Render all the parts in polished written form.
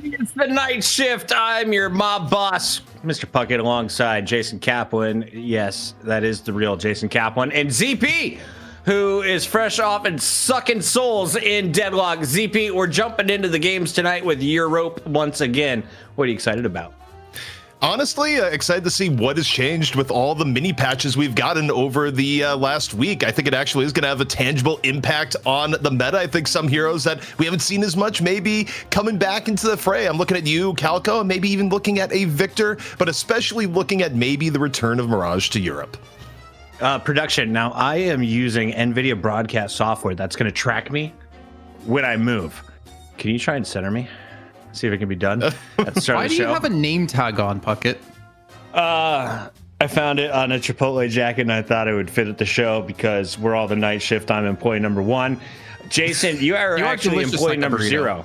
It's the night shift. I'm your mob boss, Mr. Puckett, alongside Jason Kaplan. Yes, that is the real Jason Kaplan. And ZP, who is fresh off and sucking souls in Deadlock. ZP, we're jumping into the games tonight with Europe once again. What are you excited about? Honestly, excited to see what has changed with all the mini patches we've gotten over the last week. I think it actually is going to have a tangible impact on the meta. I think some heroes that we haven't seen as much maybe coming back into the fray. I'm looking at you, Calco, and maybe even looking at a Victor, but especially looking at maybe the return of Mirage to Europe. Production. Now, I am using NVIDIA broadcast software that's going to track me when I move. Can you try and center me? See if it can be done at the start Why of the do show. you have a name tag on, Puckett? I found it on a Chipotle jacket, and I thought it would fit at the show because we're all the night shift. I'm employee number 1. Jason, you are actually employee number 0.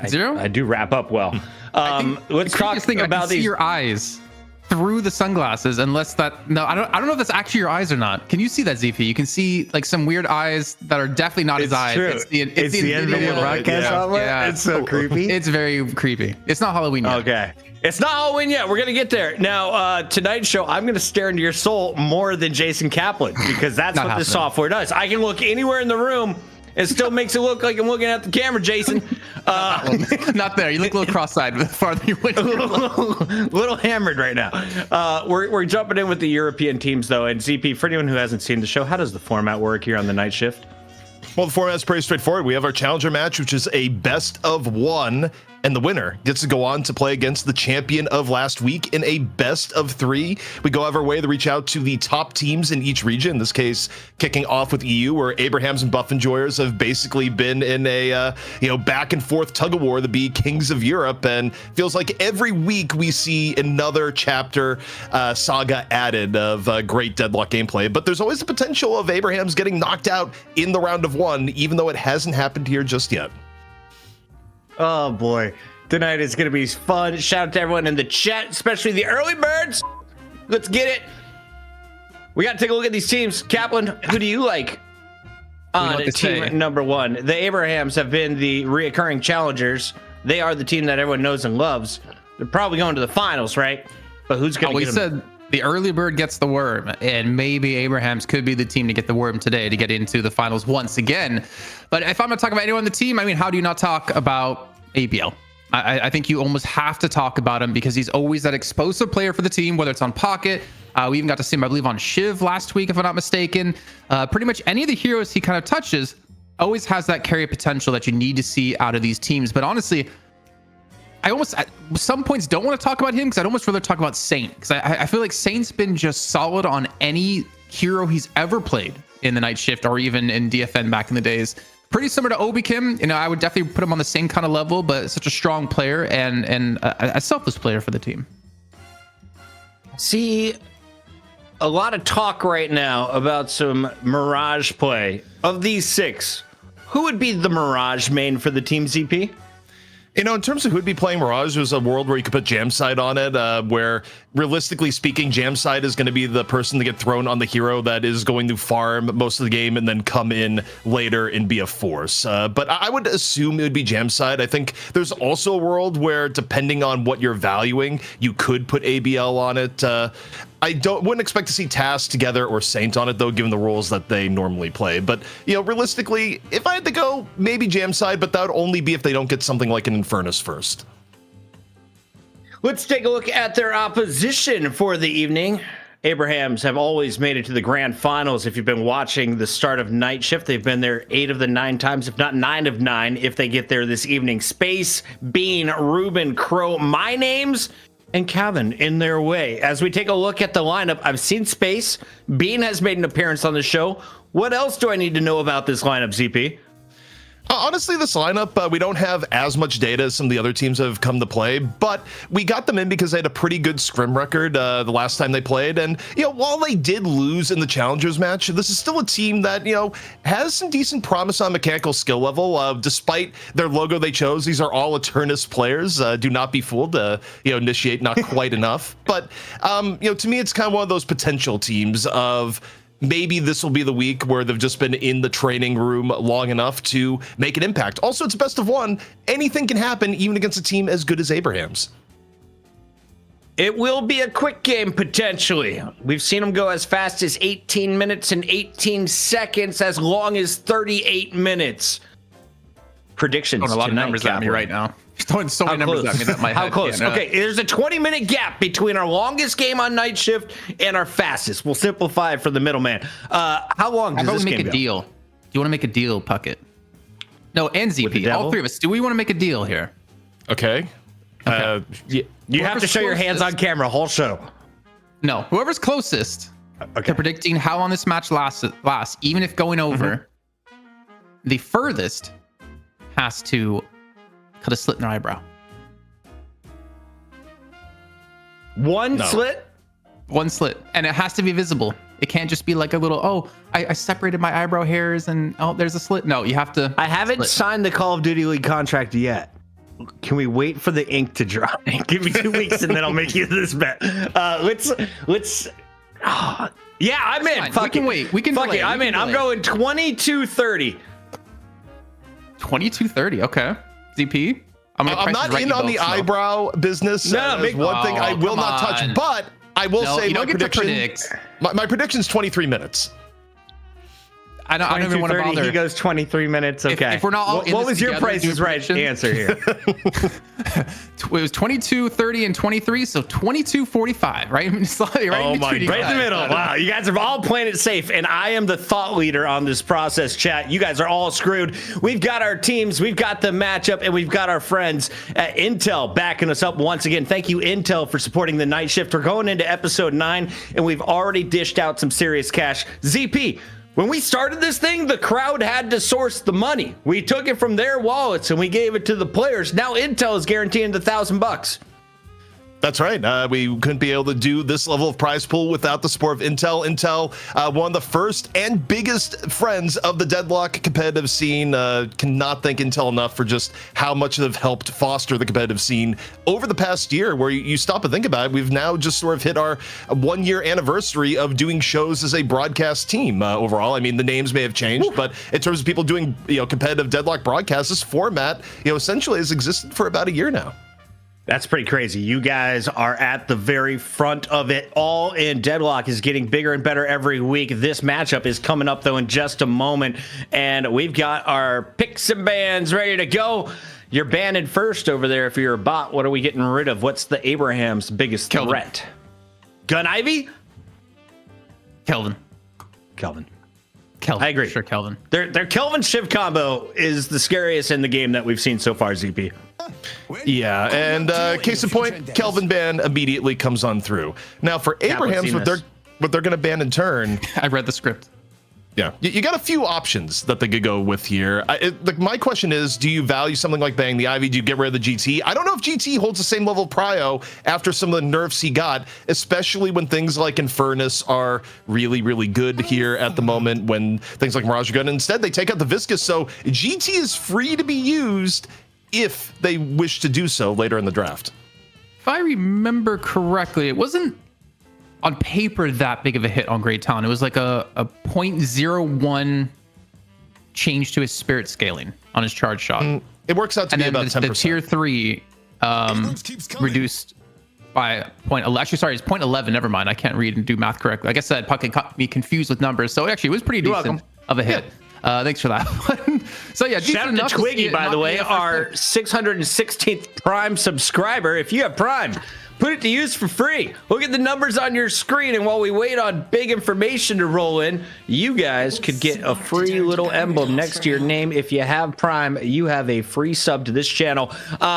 Zero? I do wrap up well. Let's talk about see these. your eyes through the sunglasses, unless that. No, I don't know if that's actually your eyes or not. Can you see that, ZP? You can see like some weird eyes that are definitely not his eyes. True. It's the NVIDIA broadcast software. Yeah. It's so creepy. It's very creepy. It's not Halloween yet. Okay. It's not Halloween yet. We're going to get there. Now, tonight's show, I'm going to stare into your soul more than Jason Kaplan because that's what this software does. I can look anywhere in the room. It still makes it look like I'm looking at the camera, Jason. Not there. You look a little cross-eyed the farther you went. little hammered right now. We're jumping in with the European teams, though. And ZP, for anyone who hasn't seen the show, how does the format work here on the night shift? Well, the format is pretty straightforward. We have our challenger match, which is a best of 1, and the winner gets to go on to play against the champion of last week in a best of 3. We go out of our way to reach out to the top teams in each region. In this case, kicking off with EU, where Abrahams and Buff Enjoyers have basically been in a back and forth tug of war to be kings of Europe, and feels like every week we see another chapter saga added of great Deadlock gameplay. But there's always the potential of Abrahams getting knocked out in the round of 1, even though it hasn't happened here just yet. Oh boy, tonight is gonna be fun. Shout out to everyone in the chat, especially the early birds. Let's get it. We got to take a look at these teams. Kaplan, who do you like on team number 1? The Abrahams have been the reoccurring challengers. They are the team that everyone knows and loves. They're probably going to the finals, right? But who's gonna get them? Said the early bird gets the worm, and maybe Abrahams could be the team to get the worm today to get into the finals once again. But if I'm going to talk about anyone on the team, I mean, how do you not talk about ABL? I think you almost have to talk about him because he's always that explosive player for the team, whether it's on Pocket. We even got to see him, I believe, on Shiv last week, if I'm not mistaken. Pretty much any of the heroes he kind of touches always has that carry potential that you need to see out of these teams. But honestly, I almost at some points don't want to talk about him because I'd almost rather talk about Saint, because I feel like Saint's been just solid on any hero he's ever played in the night shift or even in DFN back in the days. Pretty similar to Obi Kim. I would definitely put him on the same kind of level, but such a strong player and a selfless player for the team. See, a lot of talk right now about some Mirage play. Of these 6, who would be the Mirage main for the team, ZP? In terms of who'd be playing Mirage, there's a world where you could put Jamside on it, where realistically speaking, Jamside is going to be the person to get thrown on the hero that is going to farm most of the game and then come in later and be a force. But I would assume it would be Jamside. I think there's also a world where, depending on what you're valuing, you could put ABL on it. I wouldn't expect to see Task together or Saint on it, though, given the roles that they normally play. But, realistically, if I had to go, maybe Jamside, but that would only be if they don't get something like an Infernus first. Let's take a look at their opposition for the evening. Abrahams have always made it to the grand finals. If you've been watching the start of Night Shift, they've been there 8 of the 9 times, if not 9 of 9, if they get there this evening. Space, Bean, Ruben, Crow, my names, and Kevin in their way. As we take a look at the lineup, I've seen Space. Bean has made an appearance on the show. What else do I need to know about this lineup, ZP? Honestly, this lineup, we don't have as much data as some of the other teams have come to play, but we got them in because they had a pretty good scrim record the last time they played. And, while they did lose in the Challengers match, this is still a team that, has some decent promise on mechanical skill level. Despite their logo they chose, these are all Eternus players. Do not be fooled. Initiate not quite enough. But, to me, it's kind of one of those potential teams of maybe this will be the week where they've just been in the training room long enough to make an impact. Also, it's best of one. Anything can happen, even against a team as good as Abraham's. It will be a quick game, potentially. We've seen them go as fast as 18 minutes and 18 seconds, as long as 38 minutes. Predictions Throwing a lot of tonight, numbers at me Kaplan. right now. He's throwing so many numbers at me that my How head close? can't, Okay, there's a 20-minute gap between our longest game on night shift and our fastest. We'll simplify it for the middleman. How long does How about this we make game a go? deal? Do you want to make a deal, Puckett? No, and With the ZP. devil? All three of us. Do we want to make a deal here? Okay. You have to Whoever's show your hands on closest- camera, whole show. No, whoever's closest Okay. to predicting how long this match lasts, even if going over, the furthest has to cut a slit in their eyebrow. One No. slit? One slit, and it has to be visible. It can't just be like a little, oh, I separated my eyebrow hairs and oh, there's a slit. No, you have to. I haven't Slit. signed the Call of Duty League contract yet. Can we wait for the ink to dry? Give me 2 weeks and then I'll make you this bet. Let's. Yeah, I'm in. fine. Fuck We can it. wait. We can Fuck delay. it. I'm We in. can I'm delay. going 22-30. 22:30. Okay, ZP. I'm not in on the eyebrow business. No, That's big- one thing I Oh, will come not touch, on. but I will No, say you my don't get to prediction. predict. My prediction's 23 minutes. I don't even want to 22-30, bother. He goes 23 minutes. Okay. if we're not all what, in what this was your together Price doing is Right predictions? answer here? It was 22, 30, and 23, so 22, 45, right? It's like right Oh in my between. Right in the middle. Wow, you guys are all playing it safe, and I am the thought leader on this process, chat. You guys are all screwed. We've got our teams, we've got the matchup, and we've got our friends at Intel backing us up once again. Thank you, Intel, for supporting the night shift. We're going into episode 9, and we've already dished out some serious cash. ZP, when we started this thing, the crowd had to source the money. We took it from their wallets, and we gave it to the players. Now Intel is guaranteeing the $1,000. That's right. We couldn't be able to do this level of prize pool without the support of Intel. Intel, one of the first and biggest friends of the Deadlock competitive scene. Cannot thank Intel enough for just how much they've helped foster the competitive scene over the past year, where you stop and think about it. We've now just sort of hit our 1-year anniversary of doing shows as a broadcast team overall. I mean, the names may have changed, but in terms of people doing competitive Deadlock broadcasts, this format essentially has existed for about a year now. That's pretty crazy. You guys are at the very front of it all, and Deadlock is getting bigger and better every week. This matchup is coming up, though, in just a moment, and we've got our picks and bans ready to go. You're banned first over there if you're a bot. What are we getting rid of? What's the Abraham's biggest Kelvin. threat? Gun Ivy? Kelvin. Kelvin. Kelvin. I agree. Sure, Kelvin. Their Kelvin Shiv combo is the scariest in the game that we've seen so far, ZP. Yeah, and case in point, Kelvin ban immediately comes on through. Now for Abraham's, seen what this. they're going to ban in turn. I read the script. Yeah, you got a few options that they could go with here. My question is, do you value something like Bang the Ivy? Do you get rid of the GT? I don't know if GT holds the same level of prio after some of the nerfs he got, especially when things like Infernus are really, really good here at the moment, when things like Mirage are good. Instead, they take out the Viscous, so GT is free to be used if they wish to do so later in the draft. If I remember correctly, it wasn't on paper that big of a hit on Great Talon. It was like a 0.01 change to his spirit scaling on his charge shot. It works out to And be then about 10%. the tier 3 reduced by actually, sorry, it's 0.11. Never mind. I can't read and do math correctly. Like I said, Puck got me confused with numbers. So actually, it was pretty decent welcome. of a hit. Thanks for that one. So yeah, Shout out to Twiggy, by the way, our 616th Prime subscriber. If you have Prime, put it to use for free. Look at the numbers on your screen, and while we wait on big information to roll in, you guys could get a free little emblem next to your name. If you have Prime, you have a free sub to this channel.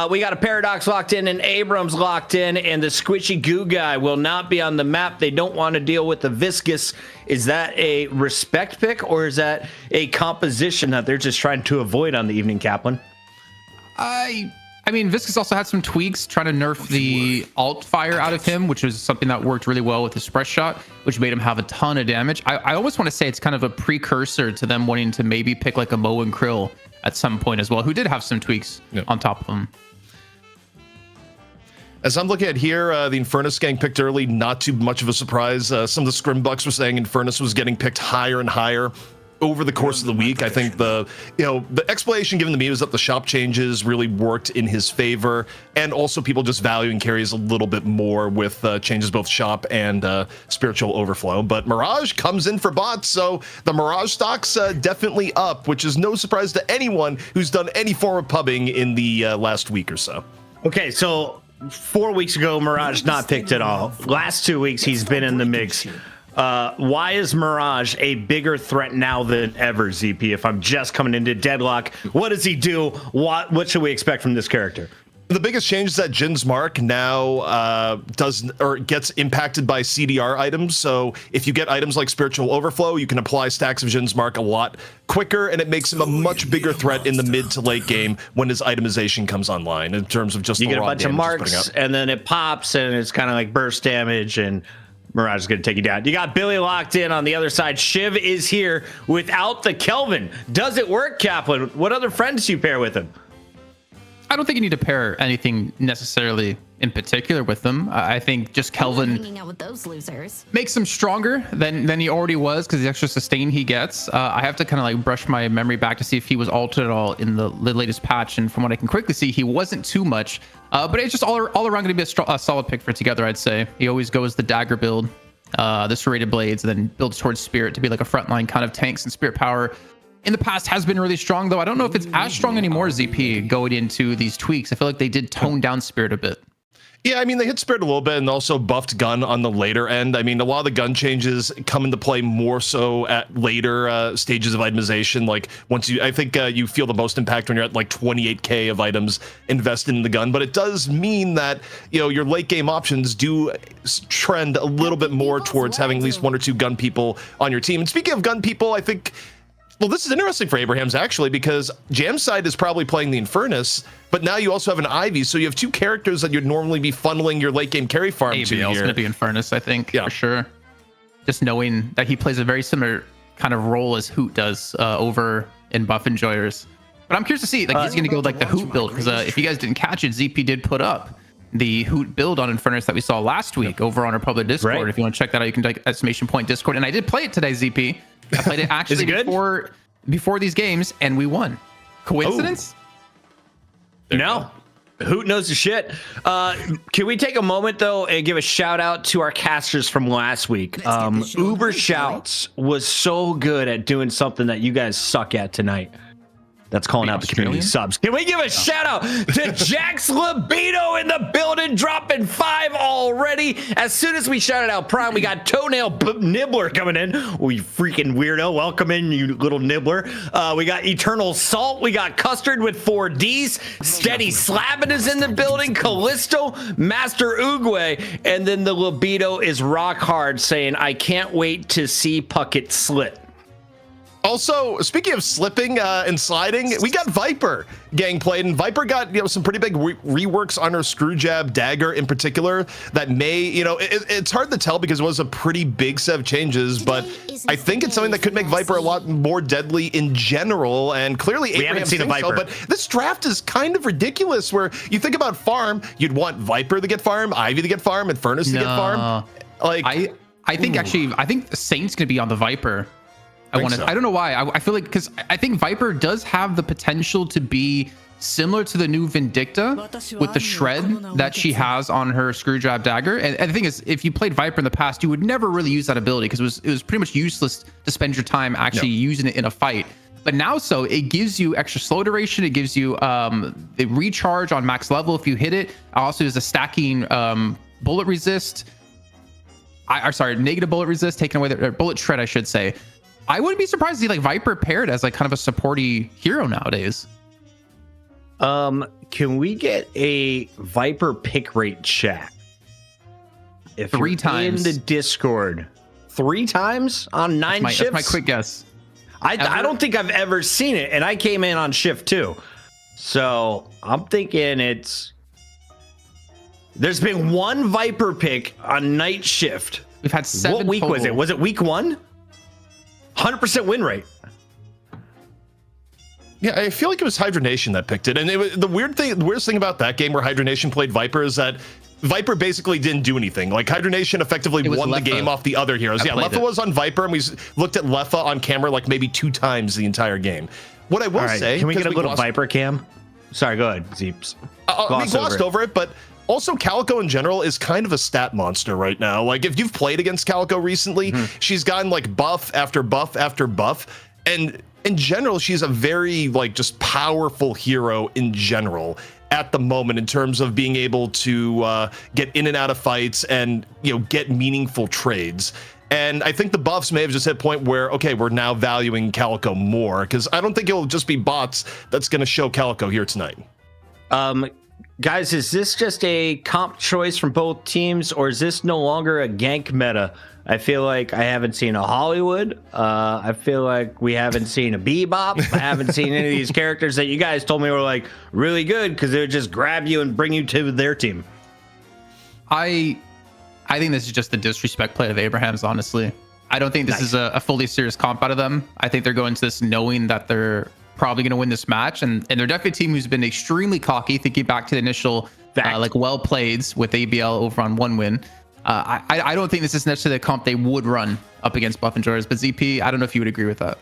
We got a Paradox locked in and Abrams locked in, and the Squishy Goo guy will not be on the map. They don't want to deal with the Viscous. Is that a respect pick, or is that a composition that they're just trying to avoid on the evening, Kaplan? I mean, Viscous also had some tweaks trying to nerf the alt fire out of him, which was something that worked really well with his spread shot, which made him have a ton of damage. I almost want to say it's kind of a precursor to them wanting to maybe pick like a Mo and Krill at some point as well, who did have some tweaks on top of him. As I'm looking at here, the Infernus gang picked early, not too much of a surprise. Some of the Scrimbucks were saying Infernus was getting picked higher and higher over the course of the week. I think the explanation given to me was that the shop changes really worked in his favor, and also people just valuing carries a little bit more with changes both shop and spiritual overflow. But Mirage comes in for bots, so the Mirage stock's definitely up, which is no surprise to anyone who's done any form of pubbing in the last week or so. Okay, so 4 weeks ago, Mirage not picked at all. Last 2 weeks, he's been in the mix. Why is Mirage a bigger threat now than ever, ZP? If I'm just coming into Deadlock, what does he do? What should we expect from this character? The biggest change is that Jin's Mark now gets impacted by CDR items. So if you get items like Spiritual Overflow, you can apply stacks of Jin's Mark a lot quicker, and it makes him a much bigger threat in the mid to late game when his itemization comes online in terms of just you the get a raw bunch of damage he's marks, putting out. and then it pops, and it's kind of like burst damage, and Mirage is going to take you down. You got Billy locked in on the other side. Shiv is here without the Kelvin. Does it work, Kaplan? What other friends do you pair with him? I don't think you need to pair anything necessarily in particular with them. I think just Kelvin Hanging out with those losers. makes him stronger than he already was because the extra sustain he gets. I have to kind of like brush my memory back to see if he was altered at all in the latest patch, and from what I can quickly see, he wasn't too much. But it's just all around going to be a solid pick for Together, I'd say. He always goes the dagger build, the serrated blades, and then builds towards spirit to be like a frontline kind of tanks, and spirit power in the past has been really strong, though. I don't know if it's as strong anymore, ZP, going into these tweaks. I feel like they did tone down spirit a bit. Yeah, I mean, they hit Spirit a little bit and also buffed gun on the later end. I mean, a lot of the gun changes come into play more so at later stages of itemization. Like once I think you feel the most impact when you're at like 28K of items invested in the gun. But it does mean that, your late game options do trend a little bit more towards having at least one or two gun people on your team. And speaking of gun people, I think, well, this is interesting for Abrahams, actually, because Jamside is probably playing the Infernus, but now you also have an Ivy, so you have two characters that you'd normally be funneling your late game carry farm to here. ABL's going to be Infernus, I think, for sure. Just knowing that he plays a very similar kind of role as Hoot does over in Buff Enjoyers. But I'm curious to see, like, he's going to go like the Hoot build, because if you guys didn't catch it, ZP did put up the Hoot build on Infernus that we saw last week over on our public Discord. Right. If you want to check that out, you can type ! Discord. And I did play it today, ZP. I played it actually before these games, and we won. Coincidence? No. Hoot knows the shit. Can we take a moment, though, and give a shout out to our casters from last week? Uber Shouts was so good at doing something that you guys suck at tonight. That's calling out the community subs. Can we give a shout out to Jax Libido in the building, dropping 5 already? As soon as we shouted out Prime, we got Toenail Nibbler coming in. Oh, you freaking weirdo. Welcome in, you little nibbler. We got Eternal Salt. We got Custard with 4 Ds. Steady Slabbin is in the building. Callisto, Master Uguay. And then the Libido is rock hard saying, I can't wait to see Puckett slit. Also, speaking of slipping and sliding, we got Viper gang played, and Viper got some pretty big reworks on her screw jab dagger in particular that may, it's hard to tell because it was a pretty big set of changes, but I think it's something that could make Viper a lot more deadly in general, and clearly we haven't seen a Viper. But this draft is kind of ridiculous where you think about farm, you'd want Viper to get farm, Ivy to get farm, and Furnace to get farm. Like I think actually, I think Saint's going to be on the Viper. I don't know why. I feel like, because I think Viper does have the potential to be similar to the new Vindicta with the shred that she has on her screw jab dagger. And the thing is, if you played Viper in the past, you would never really use that ability because it was pretty much useless to spend your time actually using it in a fight. But now, it gives you extra slow duration. It gives you the recharge on max level if you hit it. Also, there's a stacking bullet resist. Negative bullet resist, taking away the bullet shred, I should say. I wouldn't be surprised to see like Viper paired as like kind of a supporty hero nowadays. Can we get a Viper pick rate chat? If 3 times in the Discord, 3 times on 9 shifts. That's my quick guess. I don't think I've ever seen it, and I came in on shift 2, so I'm thinking there's been 1 Viper pick on night shift. We've had 7. What week total. was it? Was it week 1? 100% win rate. Yeah, I feel like it was Hydra Nation that picked it. And the weirdest thing about that game where Hydra Nation played Viper is that Viper basically didn't do anything. Like Hydronation effectively won the game off the other heroes. Yeah, Leffa was on Viper, and we looked at Leffa on camera like maybe 2 times the entire game. What I will say, can we get a little Viper cam? Sorry, go ahead, Zeeps. We glossed over it, but also Calico in general is kind of a stat monster right now. Like if you've played against Calico recently, she's gotten like buff after buff after buff, and in general, she's a very like just powerful hero in general at the moment in terms of being able to get in and out of fights and, you know, get meaningful trades. And I think the buffs may have just hit a point where, okay, we're now valuing Calico more, because I don't think it'll just be bots that's going to show Calico here tonight. Guys, is this just a comp choice from both teams, or is this no longer a gank meta? I feel like I haven't seen a Hollywood. I feel like we haven't seen a Bebop. I haven't seen any of these characters that you guys told me were like really good because they would just grab you and bring you to their team. I think this is just the disrespect play of Abraham's, honestly. I don't think this is a fully serious comp out of them. I think they're going to this knowing that they're probably going to win this match. And they're definitely a team who's been extremely cocky, thinking back to the initial like well plays with ABL over on 1 win. I don't think this is necessarily a comp they would run up against Buff Enjoyers, but ZP, I don't know if you would agree with that.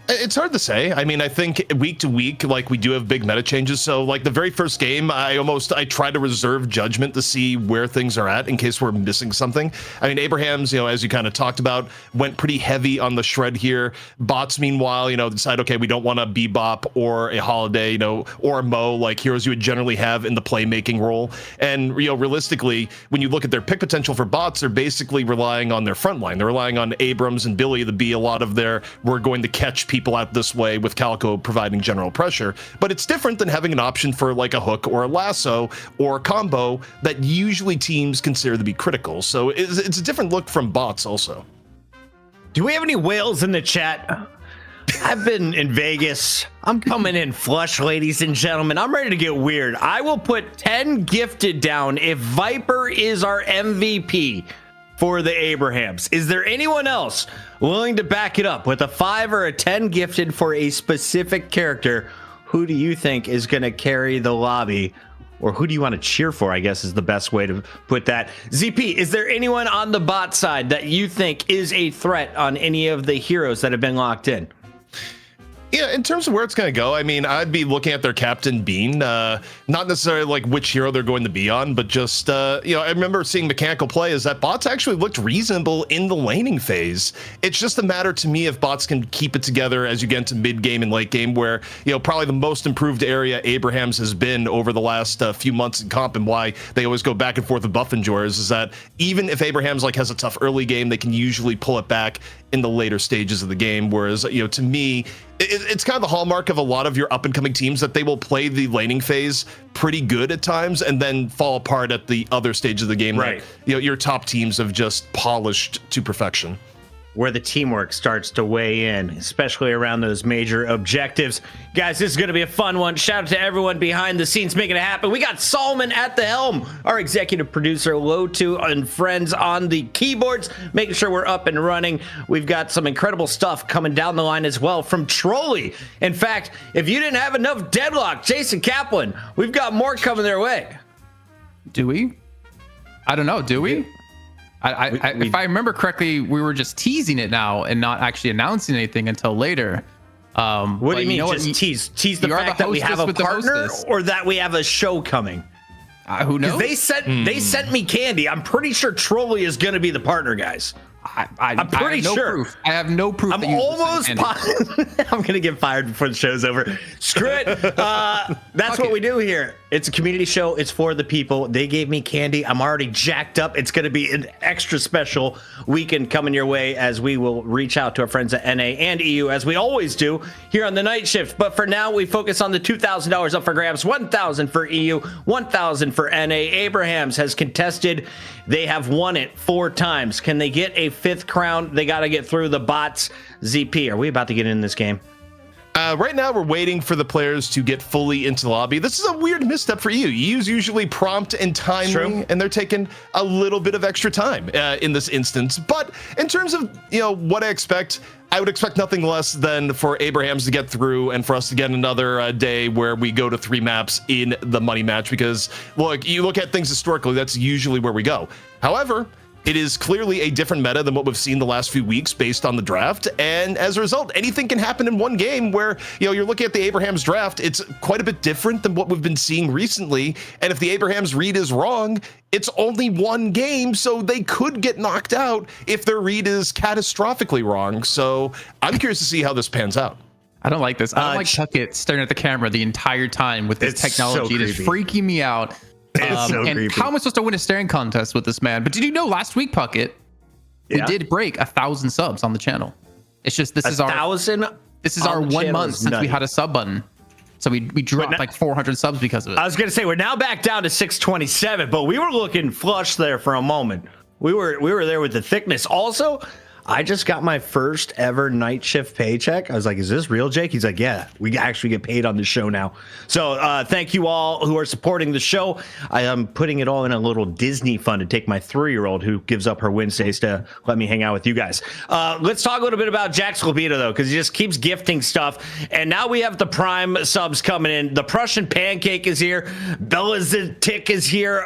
It's hard to say. I mean, I think week to week, like we do have big meta changes. So like the very first game, I try to reserve judgment to see where things are at in case we're missing something. I mean, Abraham's, you know, as you kind of talked about, went pretty heavy on the shred here. Bots, meanwhile, you know, decide, okay, we don't want a Bebop or a Holiday, you know, or a Mo, like heroes you would generally have in the playmaking role. And, you know, realistically, when you look at their pick potential for bots, they're basically relying on their front line. They're relying on Abrams and Billy to be a lot of their, we're going to catch people out this way, with Calico providing general pressure. But it's different than having an option for like a hook or a lasso or a combo that usually teams consider to be critical. So it's a different look from bots also. Do we have any whales in the chat? I've been in Vegas. I'm coming in flush, ladies and gentlemen. I'm ready to get weird. I will put 10 gifted down if Viper is our MVP for the Abrahams. Is there anyone else willing to back it up with a 5 or a 10 gifted for a specific character? Who do you think is going to carry the lobby, or who do you want to cheer for, I guess is the best way to put that. ZP, is there anyone on the bot side that you think is a threat on any of the heroes that have been locked in? Yeah, in terms of where it's going to go, I mean, I'd be looking at their captain Bean, not necessarily like which hero they're going to be on, but just, you know, I remember seeing Mechanical play is that bots actually looked reasonable in the laning phase. It's just a matter to me if bots can keep it together as you get into mid game and late game, where, you know, probably the most improved area Abrahams has been over the last few months in comp, and why they always go back and forth with Buff Enjoyers is that even if Abrahams like has a tough early game, they can usually pull it back in the later stages of the game. Whereas, you know, to me, it's kind of the hallmark of a lot of your up and coming teams that they will play the laning phase pretty good at times and then fall apart at the other stage of the game. Right. That, you know, your top teams have just polished to perfection. Where the teamwork starts to weigh in, especially around those major objectives. Guys, this is going to be a fun one. Shout out to everyone behind the scenes making it happen. We got Solomon at the helm, our executive producer, Lotu, and friends on the keyboards, making sure we're up and running. We've got some incredible stuff coming down the line as well from Trolley. In fact, if you didn't have enough Deadlock, Jason Kaplan, we've got more coming their way. Do we? I don't know. Do we? If I remember correctly, we were just teasing it now and not actually announcing anything until later. What do you mean? Just tease the fact that we have a partner, or that we have a show coming? Who knows? They sent me candy. I'm pretty sure Trolley is going to be the partner, guys. I'm pretty sure. I have no proof. I'm almost I'm going to get fired before the show's over. Screw it. That's what we do here. It's a community show. It's for the people. They gave me candy. I'm already jacked up. It's going to be an extra special weekend coming your way as we will reach out to our friends at NA and EU, as we always do here on the night shift. But for now, we focus on the $2,000 up for grabs, $1,000 for EU, $1,000 for NA. Abrahams has contested. They have won it 4 times. Can they get a 5th crown? They got to get through the bots. ZP, are we about to get in this game? Right now, we're waiting for the players to get fully into the lobby. This is a weird misstep for EU. EU's usually prompt and timely, and they're taking a little bit of extra time in this instance. But in terms of what I would expect nothing less than for Abrahams to get through and for us to get another day where we go to 3 maps in the money match. Because look, you look at things historically, that's usually where we go. However, it is clearly a different meta than what we've seen the last few weeks based on the draft. And as a result, anything can happen in one game where, you're looking at the Abrahams draft. It's quite a bit different than what we've been seeing recently. And if the Abrahams read is wrong, it's only one game. So they could get knocked out if their read is catastrophically wrong. So I'm curious to see how this pans out. I don't like this. I don't like Puckett staring at the camera the entire time with this technology. It is freaking me out. And creepy. How am I supposed to win a staring contest with this man? But did you know last week, Puckett, we did break 1,000 subs on the channel. It's just this is our 1 month since we had a sub button. So we dropped like 400 subs because of it. I was gonna say we're now back down to 627, but we were looking flush there for a moment. We were there with the thickness. Also, I just got my first ever night shift paycheck. I was like, is this real, Jake? He's like, yeah, we actually get paid on the show now. So thank you all who are supporting the show. I am putting it all in a little Disney fund to take my 3-year-old who gives up her Wednesdays to let me hang out with you guys. Let's talk a little bit about Jack Slobita, though, because he just keeps gifting stuff. And now we have the Prime subs coming in. The Prussian Pancake is here. Bella Tick is here.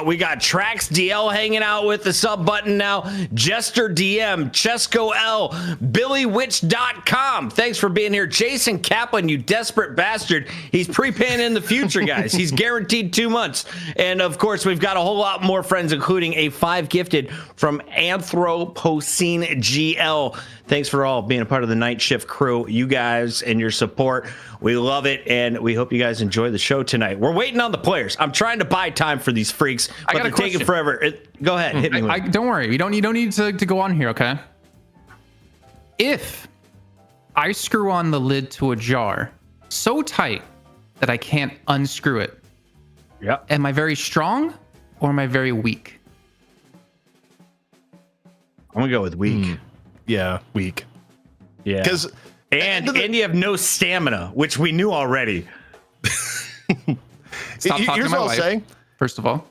We got Trax DL hanging out with the sub button now. Jester DM, Chesco L, BillyWitch.com. Thanks for being here. Jason Kaplan, you desperate bastard. He's prepaying in the future, guys. He's guaranteed 2 months. And of course, we've got a whole lot more friends, including a 5 gifted from Anthropocene GL. Thanks for all being a part of the night shift crew. You guys and your support. We love it, and we hope you guys enjoy the show tonight. We're waiting on the players. I'm trying to buy time for these freaks, but they're taking forever. Go ahead, hit me. Don't worry. You don't need to go on here, okay? If I screw on the lid to a jar so tight that I can't unscrew it, am I very strong or am I very weak? I'm gonna go with weak. Yeah, weak. Yeah, because and you have no stamina, which we knew already. Stop talking to my wife. First of all,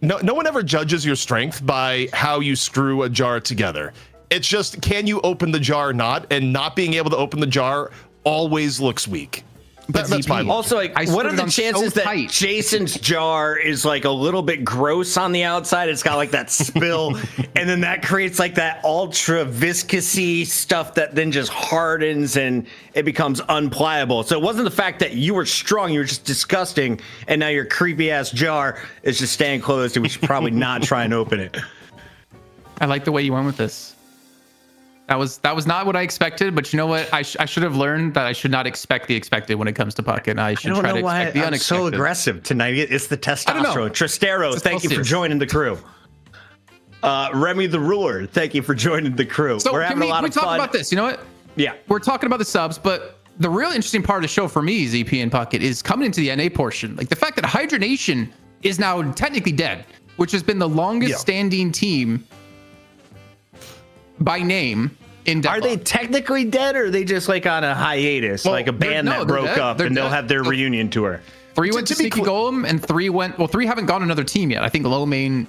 no one ever judges your strength by how you screw a jar together. It's just, can you open the jar or not? And not being able to open the jar always looks weak. That's fine. Also, like, what are the chances that Jason's jar is like a little bit gross on the outside? It's got like that spill, and then that creates like that ultra viscousy stuff that then just hardens and it becomes unpliable. So it wasn't the fact that you were strong, you were just disgusting, and now your creepy ass jar is just staying closed, and we should probably not try and open it. I like the way you went with this. That was not what I expected, but you know what? I should have learned that I should not expect the expected when it comes to Puckett. I should try to expect the unexpected. I'm so aggressive tonight. It's the testosterone. Tristero, thank you for joining the crew. Remy the Ruler, thank you for joining the crew. So we're having a lot of fun. Can we talk about this? You know what? Yeah. We're talking about the subs, but the real interesting part of the show for me, ZP and Puckett, is coming into the NA portion. Like the fact that Hydra Nation is now technically dead, which has been the longest standing team by name in Deadlock. Are they technically dead, or are they just like on a hiatus, like a band that broke up, and they'll have their reunion tour? 3 went to Sneaky Golem, and 3 went. Well, 3 haven't gone another team yet. I think Low Main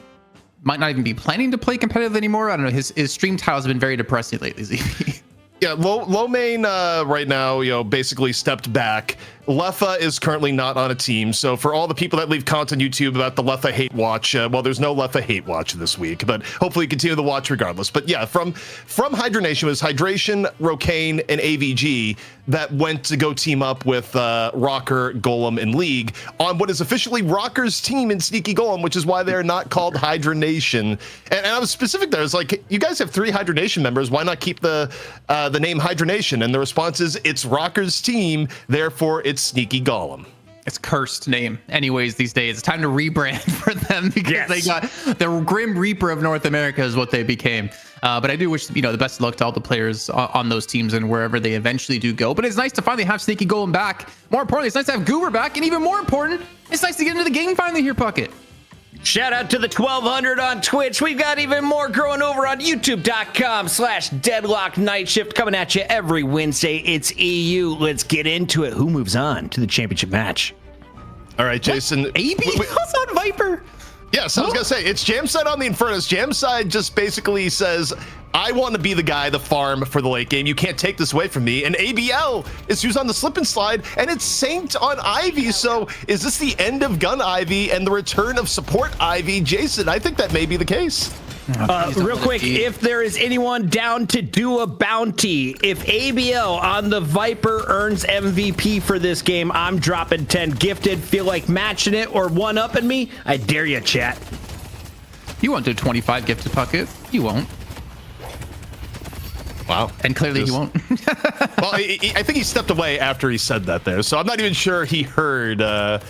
might not even be planning to play competitive anymore. I don't know. His stream titles have been very depressing lately. ZP. Yeah, low main right now, basically stepped back. Leffa is currently not on a team. So for all the people that leave comments on YouTube about the Leffa hate watch, well, there's no Leffa hate watch this week, but hopefully continue the watch regardless. But yeah, from Hydra Nation was Hydration, Rocane, and AVG that went to go team up with Rocker, Golem, and League on what is officially Rocker's team in Sneaky Golem, which is why they're not called Hydra Nation. And I was specific there. It's like, you guys have 3 Hydra Nation members. Why not keep the name Hydra Nation? And the response is, it's Rocker's team, therefore it's Sneaky Golem. It's cursed name anyways these days. It's time to rebrand for them because they got the Grim Reaper of North America is what they became. But I do wish, the best of luck to all the players on those teams and wherever they eventually do go. But it's nice to finally have Sneaky Golem back. More importantly, it's nice to have Goober back. And even more important, it's nice to get into the game finally here, Puckett. Shout out to the 1200 on Twitch. We've got even more growing over on youtube.com/Deadlock Night Shift coming at you every Wednesday. It's EU. Let's get into it. Who moves on to the championship match? All right, Jason. AB was on Viper. Yes, I was going to say, it's Jamside on the Infernus. Jamside just basically says, I want to be the guy, the farm for the late game. You can't take this away from me. And ABL is who's on the slip and slide, and it's Saint on Ivy. So is this the end of Gun Ivy and the return of support Ivy? Jason, I think that may be the case. Real quick, if there is anyone down to do a bounty, if ABL on the Viper earns MVP for this game, I'm dropping 10 gifted. Feel like matching it or one-upping me? I dare you, chat. You won't do 25 gifted Puckett. You won't. Wow. And clearly he won't. Well, I think he stepped away after he said that there. So I'm not even sure he heard, the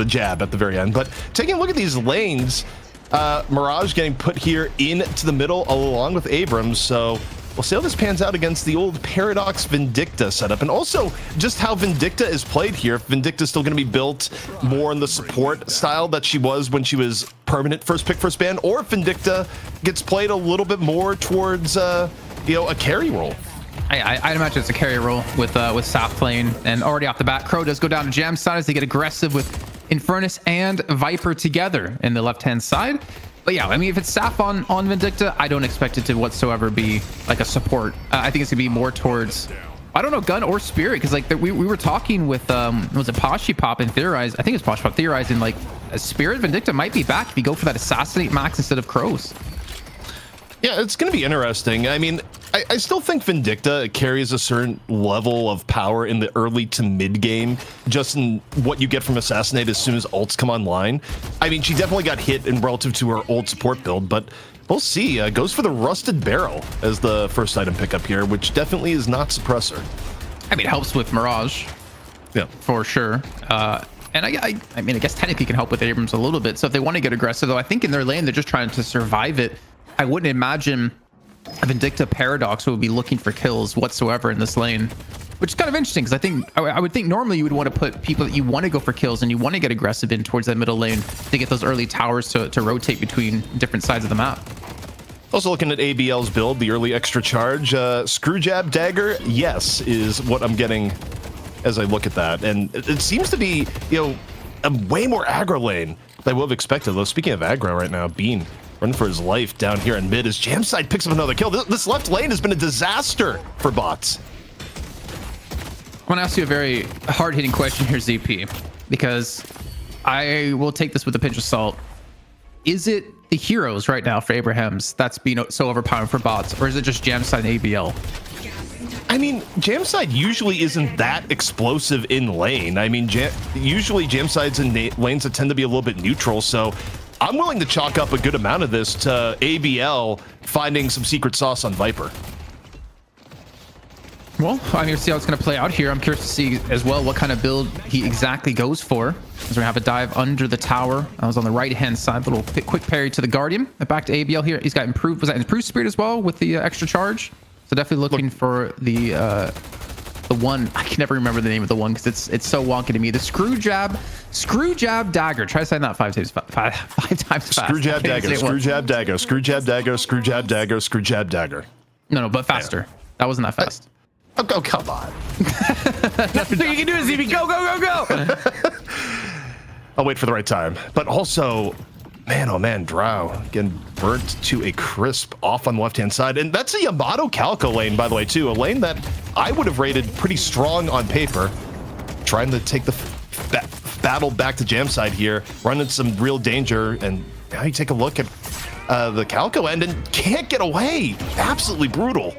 jab at the very end. But taking a look at these lanes, Mirage getting put here into the middle along with Abrams. So we'll see how this pans out against the old Paradox Vindicta setup. And also just how Vindicta is played here. If Vindicta is still going to be built more in the support style that she was when she was permanent first pick, first ban, or if Vindicta gets played a little bit more towards, a carry role. I'd imagine it's a carry role with South playing. And already off the bat, Crow does go down to Jam side as they get aggressive with Infernus and Viper together in the left-hand side. But yeah, I mean, if it's Saf on Vindicta, I don't expect it to whatsoever be like a support. I think it's gonna be more towards, I don't know, Gun or Spirit, because like we were talking with was it Poshy Pop and Theorize? I think it's Poshy Pop theorizing like a Spirit Vindicta might be back if you go for that Assassinate Max instead of Crows. Yeah, it's going to be interesting. I mean, I still think Vindicta carries a certain level of power in the early to mid game, just in what you get from Assassinate as soon as ults come online. I mean, she definitely got hit in relative to her old support build, but we'll see. Goes for the Rusted Barrel as the first item pickup here, which definitely is not Suppressor. I mean, it helps with Mirage. Yeah. For sure. And I mean, I guess technically can help with Abrams a little bit. So if they want to get aggressive, though, I think in their lane, they're just trying to survive it. I wouldn't imagine a Vindicta Paradox would be looking for kills whatsoever in this lane, which is kind of interesting because I would think normally you would want to put people that you want to go for kills and you want to get aggressive in towards that middle lane to get those early towers to rotate between different sides of the map. Also looking at ABL's build, the early extra charge, Screw Jab Dagger, yes, is what I'm getting as I look at that. And it seems to be, a way more aggro lane than I would have expected. Though, speaking of aggro right now, Bean running for his life down here in mid as Jamside picks up another kill. This left lane has been a disaster for bots. I want to ask you a very hard-hitting question here, ZP, because I will take this with a pinch of salt. Is it the heroes right now for Abrahams that's being so overpowering for bots, or is it just Jamside and ABL? I mean, Jamside usually isn't that explosive in lane. I mean, usually Jamside's in lanes that tend to be a little bit neutral, so I'm willing to chalk up a good amount of this to ABL finding some secret sauce on Viper. Well, I'm here to see how it's going to play out here. I'm curious to see as well what kind of build he exactly goes for. As we have a dive under the tower. I was on the right-hand side, little quick parry to the Guardian. Back to ABL here. He's got improved, was that improved Spirit as well with the extra charge? So definitely looking for the one. I can never remember the name of the one because it's so wonky to me. The Screw Jab Dagger. Try saying that five times fast. Screw Jab Dagger, Screw Jab Dagger, Screw Jab Dagger, Screw Jab Dagger, Screw Jab Dagger. No, but faster. Yeah. That wasn't that fast. Oh, come on. Nothing you can do is ZB. Go. I'll wait for the right time. But also, man, oh man, Drow getting burnt to a crisp off on the left-hand side. And that's a Yamato Calico lane, by the way, too. A lane that I would have rated pretty strong on paper. Trying to take the battle back to Jam side here, running some real danger. And now you take a look at the Calico end and can't get away. Absolutely brutal.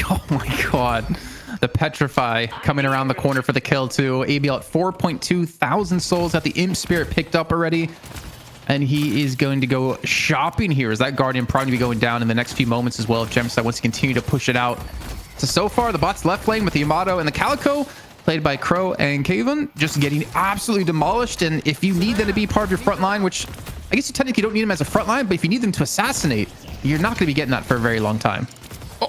Oh my god. The Petrify coming around the corner for the kill too. ABL at 4.2 thousand souls. Got the Imp Spirit picked up already. And he is going to go shopping here. Is that Guardian probably be going down in the next few moments as well if Gemside wants to continue to push it out. So far, the bot's left lane with the Yamato and the Calico, played by Crow and Kaven, just getting absolutely demolished. And if you need them to be part of your front line, which I guess you technically don't need them as a front line, but if you need them to assassinate, you're not going to be getting that for a very long time.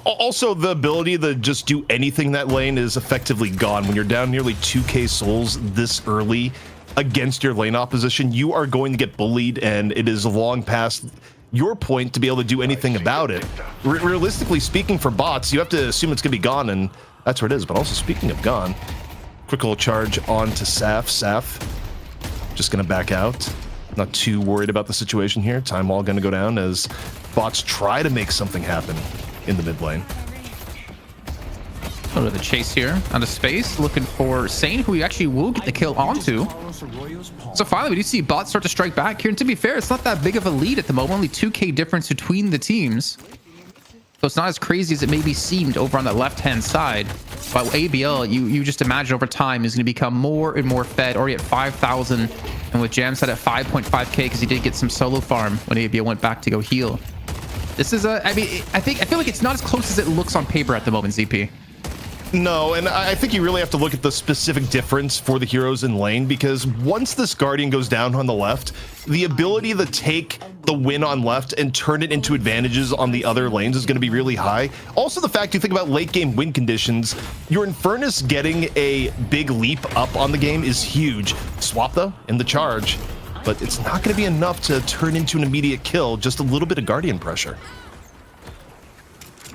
Also, the ability to just do anything that lane is effectively gone. When you're down nearly 2k souls this early, against your lane opposition, you are going to get bullied, and it is long past your point to be able to do anything about it. Realistically speaking, for bots, you have to assume it's going to be gone, and that's where it is. But also, speaking of gone, quick little charge on to Saf. Saf just going to back out. Not too worried about the situation here. Time wall going to go down as bots try to make something happen in the mid lane. A little bit of the chase here out of space, looking for Sane, who we actually will get the kill onto. So finally, we do see bots start to strike back here. And to be fair, it's not that big of a lead at the moment. Only 2K difference between the teams. So it's not as crazy as it maybe seemed over on the left-hand side. But ABL, you just imagine over time is going to become more and more fed. Already at 5,000, and with Jam set at 5.5K because he did get some solo farm when ABL went back to go heal. This is I feel like it's not as close as it looks on paper at the moment, ZP. No, and I think you really have to look at the specific difference for the heroes in lane, because once this Guardian goes down on the left, the ability to take the win on left and turn it into advantages on the other lanes is going to be really high. Also, the fact you think about late game win conditions, your Infernus getting a big leap up on the game is huge. Swap though in the charge, but it's not going to be enough to turn into an immediate kill, just a little bit of Guardian pressure.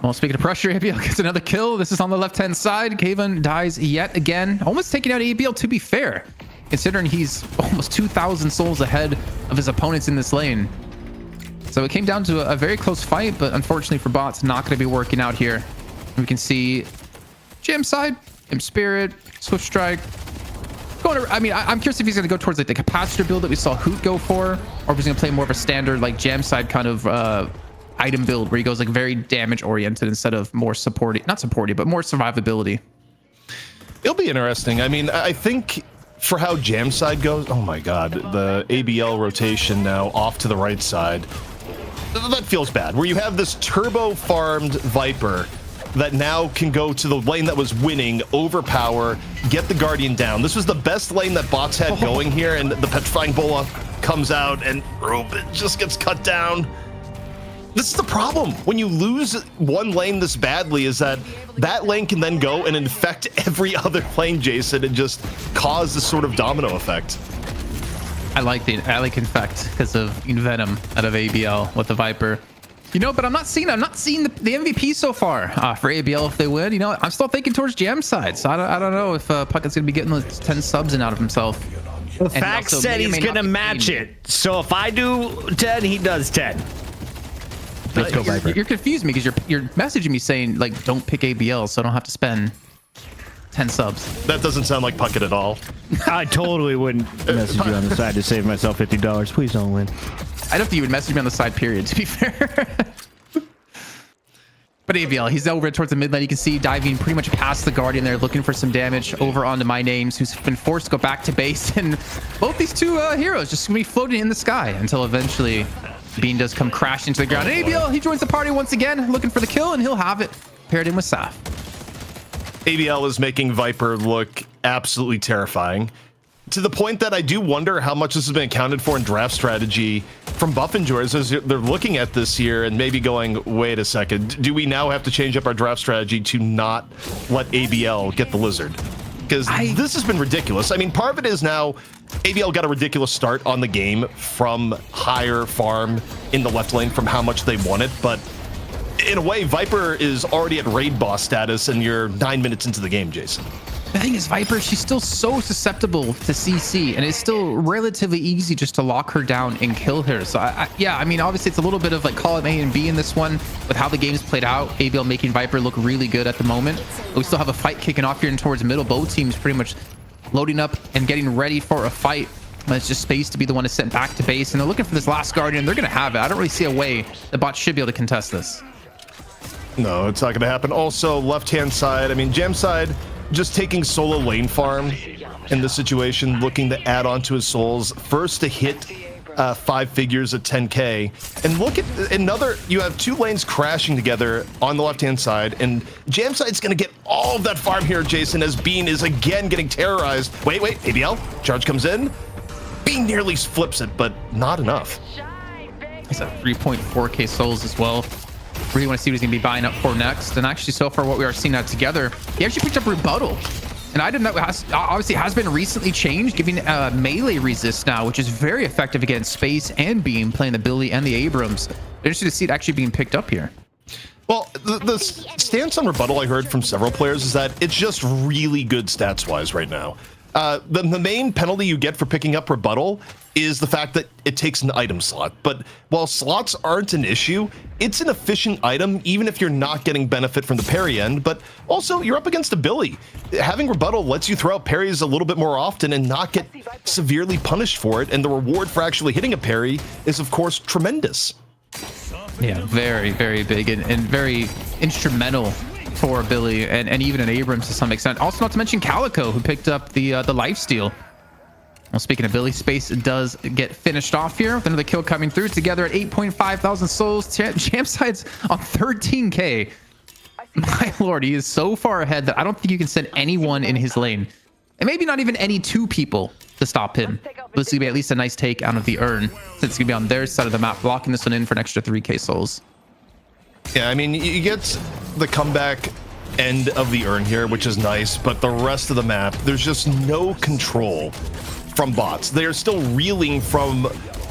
Well, speaking of pressure, ABL gets another kill. This is on the left-hand side. Kaven dies yet again. Almost taking out ABL, to be fair, considering he's almost 2,000 souls ahead of his opponents in this lane. So it came down to a very close fight, but unfortunately for bots, not going to be working out here. We can see Jam side, Imp Spirit, Swift Strike. I'm curious if he's going to go towards like the capacitor build that we saw Hoot go for, or if he's going to play more of a standard like Jam side kind of item build where he goes like very damage oriented instead of more supporty, not supporty, but more survivability. It'll be interesting. I mean, I think for how Jam side goes, oh my god, the ABL rotation now off to the right side, that feels bad. Where you have this turbo farmed Viper that now can go to the lane that was winning, overpower, get the Guardian down. This was the best lane that bots had going here, and the Petrifying Bola comes out and Ruben just gets cut down. This is the problem when you lose one lane this badly, is that lane can then go and infect every other lane, Jason, and just cause this sort of domino effect. I like infect because of Venom out of ABL with the Viper. You know, but I'm not seeing the MVP so far for ABL if they win. You know, I'm still thinking towards Jam side. So I don't know if Puckett's gonna be getting those 10 subs in out of himself. The fact said he's gonna match it. So if I do 10, he does 10. Let's go, Viper. You're confusing me because you're messaging me saying like don't pick ABL, so I don't have to spend 10 subs. That doesn't sound like Puckett at all. I totally wouldn't message you on the side to save myself $50. Please don't win. I don't think you would message me on the side, period, to be fair. But ABL, he's over towards the mid lane. You can see diving pretty much past the Guardian there, looking for some damage over onto My Names, who's been forced to go back to base. And both these two heroes just gonna be floating in the sky until eventually Bean does come crashing to the ground. And ABL, he joins the party once again, looking for the kill, and he'll have it paired in with Saf. ABL is making Viper look absolutely terrifying, to the point that I do wonder how much this has been accounted for in draft strategy from buff enjoyers as they're looking at this here and maybe going, wait a second, do we now have to change up our draft strategy to not let ABL get the lizard? Because this has been ridiculous. I mean, part of it is now ABL got a ridiculous start on the game from higher farm in the left lane from how much they wanted, but in a way, Viper is already at raid boss status and you're 9 minutes into the game, Jason. The thing is, Viper, she's still so susceptible to CC, and it's still relatively easy just to lock her down and kill her. So, yeah, I mean, obviously, it's a little bit of like column A and B in this one with how the game's played out. ABL making Viper look really good at the moment. But we still have a fight kicking off here and towards the middle. Both teams pretty much loading up and getting ready for a fight. But it's just Space to be the one to send back to base, and they're looking for this last Guardian. They're going to have it. I don't really see a way the bot should be able to contest this. No, it's not going to happen. Also, left-hand side, I mean, Gem side, just taking solo lane farm in this situation, looking to add on to his souls. First to hit 5 figures at 10K. And look at another, you have 2 lanes crashing together on the left-hand side, and Jam side's going to get all of that farm here, Jason, as Bean is again getting terrorized. Wait, ABL, charge comes in. Bean nearly flips it, but not enough. He's at 3.4k souls as well. Really want to see what he's going to be buying up for next. And actually, so far, what we are seeing out together, he actually picked up Rebuttal. an item that obviously has been recently changed, giving melee resist now, which is very effective against Space and Beam, playing the Billy and the Abrams. Interesting to see it actually being picked up here. Well, the stance on rebuttal I heard from several players is that it's just really good stats-wise right now. The main penalty you get for picking up rebuttal is the fact that it takes an item slot. But while slots aren't an issue, it's an efficient item, even if you're not getting benefit from the parry end. But also, you're up against a Billy. Having rebuttal lets you throw out parries a little bit more often and not get severely punished for it. And the reward for actually hitting a parry is, of course, tremendous. Yeah, very, very big and very instrumental for Billy and even an Abrams to some extent. Also, not to mention Calico, who picked up the lifesteal. Well, speaking of Billy, Space does get finished off here with another kill coming through. Together at 8.5 thousand souls. Jamside's on 13k. My lord, he is so far ahead that I don't think you can send anyone in his lane. And maybe not even any two people to stop him. But this is going to be at least a nice take out of the urn, since it's going to be on their side of the map, blocking this one in for an extra 3k souls. Yeah, I mean, you get the comeback end of the urn here, which is nice, but the rest of the map, there's just no control from bots. They are still reeling from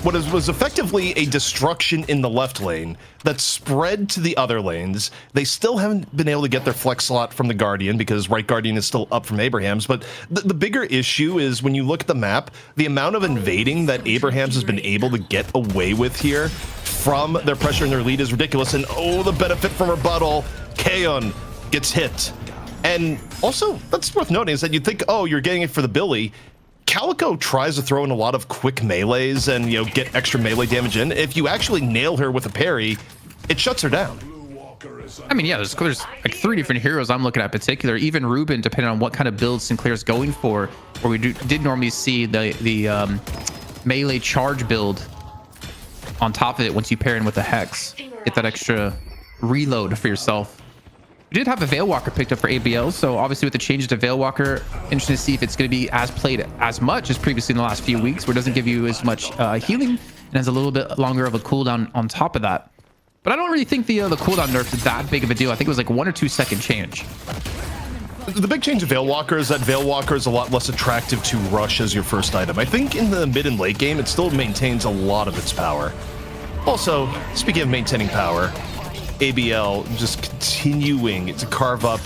what was effectively a destruction in the left lane that spread to the other lanes. They still haven't been able to get their flex slot from the Guardian because right Guardian is still up from Abraham's. But the bigger issue is when you look at the map, the amount of invading that Abraham's has been able to get away with here from their pressure and their lead is ridiculous. And oh, the benefit from rebuttal, Kaon gets hit. And also, that's worth noting is that you'd think, oh, you're getting it for the Billy. Calico tries to throw in a lot of quick melees and, you know, get extra melee damage in. If you actually nail her with a parry, it shuts her down. I mean, yeah, there's like 3 different heroes I'm looking at in particular. Even Ruben, depending on what kind of build Sinclair's going for, where we did normally see the melee charge build on top of it once you pair in with the Hex. Get that extra reload for yourself. We did have a Veilwalker picked up for ABL, so obviously with the changes to Veilwalker, interesting to see if it's going to be as played as much as previously in the last few weeks, where it doesn't give you as much healing and has a little bit longer of a cooldown on top of that. But I don't really think the cooldown nerf is that big of a deal. I think it was like 1 or 2 second change. The big change of Veilwalker is that Veilwalker is a lot less attractive to rush as your first item. I think in the mid and late game, it still maintains a lot of its power. Also, speaking of maintaining power, ABL just continuing to carve up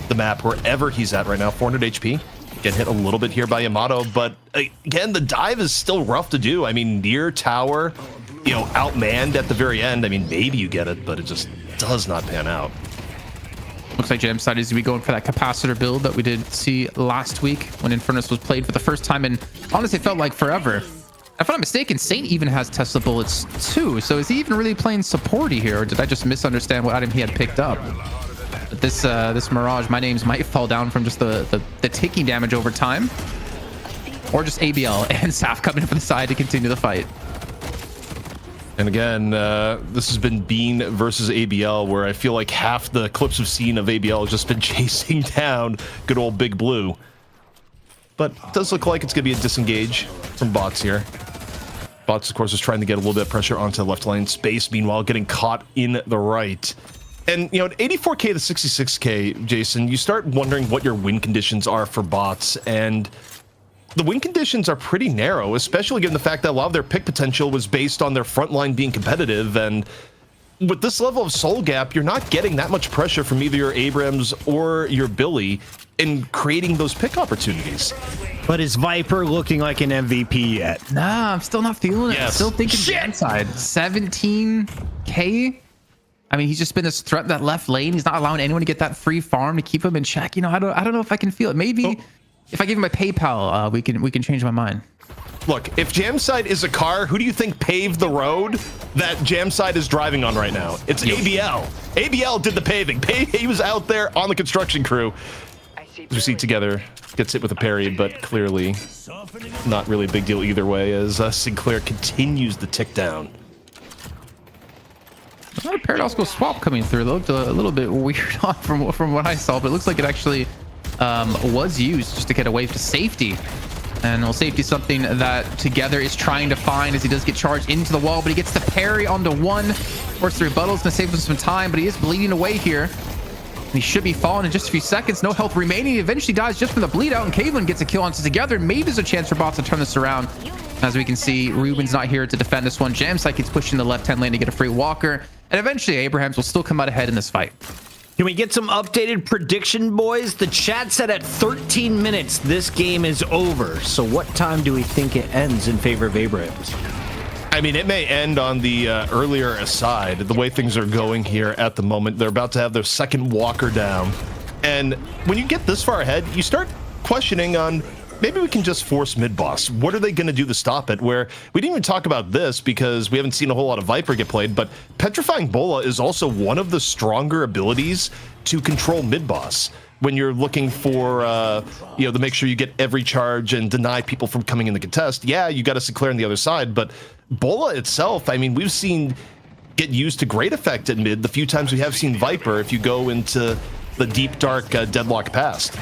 the map wherever he's at right now. 400 HP. Get hit a little bit here by Yamato, but again, the dive is still rough to do. I mean, near tower, you know, outmanned at the very end. I mean, maybe you get it, but it just does not pan out. Looks like Jamside is going to be going for that capacitor build that we did see last week when Infernus was played for the first time, and honestly, it felt like forever. If I'm not mistaken, Saint even has Tesla bullets too. So is he even really playing supporty here, or did I just misunderstand what item he had picked up? But this Mirage, my names might fall down from just the ticking damage over time, or just ABL and Saf coming from the side to continue the fight. And again, this has been Bean versus ABL, where I feel like half the clips we've seen of ABL has just been chasing down good old Big Blue. But it does look like it's going to be a disengage from bots here. Bots, of course, is trying to get a little bit of pressure onto the left lane. Space, meanwhile, getting caught in the right. And, you know, at 84k to 66k, Jason, you start wondering what your win conditions are for bots. And the win conditions are pretty narrow, especially given the fact that a lot of their pick potential was based on their front line being competitive. And with this level of soul gap, you're not getting that much pressure from either your Abrams or your Billy in creating those pick opportunities. But is Viper looking like an MVP yet? Nah, I'm still not feeling it. Yes. I'm still thinking Jamside. 17k. I mean, he's just been this threat in that left lane. He's not allowing anyone to get that free farm to keep him in check. You know, I don't know if I can feel it. Maybe if I give him my PayPal, we can change my mind. Look, if Jamside is a car, who do you think paved the road that Jamside is driving on right now? It's ABL. ABL did the paving. He was out there on the construction crew. As we see together, gets hit with a parry, but clearly not really a big deal either way as Sinclair continues to tick down. There's not a paradoxical swap coming through. It looked a little bit weird from what I saw, but it looks like it actually was used just to get away to safety. And well, safety is something that Together is trying to find as he does get charged into the wall, but he gets the parry onto one. Of course, the rebuttal is going to save him some time, but he is bleeding away here. He should be falling in just a few seconds. No health remaining. He eventually dies just from the bleed out, and Caitlyn gets a kill onto together. And maybe there's a chance for bots to turn this around. As we can see, Ruben's not here to defend this one. Jamside keeps pushing the left-hand lane to get a free walker. And eventually, Abrahams will still come out ahead in this fight. Can we get some updated prediction, boys? The chat said at 13 minutes, this game is over. So what time do we think it ends in favor of Abrahams? I mean, it may end on the earlier aside. The way things are going here at the moment, they're about to have their second walker down. And when you get this far ahead, you start questioning on maybe we can just force mid-boss. What are they going to do to stop it? Where we didn't even talk about this because we haven't seen a whole lot of Viper get played, but Petrifying Bola is also one of the stronger abilities to control mid-boss. When you're looking for, to make sure you get every charge and deny people from coming in the contest, yeah, you got to Sinclair on the other side, but Bola itself, I mean, we've seen get used to great effect at mid the few times we have seen Viper if you go into the deep, dark Deadlock past.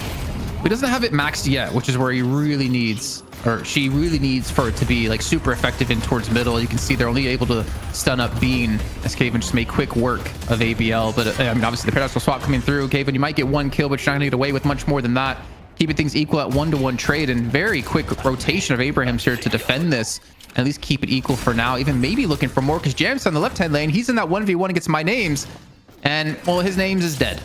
He doesn't have it maxed yet, which is where he really needs, or she really needs for it to be like super effective in towards middle. You can see they're only able to stun up Bean as Kaven just made quick work of ABL. But I mean, obviously the paradoxical swap coming through. Kaven, you might get one kill, but you're not gonna get away with much more than that. Keeping things equal at 1-to-1 trade, and very quick rotation of Abrahams here to defend this. At least keep it equal for now. Even maybe looking for more because Jam's on the left hand lane. He's in that 1v1 against My Names, and well, his name's is dead.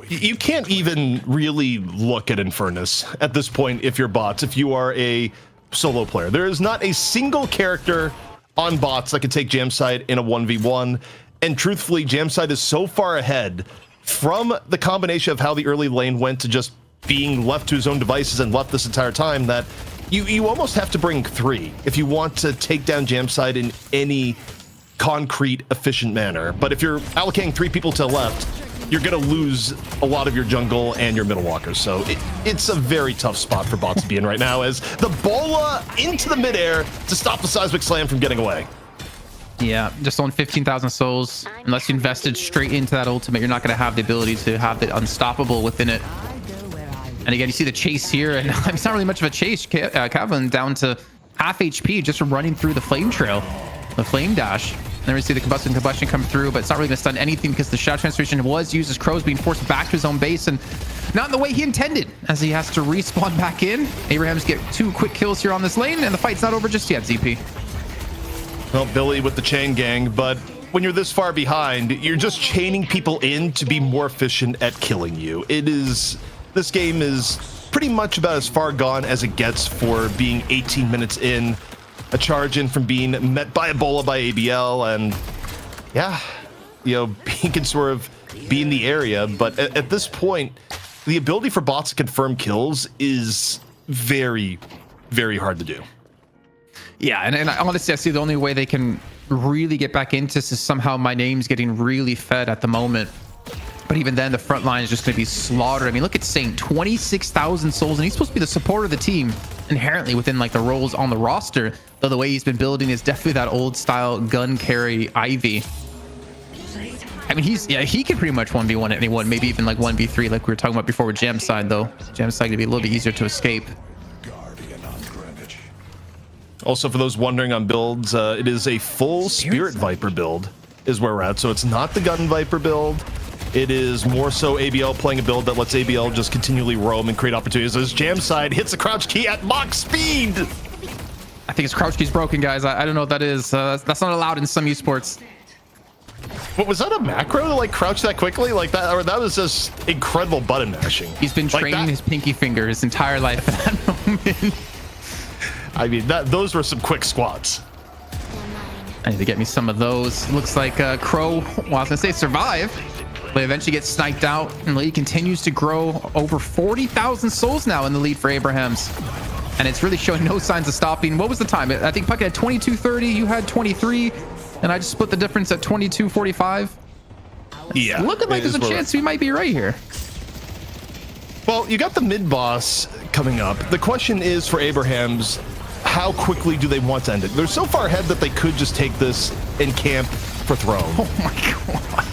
You can't even really look at Infernus at this point if you're bots, if you are a solo player. There is not a single character on bots that could take Jamside in a 1v1. And truthfully, Jamside is so far ahead from the combination of how the early lane went to just being left to his own devices and left this entire time that you almost have to bring 3 if you want to take down Jamside in any concrete, efficient manner. But if you're allocating 3 people to the left, you're going to lose a lot of your jungle and your middle walkers. So it's a very tough spot for bots to be in right now as the Bola into the midair to stop the seismic slam from getting away. Yeah, just on 15,000 souls. Unless you invested straight into that ultimate, you're not going to have the ability to have it unstoppable within it. And again, you see the chase here, and it's not really much of a chase. Kevin down to half HP just from running through the flame trail, the flame dash. And then we see the combustion come through, but it's not really going to stun anything because the shadow transformation was used as Crow's being forced back to his own base, and not in the way he intended, as he has to respawn back in. Abrahams get 2 quick kills here on this lane, and the fight's not over just yet, ZP. Well, Billy with the chain gang, but when you're this far behind, you're just chaining people in to be more efficient at killing you. This game is pretty much about as far gone as it gets for being 18 minutes in. A charge in from being met by a Bola by ABL, and yeah, Bean can sort of be in the area, but at this point, the ability for bots to confirm kills is very, very hard to do. Yeah, and honestly, I see the only way they can really get back into this is somehow My Name's getting really fed at the moment. But even then, the front line is just going to be slaughtered. I mean, look at Saint, 26,000 souls, and he's supposed to be the support of the team inherently within like the roles on the roster. Though the way he's been building is definitely that old style gun carry Ivy. I mean, he can pretty much 1v1 anyone, maybe even like 1v3 like we were talking about before with Jamside, though. Jamside going to be a little bit easier to escape. Also, for those wondering on builds, it is a full Spirit Viper build is where we're at. So it's not the Gun Viper build. It is more so ABL playing a build that lets ABL just continually roam and create opportunities as Jamside hits the crouch key at Mach speed. I think his crouch key's broken, guys. I don't know what that is. That's not allowed in some esports. What was that, a macro to like crouch that quickly like that? Or that was just incredible button mashing. He's been training his pinky finger his entire life at that moment. I mean, those were some quick squats. I need to get me some of those. Looks like Crow, well, I was gonna say survive, but eventually gets sniped out, and the lead continues to grow. Over 40,000 souls now in the lead for Abrahams, and it's really showing no signs of stopping. What was the time? I think Puck had 22:30, you had 23, and I just split the difference at 22:45. Yeah, looking like there's a chance we might be right here. Well, you got the mid boss coming up. The question is for Abrahams, how quickly do they want to end it? They're so far ahead that they could just take this and camp for throne. Oh my god.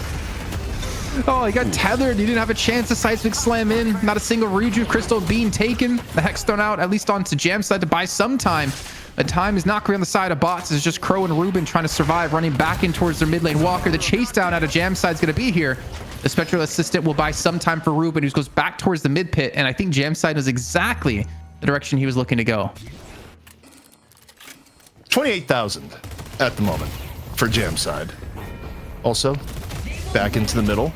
Oh, he got tethered. He didn't have a chance to seismic slam in. Not a single rejuve crystal being taken. The hex thrown out, at least onto Jamside to buy some time. The time is not going to be on the side of bots. It's just Crow and Ruben trying to survive, running back in towards their mid lane walker. The chase down out of Jamside's going to be here. The Spectral Assistant will buy some time for Ruben, who goes back towards the mid pit, and I think Jamside is exactly the direction he was looking to go. 28,000 at the moment for Jamside. Also, back into the middle.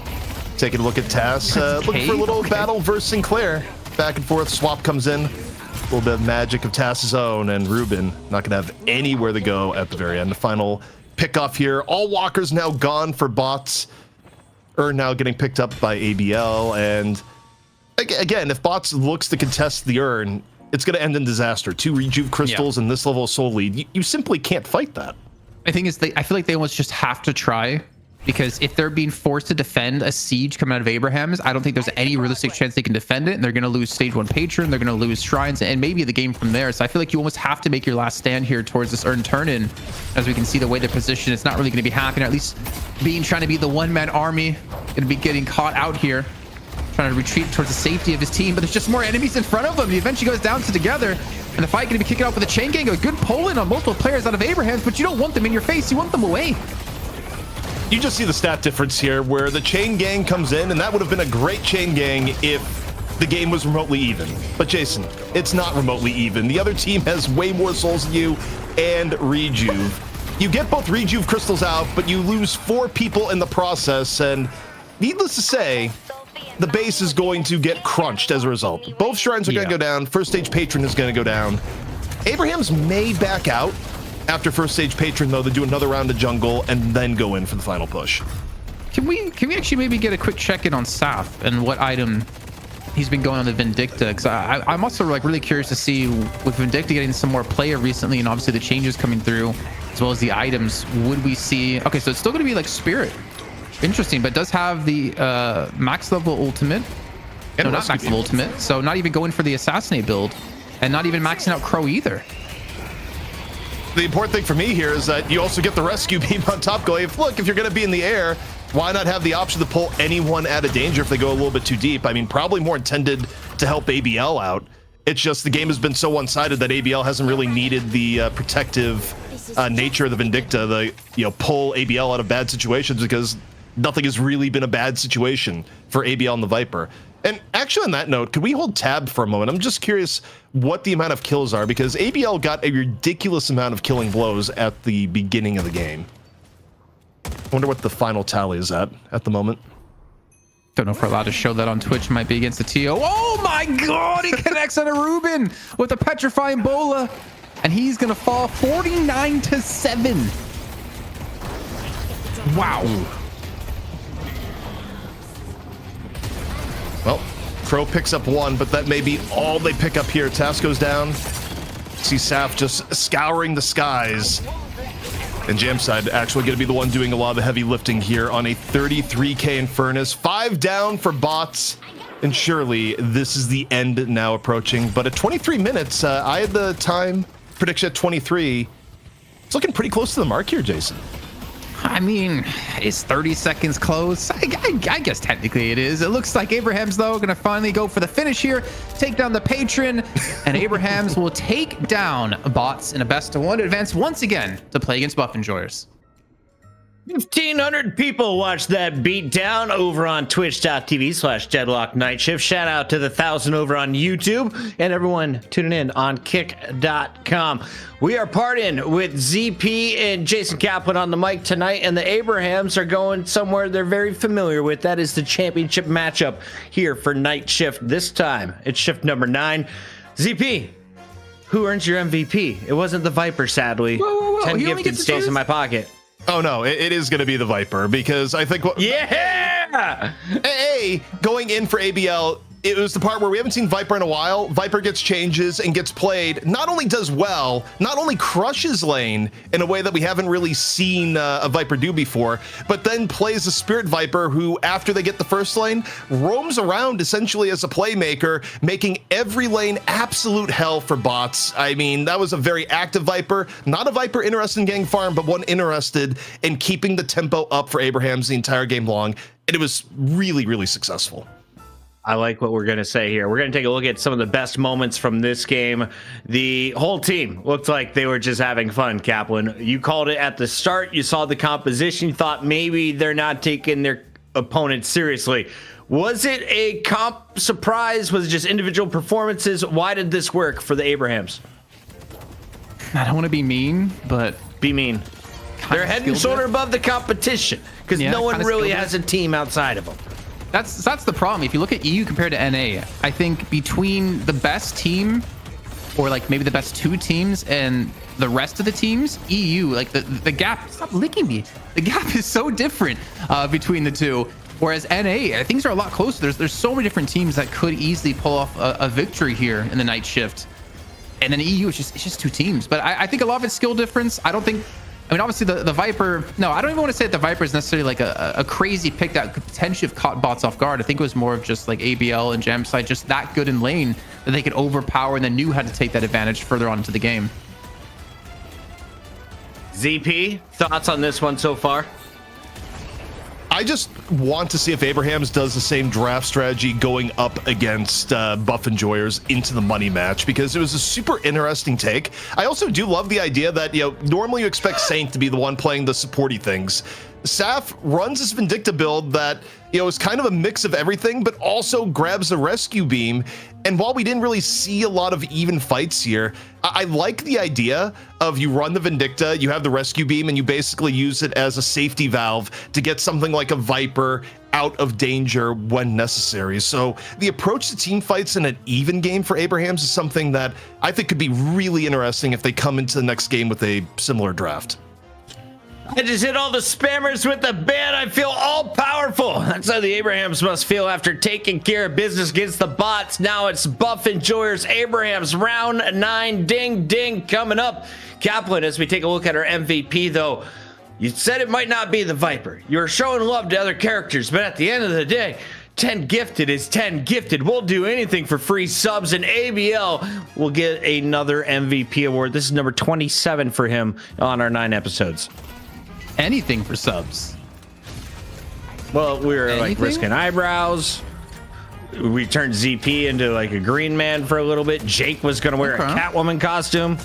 Taking a look at Tass. Looking for a little battle versus Sinclair. Back and forth. Swap comes in. A little bit of magic of Tass's own, and Ruben not going to have anywhere to go at the very end. The final pickoff here. All walkers now gone for bots. Now getting picked up by ABL. And again, if bots looks to contest the urn, it's going to end in disaster. 2 rejuve crystals and this level of soul lead. You simply can't fight that. I think I feel like they almost just have to try, because if they're being forced to defend a siege coming out of Abraham's, I don't think there's any realistic chance they can defend it. And they're going to lose stage 1 patron, they're going to lose shrines, and maybe the game from there. So I feel like you almost have to make your last stand here towards this urn turn-in. As we can see, the way they're positioned, it's not really going to be happening. Or at least trying to be the one-man army, going to be getting caught out here, trying to retreat towards the safety of his team. But there's just more enemies in front of him. He eventually goes down to together, and the fight going to be kicking off with a chain gang. A good pull-in on multiple players out of Abraham's, but you don't want them in your face. You want them away. You just see the stat difference here where the chain gang comes in, and that would have been a great chain gang if the game was remotely even. But Jason, it's not remotely even. The other team has way more souls than you and rejuve. You get both rejuve crystals out, but you lose 4 people in the process, and needless to say, the base is going to get crunched as a result. Both shrines are going to go down. First stage patron is going to go down. Abraham's may back out after first stage patron, though, to do another round of jungle and then go in for the final push. Can we actually maybe get a quick check-in on Saf and what item he's been going on the Vindicta? Because I'm also like really curious to see, with Vindicta getting some more player recently, and obviously the changes coming through, as well as the items, would we see... Okay, so it's still going to be like Spirit. Interesting, but does have the max level ultimate. No, not max level ultimate. So not even going for the Assassinate build, and not even maxing out Crow either. The important thing for me here is that you also get the rescue beam on top going. Look, if you're going to be in the air, why not have the option to pull anyone out of danger if they go a little bit too deep? I mean, probably more intended to help ABL out. It's just the game has been so one-sided that ABL hasn't really needed the protective nature of the Vindicta, pull ABL out of bad situations, because nothing has really been a bad situation for ABL and the Viper. And actually, on that note, could we hold tab for a moment? I'm just curious what the amount of kills are, because ABL got a ridiculous amount of killing blows at the beginning of the game. I wonder what the final tally is at the moment. Don't know if we're allowed to show that on Twitch. Might be against the TO. Oh my god, he connects on a Ruben with a petrifying bola, and he's gonna fall 49-7. Wow. Well, Crow picks up 1, but that may be all they pick up here. Task goes down. See Saf just scouring the skies. And Jamside actually going to be the one doing a lot of the heavy lifting here on a 33k Infernus. 5 down for bots. And surely this is the end now approaching. But at 23 minutes, I had the time prediction at 23. It's looking pretty close to the mark here, Jason. I mean, is 30 seconds close? I guess technically it is. It looks like Abraham's, though, going to finally go for the finish here, take down the patron, and Abraham's will take down bots in a best-of-1 advance once again to play against Buff Enjoyers. 1,500 people watched that beat down over on twitch.tv/Deadlock Night Shift. Shout out to the 1,000 over on YouTube and everyone tuning in on kick.com. We are partying with ZP and Jason Kaplan on the mic tonight, and the Abrahams are going somewhere they're very familiar with. That is the championship matchup here for Night Shift. This time, it's shift number 9. ZP, who earns your MVP? It wasn't the Viper, sadly. Whoa. 10 gifted stays in my pocket. Oh no, it is going to be the Viper, because I think going in for ABL, it was the part where we haven't seen Viper in a while. Viper gets changes and gets played, not only does well, not only crushes lane in a way that we haven't really seen a Viper do before, but then plays a Spirit Viper who, after they get the first lane, roams around essentially as a playmaker, making every lane absolute hell for bots. I mean, that was a very active Viper, not a Viper interested in getting farm, but one interested in keeping the tempo up for Abraham's the entire game long, and it was really, really successful. I like what we're going to say here. We're going to take a look at some of the best moments from this game. The whole team looked like they were just having fun, Kaplan. You called it at the start. You saw the composition. You thought maybe they're not taking their opponents seriously. Was it a comp surprise? Was it just individual performances? Why did this work for the Abrahams? I don't want to be mean, but Be mean. They're head and shoulder above the competition because no one really has a team outside of them. That's the problem. If you look at EU compared to NA, I think between the best team, or like maybe the best two teams, and the rest of the teams, EU, like the gap. Stop licking me. The gap is so different between the two. Whereas NA, things are a lot closer. There's so many different teams that could easily pull off a victory here in the night shift. And then EU, it's just two teams. But I think a lot of it's skill difference. I mean, obviously the Viper. No, I don't even want to say that the Viper is necessarily like a crazy pick that could potentially have caught bots off guard. I think it was more of just like ABL and Jamside just that good in lane that they could overpower and then knew how to take that advantage further on into the game. ZP, thoughts on this one so far? I just want to see if Abrahams does the same draft strategy going up against Buff Enjoyers into the money match, because it was a super interesting take. I also do love the idea that, normally you expect Saint to be the one playing the supporty things. Saf runs this Vindicta build that, is kind of a mix of everything, but also grabs the rescue beam. And while we didn't really see a lot of even fights here, I like the idea of you run the Vindicta, you have the rescue beam, and you basically use it as a safety valve to get something like a Viper out of danger when necessary. So the approach to team fights in an even game for Abrahams is something that I think could be really interesting if they come into the next game with a similar draft. I just hit all the spammers with the ban. I feel all powerful. That's how the Abrahams must feel after taking care of business against the bots. Now it's Buff Enjoyers Abrahams round 9. Ding, ding, coming up. Kaplan, as we take a look at our MVP, though, you said it might not be the Viper. You're showing love to other characters, but at the end of the day, 10 gifted is 10 gifted. We'll do anything for free subs, and ABL will get another MVP award. This is number 27 for him on our 9 episodes. Anything for subs. Well, we were Anything? like risking eyebrows. We turned ZP into like a green man for a little bit. Jake was going to wear a Catwoman costume.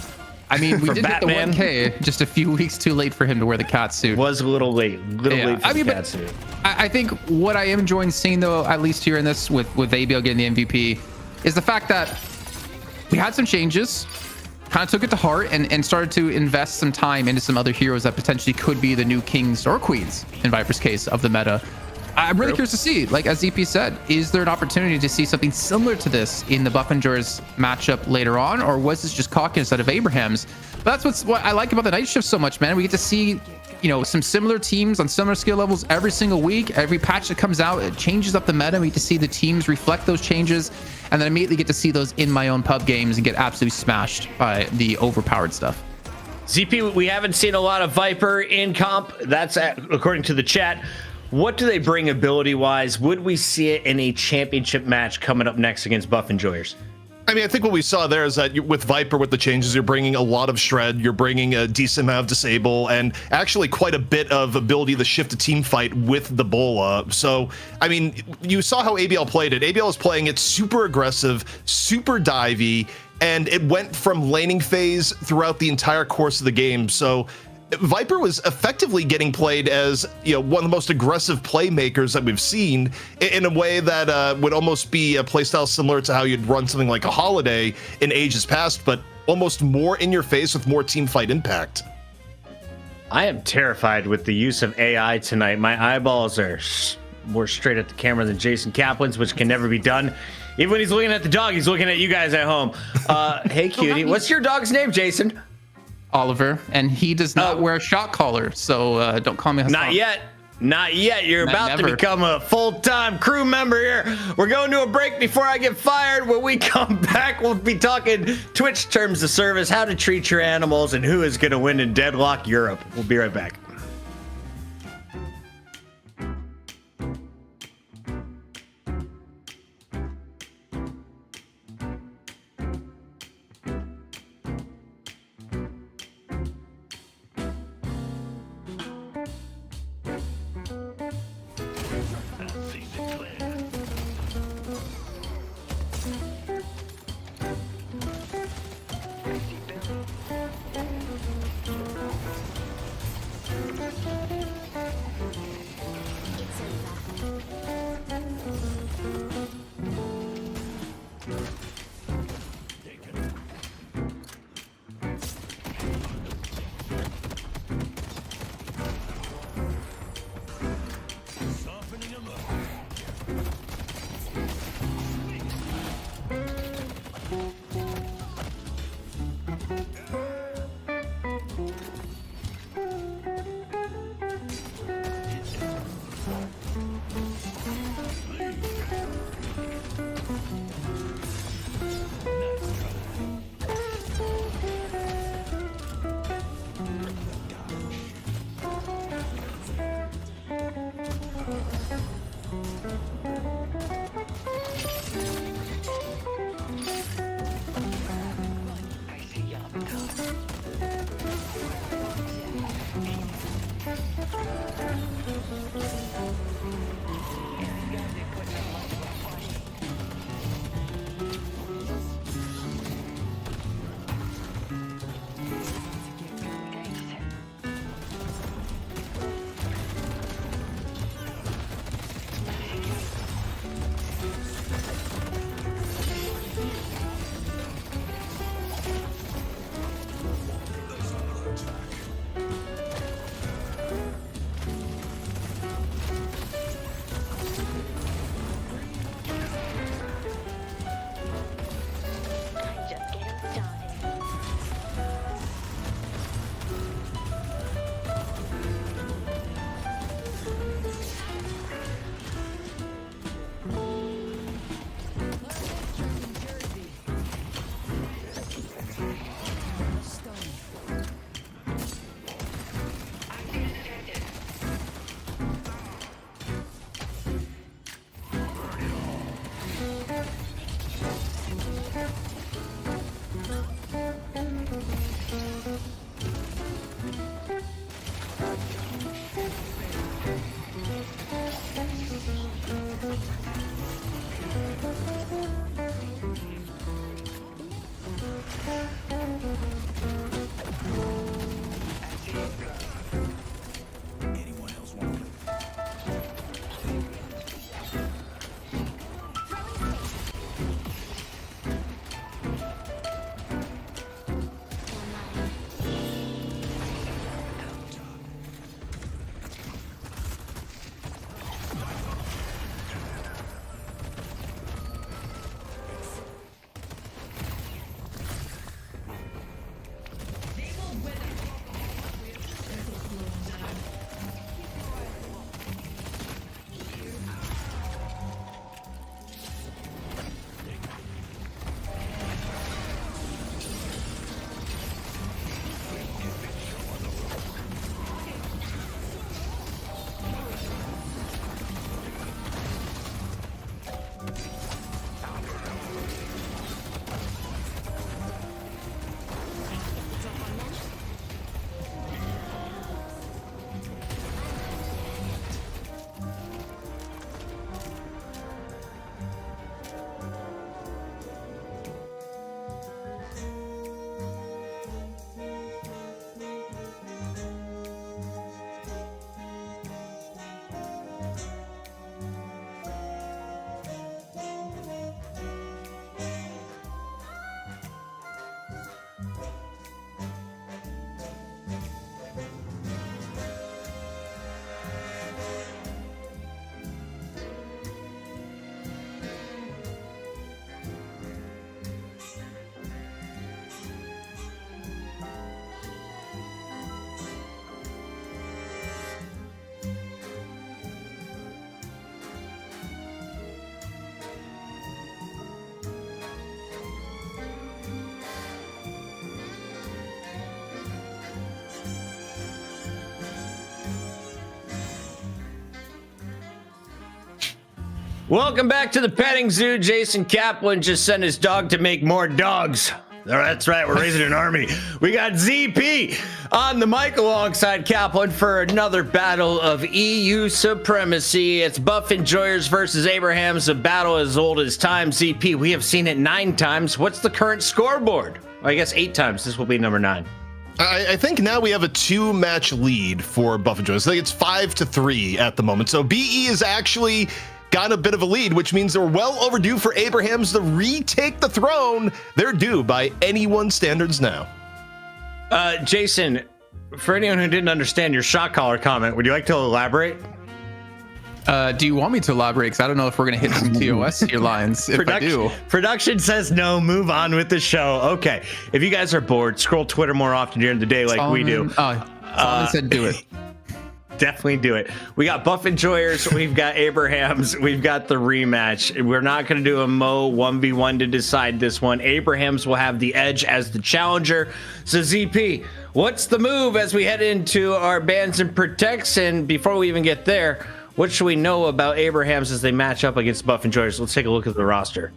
I mean, we for did Batman. hit the 1K just a few weeks too late for him to wear the cat suit. Was a little late. Late for the cat suit. I think what I am enjoying seeing, though, at least here in this with ABL getting the MVP, is the fact that we had some changes, kind of took it to heart, and started to invest some time into some other heroes that potentially could be the new kings or queens, in Viper's case, of the meta. I'm really curious to see, like as ZP said, is there an opportunity to see something similar to this in the Buff Enjoyers matchup later on, or was this just cocky instead of Abrahams? But that's what I like about the night shift so much, man. We get to see, some similar teams on similar skill levels every single week. Every patch that comes out, it changes up the meta. We get to see the teams reflect those changes, and then immediately get to see those in my own pub games and get absolutely smashed by the overpowered stuff. ZP, we haven't seen a lot of Viper in comp. That's according to the chat. What do they bring ability-wise? Would we see it in a championship match coming up next against Buff Enjoyers? I mean, I think what we saw there is that with Viper, with the changes, you're bringing a lot of shred, you're bringing a decent amount of disable, and actually quite a bit of ability to shift a team fight with the Bola. So, I mean, you saw how ABL played it. ABL is playing it super aggressive, super divey, and it went from laning phase throughout the entire course of the game. So Viper was effectively getting played as, one of the most aggressive playmakers that we've seen in a way that would almost be a playstyle similar to how you'd run something like a Holiday in ages past, but almost more in your face with more team fight impact. I am terrified with the use of AI tonight. My eyeballs are more straight at the camera than Jason Kaplan's, which can never be done. Even when he's looking at the dog, he's looking at you guys at home. Hey, cutie. What's your dog's name, Jason? Oliver, and he does not wear a shot collar, so don't call me Hassan. Not yet. You're about to become a full-time crew member here. We're going to a break before I get fired. When we come back, we'll be talking Twitch terms of service, how to treat your animals, and who is going to win in Deadlock Europe. We'll be right back. Welcome back to the petting zoo. Jason Kaplan just sent his dog to make more dogs. That's right, we're raising an army. We got ZP on the mic alongside Kaplan for another battle of EU supremacy. It's Buff Enjoyers versus Abrahams, a battle as old as time. ZP, we have seen it 9 times. What's the current scoreboard? Well, I guess 8 times. This will be number 9. I think now we have a 2-match lead for Buff Enjoyers. I think it's 5-3 at the moment. So BE is actually got a bit of a lead, which means they're well overdue for Abrahams to retake the throne. They're due by anyone's standards now. Jason, for anyone who didn't understand your shot caller comment, would you like to elaborate? Do you want me to elaborate? Because I don't know if we're going to hit some TOS here lines. If I do. Production says no, move on with the show. Okay. If you guys are bored, scroll Twitter more often during the day like we do. Solomon said do it. Definitely do it. We got Buff Enjoyers, we've got Abrahams, we've got the rematch. We're not going to do a Mo 1v1 to decide this one. Abrahams will have the edge as the challenger. So ZP, what's the move as we head into our bans and protects? And before we even get there, what should we know about Abrahams as they match up against Buff Enjoyers? Let's take a look at the roster.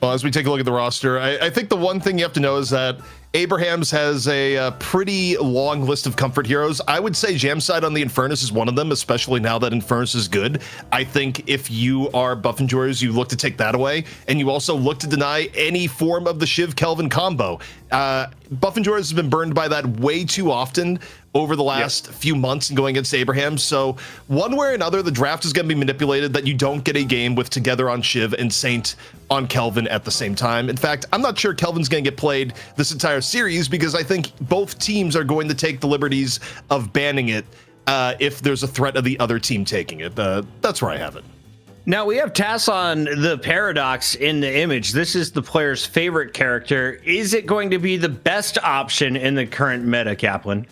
Well, as we take a look at the roster, I think the one thing you have to know is that Abrahams has a pretty long list of comfort heroes. I would say Jamside on the Infernus is one of them, especially now that Infernus is good. I think if you are Buff Enjoyers, you look to take that away, and you also look to deny any form of the Shiv Kelvin combo. Buff Enjoyers has been burned by that way too often over the last few months and going against Abraham. So one way or another, the draft is going to be manipulated that you don't get a game with Together on Shiv and Saint on Kelvin at the same time. In fact, I'm not sure Kelvin's going to get played this entire series because I think both teams are going to take the liberties of banning it if there's a threat of the other team taking it. That's where I have it. Now we have Tasson the Paradox in the image. This is the player's favorite character. Is it going to be the best option in the current meta, Kaplan?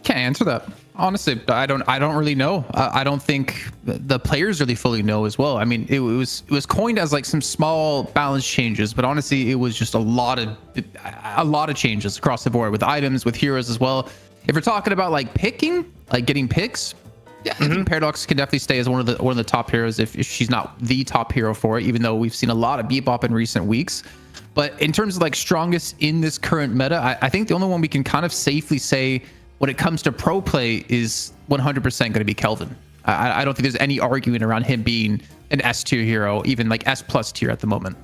Can't answer that. Honestly, I don't really know. I don't think the players really fully know as well. I mean, it was coined as like some small balance changes, but honestly, it was just a lot of changes across the board with items, with heroes as well. If you're talking about like picking, like getting picks, yeah, I think Paradox can definitely stay as one of the top heroes if she's not the top hero for it, even though we've seen a lot of Bebop in recent weeks. But in terms of like strongest in this current meta, I think the only one we can kind of safely say when it comes to pro play is 100% going to be Kelvin. I don't think there's any arguing around him being an S tier hero, even like S plus tier at the moment.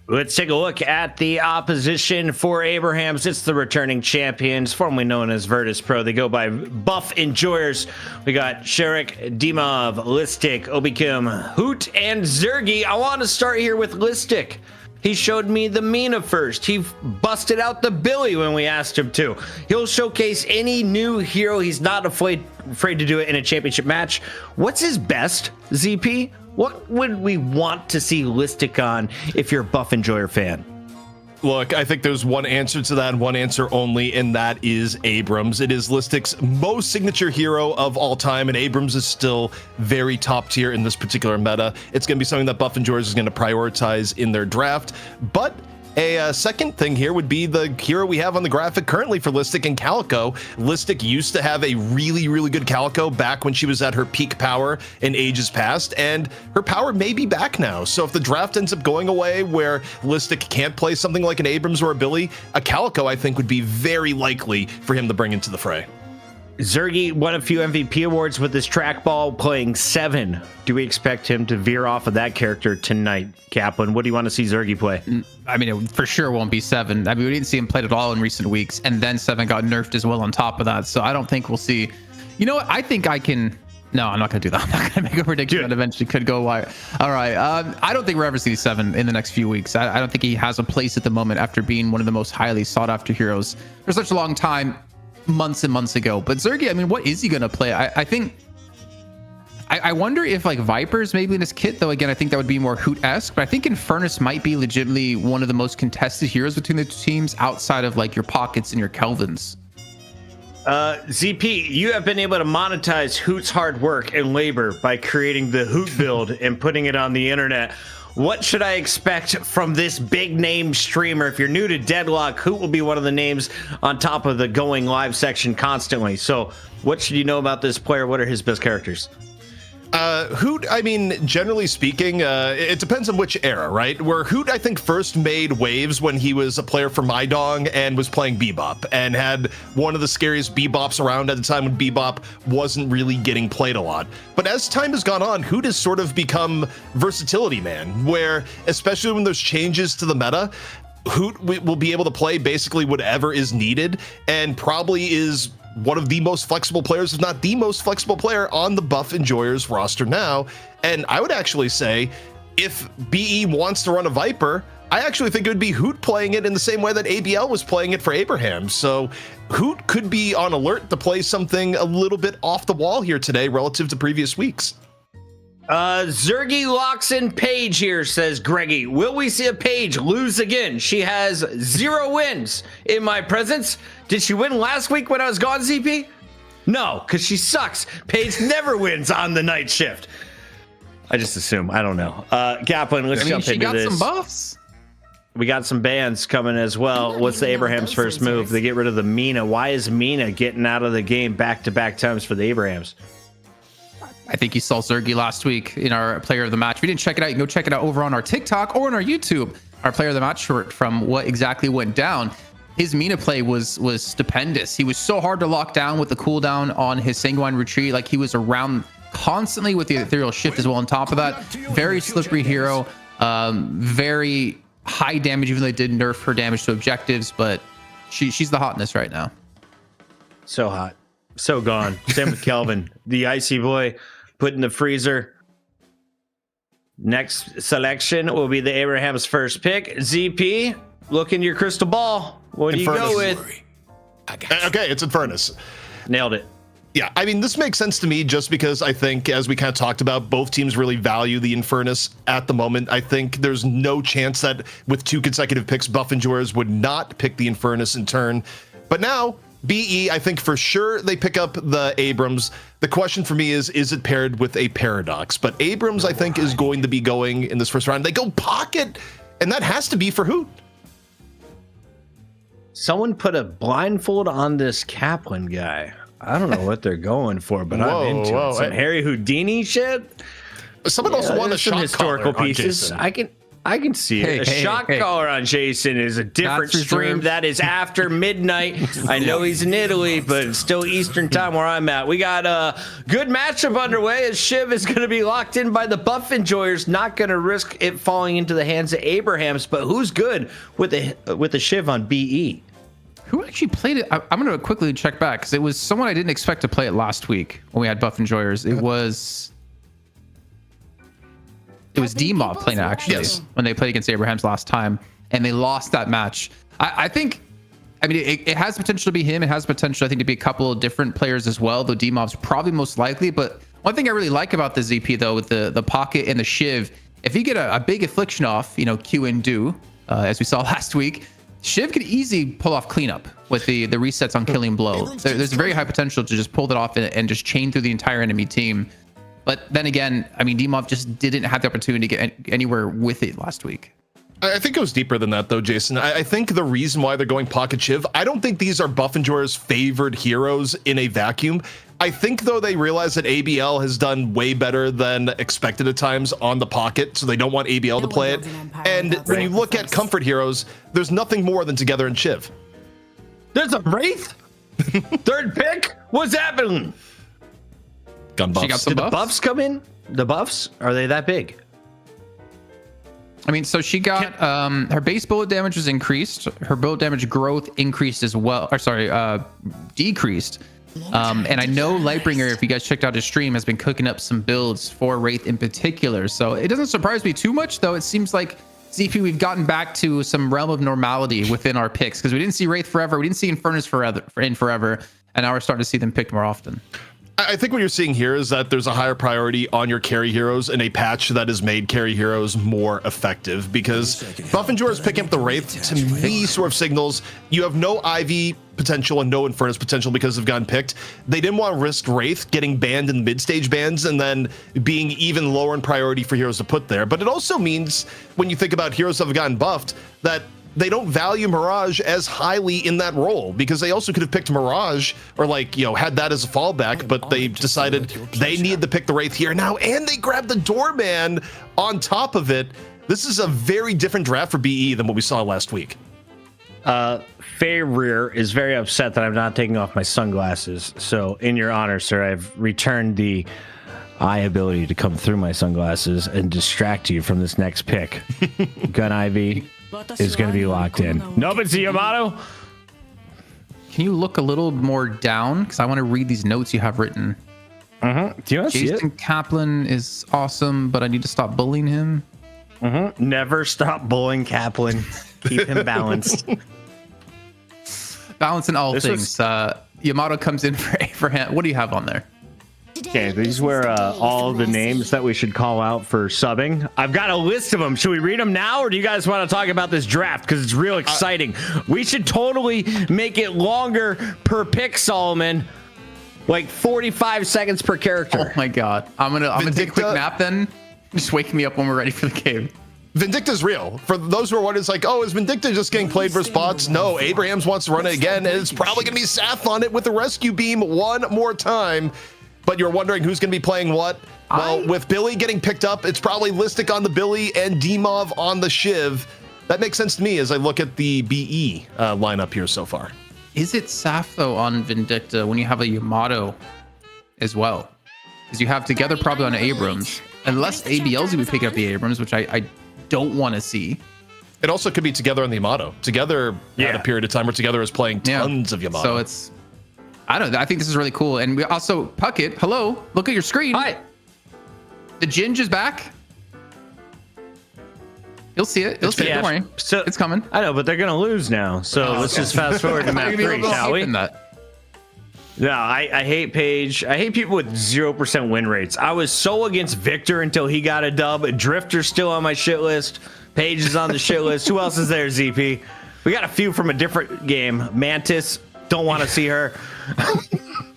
Let's take a look at the opposition for Abrahams. It's the returning champions, formerly known as Virtus Pro. They go by Buff Enjoyers. We got Sherik, Dimov, Listic, Obikim, Hoot, and Zergy. I want to start here with Listic. He showed me the Mina first. He busted out the Billy when we asked him to. He'll showcase any new hero. He's not afraid to do it in a championship match. What's his best, ZP? What would we want to see Listic on if you're a Buff Enjoyer fan? Look, I think there's one answer to that and one answer only, and that is Abrams. It is Listic's most signature hero of all time, and Abrams is still very top tier in this particular meta. It's going to be something that Buff Enjoyers is going to prioritize in their draft, but a second thing here would be the hero we have on the graphic currently for Listic and Calico. Listic used to have a really, really good Calico back when she was at her peak power in ages past, and her power may be back now. So if the draft ends up going away where Listic can't play something like an Abrams or a Billy, a Calico I think would be very likely for him to bring into the fray. Zergy won a few MVP awards with his trackball playing 7. Do we expect him to veer off of that character tonight, Kaplan? What do you want to see Zergy play? I mean, it for sure won't be 7. I mean, we didn't see him played at all in recent weeks, and then 7 got nerfed as well on top of that. So I don't think we'll see. You know what? I think I can. No, I'm not going to do that. I'm not going to make a prediction that eventually could go wide. All right. I don't think we're ever seeing 7 in the next few weeks. I don't think he has a place at the moment after being one of the most highly sought after heroes for such a long time. Months and months ago. But Zergy, I mean, what is he gonna play? I think I wonder if like Vipers maybe in his kit, though. Again, I think that would be more Hoot-esque, but I think Infernus might be legitimately one of the most contested heroes between the two teams outside of like your Pockets and your Kelvins. ZP, you have been able to monetize Hoot's hard work and labor by creating the Hoot build and putting it on the internet. What should I expect from this big name streamer? If you're new to Deadlock, Hoot will be one of the names on top of the going live section constantly. So what should you know about this player? What are his best characters? Hoot, I mean, generally speaking, it depends on which era, right? Where Hoot, I think, first made waves when he was a player for Maidong and was playing Bebop and had one of the scariest Bebops around at the time when Bebop wasn't really getting played a lot. But as time has gone on, Hoot has sort of become versatility man, where especially when there's changes to the meta, Hoot will be able to play basically whatever is needed and probably is one of the most flexible players, if not the most flexible player on the Buff Enjoyers roster now. And I would actually say if BE wants to run a Viper, I actually think it would be Hoot playing it in the same way that ABL was playing it for Abraham. So Hoot could be on alert to play something a little bit off the wall here today relative to previous weeks. Zergy Loxon Page here says, Greggy, will we see a Page lose again? She has 0 wins in my presence. Did she win last week when I was gone, ZP? No, because she sucks. Paige never wins on the night shift. I just assume. I don't know. Kaplan, let's jump into this. She got some buffs. We got some bans coming as well. What's the Abraham's first move? They get rid of the Mina. Why is Mina getting out of the game back-to-back times for the Abrahams? I think you saw Zergy last week in our player of the match. If you didn't check it out, you can go check it out over on our TikTok or on our YouTube. Our player of the match short from what exactly went down. His Mina play was stupendous. He was so hard to lock down with the cooldown on his Sanguine Retreat. Like he was around constantly with the Ethereal Shift as well. On top of that, very slippery hero, very high damage, even though they did nerf her damage to objectives. But she's the hotness right now. So hot. So gone. Same with Kelvin, the icy boy, put in the freezer. Next selection will be the Abraham's first pick. ZP, look in your crystal ball. What do you go with? Okay, it's Infernus. Nailed it. Yeah, I mean, this makes sense to me just because I think, as we kind of talked about, both teams really value the Infernus at the moment. I think there's no chance that with 2 consecutive picks, Buff Enjoyers would not pick the Infernus in turn. But now, BE, I think for sure they pick up the Abrams. The question for me is it paired with a Paradox? But Abrams, I think, is going to be going in this first round. They go Pocket, and that has to be for Hoot. Someone put a blindfold on this Kaplan guy. I don't know what they're going for, but I'm into it. Some Harry Houdini shit. Someone also won a some shot historical pieces. I can see it. A shot caller on Jason is a different stream. That is after midnight. I know he's in Italy, but it's still Eastern time where I'm at. We got a good matchup underway as Shiv is going to be locked in by the Buff Enjoyers. Not going to risk it falling into the hands of Abrahams, but who's good with the Shiv on BE? Who actually played it? I'm going to quickly check back because it was someone I didn't expect to play it last week when we had Buff Enjoyers. It was D-Mob playing it actually when they played against Abrahams last time, and they lost that match. I think, I mean, it has potential to be him. It has potential, I think, to be a couple of different players as well, though D-Mob's probably most likely. But one thing I really like about the ZP, though, with the Pocket and the Shiv, if you get a big affliction off, Q and do, as we saw last week, Shiv could easily pull off cleanup with the resets on Killing Blow. There's a very high potential to just pull that off and just chain through the entire enemy team. But then again, I mean, D-Mob just didn't have the opportunity to get anywhere with it last week. I think it goes deeper than that, though, Jason. I think the reason why they're going Pocket Shiv, I don't think these are Buff Enjoyers' favored heroes in a vacuum. I think, though, they realize that ABL has done way better than expected at times on the Pocket, so they don't want ABL to play it. And when you look at comfort heroes, there's nothing more than Together and Shiv. There's a Wraith? Third pick? What's happening? Gun buffs. She got some Did the buffs come in? The buffs? Are they that big? I mean, so she got her base bullet damage was increased. Her bullet damage growth increased as well. Or sorry, decreased. And I know Lightbringer, if you guys checked out his stream, has been cooking up some builds for Wraith in particular. So it doesn't surprise me too much, though. It seems like ZP, we've gotten back to some realm of normality within our picks because we didn't see Wraith forever. We didn't see Infernus forever. And now we're starting to see them picked more often. I think what you're seeing here is that there's a higher priority on your carry heroes in a patch that has made carry heroes more effective, because Buff Enjoyers picking up the Wraith to me sort of signals you have no Ivy potential and no Infernus potential because they've gotten picked. They didn't want to risk Wraith getting banned in the mid-stage bans and then being even lower in priority for heroes to put there. But it also means when you think about heroes that have gotten buffed that they don't value Mirage as highly in that role, because they also could have picked Mirage or had that as a fallback, but they decided they needed to pick the Wraith here now, and they grabbed the Doorman on top of it. This is a very different draft for BE than what we saw last week. Fayreer is very upset that I'm not taking off my sunglasses. So, in your honor, sir, I've returned the eye ability to come through my sunglasses and distract you from this next pick. Gun Ivy is going to be locked in. No, but Yamato. Can you look a little more down? Because I want to read these notes you have written. Mm-hmm. Do you want to see it? Jason Kaplan is awesome, but I need to stop bullying him. Mm-hmm. Never stop bullying Kaplan. Keep him balanced. Balance in all things. Yamato comes in for Abraham. What do you have on there? Okay, these were all the names that we should call out for subbing. I've got a list of them. Should we read them now, or do you guys want to talk about this draft? Because it's real exciting. We should totally make it longer per pick, Solomon. Like 45 seconds per character. Oh my god. I'm gonna take a quick nap then. Just wake me up when we're ready for the game. Vindicta's real. For those who are wondering, it's like, oh, is Vindicta just getting played for spots? No, Abrahams wants to run it again, and it's probably going to be Saf on it with the rescue beam one more time. But you're wondering who's going to be playing what? Well, with Billy getting picked up, it's probably Listic on the Billy and Dimov on the Shiv. That makes sense to me as I look at the BE lineup here so far. Is it Saf, though, on Vindicta when you have a Yamato as well? Because you have Together probably on Abrams. Unless ABL's would pick up the Abrams, which I don't want to see. It also could be Together on the Yamato. Together had a period of time where Together is playing tons of Yamato. So it's, I don't know. I think this is really cool. And we also, Puckett, hello, look at your screen. Hi. The Ginge is back. You'll see it. You'll see it. Don't worry. So, it's coming. I know, but they're going to lose now. So let's just fast forward to map 3, shall we? No, I hate Paige. I hate people with 0% win rates. I was so against Victor until he got a dub. Drifter's still on my shit list. Paige is on the shit list. Who else is there, ZP? We got a few from a different game. Mantis, don't want to see her.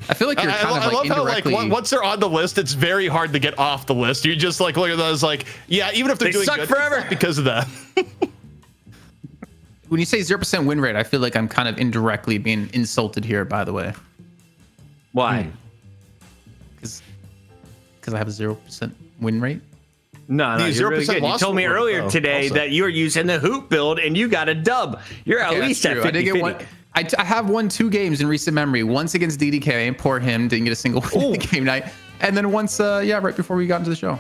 I feel like you're I love indirectly... how once they're on the list, it's very hard to get off the list. You just look at those even if they're doing suck good, forever because of that. When you say 0% win rate, I feel like I'm kind of indirectly being insulted here, by the way. Why? Because I have a 0% win rate? No, you're really good. You told me earlier today that you were using the hoop build and you got a dub. You're at least at 50-50. I have won 2 games in recent memory. Once against DDK, and poor him, didn't get a single win in the game night. And then once, right before we got into the show.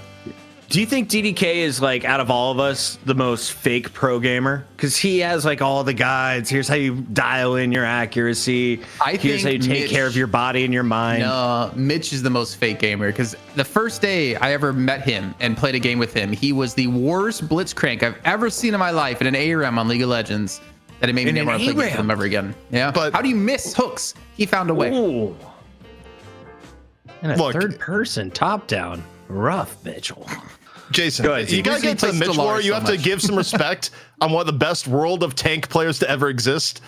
Do you think DDK is out of all of us the most fake pro gamer? Because he has all the guides. Here's how you dial in your accuracy. Here's how you take care of your body and your mind. No, Mitch is the most fake gamer, because the first day I ever met him and played a game with him, he was the worst blitzcrank I've ever seen in my life in an ARAM on League of Legends. That it made me never want to play with him ever again. Yeah, but how do you miss hooks? He found a way. Ooh. And a third person top down. Rough, Mitchell. Jason, you gotta get to Mitch War. You have to give some respect on one of the best World of Tank players to ever exist.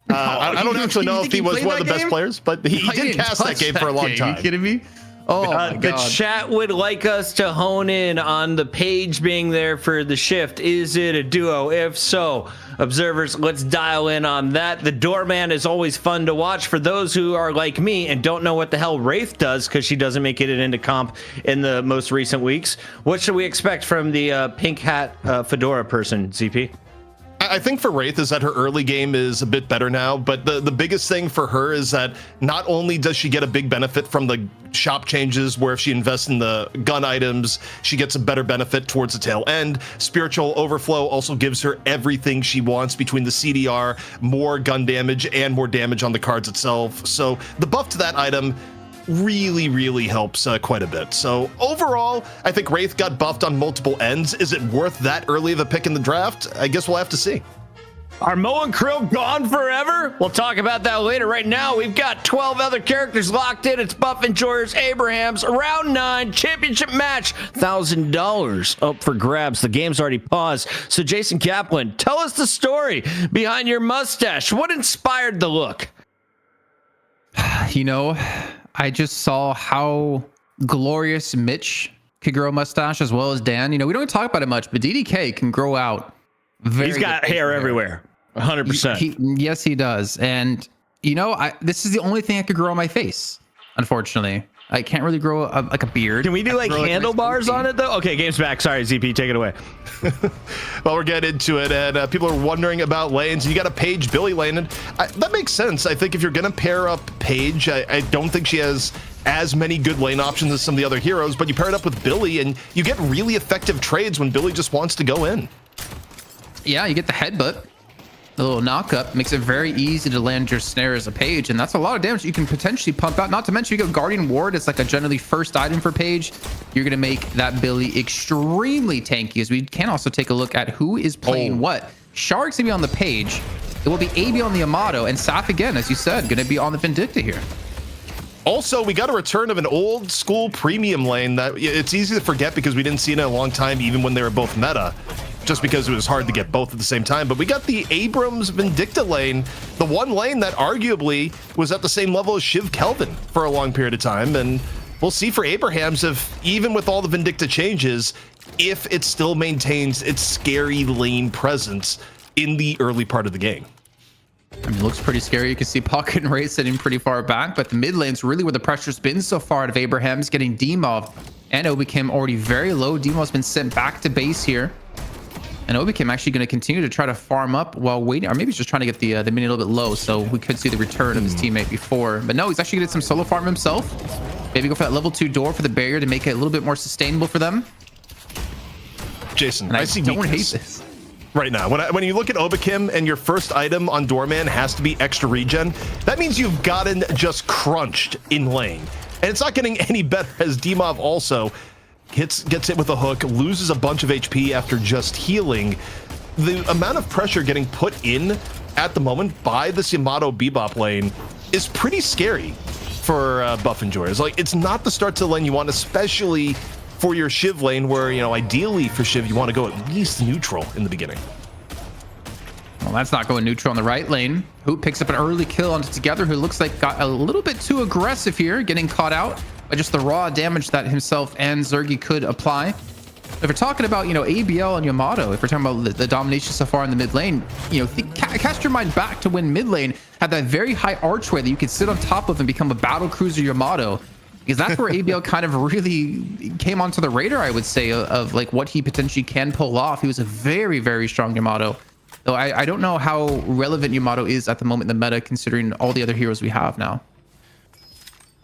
I don't actually know if he was one of the best players, but he did cast that game for a long time. Are you kidding me? Oh my God. The chat would like us to hone in on the Page being there for the shift. Is it a duo? If so, observers, let's dial in on that. The Doorman is always fun to watch for those who are like me and don't know what the hell Wraith does because she doesn't make it into comp in the most recent weeks. What should we expect from the pink hat fedora person, ZP? I think for Wraith is that her early game is a bit better now, but the biggest thing for her is that not only does she get a big benefit from the shop changes, where if she invests in the gun items, she gets a better benefit towards the tail end. Spiritual Overflow also gives her everything she wants between the CDR, more gun damage, and more damage on the cards itself. So the buff to that item really helps quite a bit. So overall, I think Wraith got buffed on multiple ends. Is it worth that early of a pick in the draft? I guess we'll have to see. Are Mo and Krill gone forever? We'll talk about that later. Right now, we've got 12 other characters locked in. It's Buff and Joyers Abrahams, round 9 championship match, $1,000 up for grabs. The game's already paused. So Jason Kaplan, tell us the story behind your mustache. What inspired the look? I just saw how glorious Mitch could grow a mustache, as well as Dan. We don't talk about it much, but DDK can grow out. He's got hair everywhere. 100%. Yes, he does. And this is the only thing I could grow on my face. Unfortunately, I can't really grow like a beard. Can we do like handlebars on it though? Okay, game's back. Sorry, ZP, take it away. Well, we're getting into it, and people are wondering about lanes. You got a Paige Billy lane, and that makes sense. I think if you're going to pair up Paige, I don't think she has as many good lane options as some of the other heroes, but you pair it up with Billy, and you get really effective trades when Billy just wants to go in. Yeah, you get the headbutt. The little knock-up makes it very easy to land your snare as a Page, and that's a lot of damage you can potentially pump out. Not to mention, you go Guardian Ward. It's like a generally first item for Page. You're going to make that Billy extremely tanky, as we can also take a look at who is playing what. Shark's going to be on the Page. It will be AB on the Yamato, and Saf, again, as you said, going to be on the Vindicta here. Also, we got a return of an old school premium lane that it's easy to forget because we didn't see it in a long time, even when they were both meta. Just because it was hard to get both at the same time. But we got the Abrams Vindicta lane, the one lane that arguably was at the same level as Shiv Kelvin for a long period of time. And we'll see for Abrahams if, even with all the Vindicta changes, if it still maintains its scary lane presence in the early part of the game. I mean, it looks pretty scary. You can see Pocket and Ray sitting pretty far back, but the mid lane's really where the pressure's been so far out of Abrahams, getting Demov and Obikim already very low. Demov's been sent back to base here. And Obikim actually going to continue to try to farm up while waiting, or maybe he's just trying to get the mini a little bit low, so we could see the return of his teammate before. But no, he's actually going to get some solo farm himself. Maybe go for that level 2 door for the barrier to make it a little bit more sustainable for them. Jason, And I see don't weakness hate this. right now. When you look at Obikim and your first item on Doorman has to be extra regen, that means you've gotten just crunched in lane. And it's not getting any better as Demov also gets hit with a hook, loses a bunch of HP after just healing. The amount of pressure getting put in at the moment by this Yamato Bebop lane is pretty scary for buff enjoyers. Like, it's not the start to the lane you want, especially for your Shiv lane where, ideally for Shiv, you want to go at least neutral in the beginning. Well, that's not going neutral on the right lane. Hoop picks up an early kill onto Together, who looks like got a little bit too aggressive here, getting caught out by just the raw damage that himself and Zergy could apply. If we're talking about, ABL and Yamato, if we're talking about the domination so far in the mid lane, cast your mind back to when mid lane had that very high archway that you could sit on top of and become a battle cruiser Yamato, because that's where ABL kind of really came onto the radar, I would say, of like what he potentially can pull off. He was a very, very strong Yamato. Though I don't know how relevant Yamato is at the moment in the meta, considering all the other heroes we have now.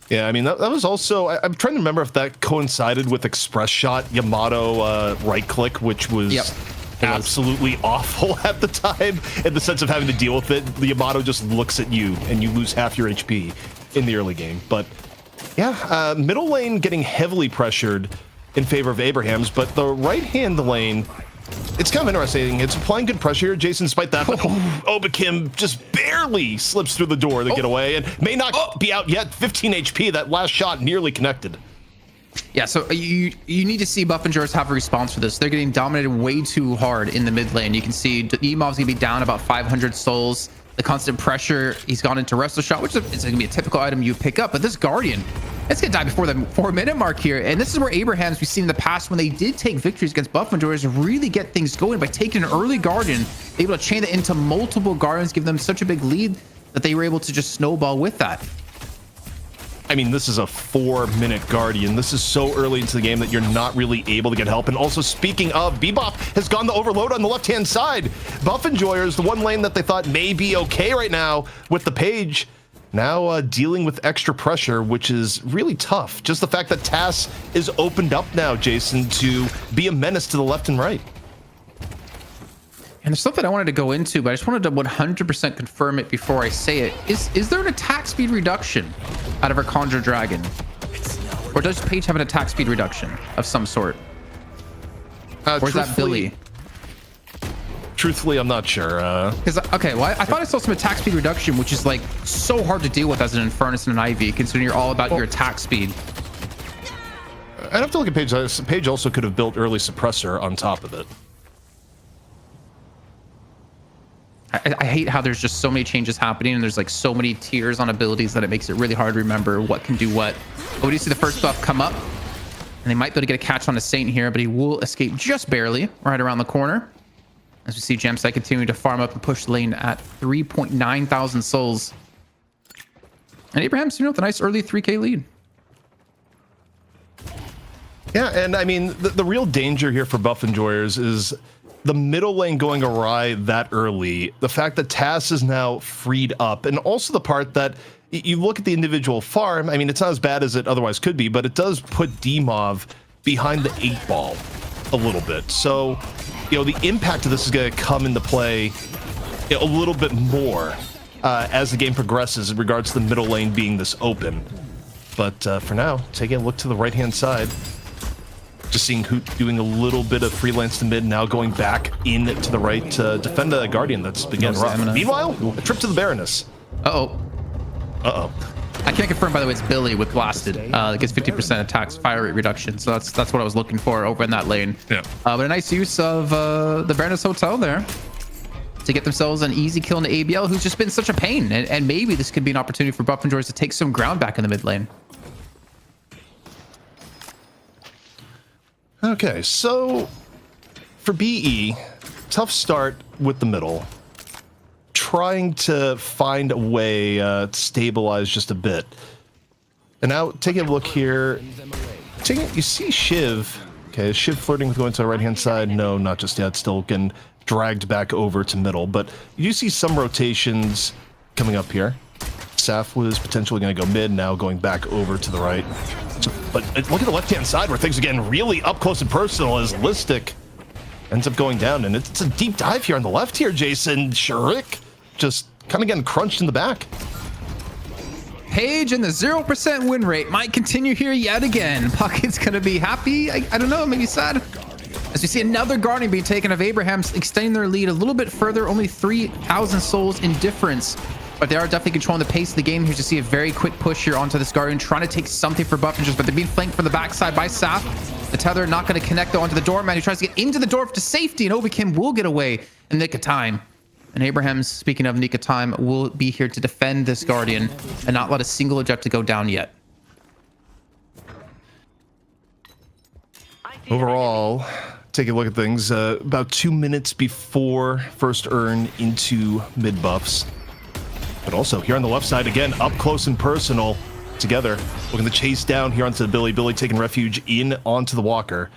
Yeah, I mean, that was also... I'm trying to remember if that coincided with Express Shot Yamato right-click, which was absolutely awful at the time, in the sense of having to deal with it. The Yamato just looks at you, and you lose half your HP in the early game. But, yeah, middle lane getting heavily pressured in favor of Abrahams, but the right-hand lane... It's kind of interesting. It's applying good pressure here, Jason, despite that. But Obikim just barely slips through the door to get away and may not be out yet. 15 HP. That last shot nearly connected. Yeah, so you need to see buff enjoyers have a response for this. They're getting dominated way too hard in the mid lane. You can see Emov's going to be down about 500 souls. The constant pressure, he's gone into Wrestle Shot, which is going to be a typical item you pick up. But this Guardian, it's going to die before the 4-minute mark here. And this is where Abrahams, we've seen in the past, when they did take victories against buff enjoyers, really get things going by taking an early Guardian, able to chain it into multiple Guardians, give them such a big lead that they were able to just snowball with that. I mean, this is a 4-minute Guardian. This is so early into the game that you're not really able to get help. And also, speaking of, Bebop has gone to overload on the left-hand side. Buff enjoyers, the one lane that they thought may be okay right now with the Page, now dealing with extra pressure, which is really tough. Just the fact that Tass is opened up now, Jason, to be a menace to the left and right. And there's something I wanted to go into, but I just wanted to 100% confirm it before I say it. Is there an attack speed reduction out of our Conjure Dragon? Or does Paige have an attack speed reduction of some sort? Or is that Billy? Truthfully, I'm not sure. Okay, well, I thought I saw some attack speed reduction, which is like so hard to deal with as an Infernus and an Ivy, considering you're all about your attack speed. I'd have to look at Paige. Paige also could have built early suppressor on top of it. I hate how there's just so many changes happening and there's like so many tiers on abilities that it makes it really hard to remember what can do what. But we do see the first buff come up, and they might be able to get a catch on a Saint here, but he will escape just barely right around the corner. As we see Jamsite continuing to farm up and push the lane at 3.9 thousand souls. And Abraham's, with a nice early 3K lead. Yeah, and I mean, the real danger here for buff enjoyers is the middle lane going awry that early. The fact that Tass is now freed up, and also the part that you look at the individual farm. I mean, it's not as bad as it otherwise could be, but it does put Dmov behind the 8 ball a little bit. So, the impact of this is going to come into play a little bit more as the game progresses in regards to the middle lane being this open. But for now, taking a look to the right-hand side. Just seeing Hoot doing a little bit of freelance to mid, now going back in to the right to defend a Guardian that's began rough. Meanwhile, a trip to the Baroness. Uh-oh. I can't confirm, by the way, it's Billy with Blasted. It gets 50% attacks, fire rate reduction. So that's what I was looking for over in that lane. Yeah. But a nice use of the Baroness Hotel there to get themselves an easy kill into ABL, who's just been such a pain. And maybe this could be an opportunity for buff enjoyers to take some ground back in the mid lane. Okay, so for BE, tough start with the middle. Trying to find a way to stabilize just a bit. And now taking a look here, you see Shiv. Okay, is Shiv flirting with going to the right-hand side? No, not just yet. Still getting dragged back over to middle. But you do see some rotations coming up here. Saf was potentially going to go mid, now going back over to the right. But look at the left-hand side where things are getting really up close and personal as Listic ends up going down. And it's a deep dive here on the left here, Jason. Sharik just kind of getting crunched in the back. Paige and the 0% win rate might continue here yet again. Pocket's going to be happy. I don't know, maybe sad. As we see another Guardian being taken of Abraham's, extending their lead a little bit further, only 3,000 souls in difference. But they are definitely controlling the pace of the game. Here's to see a very quick push here onto this Guardian, trying to take something for buff enjoyers, but they're being flanked from the backside by Saf. The tether not going to connect though onto the doorman, who tries to get into the door to safety, and Obikim will get away in the nick of time. And Abraham's, speaking of nick of time, will be here to defend this Guardian and not let a single objective go down yet. Overall, taking a look at things, about 2 minutes before first earn into mid buffs. But also here on the left side, again, up close and personal together. Looking to chase down here onto the Billy. Billy taking refuge in onto the Walker.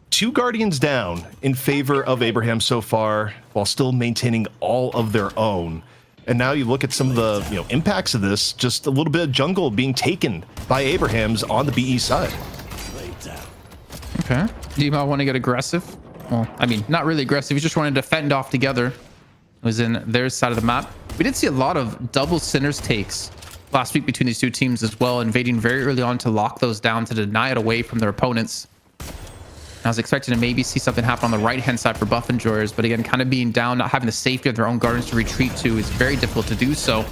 2 Guardians down in favor of Abraham so far, while still maintaining all of their own. And now you look at some of the impacts of this, just a little bit of jungle being taken by Abraham's on the BE side. Okay. Do you want to get aggressive? Well, I mean, not really aggressive. You just want to defend off together. It was in their side of the map. We did see a lot of double Sinners takes last week between these two teams as well, invading very early on to lock those down, to deny it away from their opponents. I was expecting to maybe see something happen on the right-hand side for buff enjoyers, but again, kind of being down, not having the safety of their own Guardians to retreat to is very difficult to do so.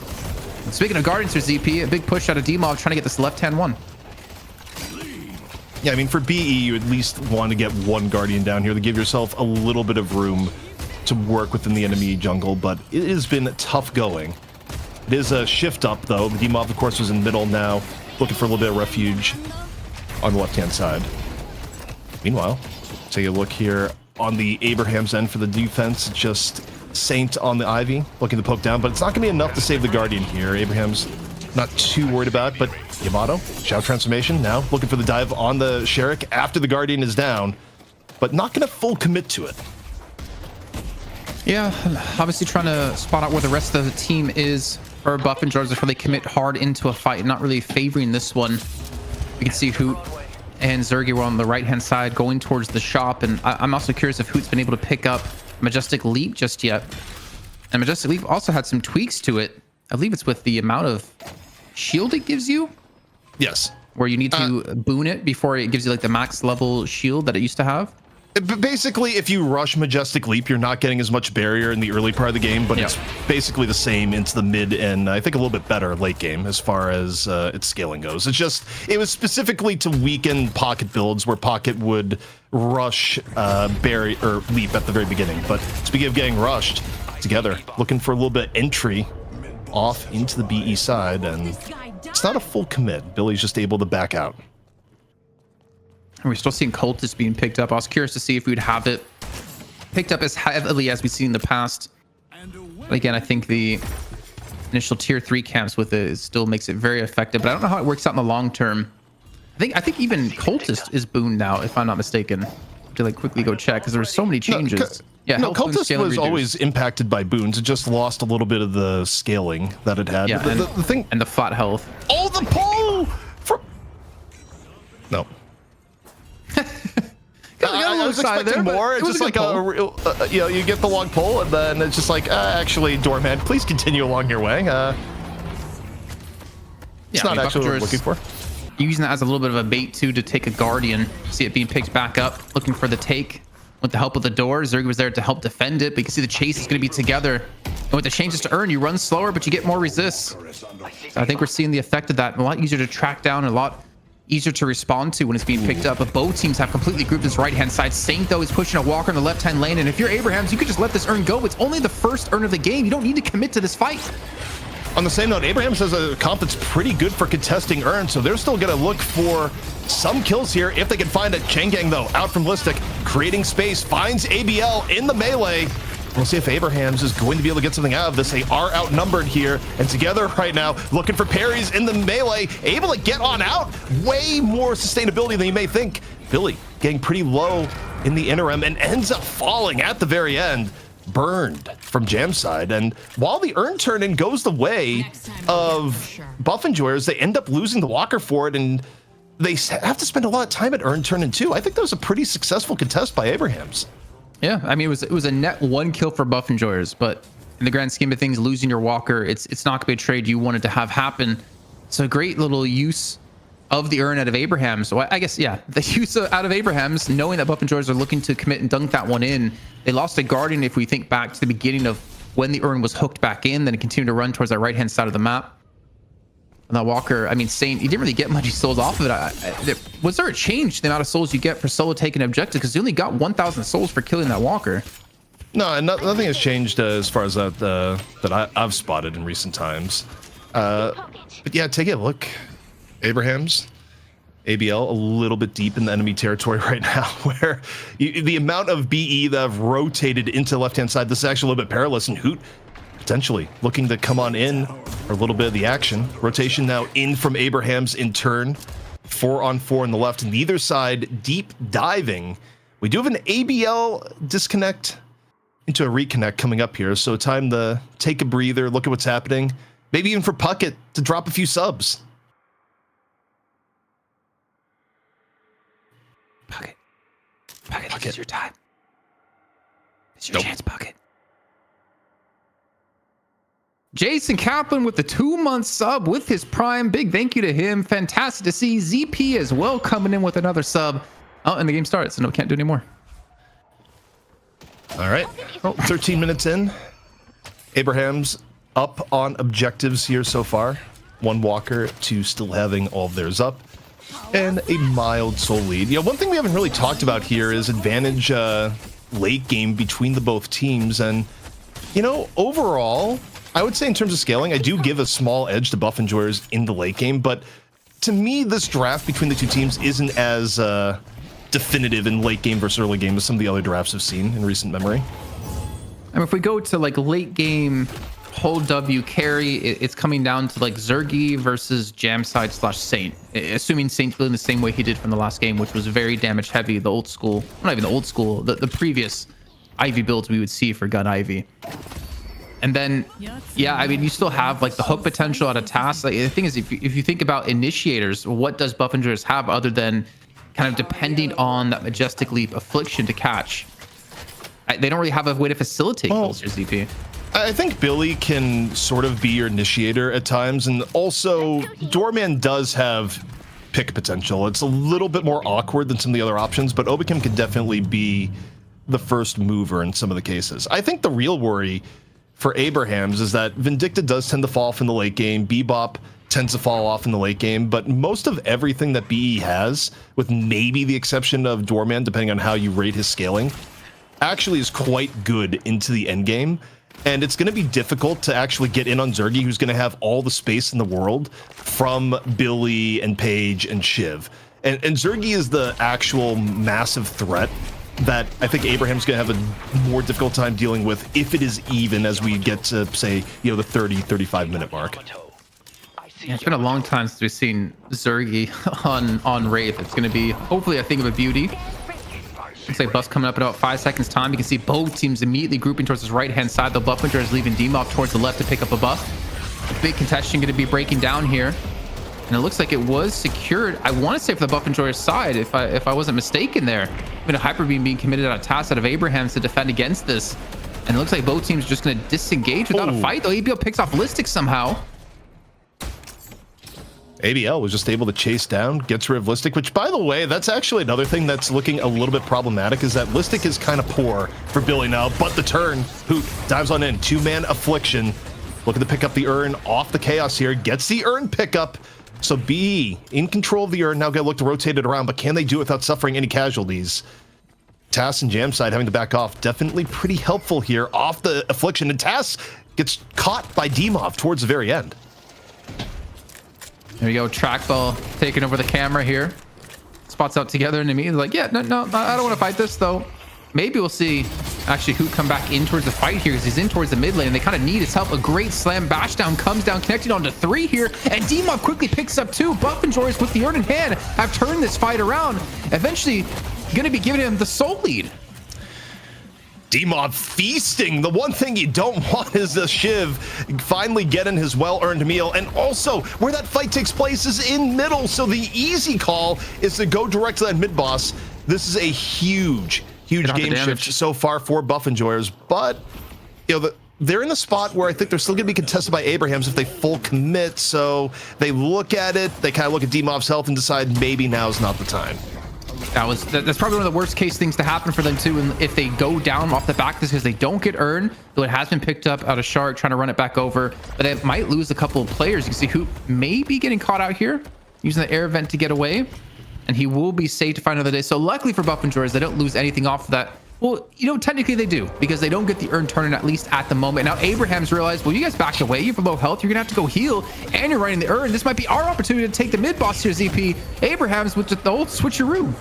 And speaking of Guardians for ZP, a big push out of Dmov trying to get this left-hand one. Yeah, I mean, for BE, you at least want to get one Guardian down here to give yourself a little bit of room to work within the enemy jungle, but it has been tough going. It is a shift up, though. The Dmov, of course, was in middle now, looking for a little bit of refuge on the left-hand side. Meanwhile, take a look here on the Abraham's end for the defense. Just Saint on the Ivy, looking to poke down, but it's not going to be enough to save the Guardian here. Abraham's not too worried about it, but Yamato, Shout Transformation, now looking for the dive on the Sharik after the Guardian is down, but not going to full commit to it. Yeah, obviously trying to spot out where the rest of the team is for buff enjoyers before they commit hard into a fight. Not really favoring this one. You can see Hoot and Zergy were on the right-hand side going towards the shop, and I'm also curious if Hoot's been able to pick up Majestic Leap just yet. And Majestic Leap also had some tweaks to it. I believe it's with the amount of shield it gives you. Yes. Where you need to boon it before it gives you like the max level shield that it used to have. But basically, if you rush Majestic Leap, you're not getting as much barrier in the early part of the game, but it's basically the same into the mid and I think a little bit better late game as far as its scaling goes. It's just, it was specifically to weaken Pocket builds where Pocket would rush Barry or Leap at the very beginning. But speaking of getting rushed together, looking for a little bit of entry off into the BE side, and it's not a full commit. Billy's just able to back out. And we're still seeing Cultists being picked up. I was curious to see if we'd have it picked up as heavily as we've seen in the past. But again, I think the initial tier 3 camps with it still makes it very effective, but I don't know how it works out in the long term. I think even Cultist is boon now, if I'm not mistaken. To like quickly go check because there were so many changes. Cultist was always impacted by boons. It just lost a little bit of the scaling that it had. Yeah, the thing and the flat health. Oh, the pull from no. I was expecting more. It's just like you get the long pull, and then it's just like, actually, Doorman, please continue along your way. It's not actually what we're looking for. Using that as a little bit of a bait too to take a Guardian. See it being picked back up, looking for the take with the help of the door. Zerg was there to help defend it, but you can see the chase is going to be together. And with the changes to earn, you run slower, but you get more resists. So I think we're seeing the effect of that. A lot easier to track down, a lot easier to respond to when it's being picked up. But both teams have completely grouped this right-hand side. Saint, though, is pushing a Walker in the left-hand lane. And if you're Abrahams, you could just let this earn go. It's only the first earn of the game. You don't need to commit to this fight. On the same note, Abrahams has a comp that's pretty good for contesting earn, so they're still going to look for some kills here if they can find it. Chengang, though, out from Listic, creating space, finds ABL in the melee. We'll see if Abrahams is going to be able to get something out of this. They are outnumbered here, and together right now, looking for parries in the melee, able to get on out. Way more sustainability than you may think. Billy getting pretty low in the interim and ends up falling at the very end. Burned from Jam side, and while the earn turn in goes the way of Buff Enjoyers, they end up losing the Walker for it, and they have to spend a lot of time at earn turn in too. I think that was a pretty successful contest by Abrahams. Yeah, I mean it was a net 1 kill for Buff Enjoyers, but in the grand scheme of things, losing your Walker, it's not gonna be a trade you wanted to have happen. So a great little use of the earn out of Abrahams. So I guess, yeah, the use out of Abrahams, knowing that Buff Enjoyers are looking to commit and dunk that one in. They lost a Guardian if we think back to the beginning of when the earn was hooked back in, then it continued to run towards that right-hand side of the map. And that Walker, I mean, Saint, he didn't really get much souls off of it. Was there a change to the amount of souls you get for solo taking objective? Because you only got 1,000 souls for killing that Walker. No, nothing has changed as far as that I've spotted in recent times. But yeah, take a look. Abrahams, ABL, a little bit deep in the enemy territory right now, where the amount of BE that have rotated into the left-hand side, this is actually a little bit perilous, and Hoot potentially looking to come on in for a little bit of the action. Rotation now in from Abrahams in turn, 4-on-4 on the left, and either side deep diving. We do have an ABL disconnect into a reconnect coming up here, so time to take a breather, look at what's happening, maybe even for Puckett to drop a few subs. Puckett, this is your time. It's your chance, Puckett. Jason Kaplan with the 2-month sub with his prime. Big thank you to him. Fantastic to see. ZP as well coming in with another sub. Oh, and the game starts, so no, can't do any more. All right. Well, 13 minutes in. Abrahams up on objectives here so far. 1 Walker, 2 still having all of theirs up. And a mild soul lead. You know, one thing we haven't really talked about here is advantage late game between the both teams. And, you know, overall, I would say in terms of scaling, I do give a small edge to Buff Enjoyers in the late game. But to me, this draft between the two teams isn't as definitive in late game versus early game as some of the other drafts I've seen in recent memory. I mean, if we go to like late game hold W carry, it's coming down to like Zergy versus Jamside / Saint, assuming Saint's feeling the same way he did from the last game, which was very damage heavy, the old school, well, not even the old school, the previous Ivy builds we would see for Gun Ivy. And then, yeah, I mean, you still have like the hook potential at a task. Like, the thing is, if you think about initiators, what does Buff Enjoyers have other than kind of depending on that Majestic Leap Affliction to catch? They don't really have a way to facilitate kills for ZP. I think Billy can sort of be your initiator at times, and also Doorman does have pick potential. It's a little bit more awkward than some of the other options, but Obicam can definitely be the first mover in some of the cases. I think the real worry for Abrahams is that Vindicta does tend to fall off in the late game, Bebop tends to fall off in the late game, but most of everything that BE has, with maybe the exception of Doorman, depending on how you rate his scaling, actually is quite good into the end game. And it's going to be difficult to actually get in on Zergy, who's going to have all the space in the world from Billy and Paige and Shiv. And Zergy is the actual massive threat that I think Abraham's going to have a more difficult time dealing with if it is even as we get to, say, the 30-35 minute mark. Yeah, it's been a long time since we've seen Zergy on Wraith. It's going to be, hopefully, a thing of a beauty. Looks like buff's coming up in about 5 seconds time. You can see both teams immediately grouping towards his right-hand side. The buff hunter is leaving Demov towards the left to pick up a buff. Big contestation going to be breaking down here. And it looks like it was secured. I want to say for the buff enjoyer's side, if I wasn't mistaken there. Even a hyper beam being committed on a task out of Abrahams to defend against this. And it looks like both teams are just going to disengage without a fight, though. ABL picks off Listic somehow. ABL was just able to chase down, gets rid of Listic, which, by the way, that's actually another thing that's looking a little bit problematic, is that Listic is kind of poor for Billy now, but the turn, Hoot dives on in, 2-man Affliction, looking to pick up the urn off the Chaos here, gets the urn pickup, so B in control of the urn, now gonna look to rotate it around, but can they do it without suffering any casualties? Tass and Jamside having to back off, definitely pretty helpful here off the Affliction, and Tass gets caught by Demov towards the very end. There we go. Trackball taking over the camera here. Spots out together and immediately like, yeah, no, I don't want to fight this though. Maybe we'll see actually Hoot come back in towards the fight here because he's in towards the mid lane and they kind of need his help. A great slam bash down comes down, connecting onto 3 here, and Demov quickly picks up 2. Buff and Joris with the urn in hand have turned this fight around. Eventually going to be giving him the soul lead. Demov feasting. The one thing you don't want is the Shiv finally getting his well-earned meal. And also, where that fight takes place is in middle. So the easy call is to go direct to that mid-boss. This is a huge game shift so far for buff enjoyers. But, they're in a spot where I think they're still going to be contested by Abrahams if they full commit. So they look at it, they kind of look at Demov's health and decide maybe now's not the time. That's probably one of the worst case things to happen for them too. And if they go down off the back, this because they don't get earned, though it has been picked up out of Shark, trying to run it back over, but it might lose a couple of players. You can see who may be getting caught out here, using the air vent to get away, and he will be safe to find another day. So luckily for buff enjoyers, they don't lose anything off of that. Well, technically they do, because they don't get the earn turn at least at the moment. Now Abraham's realized, well, you guys backed away, you're low health, you're gonna have to go heal, and you're running the earn. This might be our opportunity to take the mid boss here, ZP. Abraham's with the old switcheroo.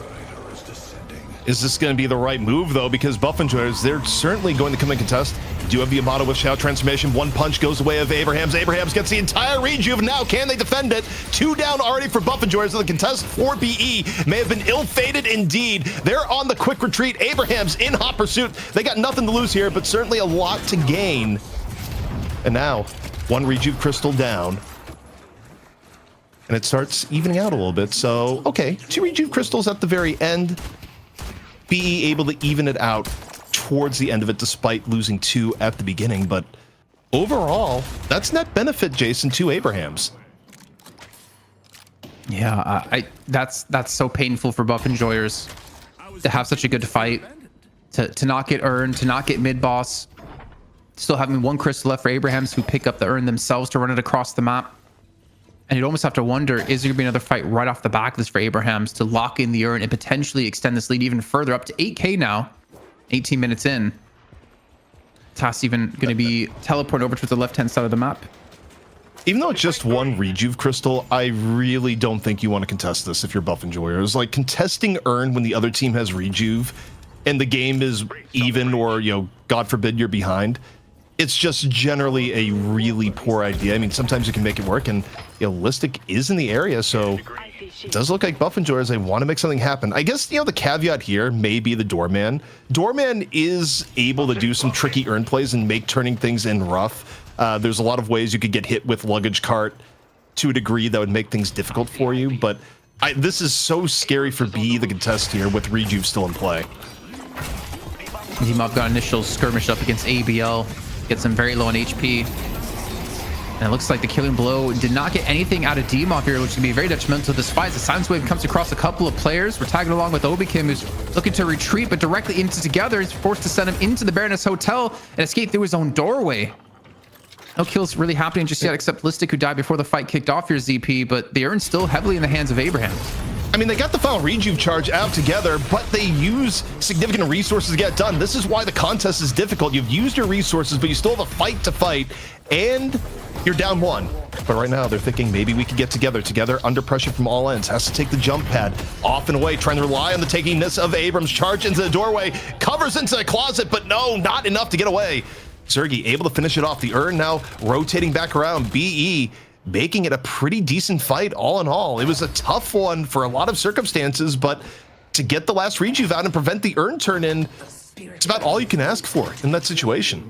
Is this going to be the right move, though? Because buff enjoyers, they're certainly going to come and contest. Do have the Amato with Shout Transformation. One punch goes away of Abrahams. Abrahams gets the entire rejuve. Now, can they defend it? 2 down already for buff enjoyers. The contest for BE may have been ill-fated indeed. They're on the quick retreat. Abrahams in hot pursuit. They got nothing to lose here, but certainly a lot to gain. And now, 1 rejuve crystal down. And it starts evening out a little bit. So, okay, 2 rejuve crystals at the very end. BE able to even it out towards the end of it despite losing 2 at the beginning, but overall that's net benefit, Jason, to Abrahams. Yeah, that's so painful for buff enjoyers to have such a good fight, to not get earned, to not get mid boss, still having 1 crystal left for Abrahams, who pick up the urn themselves to run it across the map. And you'd almost have to wonder, is there going to be another fight right off the back of this for Abrahams to lock in the urn and potentially extend this lead even further, up to 8K now, 18 minutes in. Tass even going to be teleporting over to the left-hand side of the map. Even though it's just 1 rejuve crystal, I really don't think you want to contest this if you're buff enjoyers. Like, contesting urn when the other team has rejuve and the game is even, or, God forbid you're behind, it's just generally a really poor idea. I mean, sometimes you can make it work, and Listic is in the area, so it does look like buff enjoyers, they want to make something happen. I guess, the caveat here may be the Doorman. Doorman is able to do some tricky earn plays and make turning things in rough. There's a lot of ways you could get hit with luggage cart to a degree that would make things difficult for you, but this is so scary for B, the contest here, with rejuve still in play. Demov got initial skirmish up against ABL. Gets him very low on HP. And it looks like the killing blow did not get anything out of Demov here, which can be very detrimental to this fight. The Silence Wave comes across a couple of players. We're tagging along with Obikim, who's looking to retreat, but directly into together. He's forced to send him into the Baroness Hotel and escape through his own doorway. No kills really happening just yet, except Listic, who died before the fight kicked off here, ZP, but the urn's still heavily in the hands of Abraham. I mean, they got the final rejuve charge out together, but they use significant resources to get it done. This is why the contest is difficult. You've used your resources, but you still have a fight to fight, and you're down 1. But right now, they're thinking maybe we could get together under pressure from all ends. Has to take the jump pad off and away, trying to rely on the takingness of Abrams. Charge into the doorway, covers into the closet, but no, not enough to get away. Zergy able to finish it off. The urn now rotating back around. BE making it a pretty decent fight all in all. It was a tough one for a lot of circumstances, but to get the last rejuve out and prevent the urn turn in, it's about all you can ask for in that situation.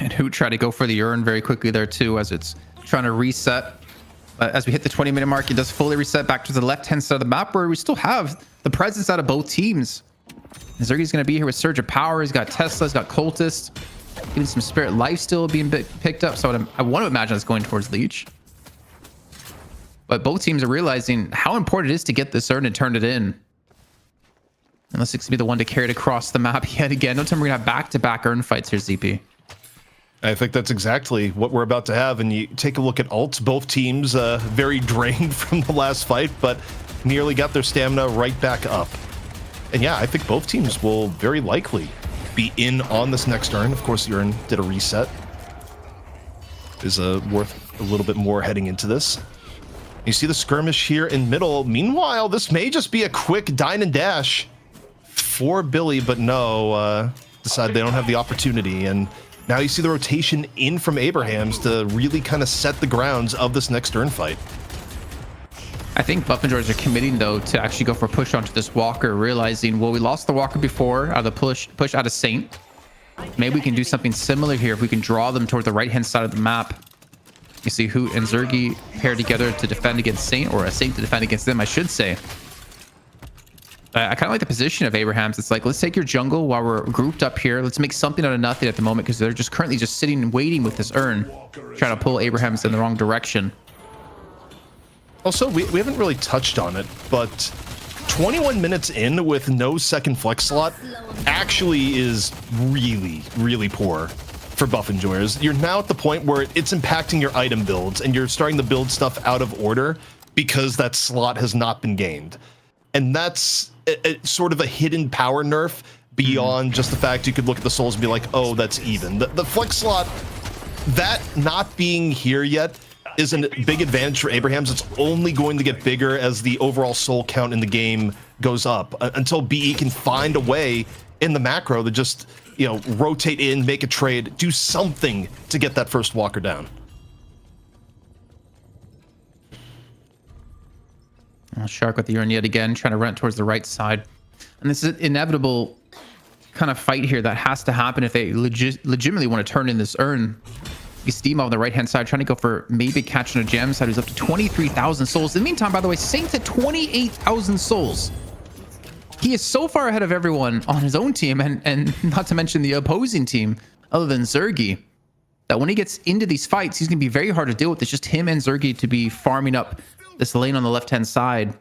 And Hoot tried to go for the urn very quickly there too, as it's trying to reset. As we hit the 20-minute mark, it does fully reset back to the left-hand side of the map, where we still have the presence out of both teams. Zergy's going to be here with Surge of Power. He's got Tesla, he's got Cultist, even some Spirit Life still being picked up. So I want to imagine it's going towards Leech. But both teams are realizing how important it is to get this urn and turn it in. Unless it's going to be the one to carry it across the map yet again. No time we're going to have back-to-back urn fights here, ZP. I think that's exactly what we're about to have. And you take a look at ults, both teams very drained from the last fight, but nearly got their stamina right back up. And yeah, I think both teams will very likely be in on this next urn. Of course, the urn did a reset. Is worth a little bit more heading into this. You see the skirmish here in middle. Meanwhile, this may just be a quick dine and dash for Billy, but no, decide they don't have the opportunity. And now you see the rotation in from Abrahams to really kind of set the grounds of this next urn fight. I think Buff and George are committing, though, to actually go for a push onto this Walker, realizing, well, we lost the Walker before out of the push out of Saint. Maybe we can do something similar here if we can draw them toward the right-hand side of the map. You see Hoot and Zergy paired together to defend against Saint, or a Saint to defend against them, I should say. I kind of like the position of Abrahams. It's like, let's take your jungle while we're grouped up here. Let's make something out of nothing at the moment, because they're just currently just sitting and waiting with this urn, trying to pull Abrahams in the wrong direction. Also, we haven't really touched on it, but 21 minutes in with no second flex slot actually is really, really poor for buff enjoyers. You're now at the point where it's impacting your item builds, and you're starting to build stuff out of order because that slot has not been gained. And that's sort of a hidden power nerf beyond just the fact you could look at the souls and be like, oh, that's even. The flex slot, that not being here yet is a big advantage for Abrahams. It's only going to get bigger as the overall soul count in the game goes up, until BE can find a way in the macro to just, you know, rotate in, make a trade, do something to get that first walker down. Shark with the urn yet again, trying to run towards the right side. And this is an inevitable kind of fight here that has to happen if they legitimately want to turn in this urn. You Steam on the right-hand side, trying to go for maybe catching a gem side, who's up to 23,000 souls. In the meantime, by the way, Saint's at 28,000 souls. He is so far ahead of everyone on his own team, and not to mention the opposing team, other than Zergy, that when he gets into these fights, he's going to be very hard to deal with. It's just him and Zergy to be farming up this lane on the left-hand side.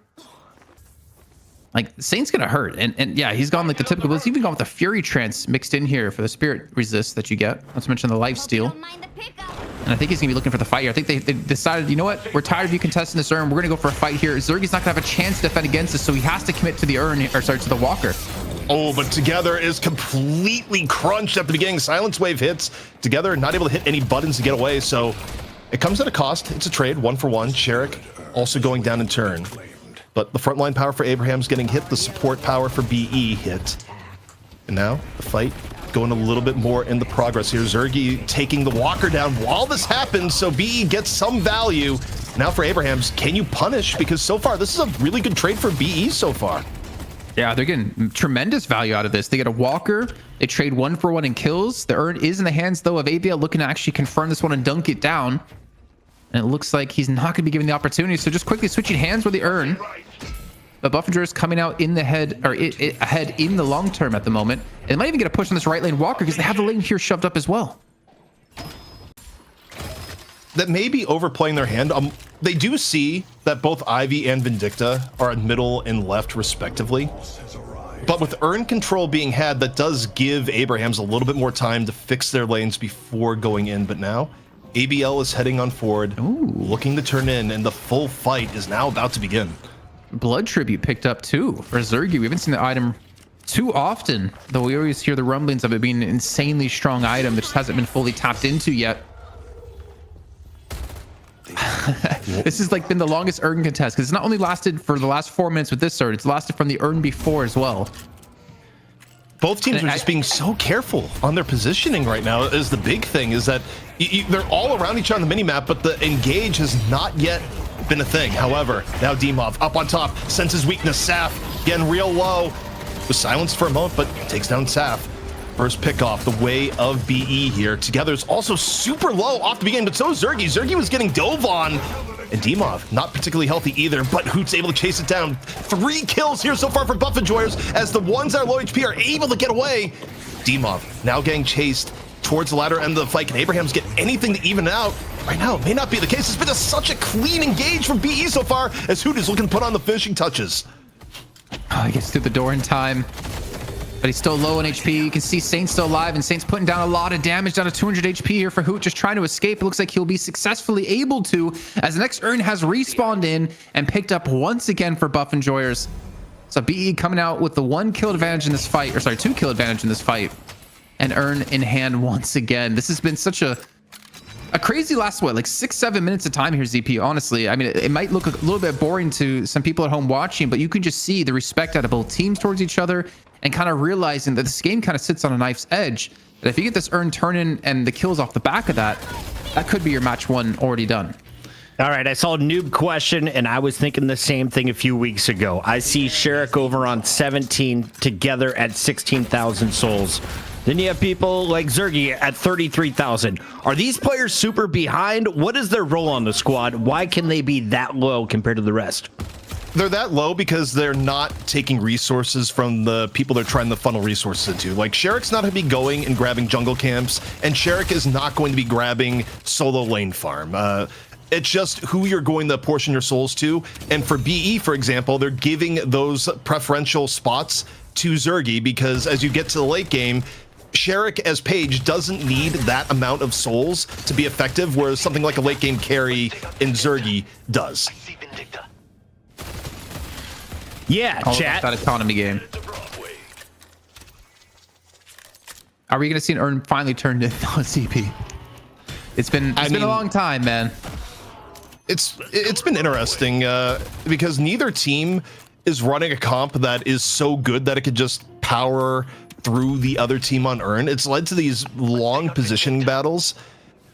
Like, Saint's gonna hurt, and yeah, he's gone like the typical, he's even gone with the Fury Trance mixed in here for the Spirit Resist that you get, not to mention the Life Steal. And I think he's gonna be looking for the fight here. I think they decided, you know what, we're tired of you contesting this urn, we're gonna go for a fight here. Zergy's not gonna have a chance to defend against this, so he has to commit to the urn, or sorry, to the Walker. Oh, but Together is completely crunched at the beginning. Silence Wave hits. Together not able to hit any buttons to get away, so it comes at a cost. It's a trade, 1-for-1. Sherrick also going down in turn. But the frontline power for Abraham's getting hit, the support power for BE hit. And now the fight going a little bit more in the progress here. Zergy taking the Walker down while this happens, so BE gets some value. Now for Abraham's, can you punish? Because so far, this is a really good trade for BE so far. Yeah, they're getting tremendous value out of this. They get a Walker, they trade 1-for-1 in kills. The urn is in the hands, though, of ABL, looking to actually confirm this one and dunk it down. And it looks like he's not going to be given the opportunity. So just quickly switching hands with the urn. But Buffinger is coming out in the head, or ahead in the long term at the moment. And they might even get a push on this right lane Walker, because they have the lane here shoved up as well. That may be overplaying their hand. They do see that both Ivy and Vindicta are at middle and left respectively. But with urn control being had, that does give Abrahams a little bit more time to fix their lanes before going in. But now ABL is heading on forward, looking to turn in, and the full fight is now about to begin. Blood Tribute picked up too for Zergy. We haven't seen the item too often, though we always hear the rumblings of it being an insanely strong item that just hasn't been fully tapped into yet. This has like been the longest urn contest because it's not only lasted for the last 4 minutes with this urn, it's lasted from the urn before as well. Both teams are just being so careful on their positioning right now. Is the big thing is that they're all around each other on the minimap, but the engage has not yet been a thing. However, now Dimov up on top, senses weakness. Saf getting real low. Was silenced for a moment, but takes down Saf. First pick off the way of BE here. Together is also super low off the beginning, but so is Zergy. Zergy was getting dove on. And Dimov, not particularly healthy either, but Hoot's able to chase it down. 3 kills here so far for Buff Enjoyers, as the ones that are low HP are able to get away. Dimov now getting chased towards the latter end of the fight. Can Abrahams get anything to even out? Right now, it may not be the case. It's been such a clean engage from BE so far, as Hoot is looking to put on the finishing touches. Oh, he gets through the door in time, but he's still low on HP. You can see Saint's still alive, and Saint's putting down a lot of damage, down to 200 HP here for Hoot, just trying to escape. It looks like he'll be successfully able to, as the next urn has respawned in and picked up once again for Buff Enjoyers. So BE coming out with the 1 kill advantage in this fight, or sorry, 2 kill advantage in this fight, and urn in hand once again. This has been such a crazy last, what, like 6-7 minutes of time here, ZP. Honestly, I mean, it might look a little bit boring to some people at home watching, but you can just see the respect out of both teams towards each other, and kind of realizing that this game kind of sits on a knife's edge. That if you get this urn turning and the kills off the back of that, that could be your match 1 already done. All right, I saw Noob question, and I was thinking the same thing a few weeks ago. I see Sherrick over on 17, together at 16,000 souls. Then you have people like Zergy at 33,000. Are these players super behind? What is their role on the squad? Why can they be that low compared to the rest? They're that low because they're not taking resources from the people they're trying to funnel resources into. Like, Sherrick's not going to be going and grabbing jungle camps, and Sherrick is not going to be grabbing solo lane farm. It's just who you're going to portion your souls to. And for BE, for example, they're giving those preferential spots to Zergy because as you get to the late game, Sherrick as Page doesn't need that amount of souls to be effective, whereas something like a late game carry in Zergy does. Yeah, All chat. about that economy game. Are we going to see an urn finally turned in on CP? It's been a long time, man. It's been interesting because neither team is running a comp that is so good that it could just power through the other team on urn. It's led to these long positioning battles.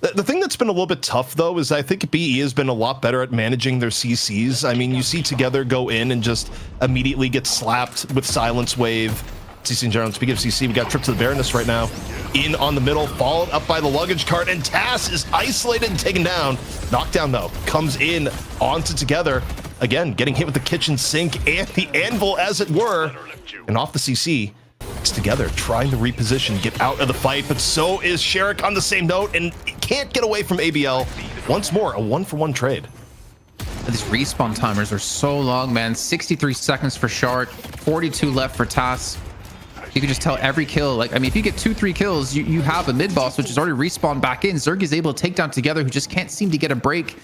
The thing that's been a little bit tough, though, is I think BE has been a lot better at managing their CCs. I mean, you see Together go in and just immediately get slapped with Silence Wave. CC in general. Speaking of CC, we got Trip to the Baroness right now. In on the middle, followed up by the luggage cart, and Tass is isolated and taken down. Knockdown, though, comes in onto Together. Again, getting hit with the kitchen sink and the anvil, as it were. And off the CC. It's Together trying to reposition, get out of the fight, but so is Sherrick on the same note and can't get away from ABL. Once more, a 1-for-1 trade. These respawn timers are so long, man. 63 seconds for Shard, 42 left for Tass. You can just tell every kill, like, I mean, if you get 2-3 kills, you have a mid boss, which is already respawned back in. Zergy's able to take down Together, who just can't seem to get a break.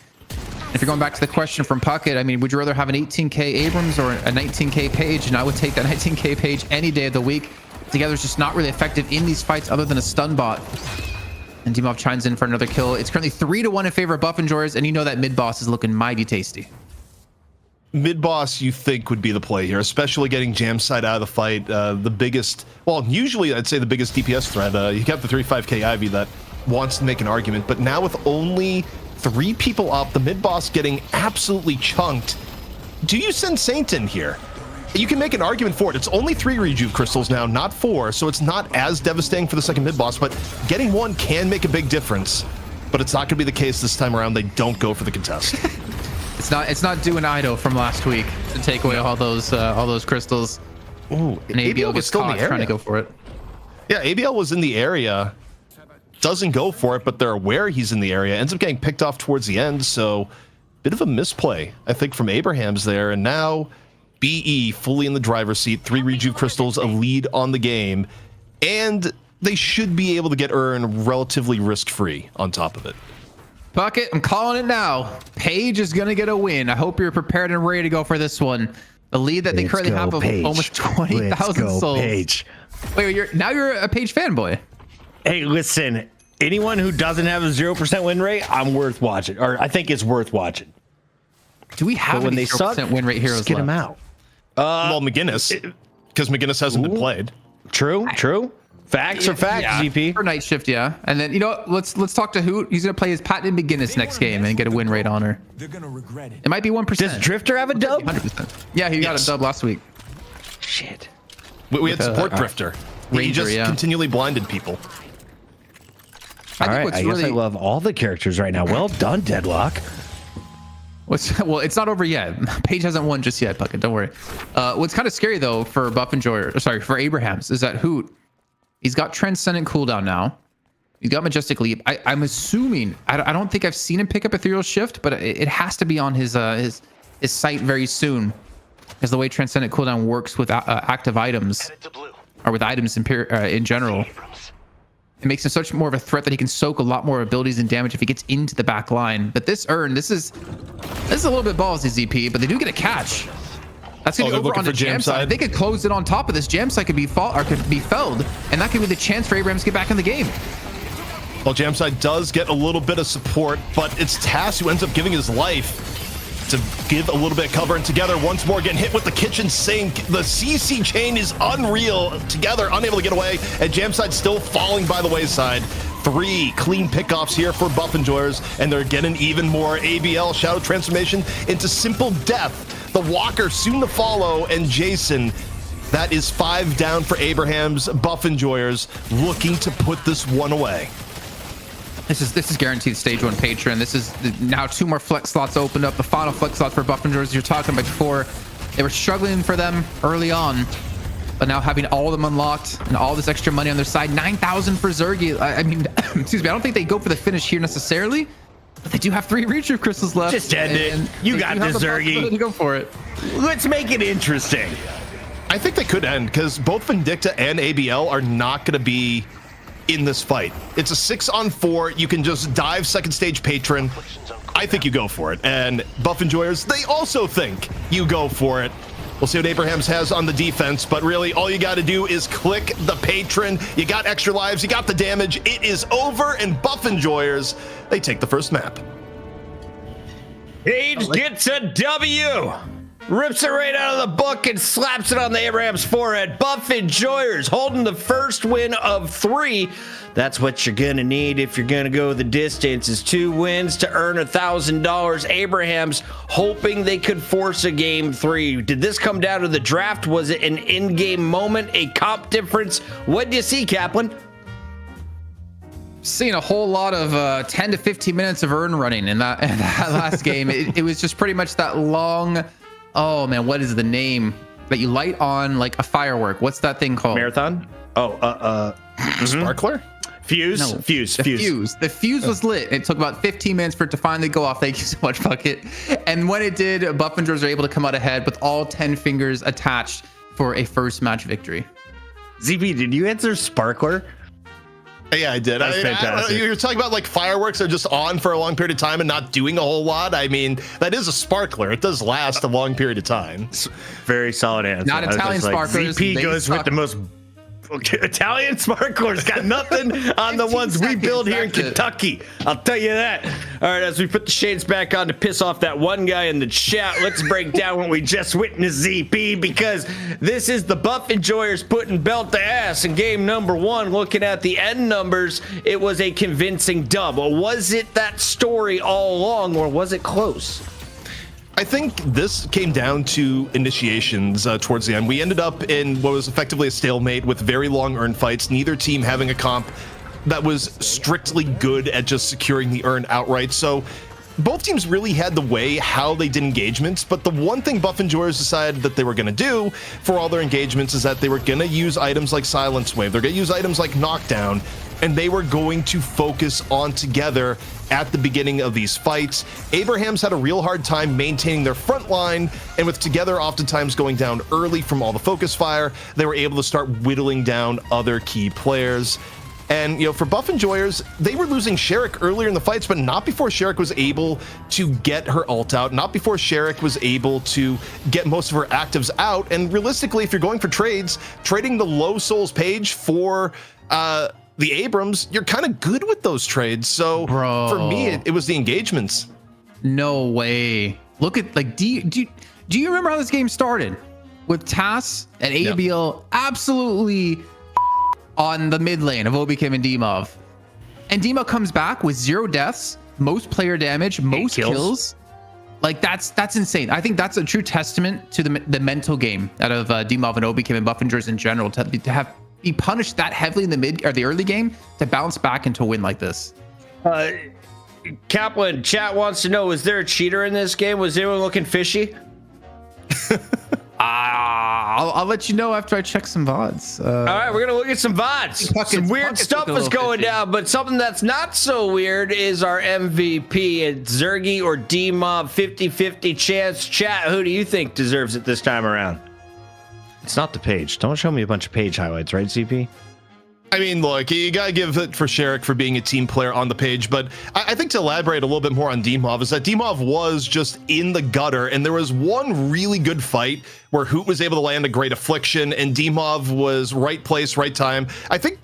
If you're going back to the question from Puckett, I mean, would you rather have an 18k Abrams or a 19k Page? And I would take that 19k Page any day of the week. Together's just not really effective in these fights other than a stun bot. And Dimov chimes in for another kill. It's currently 3-1 in favor of Buff Enjoyers, and you know that mid boss is looking mighty tasty. Mid boss, you think, would be the play here, especially getting Jam Side out of the fight. The biggest, well, usually I'd say the biggest DPS threat. You got the 35k Ivy that wants to make an argument, but now with only 3 people up, the mid boss getting absolutely chunked. Do you send Saint in here? You can make an argument for it. It's only 3 rejuve crystals now, not 4, so it's not as devastating for the second mid boss, but getting 1 can make a big difference. But it's not going to be the case this time around. They don't go for the contest. It's not doing Ido from last week to take away all those crystals. Ooh, And ABL gets caught trying to go for it. Yeah, ABL was in the area. Doesn't go for it, but they're aware he's in the area. Ends up getting picked off towards the end, so bit of a misplay, I think, from Abrahams there. And now BE fully in the driver's seat, 3 rejuve crystals, a lead on the game, and they should be able to get Urn relatively risk-free on top of it. Puckett, I'm calling it now. Page is going to get a win. I hope you're prepared and ready to go for this one. The lead that they currently have of almost 20,000 souls. Page. Wait, you're a Page fanboy. Hey, listen, anyone who doesn't have a 0% win rate, I'm worth watching, or I think it's worth watching. Do we have When any they 0% suck, win rate heroes just get them left? out. Well, McGinnis, because McGinnis hasn't been played. True. Facts are facts, Yeah, GP. for night shift, yeah. And then, you know what? Let's talk to Hoot. He's gonna play his Patent McGinnis next game and get a win rate on her. They're gonna regret it. It might be 1%. Does Drifter have a dub? 100%. Yeah, he got a dub last week. Shit. We had support Drifter. He Ranger, just yeah. continually blinded people. All right, I guess I love all the characters right now. Well done, Deadlock. Well, it's not over yet. Paige hasn't won just yet, Bucket. Don't worry. What's kind of scary though for Buff Enjoyer, for Abrahams, is that Hoot, he's got Transcendent cooldown now. He's got Majestic Leap. I'm assuming. I don't think I've seen him pick up Ethereal Shift, but it has to be on his site very soon, because the way Transcendent cooldown works with active items, or with items in general. It makes him such more of a threat that he can soak a lot more abilities and damage if he gets into the back line. But this is a little bit ballsy, ZP, but they do get a catch. That's gonna be over on the jam side. If they could close it on top of this, jam side could be felled, and that could be the chance for Abrahams to get back in the game. Well, Jamside does get a little bit of support, but it's Tass who ends up giving his life to give a little bit of cover, and together once more getting hit with the kitchen sink. The CC chain is unreal. Together, unable to get away, and Jamside still falling by the wayside. 3 clean pickoffs here for Buff Enjoyers, and they're getting even more. ABL Shadow Transformation into Simple Death. The Walker soon to follow, and Jason. That is 5 down for Abraham's. Buff Enjoyers looking to put this one away. This is guaranteed stage 1 patron. This is now 2 more flex slots opened up. The final flex slot for Buff Enjoyers you're talking about before. They were struggling for them early on, but now having all of them unlocked and all this extra money on their side, 9,000 for Zergy. I mean, excuse me, I don't think they go for the finish here necessarily, but they do have 3 Reach Crystals left. Just end it. You got this, Zergy. Go for it. Let's make it interesting. I think they could end, because both Vindicta and ABL are not going to be in this fight. It's a 6-on-4. You can just dive second stage patron. I think you go for it. And Buff Enjoyers, they also think you go for it. We'll see what Abrahams has on the defense, but really all you got to do is click the patron. You got extra lives, you got the damage. It is over, and Buff Enjoyers, they take the first map. Paige gets a W. Rips it right out of the book and slaps it on the Abraham's forehead. Buff Enjoyers holding the first win of 3. That's what you're going to need if you're going to go the distance, is 2 wins to earn $1,000. Abraham's hoping they could force a game 3. Did this come down to the draft? Was it an in-game moment, a comp difference? What do you see, Kaplan? Seeing a whole lot of 10 to 15 minutes of earn running in that last game. It was just pretty much that long... Oh man, what is the name that you light on like a firework? What's that thing called? Marathon? Sparkler? Fuse? No, Fuse. The fuse was lit. It took about 15 minutes for it to finally go off. Thank you so much, Bucket. And when it did, Buff Enjoyers are able to come out ahead with all 10 fingers attached for a first match victory. ZB, did you answer Sparkler? Yeah, I did. That's fantastic. You're talking about like fireworks are just on for a long period of time and not doing a whole lot. I mean, that is a sparkler. It does last a long period of time. Very solid answer. Not Italian sparklers. ZP They goes suck. with the most Italian sparklers. Got nothing on the 15 ones we build here in seconds, Kentucky. I'll tell you that. All right, as we put the shades back on to piss off that one guy in the chat, let's break down what we just witnessed, ZP, because this is the Buff Enjoyers putting belt to ass in game number 1. Looking at the end numbers, it was a convincing dub. Was it that story all along, or was it close? I think this came down to initiations towards the end. We ended up in what was effectively a stalemate with very long earn fights, neither team having a comp that was strictly good at just securing the earn outright. So both teams really had the way how they did engagements, but the one thing Buff Enjoyers decided that they were going to do for all their engagements is that they were going to use items like Silence Wave, they're going to use items like Knockdown, and they were going to focus on Together at the beginning of these fights. Abrahams had a real hard time maintaining their front line, and with Together oftentimes going down early from all the focus fire, they were able to start whittling down other key players. And, you know, for Buff Enjoyers, they were losing Sherrick earlier in the fights, but not before Sherrick was able to get her ult out, not before Sherrick was able to get most of her actives out. And realistically, if you're going for trades, trading the low souls page for the the Abrams, you're kind of good with those trades. So Bro. for me, it was the engagements. No way. Look at like do you remember how this game started? With Tass and ABL absolutely on the mid lane of Obi-Kim and Dimov. And Dimov comes back with 0 deaths, most player damage, most kills. Like that's insane. I think that's a true testament to the mental game out of Dimov and Obi-Kim and Buffingers in general to have be punished that heavily in the mid or the early game to bounce back into a win like this. Kaplan, chat wants to know, is there a cheater in this game? Was anyone looking fishy? I'll let you know after I check some VODs. All right, we're going to look at some VODs. Some weird Puckets stuff look a was little going fishy. down, but something that's not so weird is our MVP. It's Zergy or D-Mob, 50-50 chance. Chat, who do you think deserves it this time around? It's not the page. Don't show me a bunch of page highlights, right, CP? I mean, look, you gotta give it for Sherrick for being a team player on the page, but I think to elaborate a little bit more on Dimov is that Dimov was just in the gutter, and there was one really good fight where Hoot was able to land a great affliction, and Dimov was right place, right time. I think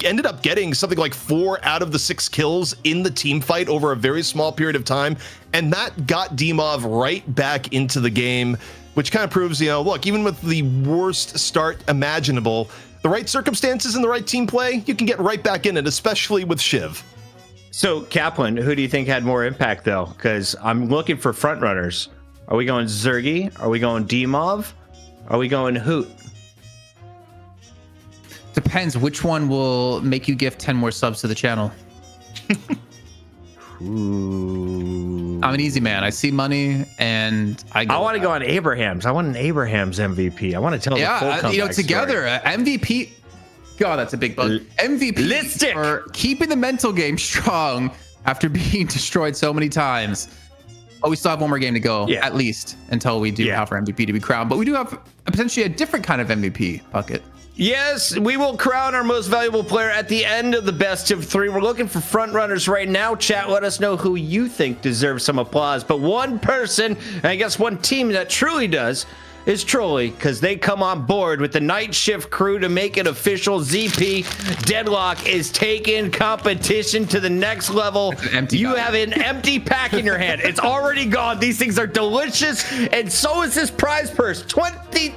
ended up getting something like 4 out of the 6 kills in the team fight over a very small period of time, and that got Dimov right back into the game, which kind of proves, you know, look, even with the worst start imaginable, the right circumstances and the right team play, you can get right back in it, especially with Shiv. So, Kaplan, who do you think had more impact, though? Because I'm looking for front runners. Are we going Zergy? Are we going D-Mov? Are we going Hoot? Depends which one will make you gift 10 more subs to the channel. Ooh. I'm an easy man. I see money and I want to go on Abraham's. I want an Abraham's MVP. I want to tell the full comeback you know, together, story. MVP. God, that's a big bug. MVP Lipstick. for keeping the mental game strong after being destroyed so many times. Oh, we still have one more game to go, at least, until we do have our MVP to be crowned. But we do have potentially a different kind of MVP bucket. Yes, we will crown our most valuable player at the end of the best of 3. We're looking for front runners right now. Chat, let us know who you think deserves some applause. But one person, and I guess one team that truly does, is Trolley, because they come on board with the night shift crew to make it official. ZP Deadlock is taking competition to the next level. You have an empty pack in your hand. It's already gone. These things are delicious, and so is this prize purse. $20,000,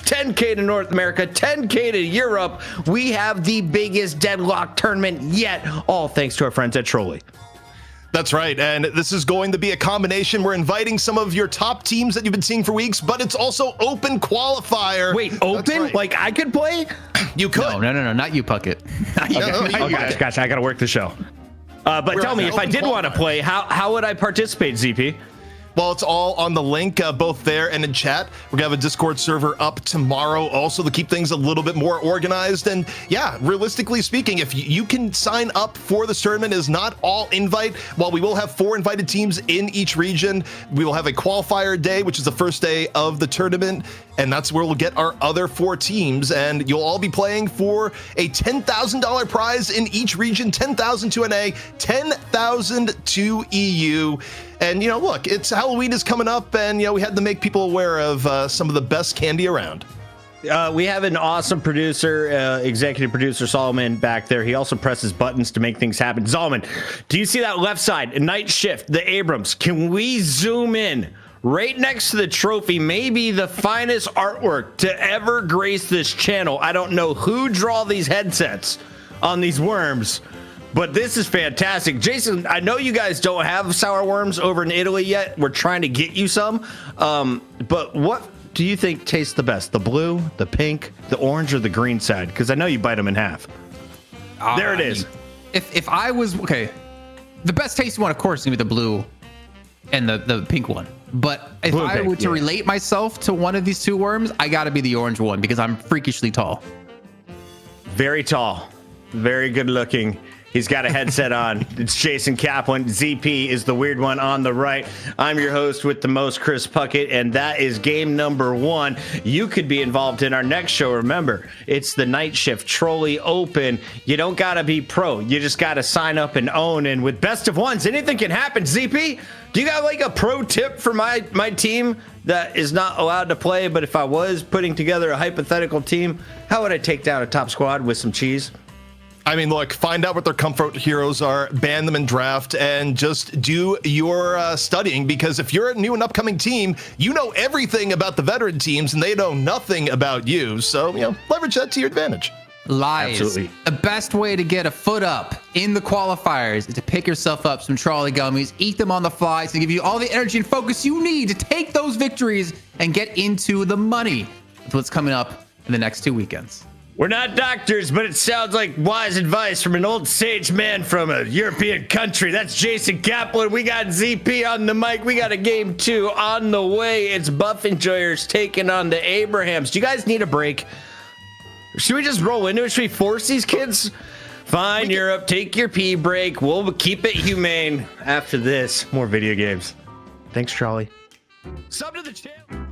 10K to North America, 10K to Europe. We have the biggest Deadlock tournament yet, all thanks to our friends at Trolley. That's right, and this is going to be a combination. We're inviting some of your top teams that you've been seeing for weeks, but it's also open qualifier. Wait, open? Right. Like I could play? You could. No, not you, Puckett. Not you. Gotcha. I got to work the show. But tell me, if I did want to play, how would I participate, ZP? Well, it's all on the link, both there and in chat. We're going to have a Discord server up tomorrow also to keep things a little bit more organized. And yeah, realistically speaking, if you can sign up for this tournament, is not all invite. While we will have 4 invited teams in each region, we will have a qualifier day, which is the first day of the tournament. And that's where we'll get our other 4 teams. And you'll all be playing for a $10,000 prize in each region, 10,000 to NA, 10,000 to EU. And, you know, look, it's Halloween is coming up, and, you know, we had to make people aware of some of the best candy around. We have an awesome producer, executive producer, Solomon, back there. He also presses buttons to make things happen. Solomon, do you see that left side? Night Shift, the Abrams. Can we zoom in? Right next to the trophy, maybe the finest artwork to ever grace this channel. I don't know who draw these headsets on these worms, but this is fantastic. Jason, I know you guys don't have sour worms over in Italy yet. We're trying to get you some. But what do you think tastes the best? The blue, the pink, the orange, or the green side? Because I know you bite them in half. There it is. If I was, okay, the best tasting one, of course, is going to be the blue and the pink one. But if Blue and I pink, were to relate myself to one of these 2 worms, I got to be the orange one because I'm freakishly tall. Very tall. Very good looking. He's got a headset on. It's Jason Kaplan. ZP is the weird one on the right. I'm your host with the most, Chris Puckett, and that is game number 1. You could be involved in our next show. Remember, it's the Night Shift Trolley Open. You don't got to be pro. You just got to sign up and own. And with best of ones, anything can happen. ZP, do you got like a pro tip for my team that is not allowed to play, but if I was putting together a hypothetical team, how would I take down a top squad with some cheese? I mean, look, find out what their comfort heroes are, ban them in draft, and just do your studying, because if you're a new and upcoming team, you know everything about the veteran teams and they know nothing about you. So, leverage that to your advantage. Lies. Absolutely. The best way to get a foot up in the qualifiers is to pick yourself up some trolley gummies, eat them on the fly to give you all the energy and focus you need to take those victories and get into the money. That's what's coming up in the next 2 weekends. We're not doctors, but it sounds like wise advice from an old sage man from a European country. That's Jason Kaplan. We got ZP on the mic. We got a game 2 on the way. It's Buff Enjoyers taking on the Abrahams. Do you guys need a break? Should we just roll into it? Should we force these kids? Fine, Europe. Take your pee break. We'll keep it humane. After this, more video games. Thanks, Charlie. Sub to the channel.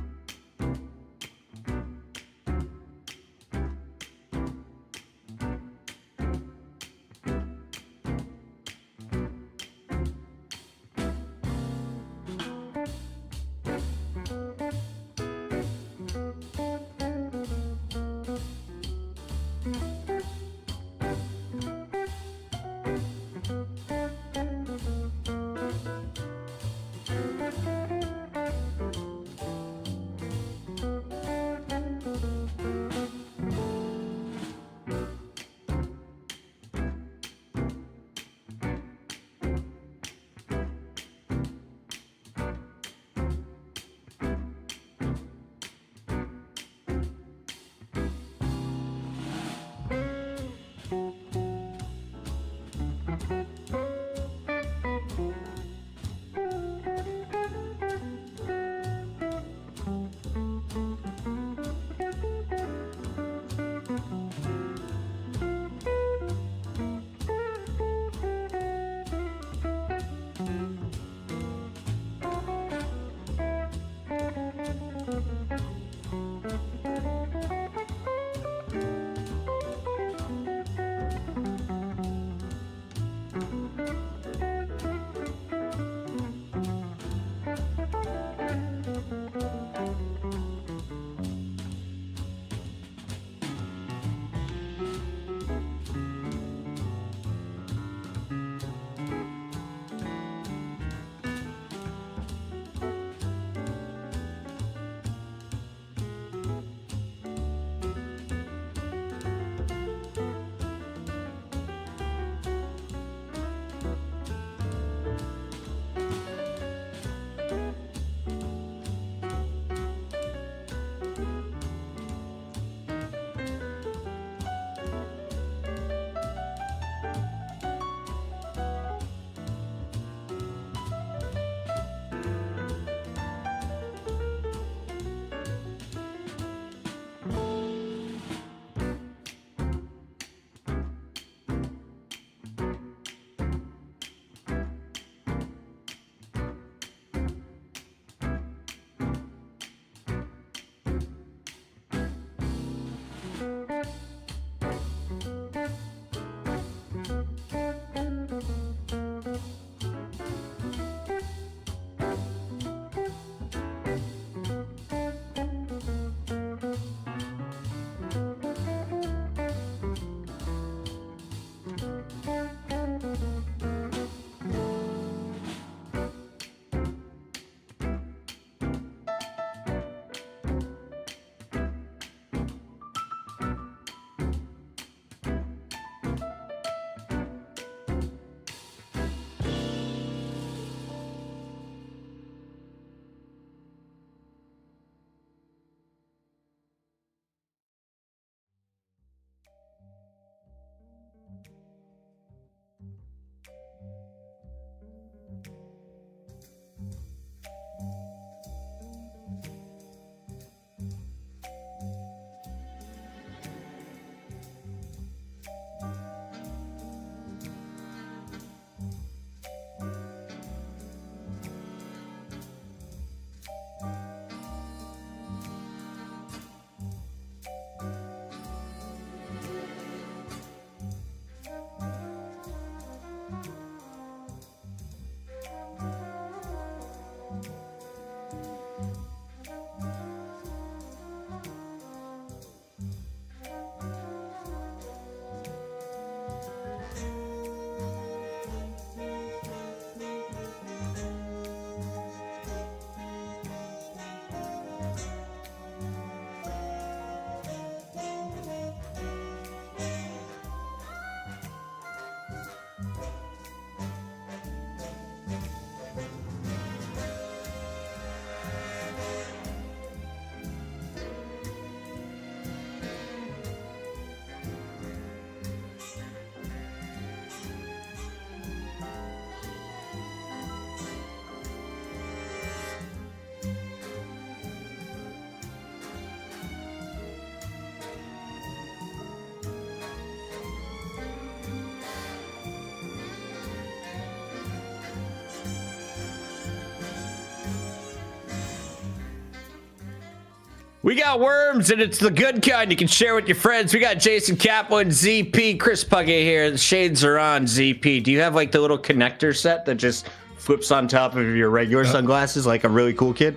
We got worms, and it's the good kind you can share with your friends. We got Jason Kaplan, ZP, Chris Puckett here. The shades are on, ZP. Do you have like the little connector set that just flips on top of your regular sunglasses like a really cool kid?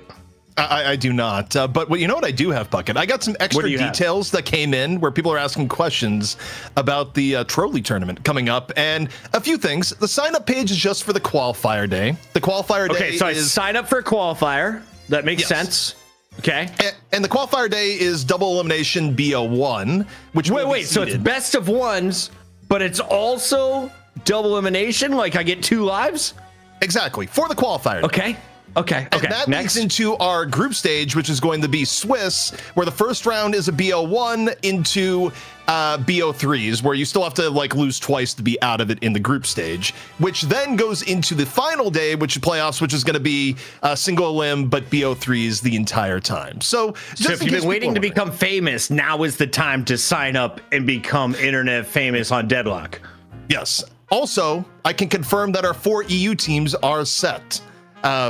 I do not. But you know what I do have, Puckett? I got some extra details that came in where people are asking questions about the trolley tournament coming up, and a few things. The sign-up page is just for the qualifier day. The qualifier day Okay, so I sign up for a qualifier. That makes sense. Okay. And the qualifier day is double elimination BO1, which wait, so it's best of ones, but it's also double elimination? Like I get 2 lives? Exactly, for the qualifier day. Okay. And that leads into our group stage, which is going to be Swiss, where the first round is a BO1 into BO3s, where you still have to like lose twice to be out of it in the group stage, which then goes into the final day, which is playoffs, which is going to be single elim, but BO3s the entire time. So if you've been waiting to become famous, now is the time to sign up and become internet famous on Deadlock. Yes. Also, I can confirm that our 4 EU teams are set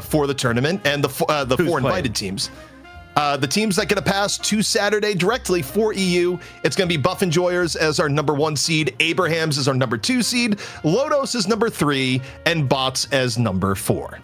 for the tournament, and the 4 invited teams. The teams that get a pass to Saturday directly for EU, it's going to be Buff Enjoyers as our number 1 seed, Abrahams as our number 2 seed, Lodos as number 3, and Bots as number 4.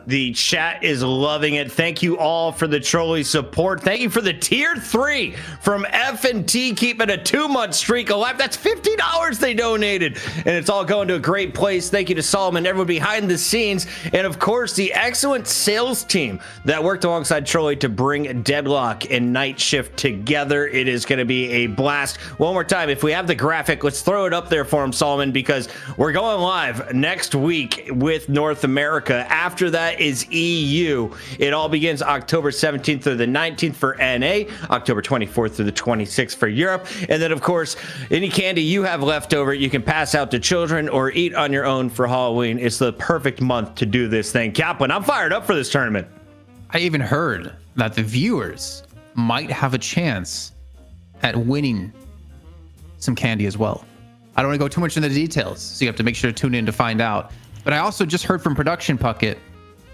The chat is loving it. Thank you all for the trolley support. Thank you for the tier 3 from F&T, keeping a 2-month streak alive. That's $50 they donated, and it's all going to a great place. Thank you to Solomon, everyone behind the scenes, and of course the excellent sales team that worked alongside Trolley to bring Deadlock and Night Shift together. It is going to be a blast. One more time, if we have the graphic, let's throw it up there for him, Solomon, because we're going live next week with North America. After that is EU. It all begins October 17th through the 19th for NA, October 24th through the 26th for Europe. And then, of course, any candy you have left over, you can pass out to children or eat on your own for Halloween. It's the perfect month to do this thing. Kaplan, I'm fired up for this tournament. I even heard that the viewers might have a chance at winning some candy as well. I don't want to go too much into the details, so you have to make sure to tune in to find out. But I also just heard from Production Puckett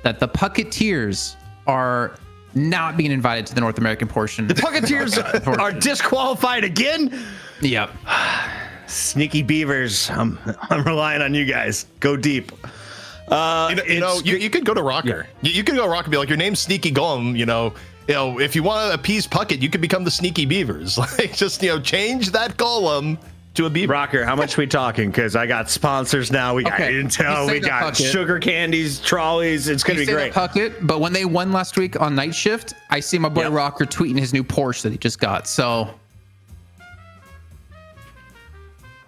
that the Pucketteers are not being invited to the North American portion. The Pucketteers are disqualified again? Yep. Sneaky beavers. I'm relying on you guys. Go deep. You could go to Rocker. Yeah. You could go to Rocker and be like, your name's Sneaky Golem, you know, if you want to appease Puckett, you could become the Sneaky Beavers. Like, just, change that Golem to a beaver. Rocker, how much we talking? Because I got sponsors now. We got Intel. We got Puckett. Sugar candies, trolleys. It's going to be great. Puckett, but when they won last week on Night Shift, I see my boy Rocker tweeting his new Porsche that he just got. So,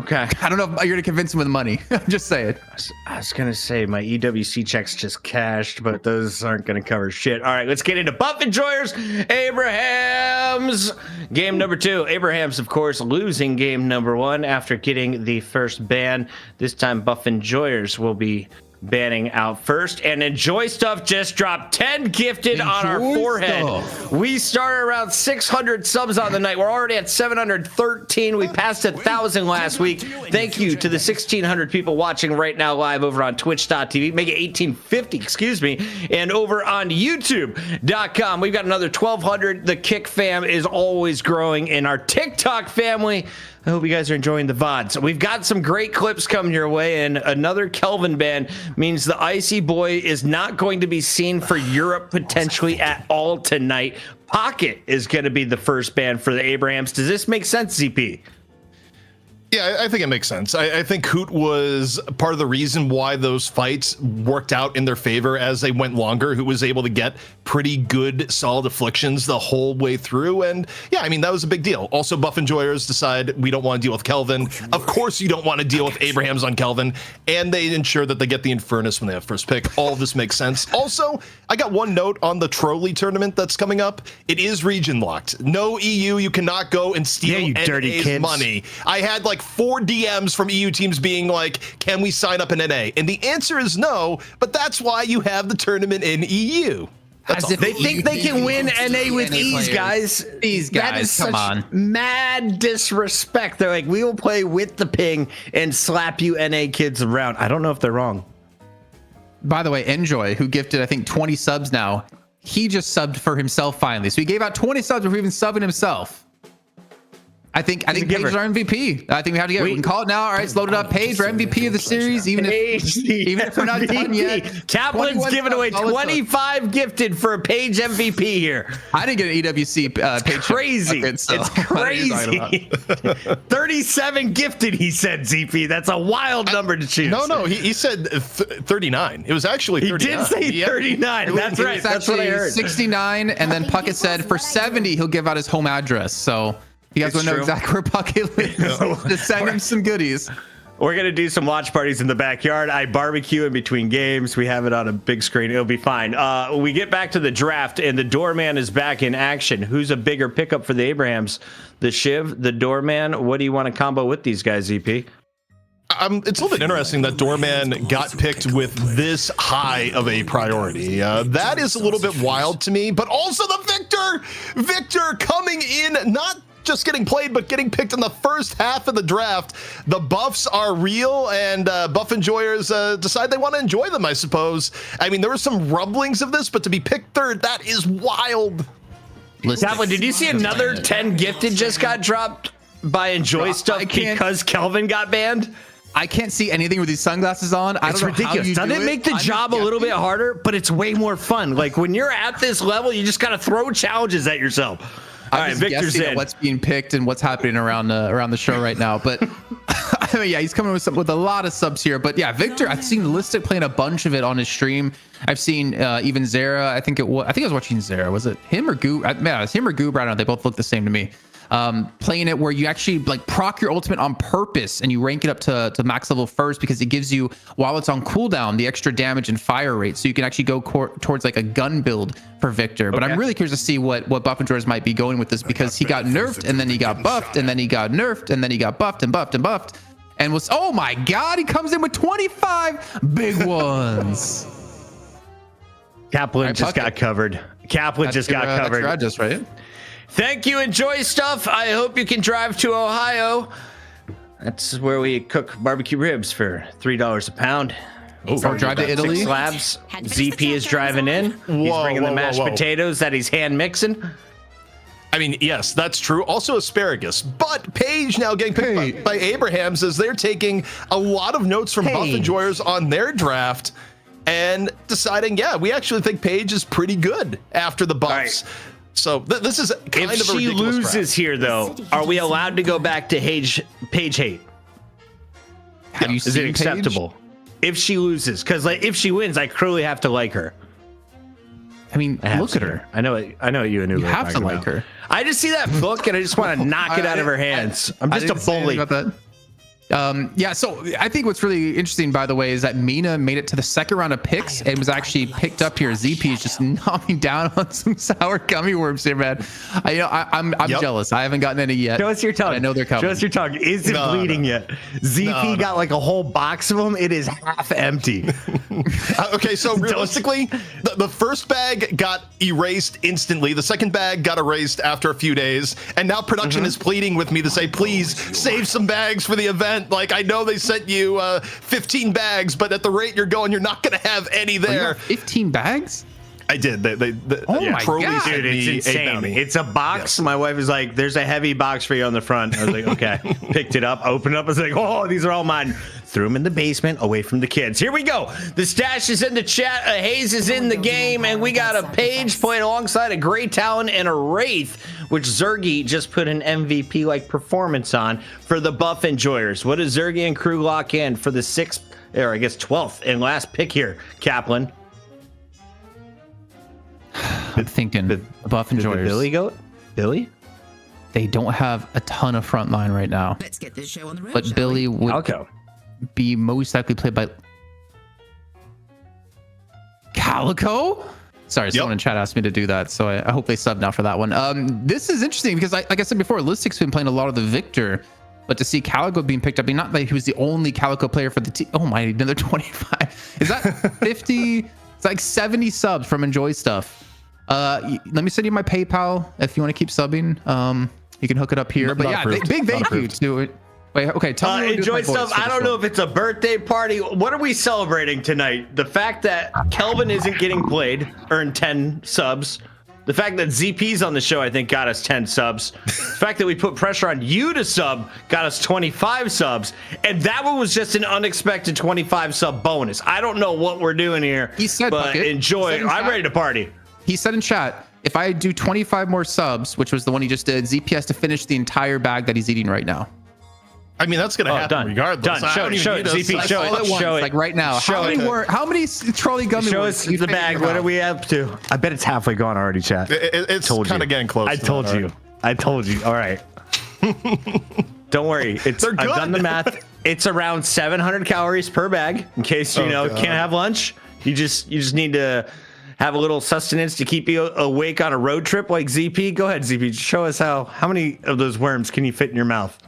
okay. I don't know if you're going to convince him with money. I'm just saying. I was going to say my EWC checks just cashed, but those aren't going to cover shit. All right, let's get into Buff Enjoyers. Abrahams. Game number 2. Abrahams, of course, losing game number 1 after getting the first ban. This time, Buff Enjoyers will be banning out first. And Enjoy Stuff just dropped 10 gifted on our forehead. We started around 600 subs on the night. We're already at 713. We passed 1,000 last week. Thank you to the 1,600 people watching right now live over on twitch.tv. Make it 1,850, excuse me. And over on youtube.com, we've got another 1,200. The Kick fam is always growing in our TikTok family. I hope you guys are enjoying the VOD. So we've got some great clips coming your way, and another Kelvin ban means the Icy Boy is not going to be seen for Europe potentially at all tonight. Pocket is going to be the first ban for the Abrahams. Does this make sense, ZP? Yeah, I think it makes sense. I think Hoot was part of the reason why those fights worked out in their favor as they went longer. Hoot was able to get pretty good, solid afflictions the whole way through. And yeah, I mean, that was a big deal. Also, Buff Enjoyers decide we don't want to deal with Kelvin. Of course, you don't want to deal with Abrahams on Kelvin. And they ensure that they get the Infernus when they have first pick. All of this makes sense. Also, I got one note on the Trolley tournament that's coming up. It is region locked. No EU, you cannot go and steal NA's money. I had like 4 DMs from EU teams being like, can we sign up in NA? And the answer is no, but that's why you have the tournament in EU. They think they can win NA with ease, guys. These guys, come on. Mad disrespect. They're like, we will play with the ping and slap you NA kids around. I don't know if they're wrong. By the way, Enjoy, who gifted, I think, 20 subs now, he just subbed for himself finally. So he gave out 20 subs before even subbing himself. I think Paige is our MVP. I think we have to get. We can call it now. All right, it's loaded up. Paige, for MVP of the series, even if we're not done yet. Kaplan's giving away 25 gifted for a Paige MVP here. I didn't get an EWC Paige. Crazy. So it's crazy. 37 gifted, he said, ZP. That's a wild number to choose. No, he said 39. It was actually 39. He did say 39. That's right. That's what I heard. 69, and then Puckett said for 70 he'll give out his home address. So you guys want to know exactly where Puckett lives? Just send him some goodies. We're going to do some watch parties in the backyard. I barbecue in between games. We have it on a big screen. It'll be fine. We get back to the draft, and the doorman is back in action. Who's a bigger pickup for the Abrahams? The Shiv, the doorman? What do you want to combo with these guys, EP? It's a little bit interesting that doorman got picked with this high of a priority. That is a little bit wild to me, but also the Victor coming in, not just getting played, but getting picked in the first half of the draft. The buffs are real, and buff enjoyers decide they want to enjoy them, I suppose. I mean, there were some rumblings of this, but to be picked third, that is wild. Kaplan, did you see another 10 gifted just got dropped by Enjoy Stuff because Kelvin got banned? I can't see anything with these sunglasses on. It's ridiculous. Doesn't it make the job a little bit harder? But it's way more fun. Like when you're at this level, you just got to throw challenges at yourself. All right, Victor's in. What's being picked and what's happening around the show right now, but I mean, yeah, he's coming with a lot of subs here. But yeah, Victor, I've seen Listic playing a bunch of it on his stream. I've seen even Zara. I think I was watching Zara. Was it him or Goob? Man, it's him or Goob right now. They both look the same to me. Playing it where you actually like proc your ultimate on purpose and you rank it up to max level first because it gives you, while it's on cooldown, the extra damage and fire rate. So you can actually go towards like a gun build for Victor. But I'm really curious to see what buff enjoyers might be going with this, because he got nerfed and then he got buffed and then he got nerfed and then he got buffed and buffed and buffed. And was, oh my God, he comes in with 25 big ones. Kaplan just got covered. Kaplan just got covered. That's just right. Thank you. Enjoy Stuff. I hope you can drive to Ohio. That's where we cook barbecue ribs for $3 a pound. Or drive to Italy. 6 slabs. ZP is driving in. He's bringing the mashed potatoes that he's hand mixing. I mean, yes, that's true. Also asparagus. But Paige now getting picked by Abrahams as they're taking a lot of notes from buff enjoyers on their draft and deciding, yeah, we actually think Paige is pretty good after the buffs. Right. So this is kind of a ridiculous If she loses here, though, are we allowed to go back to Paige hate? Have you seen Is it acceptable? Paige? If she loses, because like if she wins, I clearly have to like her. I mean, look at her. I know what you and Uber you have to like her. I just see that book and I just want to knock it out of her hands. I'm just a bully. Yeah, so I think what's really interesting, by the way, is that Mina made it to the second round of picks and was actually picked up here. ZP is just nomming down on some sour gummy worms here, man. I'm jealous. I haven't gotten any yet. Show us your tongue. I know they're coming. Show us your tongue. Is it bleeding yet? ZP got like a whole box of them. It is half empty. Okay, so realistically, the first bag got erased instantly. The second bag got erased after a few days. And now production is pleading with me to say, please save some bags for the event. Like, I know they sent you 15 bags, but at the rate you're going, you're not going to have any there. 15 bags? I did. Oh my God. Dude, it's insane. It's a box. Yes. My wife is like, there's a heavy box for you on the front. I was like, okay. Picked it up, opened it up. I was like, oh, these are all mine. Threw them in the basement away from the kids. Here we go. The stash is in the chat. Hayes is in the game, and we got a Paige playing alongside a Grey Talon and a Wraith, which Zergy just put an MVP-like performance on for the buff enjoyers. What does Zergy and crew lock in for the 6th, or I guess 12th and last pick here, Kaplan? I'm thinking the buff enjoyers. Billy goat? Billy? They don't have a ton of front line right now. Let's get this show on the road. But Billy would be most likely played by Calico. Sorry, someone in chat asked me to do that, so I hope they sub now for that one. This is interesting because, like I said before, Listic's been playing a lot of the Victor, but to see Calico being picked up, I mean, not like he was the only Calico player for the team. Oh my, another 25. Is that 50? It's like 70 subs from Enjoy Stuff. Let me send you my PayPal if you want to keep subbing. You can hook it up here. But yeah, big thank you to it. Wait, okay, tell me what to do Enjoy with my voice stuff. for I this don't know one. if it's a birthday party. What are we celebrating tonight? The fact that Kelvin isn't getting played earned 10 subs. The fact that ZP's on the show, I think, got us 10 subs. The fact that we put pressure on you to sub got us 25 subs. And that one was just an unexpected 25 sub bonus. I don't know what we're doing here. He said, but Bucket. enjoy. He said in I'm chat. ready to party. He said in chat, if I do 25 more subs, which was the one he just did, ZP has to finish the entire bag that he's eating right now. I mean, that's going to happen done. regardless. Done. I don't even Show need it, a ZP, slice. show All it. at once, Show it. like right now. Show How it. many trolley gummy Show worms us do you the fit in bag. your What are mouth? we up to? I bet it's halfway gone already, chat. It's Told kind you. of getting close. I to told that you. already. I told you. All right. Don't worry. It's They're I've done good. the math. It's around 700 calories per bag. In case you Oh, can't have lunch, you just need to have a little sustenance to keep you awake on a road trip like ZP. Go ahead, ZP. Show us how many of those worms can you fit in your mouth?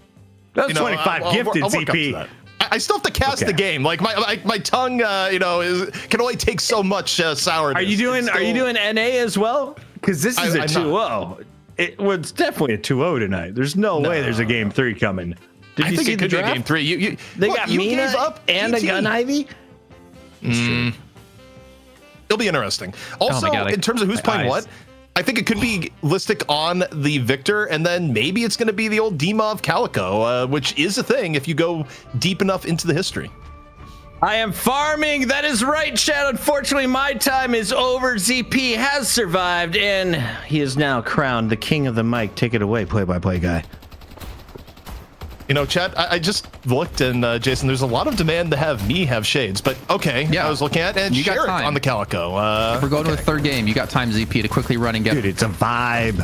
That's 25 gifted, I'll work up to ZP. that. I still have to cast the game. Like my tongue, can only take so much sourness. Are you doing NA as well? Because this is I'm a 2-0. It's definitely a 2-0 tonight. There's no way there's a game 3 coming. Did I you think see it the could be a draft? game 3. They look, got you Mina gave up and a PT. gun Ivy. It'll be interesting. Also, my God, in terms of who's my playing eyes. what, I think it could be Listic on the Victor, and then maybe it's going to be the old Dimov Calico, which is a thing if you go deep enough into the history. I am farming. That is right, Chad. Unfortunately, my time is over. ZP has survived, and he is now crowned the king of the mic. Take it away, play-by-play guy. You know, Chad, I just looked, and Jason, there's a lot of demand to have me have shades, but okay. Yeah. I was looking at and You got share it time. on the Calico. We're going to a third game. You got time, ZP, to quickly run and get. Dude, it's a vibe.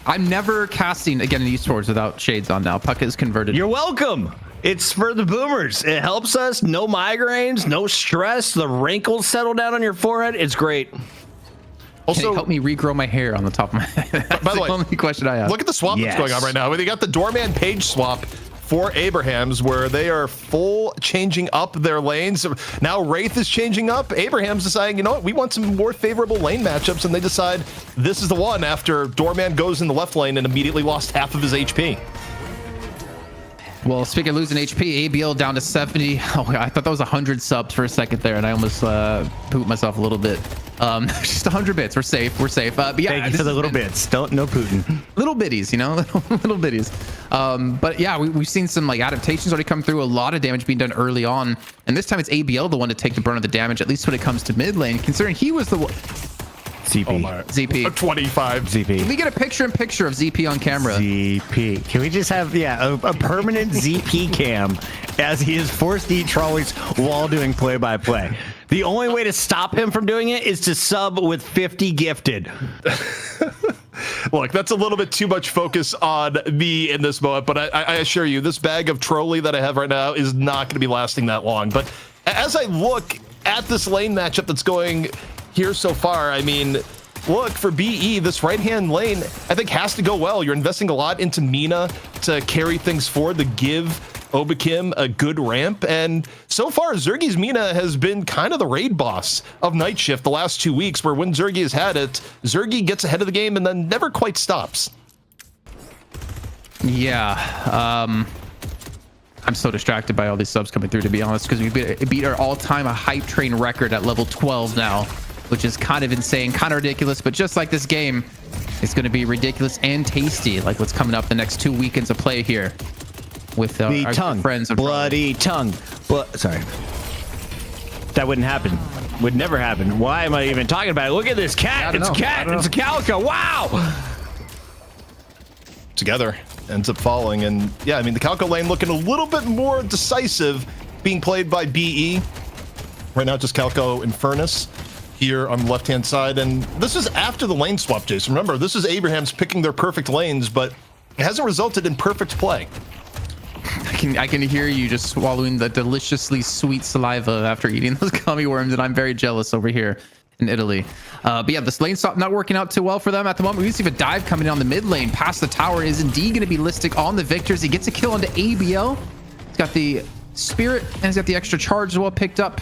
I'm never casting again in esports without shades on now. Puck is converted. You're welcome. It's for the boomers. It helps us. No migraines, no stress. The wrinkles settle down on your forehead. It's great. Can you Also, help me regrow my hair on the top of my head? That's by the way, only question I have. look at the swap Yes. that's going on right now. They got the Doorman Page swap for Abrahams, where they are full changing up their lanes. Now Wraith is changing up. Abraham's deciding, you know what, we want some more favorable lane matchups, and they decide this is the one after Doorman goes in the left lane and immediately lost half of his HP. Well, speaking of losing HP, ABL down to 70. Oh, I thought that was 100 subs for a second there, and I almost pooped myself a little bit. Just 100 bits. We're safe. We're safe. But yeah, Thank you this for the has little been bits. Don't no Putin. little bitties, you know, little bitties. But yeah, we've seen some like adaptations already come through. A lot of damage being done early on, and this time it's ABL the one to take the brunt of the damage, at least when it comes to mid lane. Considering he was the one. ZP. Oh my. ZP. 25. Can ZP. we get a picture-in-picture of ZP on camera? ZP. Can we just have a permanent ZP cam as he is forced to eat trolleys while doing play-by-play? The only way to stop him from doing it is to sub with 50 gifted. Look, that's a little bit too much focus on me in this moment, but I assure you, this bag of trolley that I have right now is not going to be lasting that long. But as I look at this lane matchup that's going here so far, I mean, look, for BE, this right-hand lane, I think has to go well. You're investing a lot into Mina to carry things forward, to give Obakim a good ramp, and so far, Zergi's Mina has been kind of the raid boss of Night Shift the last 2 weeks, where when Zergi has had it, Zergi gets ahead of the game and then never quite stops. Yeah. I'm so distracted by all these subs coming through, to be honest, because we beat our all-time hype train record at level 12 now, which is kind of insane, kind of ridiculous. But just like this game, it's going to be ridiculous and tasty, like what's coming up the next 2 weekends of play here with our tongue, friends of bloody tongue. Sorry, that wouldn't happen. Would never happen. Why am I even talking about it? Look at this cat. It's a cat. It's a calico. Wow. Together ends up falling, and yeah, I mean, the Calco lane looking a little bit more decisive, being played by BE right now. Just Calco and Furnace here on the left hand side, and this is after the lane swap, Jason. Remember, this is Abraham's picking their perfect lanes, but it hasn't resulted in perfect play. I can hear you just swallowing the deliciously sweet saliva after eating those gummy worms, and I'm very jealous over here in Italy. But yeah, this lane swap not working out too well for them at the moment. We see a dive coming in on the mid lane past the tower is indeed going to be Listic on the Victors. He gets a kill onto ABL. He's got the Spirit, and he's got the extra charge as well picked up.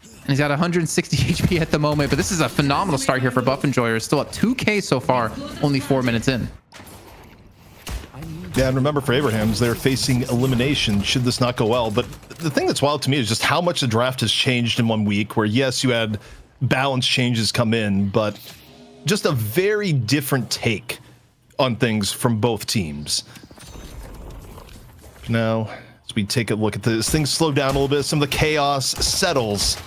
And he's got 160 HP at the moment, but this is a phenomenal start here for Buff Enjoyer. Still at 2K so far, only 4 minutes in. Yeah, and remember for Abrahams, they're facing elimination should this not go well. But the thing that's wild to me is just how much the draft has changed in 1 week, where yes, you had balance changes come in, but just a very different take on things from both teams. Now, as we take a look at this, things slow down a little bit, some of the chaos settles.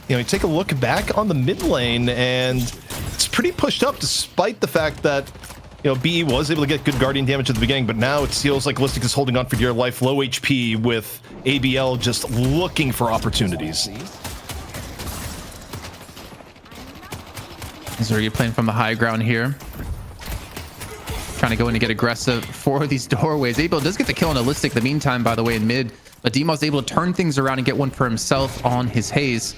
You know, you take a look back on the mid lane, and it's pretty pushed up despite the fact that, you know, BE was able to get good Guardian damage at the beginning, but now it feels like Listic is holding on for dear life, low HP, with ABL just looking for opportunities. Zuri playing from the high ground here. Trying to go in and get aggressive for these doorways. ABL does get the kill on a Listic in the meantime, by the way, in mid, but Demo's able to turn things around and get one for himself on his Haze.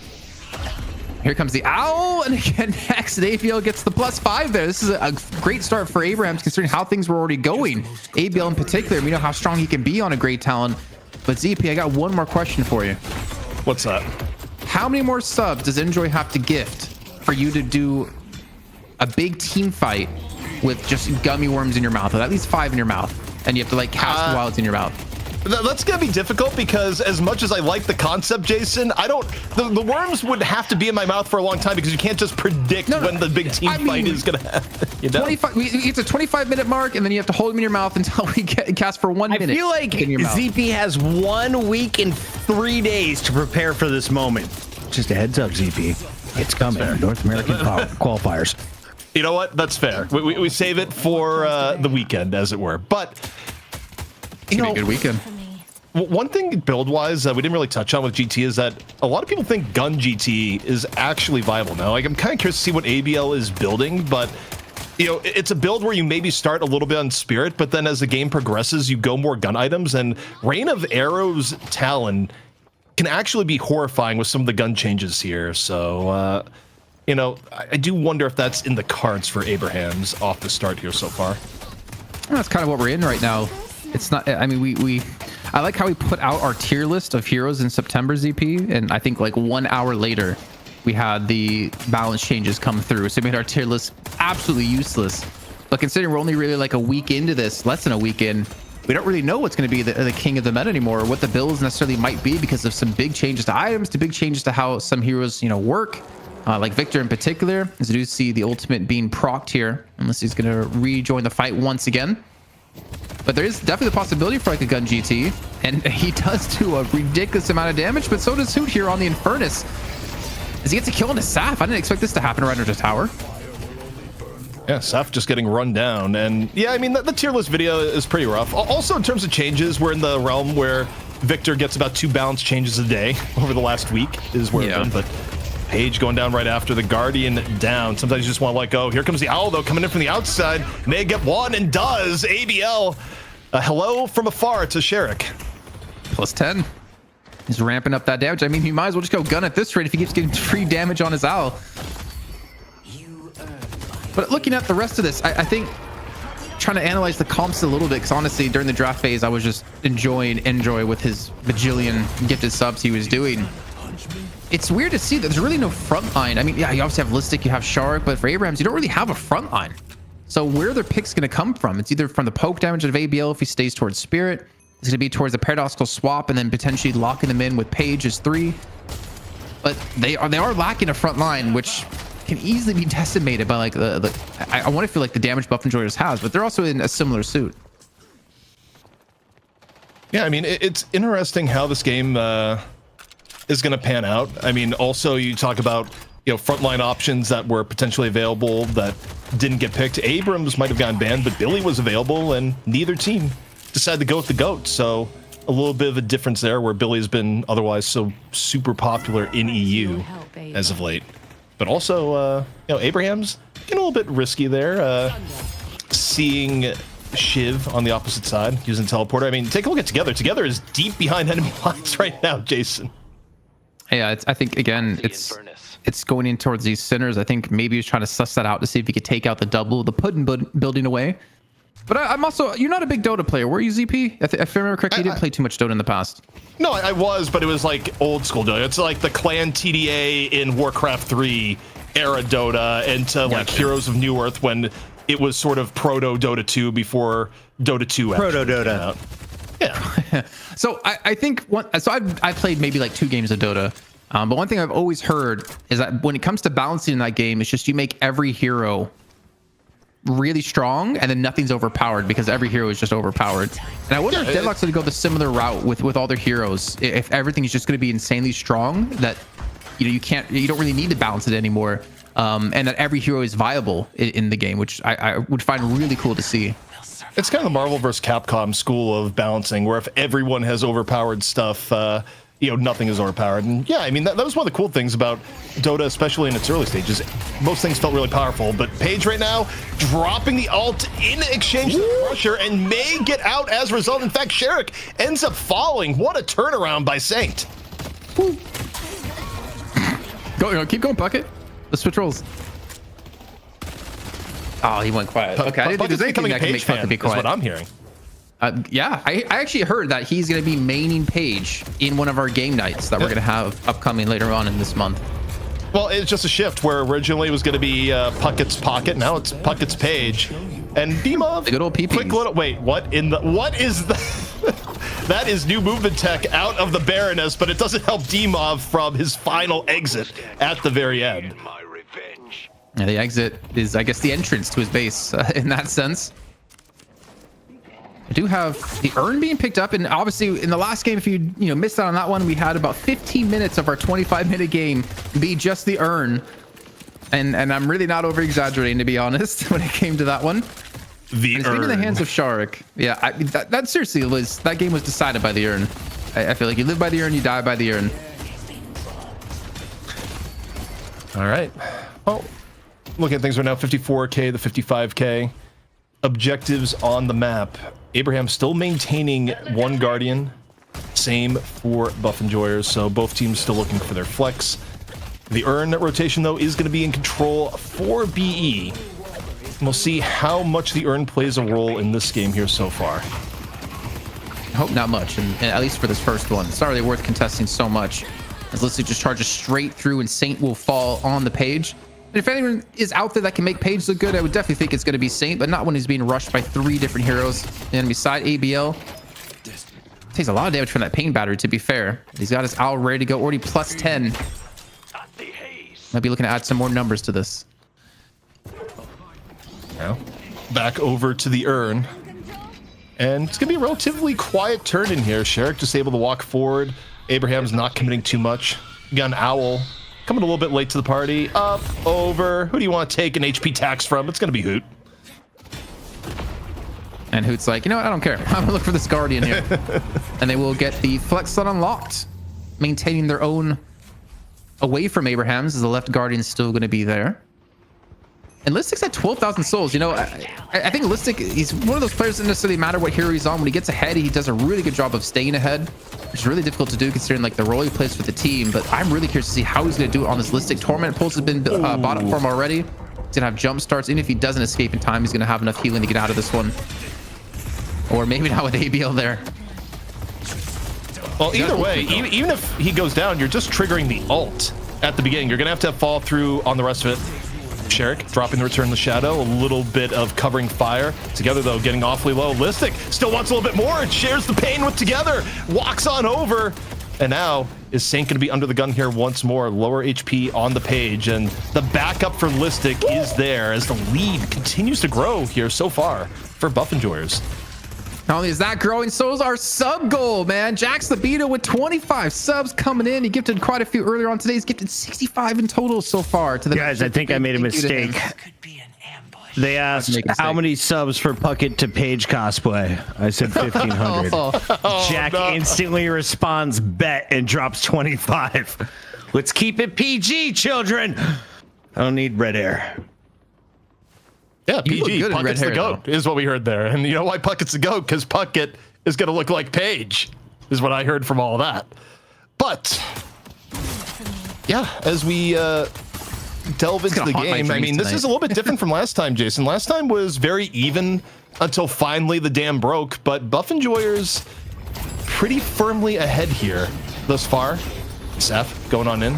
Here comes the Owl, and again, next, ABL gets the +5 there. This is a great start for Abrahams, considering how things were already going. ABL in particular, we know how strong he can be on a great talent. But ZP, I got one more question for you. What's that? How many more subs does Enjoy have to gift for you to do a big team fight with just gummy worms in your mouth, with at least 5 in your mouth, and you have to like cast wilds in your mouth? That's gonna be difficult because as much as I like the concept, Jason, I don't. The worms would have to be in my mouth for a long time because you can't just predict when the big team fight is gonna happen. You know? It's a 25-minute mark, and then you have to hold them in your mouth until we cast for 1 minute. I feel like ZP has 1 week and 3 days to prepare for this moment. Just a heads up, ZP. It's coming. North American qualifiers. You know what? That's fair. We save it for the weekend, as it were. But It's gonna be a good weekend. one thing build-wise we didn't really touch on with GT is that a lot of people think gun GT is actually viable now. Like, I'm kind of curious to see what ABL is building, but you know, it's a build where you maybe start a little bit on Spirit, but then as the game progresses, you go more gun items, and Rain of Arrows Talon can actually be horrifying with some of the gun changes here. So, you know, I do wonder if that's in the cards for Abrahams off the start here so far. That's kind of what we're in right now. It's not, I mean, I like how we put out our tier list of heroes in September, ZP, and I think like 1 hour later we had the balance changes come through, so it made our tier list absolutely useless. But considering we're only really like a week into this, less than a week in, we don't really know what's going to be the king of the meta anymore, or what the builds necessarily might be, because of some big changes to items, to big changes to how some heroes, you know, work. Like Victor in particular, as I do see the ultimate being procced here, unless he's going to rejoin the fight once again. But there is definitely the possibility for like a gun GT, and he does do a ridiculous amount of damage, but so does Hoot here on the Infernus. As he gets a kill on a Saf. I didn't expect this to happen right under the tower. Yeah, Saf just getting run down. And yeah, I mean, the tier list video is pretty rough. Also, in terms of changes, we're in the realm where Victor gets about 2 balance changes a day over the last week is where it's been. But Page going down right after the Guardian down. Sometimes you just want to let go. Here comes the Owl, though, coming in from the outside. May get one, and does. ABL. Hello from afar to Sherrick. +10. He's ramping up that damage. I mean, he might as well just go gun at this rate if he keeps getting free damage on his Owl. But looking at the rest of this, I think trying to analyze the comps a little bit, because honestly, during the draft phase, I was just enjoying Enjoy with his bajillion gifted subs he was doing. It's weird to see that there's really no front line. I mean, yeah, you obviously have Listic, you have Shark, but for Abrahams, you don't really have a front line. So where are their picks going to come from? It's either from the poke damage of ABL if he stays towards Spirit. It's going to be towards the paradoxical swap, and then potentially locking them in with Page as 3. But they are lacking a front line, which can easily be decimated by like I want to feel like the damage buff Enjoyers has, but they're also in a similar suit. Yeah, I mean, it's interesting how this game is going to pan out. I mean, also you talk about, you know, frontline options that were potentially available that didn't get picked. Abrams might have gotten banned, but Billy was available, and neither team decided to go with the GOAT. So a little bit of a difference there, where Billy has been otherwise so super popular in EU as of late. But also, you know, Abraham's getting a little bit risky there. Seeing Shiv on the opposite side using teleporter. I mean, take a look at Together. Together is deep behind enemy lines right now, Jason. Yeah, I think again, it's going in towards these sinners. I think maybe he's trying to suss that out to see if he could take out the double, the pudding building away. But I'm also, you're not a big Dota player, were you, ZP? If I remember correctly, you didn't play too much Dota in the past. No, I was, but it was like old school Dota. It's like the clan TDA in Warcraft 3 era Dota, into like Heroes of New Earth, when it was sort of proto Dota 2 before Dota 2. Proto Dota. Yeah. So I think I played maybe like 2 games of Dota. But one thing I've always heard is that when it comes to balancing in that game, it's just you make every hero really strong and then nothing's overpowered because every hero is just overpowered. And I wonder if Deadlock's going to go the similar route with all their heroes. If everything is just going to be insanely strong, that you don't really need to balance it anymore, and that every hero is viable in the game, which I would find really cool to see. It's kind of the Marvel vs. Capcom school of balancing, where if everyone has overpowered stuff, nothing is overpowered. And yeah, I mean, that was one of the cool things about Dota, especially in its early stages. Most things felt really powerful, but Paige right now dropping the ult in exchange for the pressure and may get out as a result. In fact, Sherrick ends up falling. What a turnaround by Saint. Go, keep going, Bucket. Let's switch roles. Oh, he went quiet. Okay, I didn't think there's anything that can make Bucket be quiet. That's what I'm hearing. Yeah, I actually heard that he's going to be maining Paige in one of our game nights that we're going to have upcoming later on in this month. Well, it's just a shift where originally it was going to be Puckett's Pocket. Now it's Puckett's Page. And Demov, the good old PP. Quick little, wait, what is the... That is new movement tech out of the Baroness, but it doesn't help Demov from his final exit at the very end. Yeah, the exit is, I guess, the entrance to his base in that sense. I do have the urn being picked up, and obviously in the last game, if you missed out on that one, we had about 15 minutes of our 25-minute game be just the urn, and I'm really not over exaggerating, to be honest, when it came to that one. The urn. It's in the hands of Shark. Yeah, that seriously was, that game was decided by the urn. I feel like you live by the urn, you die by the urn. All right. Well, looking at things right now, 54K, the 55K. Objectives on the map. Abraham still maintaining 1 Guardian. Same for Buff Enjoyers, so both teams still looking for their flex. The urn rotation, though, is going to be in control for BE. And we'll see how much the urn plays a role in this game here so far. I hope not much, and at least for this first one. It's not really worth contesting so much, as Listic just charges straight through and Saint will fall on the Page. If anyone is out there that can make Paige look good, I would definitely think it's going to be Saint, but not when he's being rushed by 3 different heroes. And beside ABL, takes a lot of damage from that pain battery, to be fair. He's got his owl ready to go, already plus 10. Might be looking to add some more numbers to this. Now, back over to the urn. And it's going to be a relatively quiet turn in here. Sherrick just able to walk forward. Abraham's not committing too much. You got an owl. Coming a little bit late to the party. Up, over. Who do you want to take an HP tax from? It's going to be Hoot. And Hoot's like, you know what? I don't care. I'm going to look for this Guardian here. And they will get the flex slot unlocked, maintaining their own away from Abraham's, as the left Guardian is still going to be there. And Listic's at 12,000 souls. I think Listic, he's one of those players that doesn't necessarily matter what hero he's on. When he gets ahead, he does a really good job of staying ahead, which is really difficult to do considering like the role he plays for the team. But I'm really curious to see how he's going to do it on this Listic. Torment Pulse has been bought up for him already. He's going to have jump starts. Even if he doesn't escape in time, he's going to have enough healing to get out of this one. Or maybe not with ABL there. Well, either way, even if he goes down, you're just triggering the ult at the beginning. You're going to have fall through on the rest of it. Sherrick dropping the Return the Shadow, a little bit of covering fire. Together, though, getting awfully low. Listic still wants a little bit more and shares the pain with Together. Walks on over. And now, is Saint going to be under the gun here once more? Lower HP on the Page. And the backup for Listic is there as the lead continues to grow here so far for Buff Enjoyers. Not only is that growing, so is our sub goal, man. Jax Libido with 25 subs coming in. He gifted quite a few earlier on today. He's gifted 65 in total so far. To the guys, I think I made a mistake. They asked how many subs for Puckett to Page cosplay. I said 1,500. Jack instantly responds bet and drops 25. Let's keep it PG, children. I don't need red hair. Yeah, PG, Puckett's the GOAT, is what we heard there. And you know why Puckett's the GOAT? Because Puckett is going to look like Paige, is what I heard from all of that. But, yeah, as we delve into the game, I mean, this is a little bit different from last time, Jason. Last time was very even until finally the dam broke, but Buff Enjoyers pretty firmly ahead here thus far. Seth going on in.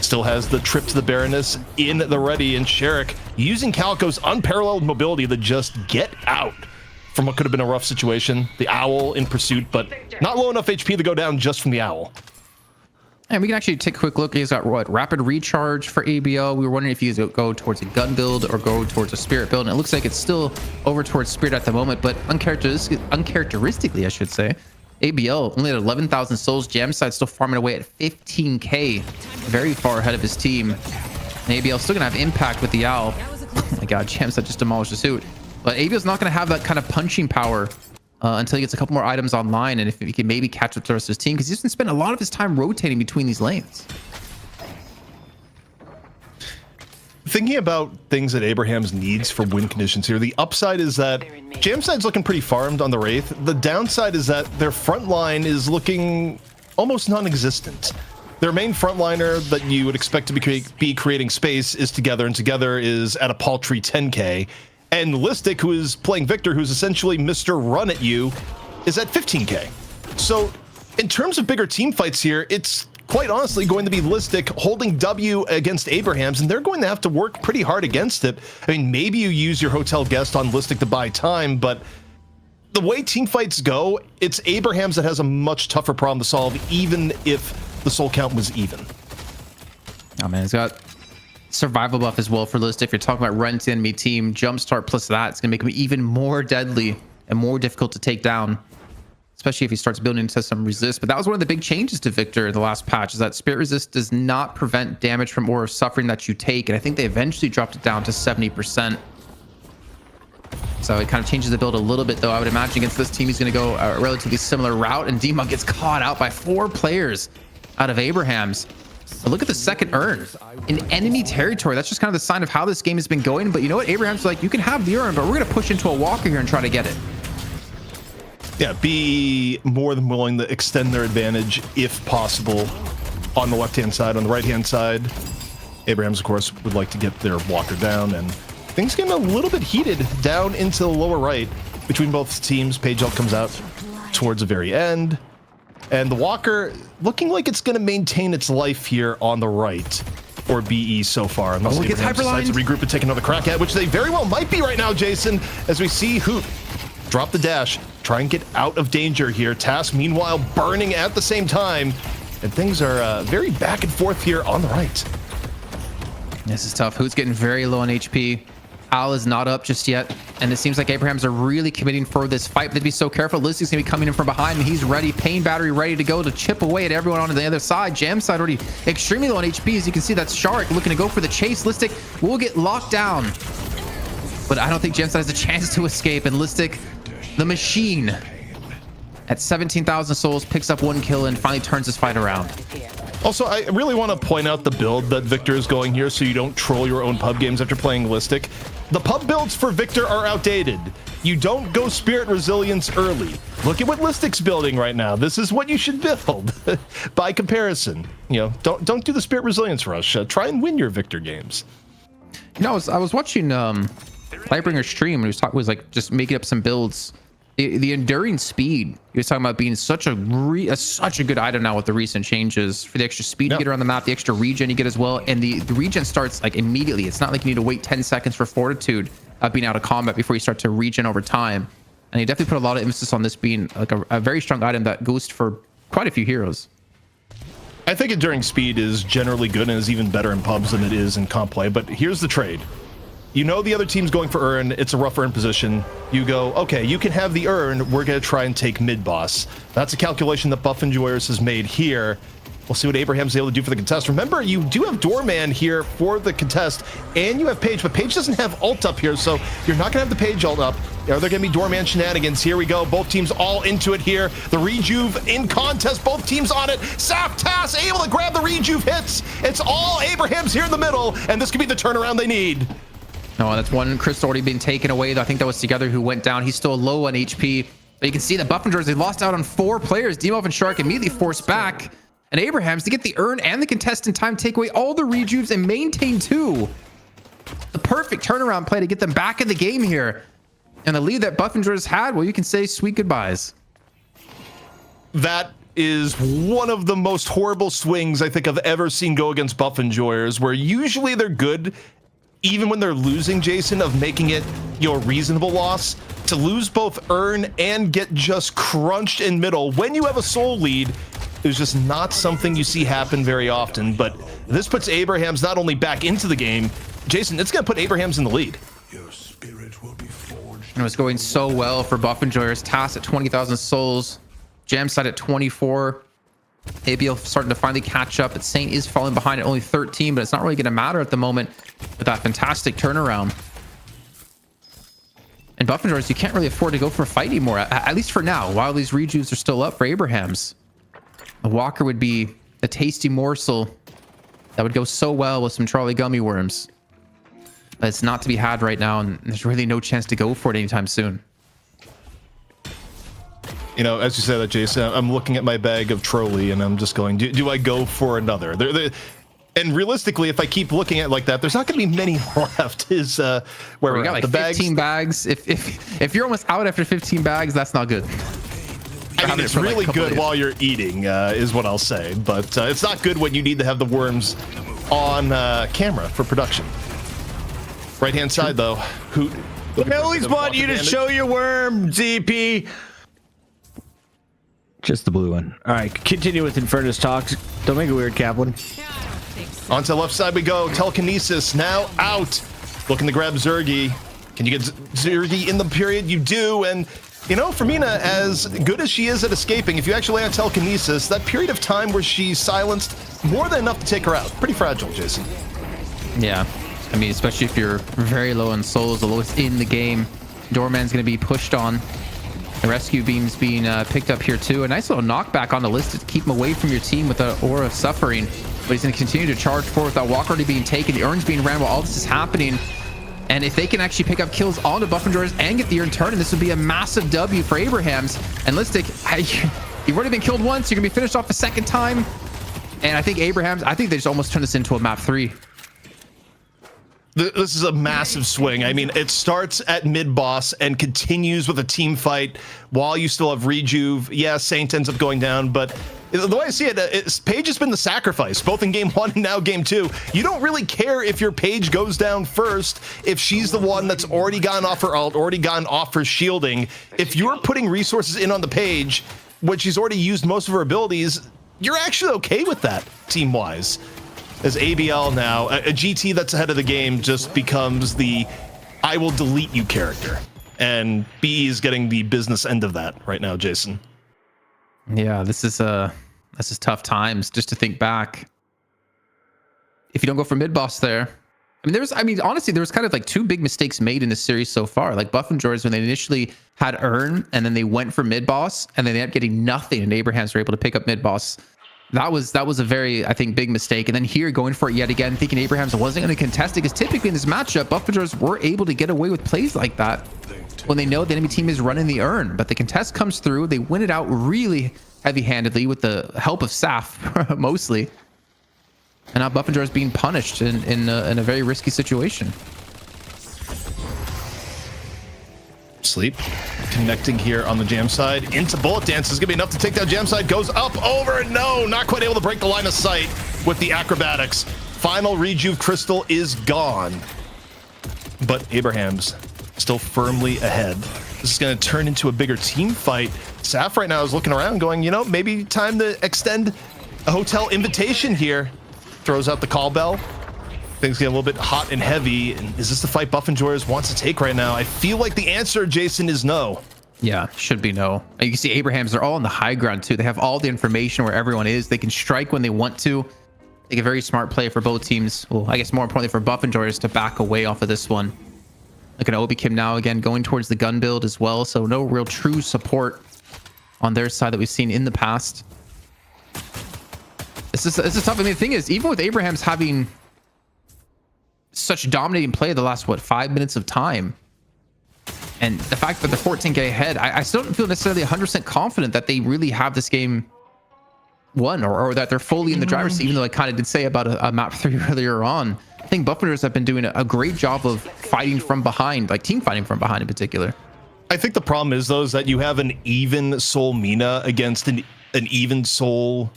Still has the trip to the Baroness in the ready, and Sherrick using Calico's unparalleled mobility to just get out from what could have been a rough situation. The Owl in pursuit, but not low enough HP to go down just from the Owl. And we can actually take a quick look. He's got what, rapid recharge for ABL. We were wondering if he's go towards a gun build or go towards a spirit build. And it looks like it's still over towards spirit at the moment, but uncharacteristically, I should say, ABL only at 11,000 souls. Jamside still farming away at 15k, very far ahead of his team. And ABL still gonna have impact with the Owl. Oh my God, Jamside just demolished the suit. But ABL's not gonna have that kind of punching power until he gets a couple more items online, and if he can maybe catch up to the rest of his team, because he's going to spend a lot of his time rotating between these lanes. Thinking about things that Abraham's needs for win conditions here, the upside is that Jamside's looking pretty farmed on the Wraith. The downside is that their front line is looking almost non-existent. Their main frontliner that you would expect to be creating space is Together, and Together is at a paltry 10k. And Listic, who is playing Victor, who's essentially Mr. Run at you, is at 15k. So in terms of bigger team fights here, it's quite honestly going to be Listic holding W against Abrahams, and they're going to have to work pretty hard against it. I mean, maybe you use your hotel guest on Listic to buy time, but the way team fights go, it's Abrahams that has a much tougher problem to solve, even if the soul count was even. Oh man, he's got survival buff as well for Listic. If you're talking about run to enemy team, jumpstart plus that, it's gonna make him even more deadly and more difficult to take down, especially if he starts building into some resist. But that was one of the big changes to Victor in the last patch, is that spirit resist does not prevent damage from or suffering that you take, and I think they eventually dropped it down to 70%. So it kind of changes the build a little bit, though. I would imagine against this team he's going to go a relatively similar route, and D-Monk gets caught out by 4 players out of Abraham's. But look at the second urn in enemy territory. That's just kind of the sign of how this game has been going. But you know what? Abraham's like, you can have the urn, but we're going to push into a walker here and try to get it. Yeah, be more than willing to extend their advantage if possible on the left-hand side. On the right-hand side, Abraham's, of course, would like to get their walker down, and things getting a little bit heated down into the lower right between both teams. Page Elk comes out towards the very end, and the walker looking like it's going to maintain its life here on the right, or BE so far, unless Abraham decides to regroup and take another crack at, which they very well might be right now, Jason, as we see Hoot drop the dash, try and get out of danger here. Task, meanwhile, burning at the same time, and things are very back and forth here on the right. This is tough. Hoot's getting very low on HP. Al is not up just yet, and it seems like Abraham's are really committing for this fight. But they'd be so careful. Listic's gonna be coming in from behind, and he's ready. Pain battery ready to go to chip away at everyone on the other side. Jamside already extremely low on HP. As you can see, that's Shark looking to go for the chase. Listic will get locked down, but I don't think Jamside has a chance to escape. And Listic, the machine, at 17,000 souls, picks up 1 kill and finally turns this fight around. Also, I really want to point out the build that Victor is going here so you don't troll your own pub games after playing Listic. The pub builds for Victor are outdated. You don't go Spirit Resilience early. Look at what Listic's building right now. This is what you should build by comparison. You know, don't do the Spirit Resilience rush. Try and win your Victor games. You know, I was watching Lightbringer's stream, and he was like just making up some builds. The enduring speed he was talking about being such a good item now with the recent changes for the extra speed you get around the map, the extra regen you get as well, and the regen starts like immediately. It's not like you need to wait 10 seconds for fortitude being out of combat before you start to regen over time. And he definitely put a lot of emphasis on this being like a very strong item that goes for quite a few heroes. I think enduring speed is generally good and is even better in pubs than it is in comp play, but here's the trade. You know the other team's going for urn, it's a rough urn position. You go, okay, you can have the urn, we're going to try and take mid-boss. That's a calculation that Buff Enjoyers has made here. We'll see what Abraham's able to do for the contest. Remember, you do have Doorman here for the contest, and you have Page, but Page doesn't have ult up here, so you're not going to have the Page ult up. Are there going to be Doorman shenanigans? Here we go. Both teams all into it here. The Rejuve in contest. Both teams on it. Sap Tass able to grab the Rejuve hits. It's all Abraham's here in the middle, and this could be the turnaround they need. No, that's one crystal already been taken away. I think that was Together who went down. He's still low on HP. But you can see the Buffingers, they lost out on 4 players. Demov and Shark immediately forced back. And Abraham's to get the urn and the contestant time, take away all the rejuves and maintain 2. The perfect turnaround play to get them back in the game here. And the lead that Buffingers had, well, you can say sweet goodbyes. That is one of the most horrible swings I think I've ever seen go against Buff Enjoyers, where usually they're good even when they're losing, Jason, of making it, you know, a reasonable loss, to lose both earn and get just crunched in middle when you have a soul lead is just not something you see happen very often. But this puts Abrahams not only back into the game, Jason, it's going to put Abrahams in the lead. Your spirit will be forged. It was going so well for Buff and Joyers. Tass at 20,000 souls. Jamside at 24. ABL starting to finally catch up, but Saint is falling behind at only 13, but it's not really going to matter at the moment with that fantastic turnaround. And Buff and Joyers, you can't really afford to go for a fight anymore, at least for now, while these rejuves are still up for Abrahams. A Walker would be a tasty morsel that would go so well with some Trolley gummy worms. But it's not to be had right now, and there's really no chance to go for it anytime soon. You know, as you say that, Jason, I'm looking at my bag of Trolley and I'm just going, do I go for another? And realistically, if I keep looking at it like that, there's not going to be many left. Is where we we're got at. like The 15 bags. If you're almost out after 15 bags, that's not good. I mean, it's really good while you're eating, is what I'll say. But it's not good when you need to have the worms on camera for production. Right hand side, though. I always want you to show your worm, ZP. Just the blue one. All right, continue with Infernus talks. Don't make it weird, Kaplan. On to the left side we go. Telekinesis now out. Looking to grab Zergy. Can you get Zergy in the period? You do. And, you know, Fermina, as good as she is at escaping, if you actually land Telekinesis, that period of time where she's silenced, more than enough to take her out. Pretty fragile, Jason. Yeah. I mean, especially if you're very low on souls, the lowest in the game. Doorman's going to be pushed on. The rescue beam's being picked up here too. A nice little knockback on the list to keep him away from your team with the Aura of Suffering. But he's going to continue to charge forward without Walker already being taken. The Urn's being ran while all this is happening. And if they can actually pick up kills on the Buff and Joyers and get the Urn turn, this would be a massive W for Abrahams. And Listic, you've already been killed once. You're going to be finished off a second time. And I think Abrahams, I think they just almost turned this into a map 3. This is a massive swing. I mean, it starts at mid-boss and continues with a team fight while you still have Rejuve. Yeah, Saint ends up going down, but the way I see it, Paige has been the sacrifice, both in game 1 and now game 2. You don't really care if your Paige goes down first, if she's the one that's already gone off her ult, already gone off her shielding. If you're putting resources in on the Paige, when she's already used most of her abilities, you're actually okay with that, team-wise. As ABL now, a GT that's ahead of the game just becomes the I will delete you character. And BE is getting the business end of that right now, Jason. Yeah, this is tough times just to think back. If you don't go for mid boss there, honestly, there was kind of like 2 big mistakes made in this series so far. Like Buff and Joyers, when they initially had Urn and then they went for mid boss and then they ended up getting nothing, and Abrahams were able to pick up mid boss. That was a very, I think, big mistake. And then here, going for it yet again, thinking Abrahams wasn't going to contest it, because typically in this matchup, Buff and Joyers were able to get away with plays like that when they know the enemy team is running the Urn. But the contest comes through. They win it out really heavy-handedly with the help of Saf, mostly. And now Buff and Joyers being punished in a very risky situation. Sleep connecting here on the jam side into bullet dance is gonna be enough to take down jam side. Goes up over, no, not quite able to break the line of sight with the acrobatics. Final rejuve crystal is gone, but Abrahams still firmly ahead. This is going to turn into a bigger team fight. Saf right now is looking around going, you know, maybe time to extend a hotel invitation here. Throws out the call bell. Things get a little bit hot and heavy. And is this the fight Buff and Joyers wants to take right now? I feel like the answer, Jason, is no. Yeah, should be no. You can see Abrahams, they're all on the high ground too. They have all the information where everyone is. They can strike when they want to. Like a very smart play for both teams. Well, I guess more importantly for Buff and Joyers to back away off of this one. Look at Obi Kim now again going towards the gun build as well. So no real true support on their side that we've seen in the past. This is tough. I mean, the thing is, even with Abrahams having such dominating play the last, 5 minutes of time, and the fact that they're 14k ahead, I still don't feel necessarily 100% confident that they really have this game won, or that they're fully in the driver's seat, even though I kind of did say about a map 3 earlier on. I think Buff and Joyers have been doing a great job of fighting from behind, like team fighting from behind in particular. I think the problem is, though, is that you have an even soul Mina against an even soul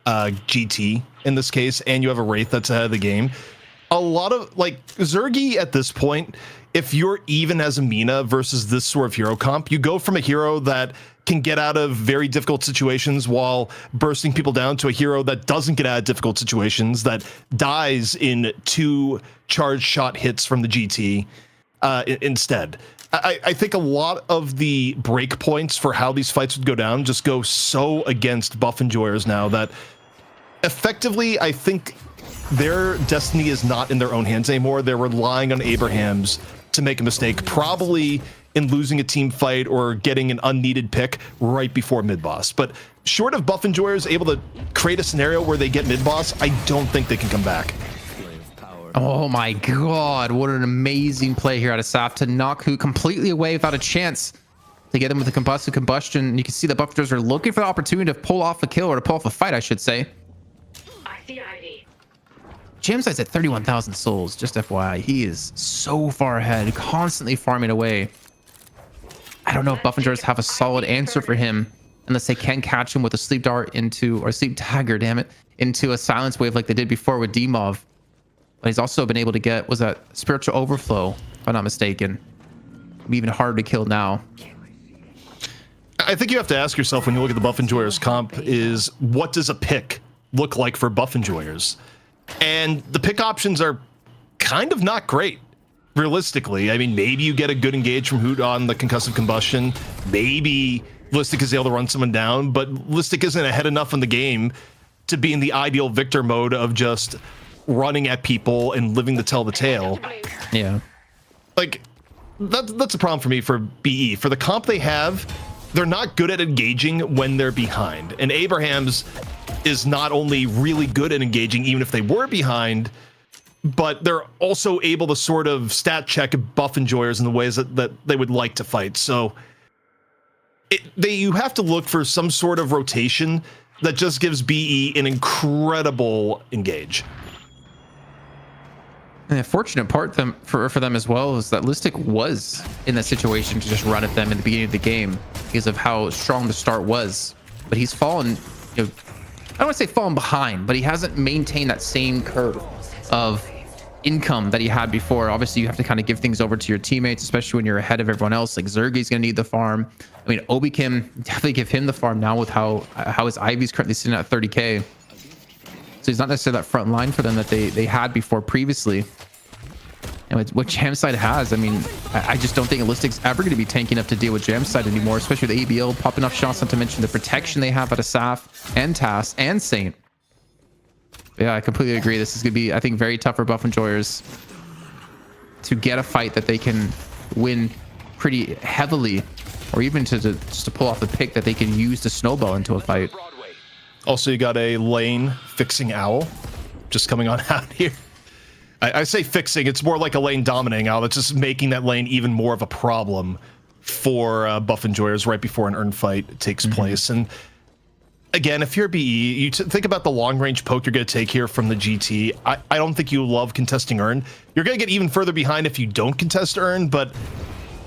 GT in this case, and you have a Wraith that's ahead of the game. a lot of like Zergy at this point, if you're even as a Mina versus this sort of hero comp, you go from a hero that can get out of very difficult situations while bursting people down to a hero that doesn't get out of difficult situations, that dies in 2 charged shot hits from the GT instead. I think a lot of the break points for how these fights would go down just go so against buff enjoyers now that effectively I think their destiny is not in their own hands anymore. They're relying on Abraham's to make a mistake, probably in losing a team fight or getting an unneeded pick right before mid-boss. But short of buff enjoyers able to create a scenario where they get mid-boss, I don't think they can come back. Oh my god, what an amazing play here out of Saf to knock Hoot completely away without a chance to get him with the combustible combustion. You can see the buff enjoyers are looking for the opportunity to pull off a kill, or to pull off a fight, I should say. I see ID. Jamside's at 31,000 souls, just FYI. He is so far ahead, constantly farming away. I don't know if buff enjoyers have a solid answer for him unless they can catch him with a sleep dart into, or sleep dagger, damn it, into a silence wave like they did before with Demov. But he's also been able to get, was that spiritual overflow, if I'm not mistaken. Be even harder to kill now. I think you have to ask yourself when you look at the buff enjoyers comp is, what does a pick look like for buff enjoyers? And the pick options are kind of not great, realistically. I mean, maybe you get a good engage from Hoot on the concussive combustion. Maybe Listic is able to run someone down, but Listic isn't ahead enough in the game to be in the ideal victor mode of just running at people and living to tell the tale. Yeah. Like, that's a problem for me for BE. For the comp they have, they're not good at engaging when they're behind. And Abraham's is not only really good at engaging even if they were behind, but they're also able to sort of stat check buff enjoyers in the ways that they would like to fight. So you have to look for some sort of rotation that just gives BE an incredible engage. And the fortunate part for them as well is that Listic was in that situation to just run at them in the beginning of the game because of how strong the start was. But he's fallen, I don't want to say fallen behind, but he hasn't maintained that same curve of income that he had before. Obviously, you have to kind of give things over to your teammates, especially when you're ahead of everyone else. Like Zergy's going to need the farm. I mean, Obi can definitely give him the farm now with how his Ivy's currently sitting at 30k. So he's not necessarily that front line for them that they had before previously. And with what Jamside has, I mean, I just don't think Listic's ever going to be tanky enough to deal with Jamside anymore, especially with ABL popping off shots, not to mention the protection they have out of Saf and Tass and Saint. But yeah, I completely agree. This is going to be, I think, very tough for buff enjoyers to get a fight that they can win pretty heavily, or even just to pull off the pick that they can use to snowball into a fight. Also, you got a lane fixing owl just coming on out here. I say fixing, it's more like a lane dominating owl that's just making that lane even more of a problem for buff enjoyers right before an earn fight takes place. And again, if you're BE, you think about the long range poke you're going to take here from the GT. I don't think you love contesting earn. You're going to get even further behind if you don't contest earn, but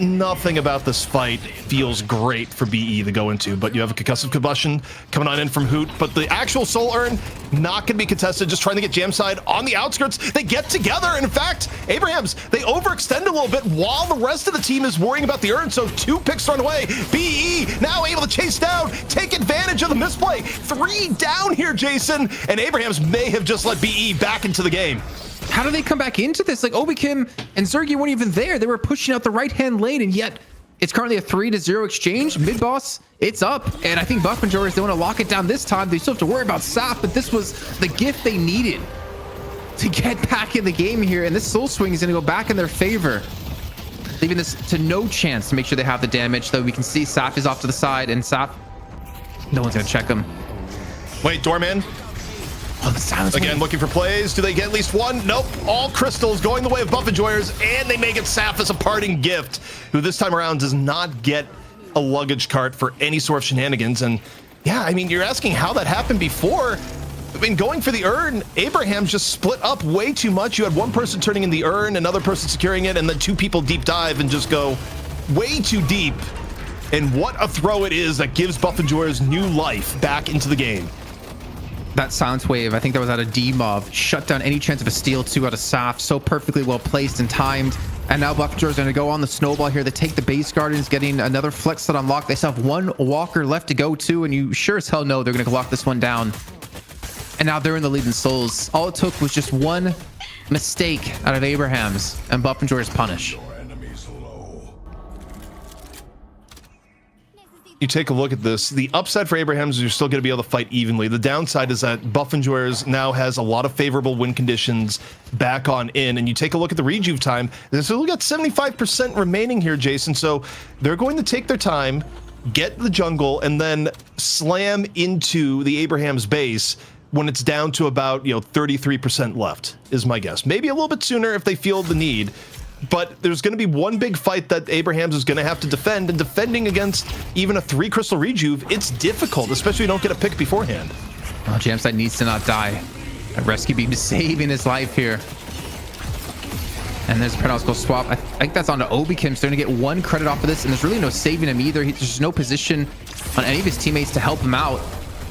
nothing about this fight feels great for BE to go into. But you have a concussive combustion coming on in from Hoot, but the actual soul earn not going to be contested, just trying to get Jamside on the outskirts. They get together, and in fact, Abrahams, they overextend a little bit while the rest of the team is worrying about the earn, so 2 picks thrown away. BE now able to chase down, take advantage of the misplay. 3 down here, Jason, and Abrahams may have just let BE back into the game. How do they come back into this? Like Obi Kim and Zergy weren't even there. They were pushing out the right-hand lane, and yet it's currently a 3-0 exchange. Mid-boss, it's up. And I think buff enjoyers, they want to lock it down this time. They still have to worry about Saf, but this was the gift they needed to get back in the game here. And this soul swing is going to go back in their favor, leaving this to no chance to make sure they have the damage. Though we can see Saf is off to the side, and Saf, no one's going to check him. Wait, Doorman. Oh, the silence Again, wave. looking for plays. Do they get at least one? Nope. All crystals going the way of buff enjoyers, and they make it Saf as a parting gift, who this time around does not get a luggage cart for any sort of shenanigans. And yeah, I mean, you're asking how that happened before. I mean, going for the urn, Abraham just split up way too much. You had one person turning in the urn, another person securing it, and then 2 people deep dive and just go way too deep. And what a throw it is that gives buff enjoyers new life back into the game. That silence wave, I think that was out of D-Mov. Shut down any chance of a steal 2 out of Saf. So perfectly well placed and timed. And now Buffenjoy's going to go on the snowball here. They take the base guardians, getting another flex set unlocked. They still have one walker left to go to, and you sure as hell know they're going to lock this one down. And now they're in the lead in souls. All it took was just one mistake out of Abraham's, and Buffenjoy's punish. You take a look at this. The upside for Abrahams is you're still going to be able to fight evenly. The downside is that Buffenjoyers now has a lot of favorable win conditions back on in. And you take a look at the rejuve time. They've still got 75% remaining here, Jason. So they're going to take their time, get the jungle, and then slam into the Abrahams base when it's down to about 33% left, is my guess. Maybe a little bit sooner if they feel the need. But there's going to be one big fight that Abrahams is going to have to defend, and defending against even a 3 crystal rejuve, it's difficult, especially if you don't get a pick beforehand. Oh, Jamside needs to not die. A rescue beam saving his life here. And there's a Penalsco swap. I think that's on to Obikim, so they're going to get 1 credit off of this, and there's really no saving him either. There's no position on any of his teammates to help him out.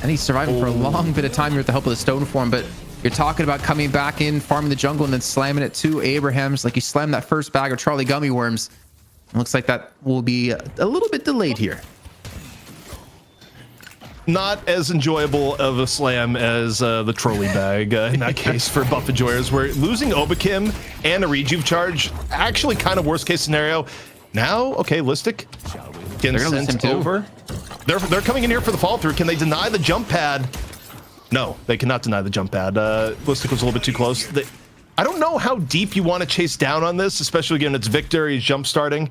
And he's surviving for a long bit of time here with the help of the stone form, but you're talking about coming back in, farming the jungle, and then slamming it to Abrahams like you slammed that first bag of Charlie gummy worms. It looks like that will be a little bit delayed here. Not as enjoyable of a slam as the trolley bag in that case for Buffenjoyers. We're losing Obikim and a rejuve charge. Actually, kind of worst case scenario. Now, okay, Listic getting sent over. They're coming in here for the fall through. Can they deny the jump pad? No, they cannot deny the jump pad. Listic was a little bit too close. I don't know how deep you want to chase down on this, especially given it's Victor, he's jump starting.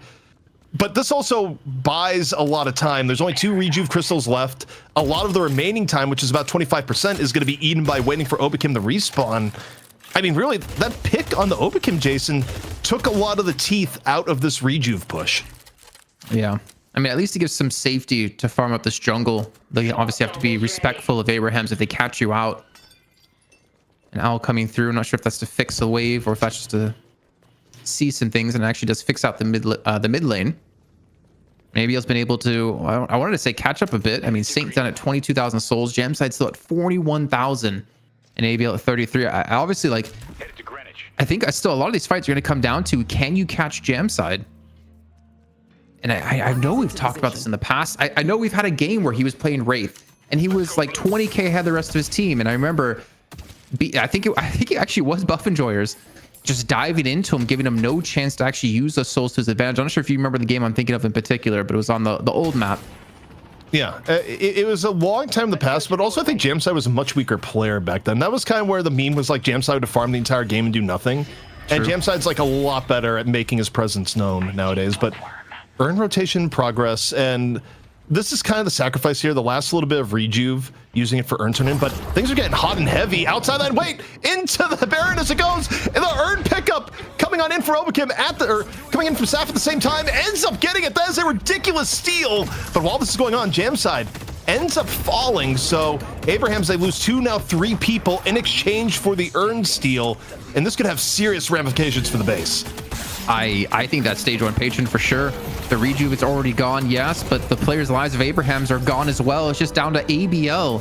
But this also buys a lot of time. There's only 2 rejuve crystals left. A lot of the remaining time, which is about 25%, is going to be eaten by waiting for Obikim to respawn. I mean, really, that pick on the Obikim, Jason, took a lot of the teeth out of this rejuve push. Yeah. I mean, at least it gives some safety to farm up this jungle. They obviously have to be respectful of Abraham's if they catch you out. An owl coming through. I'm not sure if that's to fix the wave or if that's just to see some things, and it actually does fix out the mid lane. Maybe he's been able to, I wanted to say catch up a bit. I mean, Saint down at 22,000 souls. Jamside still at 41,000 and ABL at 33. I obviously like, I think still a lot of these fights are going to come down to, can you catch Jamside? And I know we've talked about this in the past. I know we've had a game where he was playing Wraith and he was like 20k ahead of the rest of his team. And I remember, I think it actually was Buffenjoyers just diving into him, giving him no chance to actually use those souls to his advantage. I'm not sure if you remember the game I'm thinking of in particular, but it was on the old map. Yeah, it was a long time in the past, but also I think Jamside was a much weaker player back then. That was kind of where the meme was like Jamside would farm the entire game and do nothing. True. And Jamside's like a lot better at making his presence known nowadays, but earn rotation progress, and this is kind of the sacrifice here. The last little bit of rejuve, using it for earn turn in, but things are getting hot and heavy outside that. Wait, into the Baron as it goes, and the earn pickup coming on in for Obikim coming in from Saf at the same time, ends up getting it. That is a ridiculous steal. But while this is going on, Jamside ends up falling. So Abrahams, they lose 2, now 3 people in exchange for the earn steal, and this could have serious ramifications for the base. I think that's stage 1 patron for sure. The rejuve is already gone, yes, but the players' lives of Abrahams are gone as well. It's just down to ABL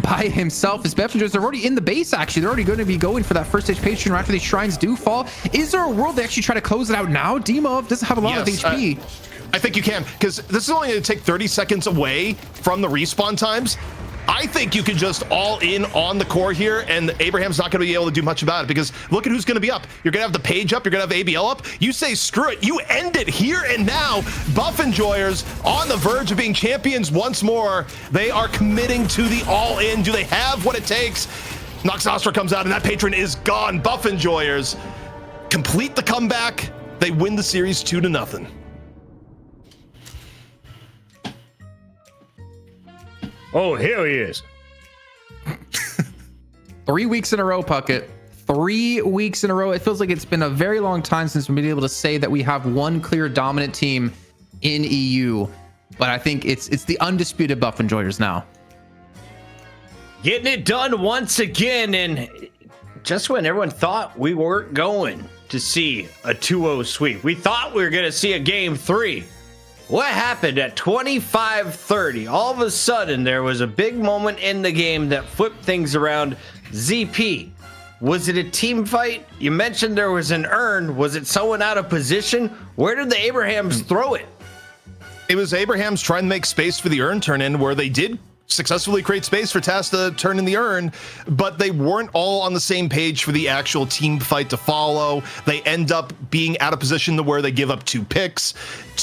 by himself. His Buffenjoyers are already in the base, actually. They're already going to be going for that first stage patron after these shrines do fall. Is there a world they actually try to close it out now? Demov doesn't have a lot of HP. I think you can, because this is only going to take 30 seconds away from the respawn times. I think you can just all in on the core here, and Abraham's not going to be able to do much about it, because look at who's going to be up. You're going to have the page up. You're going to have ABL up. You say, screw it. You end it here and now. Buffenjoyers on the verge of being champions once more. They are committing to the all-in. Do they have what it takes? Noxostra comes out, and that patron is gone. Buffenjoyers complete the comeback. They win the series 2-0. Oh, here he is. 3 weeks in a row, Puckett. 3 weeks in a row. It feels like it's been a very long time since we've been able to say that we have one clear dominant team in EU. But I think it's the undisputed Buffenjoyers now. Getting it done once again, and just when everyone thought we weren't going to see a 2-0 sweep, we thought we were going to see a game 3. What happened at 25:30? All of a sudden, there was a big moment in the game that flipped things around. ZP, was it a team fight? You mentioned there was an urn. Was it someone out of position? Where did the Abrahams throw it? It was Abraham's trying to make space for the urn turn in, where they did successfully create space for Taz to turn in the urn, but they weren't all on the same page for the actual team fight to follow. They end up being out of position to where they give up 2 picks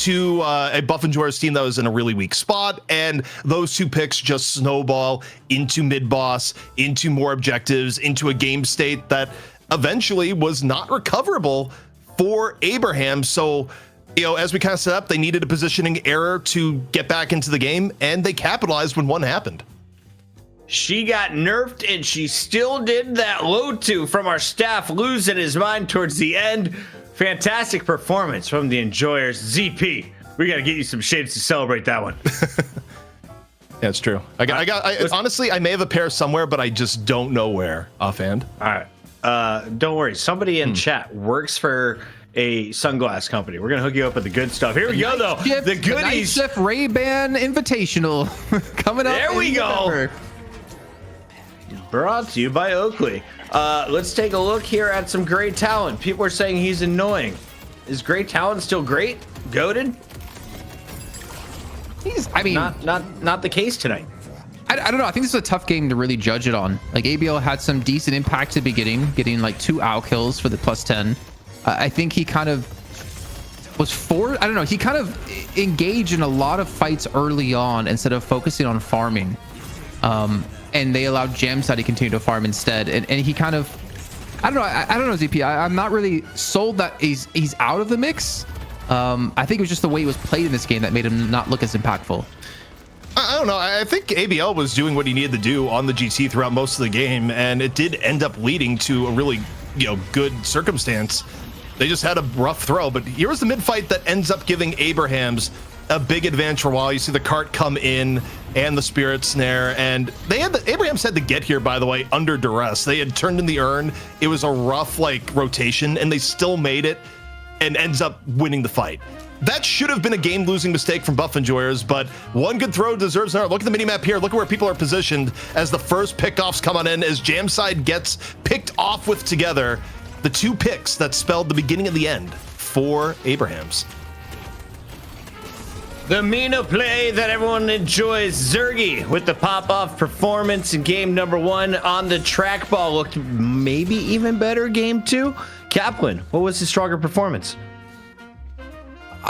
to a Buff and Joyers team that was in a really weak spot, and those 2 picks just snowball into mid-boss, into more objectives, into a game state that eventually was not recoverable for Abraham. So, you know, as we kind of set up, they needed a positioning error to get back into the game, and they capitalized when one happened. She got nerfed, and she still did that low 2 from our staff, losing his mind towards the end. Fantastic performance from the Enjoyers. ZP, we got to get you some shades to celebrate that one. Yeah, it's true. Honestly, I may have a pair somewhere, but I just don't know where offhand. All right. Don't worry. Somebody in chat works for a sunglass company. We're gonna hook you up with the good stuff. Here we go, though. The goodies. Night Shift Ray-Ban Invitational coming up. There we go. November. Brought to you by Oakley. Let's take a look here at some great talent. People are saying he's annoying. Is great talent still great? Goated? Not the case tonight. I don't know. I think this is a tough game to really judge it on. Like, ABL had some decent impact at the beginning, getting like 2 owl kills for the +10. I think he kind of was I don't know. He kind of engaged in a lot of fights early on instead of focusing on farming. And they allowed Jamside to continue to farm instead. And he kind of, I don't know, ZP. I'm not really sold that he's out of the mix. I think it was just the way it was played in this game that made him not look as impactful. I don't know. I think ABL was doing what he needed to do on the GT throughout most of the game, and it did end up leading to a really, good circumstance. They just had a rough throw, but here was the mid fight that ends up giving Abrahams a big advantage for a while. You see the cart come in and the spirit snare, and Abrahams had to get here, by the way, under duress. They had turned in the urn. It was a rough rotation, and they still made it and ends up winning the fight. That should have been a game-losing mistake from Buff Enjoyers, but one good throw deserves another. Look at the minimap here. Look at where people are positioned as the first pickoffs come on in, as Jamside gets picked off with together the 2 picks that spelled the beginning and the end for Abrahams. The Mina play that everyone enjoys. Zergy with the pop-off performance in game number 1 on the trackball. Looked maybe even better game 2. Kaplan, what was his stronger performance?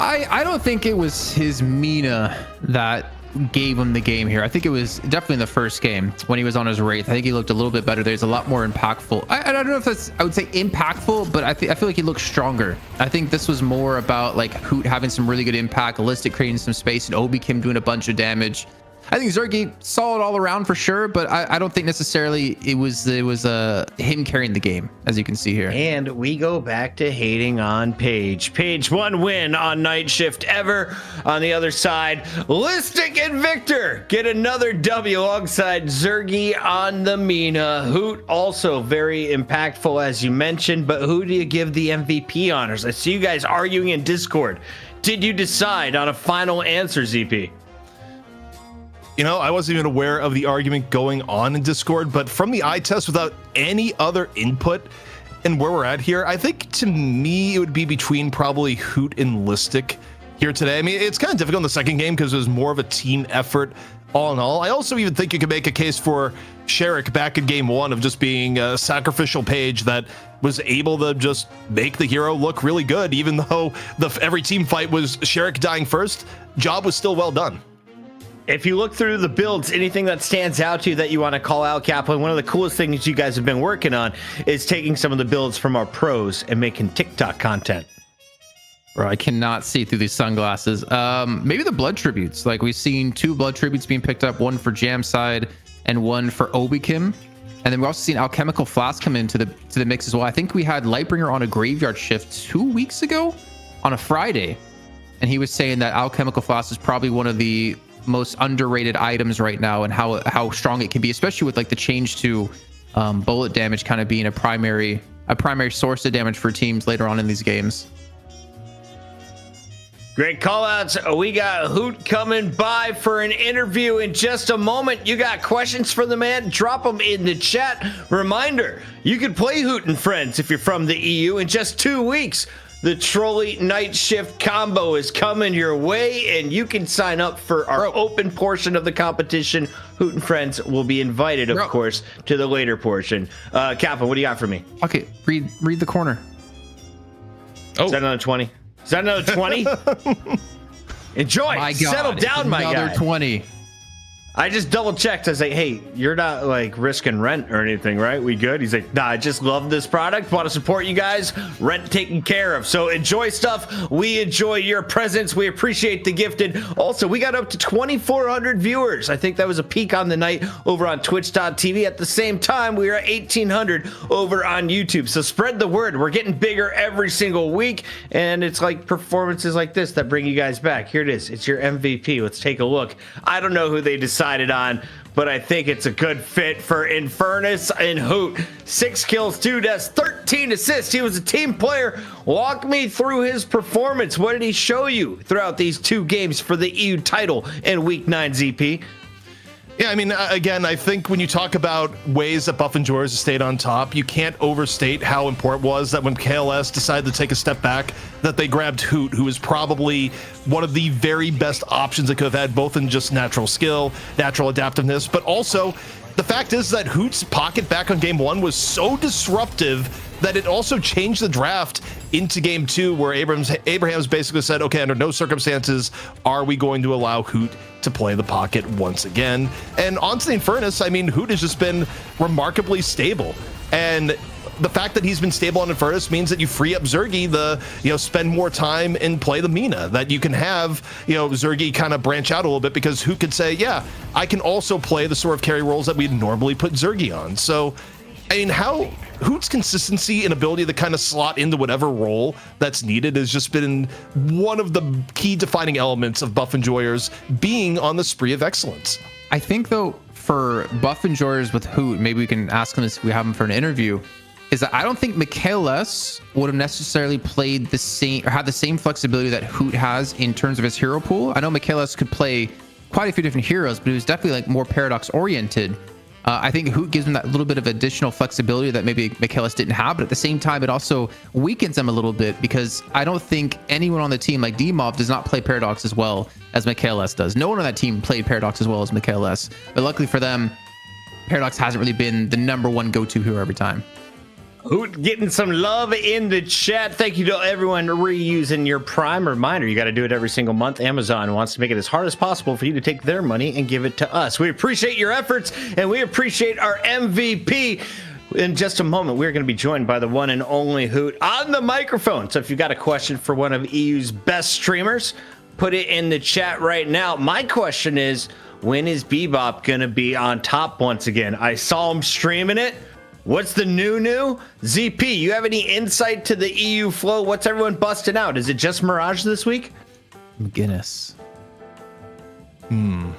I don't think it was his Mina that gave him the game here. I think it was definitely in the first game when he was on his Wraith. I think he looked a little bit better. There's a lot more impactful. I don't know if that's, I would say impactful, but I feel like he looked stronger. I think this was more about Hoot having some really good impact, Ballistic creating some space, and Obi Kim doing a bunch of damage. I think Zergy solid all around for sure, but I don't think necessarily it was him carrying the game, as you can see here. And we go back to hating on Paige. Paige, 1 win on Night Shift ever. On the other side, Listic and Victor get another W alongside Zergy on the Mina. Hoot also very impactful, as you mentioned, but who do you give the MVP honors? I see you guys arguing in Discord. Did you decide on a final answer, ZP? I wasn't even aware of the argument going on in Discord, but from the eye test without any other input and where we're at here, I think to me it would be between probably Hoot and Listic here today. I mean, it's kind of difficult in the second game because it was more of a team effort all in all. I also even think you could make a case for Sherrick back in game 1 of just being a sacrificial Page that was able to just make the hero look really good, even though every team fight was Sherrick dying first. Job was still well done. If you look through the builds, anything that stands out to you that you want to call out, Kaplan, one of the coolest things you guys have been working on is taking some of the builds from our pros and making TikTok content. Bro, I cannot see through these sunglasses. Maybe the blood tributes. We've seen 2 blood tributes being picked up, one for Jamside and one for Obi Kim. And then we've also seen Alchemical Flask come into the mix as well. I think we had Lightbringer on a graveyard shift 2 weeks ago on a Friday. And he was saying that Alchemical Flask is probably one of the most underrated items right now, and how strong it can be, especially with the change to bullet damage kind of being a primary source of damage for teams later on in these games. Great call outs. We got Hoot coming by for an interview in just a moment. You got questions for the man? Drop them in the chat. Reminder, you can play Hoot and Friends if you're from the EU in just 2 weeks. The Trolley Night Shift combo is coming your way, and you can sign up for our open portion of the competition. Hoot and Friends will be invited, of course, to the later portion. Kaplan, what do you got for me? Okay, read the corner. Oh. Is that another 20? Is that another 20? Enjoy. My God, settle down, my guy. Another 20. I just double checked. I was like, hey, you're not like risking rent or anything, right? We good? He's like, nah, I just love this product. Want to support you guys. Rent taken care of. So enjoy stuff. We enjoy your presence. We appreciate the gifted. Also, we got up to 2,400 viewers. I think that was a peak on the night over on twitch.tv. At the same time, we are at 1,800 over on YouTube. So spread the word. We're getting bigger every single week. And it's like performances like this that bring you guys back. Here it is. It's your MVP. Let's take a look. I don't know who they decided on, but I think it's a good fit for Infernus and Hoot. 6 kills, 2 deaths, 13 assists. He was a team player. Walk me through his performance. What did he show you throughout these 2 games for the EU title in Week 9, ZP? Yeah, I mean, again, I think when you talk about ways that Buff and Joyers stayed on top, you can't overstate how important it was that when KLS decided to take a step back, that they grabbed Hoot, who is probably one of the very best options they could have had, both in just natural skill, natural adaptiveness, but also the fact is that Hoot's pocket back on game 1 was so disruptive that it also changed the draft into game 2, where Abrahams basically said, okay, under no circumstances are we going to allow Hoot to play the pocket once again. And onto the Infernus, I mean, Hoot has just been remarkably stable. And the fact that he's been stable on Infernus means that you free up Zergy spend more time and play the Mina, that you can have, Zergy kind of branch out a little bit, because Hoot could say, yeah, I can also play the sort of carry roles that we'd normally put Zergy on. So, I mean, how Hoot's consistency and ability to kind of slot into whatever role that's needed has just been one of the key defining elements of Buff and Joyers being on the spree of excellence. I think, though, for Buff and Joyers with Hoot, maybe we can ask him this if we have him for an interview, is that I don't think Michaelis would have necessarily played the same or had the same flexibility that Hoot has in terms of his hero pool. I know Michaelis could play quite a few different heroes, but he was definitely like more paradox oriented. I think Hoot gives him that little bit of additional flexibility that maybe Michaelis didn't have, but at the same time, it also weakens him a little bit, because I don't think anyone on the team, like D-Mob, does not play Paradox as well as Michaelis does. No one on that team played Paradox as well as Michaelis, but luckily for them, Paradox hasn't really been the #1 go-to hero every time. Hoot getting some love in the chat. Thank you to everyone reusing your Prime. Reminder, you got to do it every single month. Amazon wants to make it as hard as possible for you to take their money and give it to us. We appreciate your efforts, and we appreciate our MVP. In just a moment, we're going to be joined by the one and only Hoot on the microphone. So if you've got a question for one of EU's best streamers, put it in the chat right now. My question is, when is Bebop going to be on top once again? I saw him streaming it. What's the new? ZP, you have any insight to the EU flow? What's everyone busting out? Is it just Mirage this week? McGinnis. In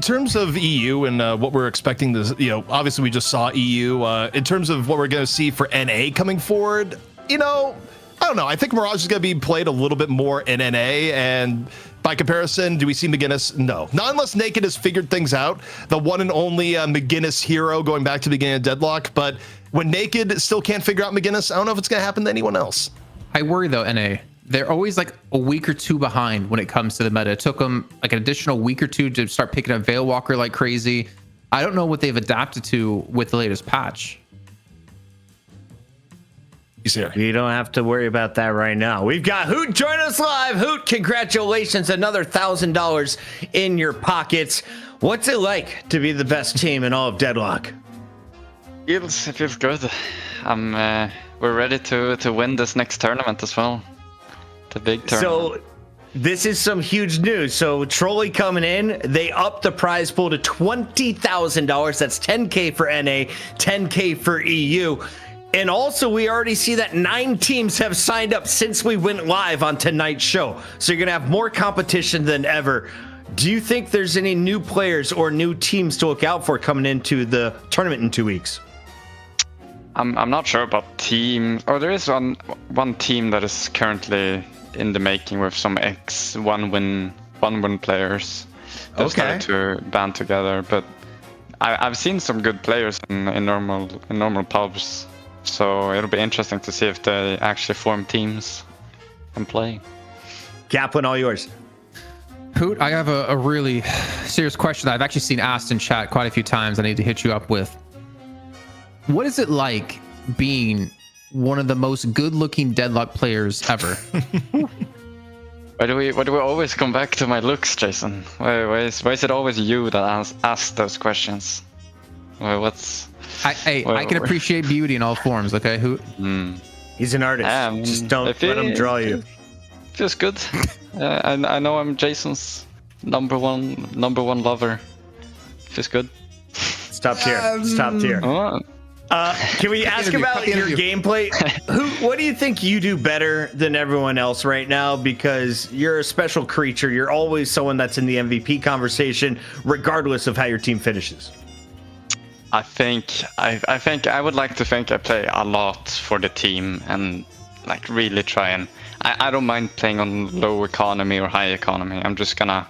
terms of EU and what we're expecting to, obviously we just saw EU. In terms of what we're going to see for NA coming forward, I don't know. I think Mirage is going to be played a little bit more in NA, and by comparison, do we see McGinnis? No. Not unless Naked has figured things out. The one and only McGinnis hero going back to the beginning of Deadlock. But when Naked still can't figure out McGinnis, I don't know if it's going to happen to anyone else. I worry, though, NA. They're always like a week or two behind when it comes to the meta. It took them like an additional week or two to start picking up Veil Walker like crazy. I don't know what they've adapted to with the latest patch. You don't have to worry about that right now. We've got Hoot join us live. Hoot, congratulations. Another $1,000 in your pockets. What's it like to be the best team in all of Deadlock? It feels good. We're ready to win this next tournament as well. The big tournament. So this is some huge news. So Trolley coming in, they upped the prize pool to $20,000. That's $10K for NA, $10K for EU. And also, we already see that 9 teams have signed up since we went live on tonight's show. So you're going to have more competition than ever. Do you think there's any new players or new teams to look out for coming into the tournament in 2 weeks? I'm not sure about team. Oh, there is one team that is currently in the making with some ex one win players that started to band together. But I've seen some good players in normal pubs, so it'll be interesting to see if they actually form teams and play. Kaplan, all yours. Hoot, I have a really serious question that I've actually seen asked in chat quite a few times. I need to hit you up with. What is it like being one of the most good-looking Deadlock players ever? Why do we always come back to my looks, Jason? Why is it always you that ask those questions? I can appreciate beauty in all forms. Okay, Hoot. He's an artist. Just don't let him draw you. Feels good. I know I'm Jason's number one lover. Feels good. Stop tier. Stop tier. Oh. Can we ask about your gameplay? What do you think you do better than everyone else right now? Because you're a special creature. You're always someone that's in the MVP conversation, regardless of how your team finishes. I think I would like to think I play a lot for the team and like really try and I don't mind playing on low economy or high economy. I'm just gonna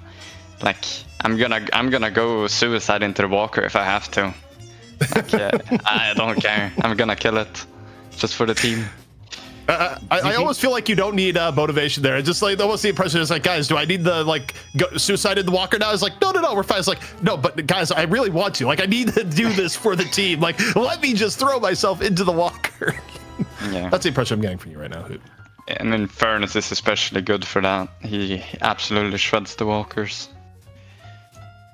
I'm gonna go suicide into the walker if I have to. Like, I don't care. I'm gonna kill it just for the team. I almost feel like you don't need motivation there. Just like almost the impression is like, guys, do I need the go suicide in the walker now? It's like, no, we're fine. It's like, no, but guys, I really want to. Like, I need to do this for the team. Like, let me just throw myself into the walker. Yeah, that's the impression I'm getting from you right now, Hoot. And then Furnace is especially good for that. He absolutely shreds the walkers.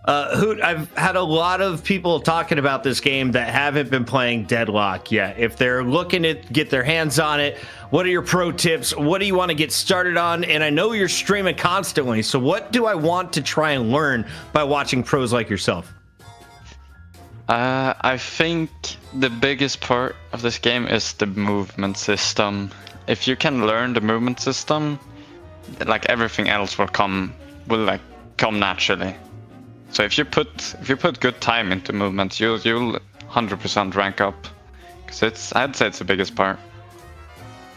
Hoot, I've had a lot of people talking about this game that haven't been playing Deadlock yet. If they're looking to get their hands on it, what are your pro tips? What do you want to get started on? And I know you're streaming constantly, so what do I want to try and learn by watching pros like yourself? I think the biggest part of this game is the movement system. If you can learn the movement system, like everything else will come naturally. So if you put good time into movements, you'll 100% rank up. Because I'd say it's the biggest part.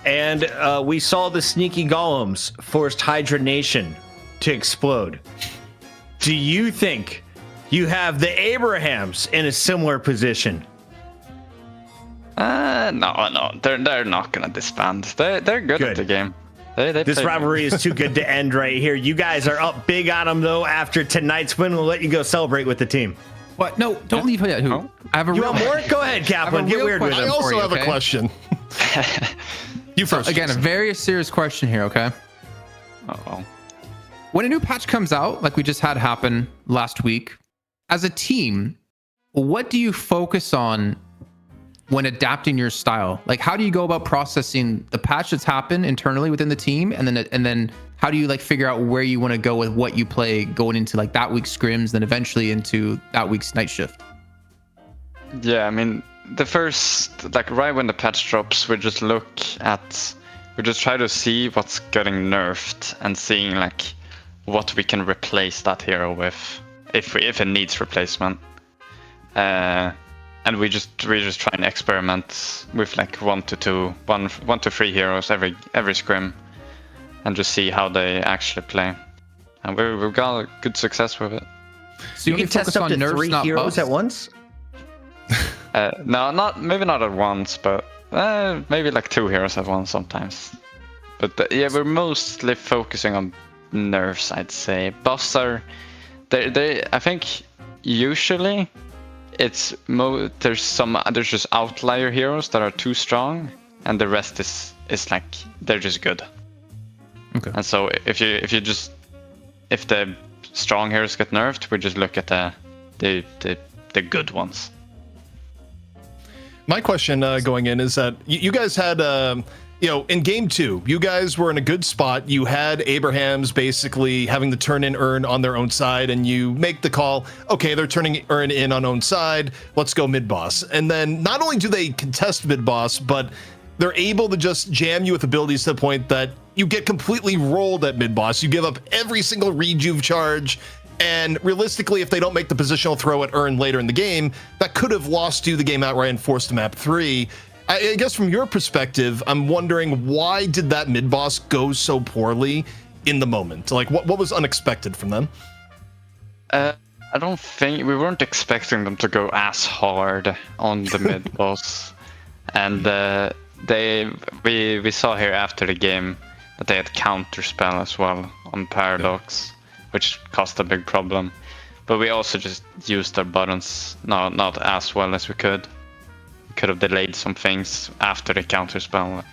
And we saw the sneaky golems forced Hydra Nation to explode. Do you think you have the Abrahams in a similar position? No, they're not gonna disband. They're good at the game. This rivalry is too good to end right here. You guys are up big on them though. After tonight's win, we'll let you go celebrate with the team. What? No, don't leave yet. Who? Oh. I have a You real want more? Go ahead, Kaplan. Get weird with I him. also have a question. You first. Again, a very serious question here. Okay. Uh-oh. When a new patch comes out, like we just had happen last week, as a team, what do you focus on when adapting your style? Like, how do you go about processing the patch that's happened internally within the team, and then how do you figure out where you want to go with what you play going into that week's scrims, then eventually into that week's night shift? Yeah, I mean, the first right when the patch drops, we just try to see what's getting nerfed and seeing what we can replace that hero with, if it needs replacement. And we just try and experiment with 1 to 3 heroes every scrim, and just see how they actually play. And we've got good success with it. So you can test up to nerfs, 3 heroes at once? No, maybe not at once, but maybe 2 heroes at once sometimes. But yeah, we're mostly focusing on nerfs, I'd say. Buffs are, I think usually there's just outlier heroes that are too strong, and the rest is they're just good. Okay. And so if the strong heroes get nerfed, we just look at the good ones. My question going in is that you guys had in game 2, you guys were in a good spot. You had Abrahams basically having the turn in Urn on their own side, and you make the call, okay, they're turning Urn in on own side, let's go mid boss. And then not only do they contest mid boss, but they're able to just jam you with abilities to the point that you get completely rolled at mid boss. You give up every single rejuve charge, and realistically, if they don't make the positional throw at Urn later in the game, that could have lost you the game outright and forced to map 3. I guess from your perspective, I'm wondering, why did that mid boss go so poorly in the moment? Like, what was unexpected from them? I don't think we weren't expecting them to go as hard on the mid boss, and we saw here after the game that they had counter spell as well on Paradox, which caused a big problem. But we also just used our buttons not as well as we could. We could have delayed some things after the counter spell.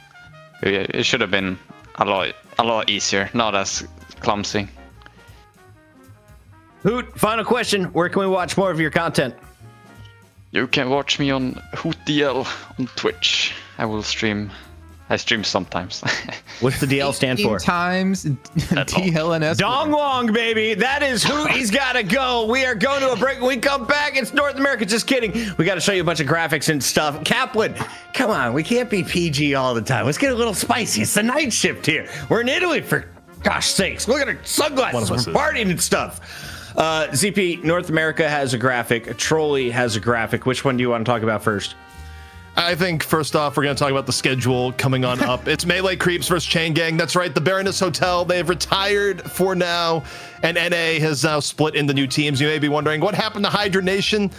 It should have been a lot easier, not as clumsy. Hoot, final question. Where can we watch more of your content? You can watch me on HootDL on Twitch. I stream sometimes. What's the DL stand for? Times DLNS. Donglong, baby. That is Hoot. He's got to go. We are going to a break. When we come back, it's North America. Just kidding. We got to show you a bunch of graphics and stuff. Kaplan, come on. We can't be PG all the time. Let's get a little spicy. It's the night shift here. We're in Italy, for gosh sakes. Look at our sunglasses. We're partying and stuff. ZP, North America has a graphic. Trolley has a graphic. Which one do you want to talk about first? I think first off, we're going to talk about the schedule coming on up. It's Melee Creeps versus Chain Gang. That's right, the Baroness Hotel. They have retired for now, and NA has now split into new teams. You may be wondering, what happened to Hydra Nation?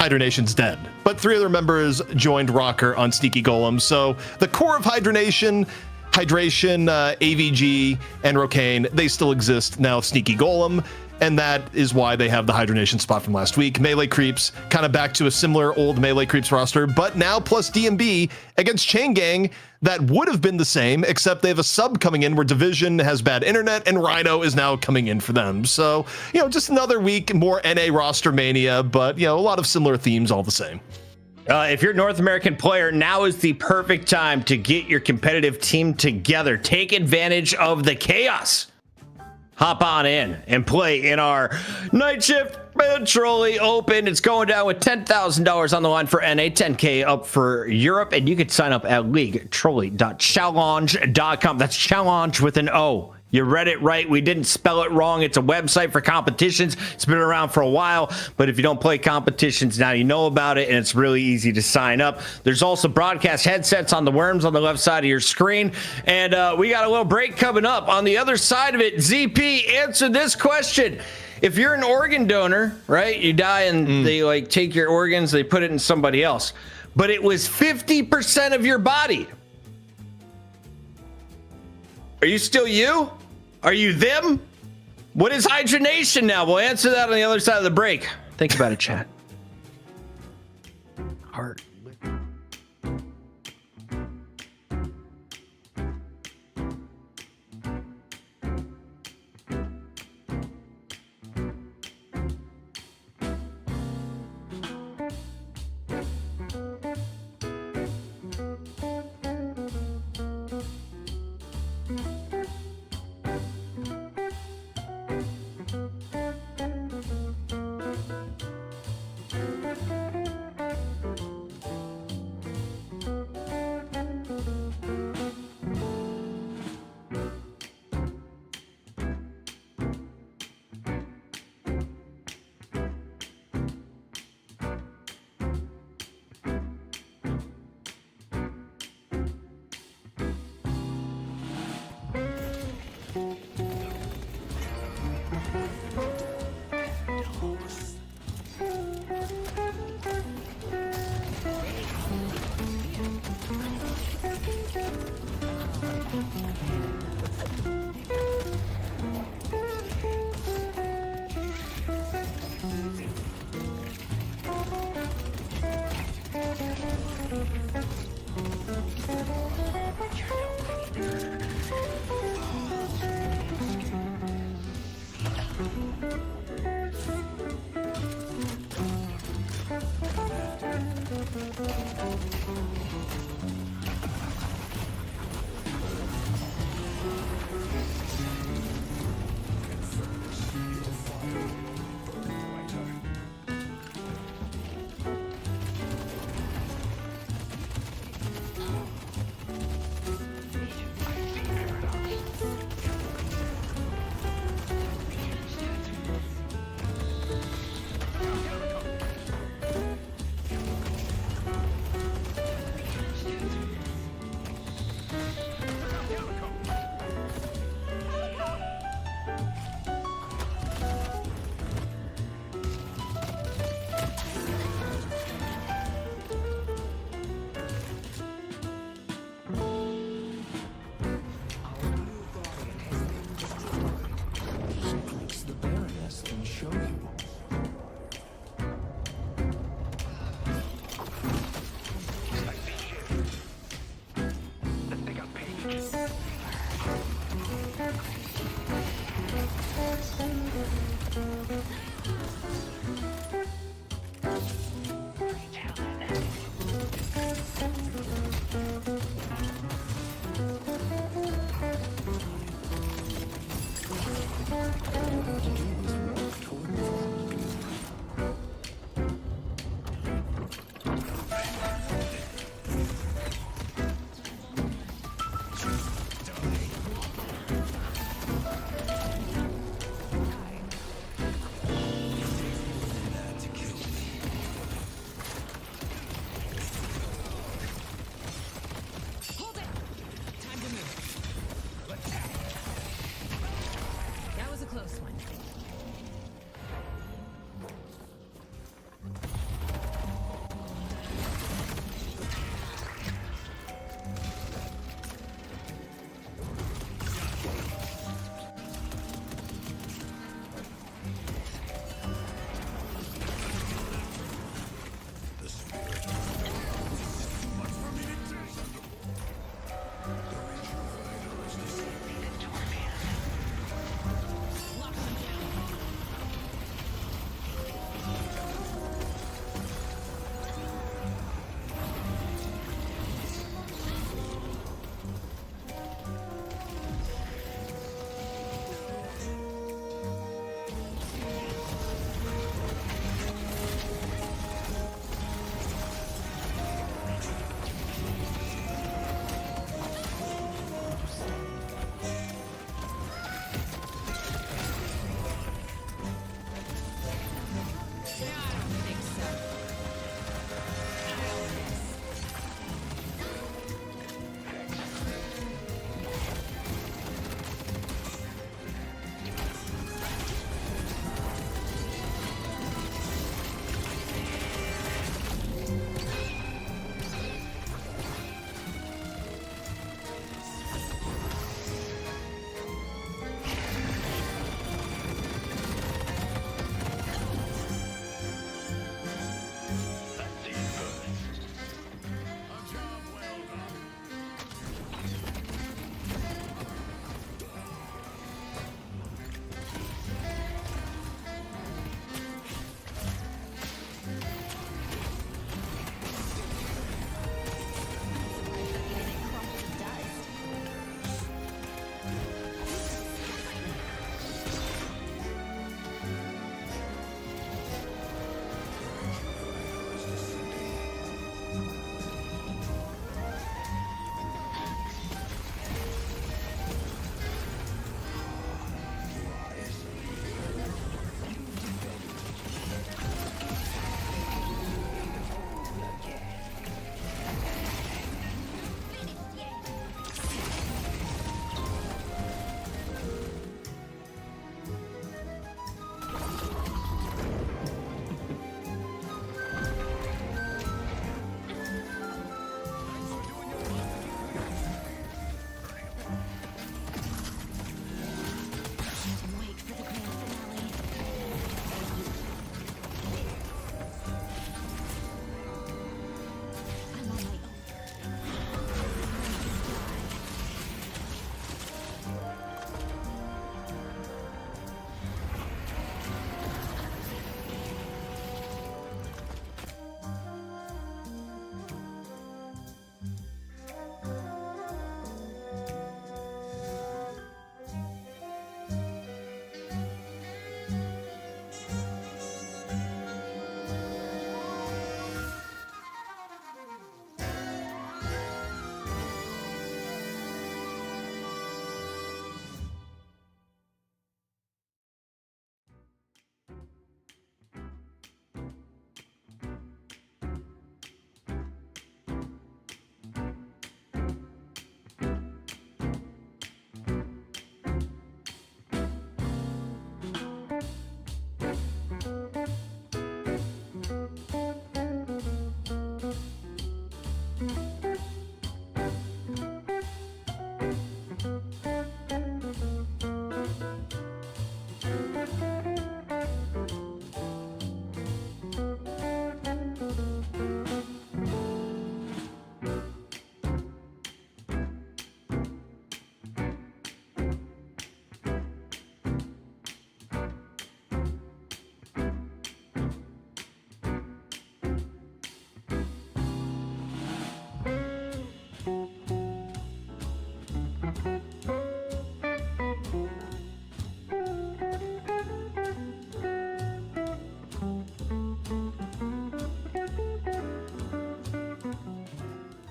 Hydra Nation's dead, but 3 of their members joined Rocker on Sneaky Golem. So the core of Hydra Nation, Hydration, AVG, and Rocane, they still exist now. Sneaky Golem. And that is why they have the Hydra Nation spot from last week. Melee Creeps, kind of back to a similar old Melee Creeps roster, but now plus DMB against Chain Gang. That would have been the same, except they have a sub coming in where Division has bad internet, and Rhino is now coming in for them. So, just another week, more NA roster mania, but, a lot of similar themes all the same. If you're a North American player, now is the perfect time to get your competitive team together. Take advantage of the chaos. Hop on in and play in our Night Shift Trolley Open. It's going down with $10,000 on the line for NA, 10K up for Europe, and you can sign up at leaguetrolley.challenge.com. That's challenge with an O. You read it right. We didn't spell it wrong. It's a website for competitions. It's been around for a while, but if you don't play competitions, now you know about it, and it's really easy to sign up. There's also broadcast headsets on the worms on the left side of your screen, and we got a little break coming up. On the other side of it, ZP, answer this question. If you're an organ donor, right, you die and they take your organs, they put it in somebody else, but it was 50% of your body. Are you still you? Are you them? What is Hydra Nation now? We'll answer that on the other side of the break. Think about it, chat. Heart.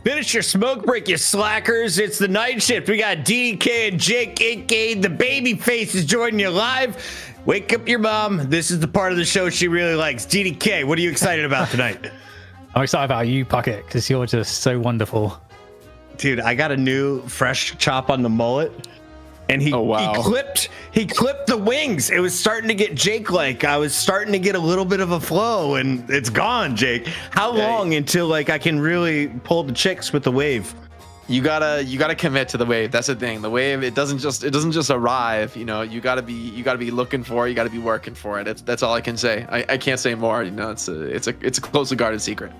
Finish your smoke break, you slackers. It's the night shift. We got DK and Jake, aka the baby faces, joining you live. Wake up your mom. This is the part of the show she really likes. DDK, what are you excited about tonight? I'm excited about you, Puckett, because you're just so wonderful. Dude, I got a new fresh chop on the mullet. And he clipped the wings. It was starting to get Jake-like. I was starting to get a little bit of a flow, and it's gone, Jake. How long until like I can really pull the chicks with the wave? You gotta commit to the wave. That's the thing. The wave, it doesn't just arrive. You know, you gotta be looking for it. You gotta be working for it. That's all I can say. I can't say more. You know, it's a closely guarded secret.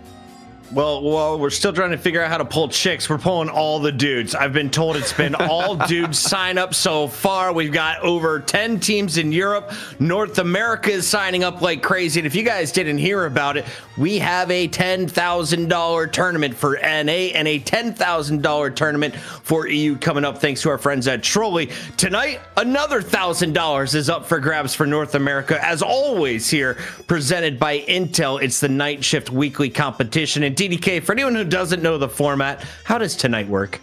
Well, we're still trying to figure out how to pull chicks. We're pulling all the dudes. I've been told it's been all dudes sign up so far. We've got over 10 teams in Europe. North America is signing up like crazy. And if you guys didn't hear about it, we have a $10,000 tournament for NA and a $10,000 tournament for EU coming up thanks to our friends at Trolley. Tonight, another $1,000 is up for grabs for North America. As always here, presented by Intel, it's the Night Shift weekly competition. And DDK, for anyone who doesn't know the format, how does tonight work?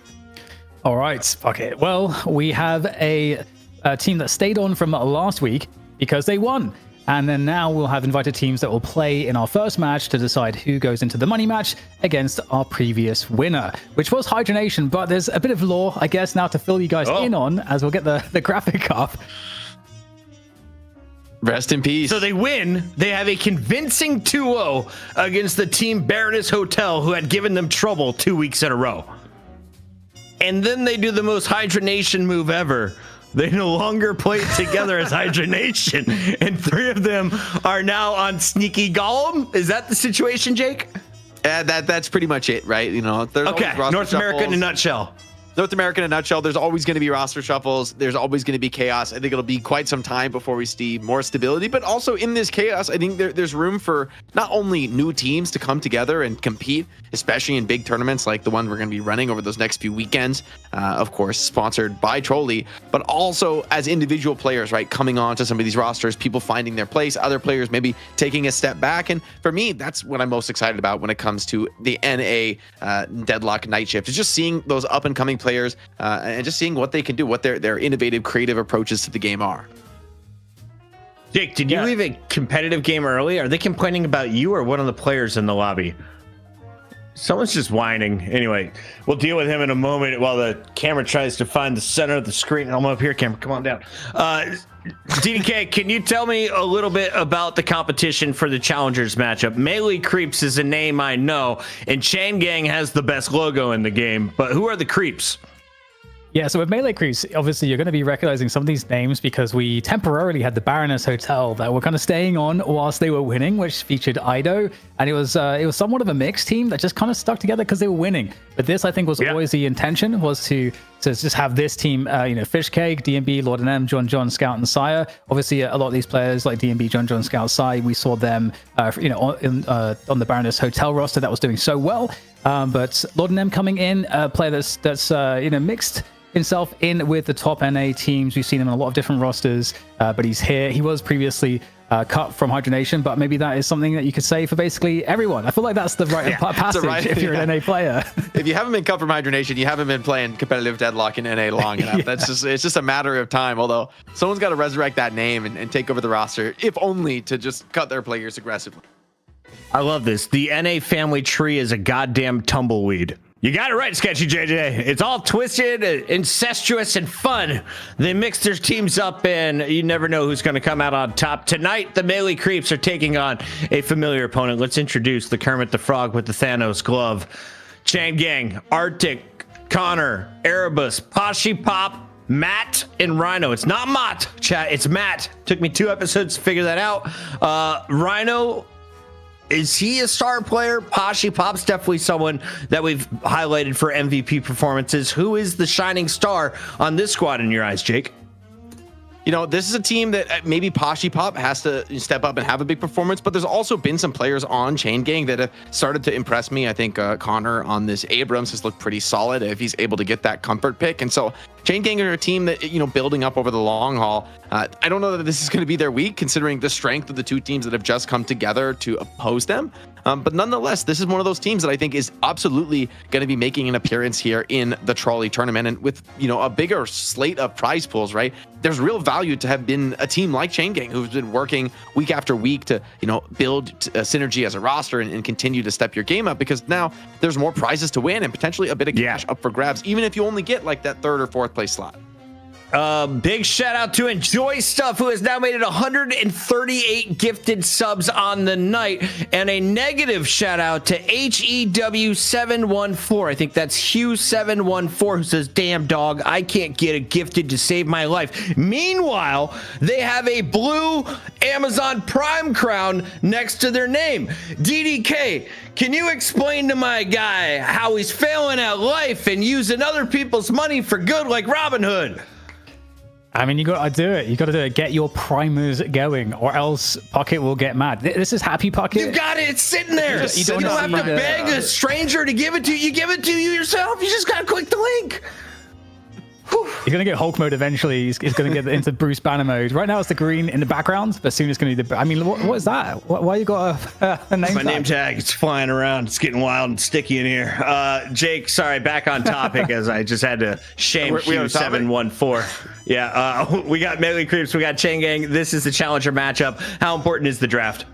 All right, fuck it. Well, we have a team that stayed on from last week because they won. And then now we'll have invited teams that will play in our first match to decide who goes into the money match against our previous winner, which was Hydronation. But there's a bit of lore, I guess, now to fill you guys in on as we'll get the graphic up. Rest in peace. So they win. They have a convincing 2-0 against the team Baroness Hotel, who had given them trouble 2 weeks in a row. And then they do the most Hydronation move ever. They no longer play together as Hydronation, and 3 of them are now on Sneaky Golem. Is that the situation, Jake? That's pretty much it, right? You know, there's okay. North America in a nutshell. North America in a nutshell, there's always going to be roster shuffles. There's always going to be chaos. I think it'll be quite some time before we see more stability. But also in this chaos, I think there's room for not only new teams to come together and compete, especially in big tournaments like the one we're going to be running over those next few weekends, of course, sponsored by Trolley, but also as individual players, right, coming on to some of these rosters, people finding their place, other players maybe taking a step back. And for me, that's what I'm most excited about when it comes to the NA Deadlock Night Shift, is just seeing those up and coming players and just seeing what they can do, what their innovative, creative approaches to the game are. Jake, did you leave a competitive game early? Are they complaining about you or one of the players in the lobby? Someone's just whining. Anyway, we'll deal with him in a moment while the camera tries to find the center of the screen. I'm up here, camera. Come on down. DDK, can you tell me a little bit about the competition for the Challengers matchup? Melee Creeps is a name I know, and Chain Gang has the best logo in the game, but who are the Creeps? Yeah, so with Melee Creeps, obviously you're going to be recognizing some of these names because we temporarily had the Baroness Hotel that were kind of staying on whilst they were winning, which featured Ido, and it was somewhat of a mixed team that just kind of stuck together because they were winning. But this, I think, was always the intention, was to just have this team, Fishcake, DMB, Lord and M, John, Scout, and Sire. Obviously, a lot of these players like DMB, John, Scout, Sire, we saw them, on the Baroness Hotel roster that was doing so well. But Lord and M coming in, a player that's mixed himself in with the top NA teams. We've seen him in a lot of different rosters, but he's here. He was previously cut from Hydronation, but maybe that is something that you could say for basically everyone. I feel like that's the right passage if you're an NA player. If you haven't been cut from Hydronation, you haven't been playing competitive Deadlock in NA long enough. It's just a matter of time. Although someone's got to resurrect that name and take over the roster, if only to just cut their players aggressively. I love this. The NA family tree is a goddamn tumbleweed. You got it right, Sketchy JJ. It's all twisted, incestuous, and fun. They mix their teams up, and you never know who's going to come out on top. Tonight, the Melee Creeps are taking on a familiar opponent. Let's introduce the Kermit the Frog with the Thanos glove. Chain Gang, Arctic, Connor, Erebus, Pashi Pop, Matt, and Rhino. It's not Mott, chat. It's Matt. Took me 2 episodes to figure that out. Rhino, is he a star player? Pashi Pop's definitely someone that we've highlighted for MVP performances. Who is the shining star on this squad in your eyes, Jake? You know, this is a team that maybe Pashi Pop has to step up and have a big performance, but there's also been some players on Chain Gang that have started to impress me. I think Connor on this Abrams has looked pretty solid if he's able to get that comfort pick. And so Chain Gang are a team that, building up over the long haul. I don't know that this is going to be their week, considering the strength of the two teams that have just come together to oppose them. But nonetheless, this is one of those teams that I think is absolutely going to be making an appearance here in the Trolley tournament. And with, a bigger slate of prize pools, right? There's real value to have been a team like Chain Gang, who's been working week after week to, build a synergy as a roster and continue to step your game up, because now there's more prizes to win and potentially a bit of cash up for grabs, even if you only get like that 3rd or 4th place slot. Big shout out to Enjoy Stuff, who has now made it 138 gifted subs on the night, and a negative shout out to HEW714. I think that's Hugh714, who says, "Damn dog, I can't get a gifted to save my life." Meanwhile, they have a blue Amazon Prime crown next to their name. DDK, can you explain to my guy how he's failing at life and using other people's money for good like Robin Hood? I mean, you got to do it. You got to do it. Get your primers going, or else Pocket will get mad. This is Happy Pocket. You got it. It's sitting there. You don't have to see beg a stranger to give it to you. You give it to you yourself. You just got to click the link. He's going to get Hulk mode eventually. He's going to get into Bruce Banner mode. Right now it's the green in the background, but soon it's going to be the... I mean, what is that? Why you got a name My tag? name tag. It's flying around. It's getting wild and sticky in here. Jake, sorry, back on topic as I just had to shame you 714. Yeah, we got Melee Creeps. We got Chain Gang. This is the Challenger matchup. How important is the draft?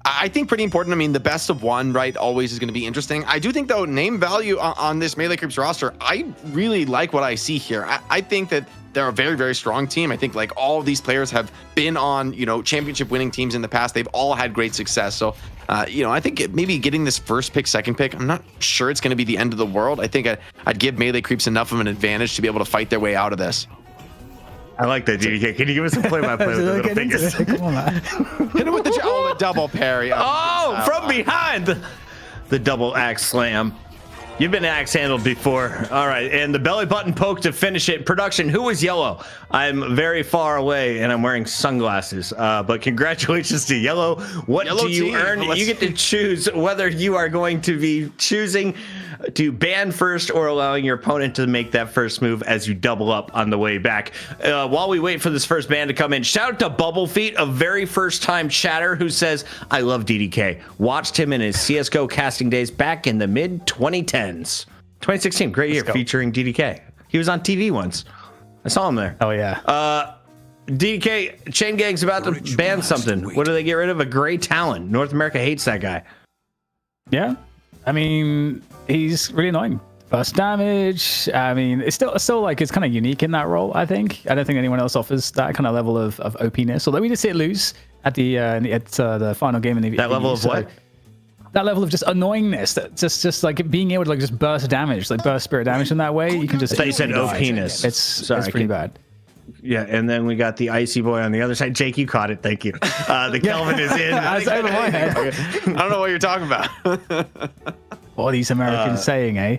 I think pretty important. I mean, the best of one, right, always is going to be interesting. I do think, though, name value on this Melee Creeps roster, I really like what I see here. I think that they're a very, very strong team. I think, like, all of these players have been on, championship winning teams in the past. They've all had great success. So, I think maybe getting this first pick, second pick, I'm not sure it's going to be the end of the world. I think I'd give Melee Creeps enough of an advantage to be able to fight their way out of this. I like that, DDK. Can you give us a play-by-play with the little fingers? Come on, man. Hit him with the double parry. Oh, from behind. The double axe slam. You've been axe handled before. All right, and the belly button poke to finish it. Production, who is yellow? I'm very far away, and I'm wearing sunglasses. But congratulations to yellow. What Yellow do you team. earn? You get to choose whether you are going to be choosing to ban first or allowing your opponent to make that first move as you double up on the way back. While we wait for this first ban to come in, shout out to Bubble Feet, a very first time chatter, who says, "I love DDK. Watched him in his CSGO casting days back in the mid 2010s. 2016, great year featuring DDK. He was on TV once. I saw him there. Oh, yeah. DDK, Chain Gang's about to ban something. What do they get rid of? A gray Talon. North America hates that guy. Yeah. I mean, he's really annoying. Burst damage. I mean, it's still like it's kind of unique in that role. I think. I don't think anyone else offers that kind of level of OP-ness. Although we did see it lose at the final game in the that level of what? That level of just annoyingness. That just like being able to like just burst damage, like burst spirit damage in that way. You can just. I thought you said OP-ness. It's pretty bad. Yeah, and then we got the Icy Boy on the other side. Jake, you caught it. Thank you. The Kelvin is in. That's over my head. I don't know what you're talking about. What are these Americans saying, eh?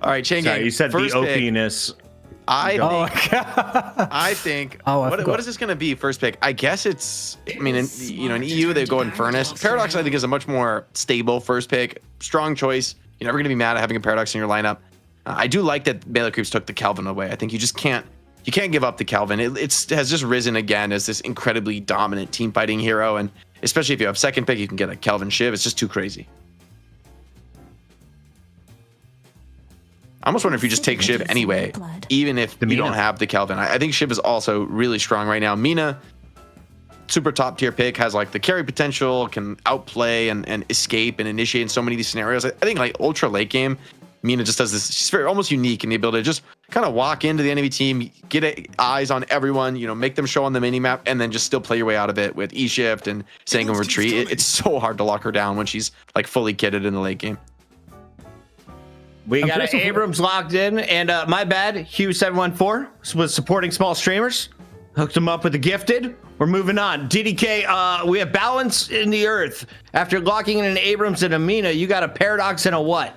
All right, Chain Gang. You said first the pick. OP-ness. I think. What is this going to be? First pick. I guess it's. I mean, in EU they go in Furnace. Paradox I think is a much more stable first pick. Strong choice. You're never going to be mad at having a Paradox in your lineup. I do like that Melee Creeps took the Kelvin away. I think you just can't. You can't give up the Kelvin. It has just risen again as this incredibly dominant team fighting hero, and especially if you have second pick, you can get a Kelvin Shiv. It's just too crazy. I almost wonder if you just take Shiv anyway, even if you don't have the Kelvin. I think Shiv is also really strong right now. Mina, super top tier pick, has like the carry potential, can outplay and escape and initiate in so many of these scenarios. I think like ultra late game, Mina just does this. She's very almost unique in the ability to just kind of walk into the enemy team, get eyes on everyone, make them show on the mini map, and then just still play your way out of it with E-shift and Sanguine Retreat. It's so hard to lock her down when she's like fully kitted in the late game. We got an Abrams locked in, and my bad, Hugh714 was supporting small streamers. Hooked him up with the gifted. We're moving on. DDK, we have balance in the earth. After locking in an Abrams and a Mina, you got a Paradox and a what?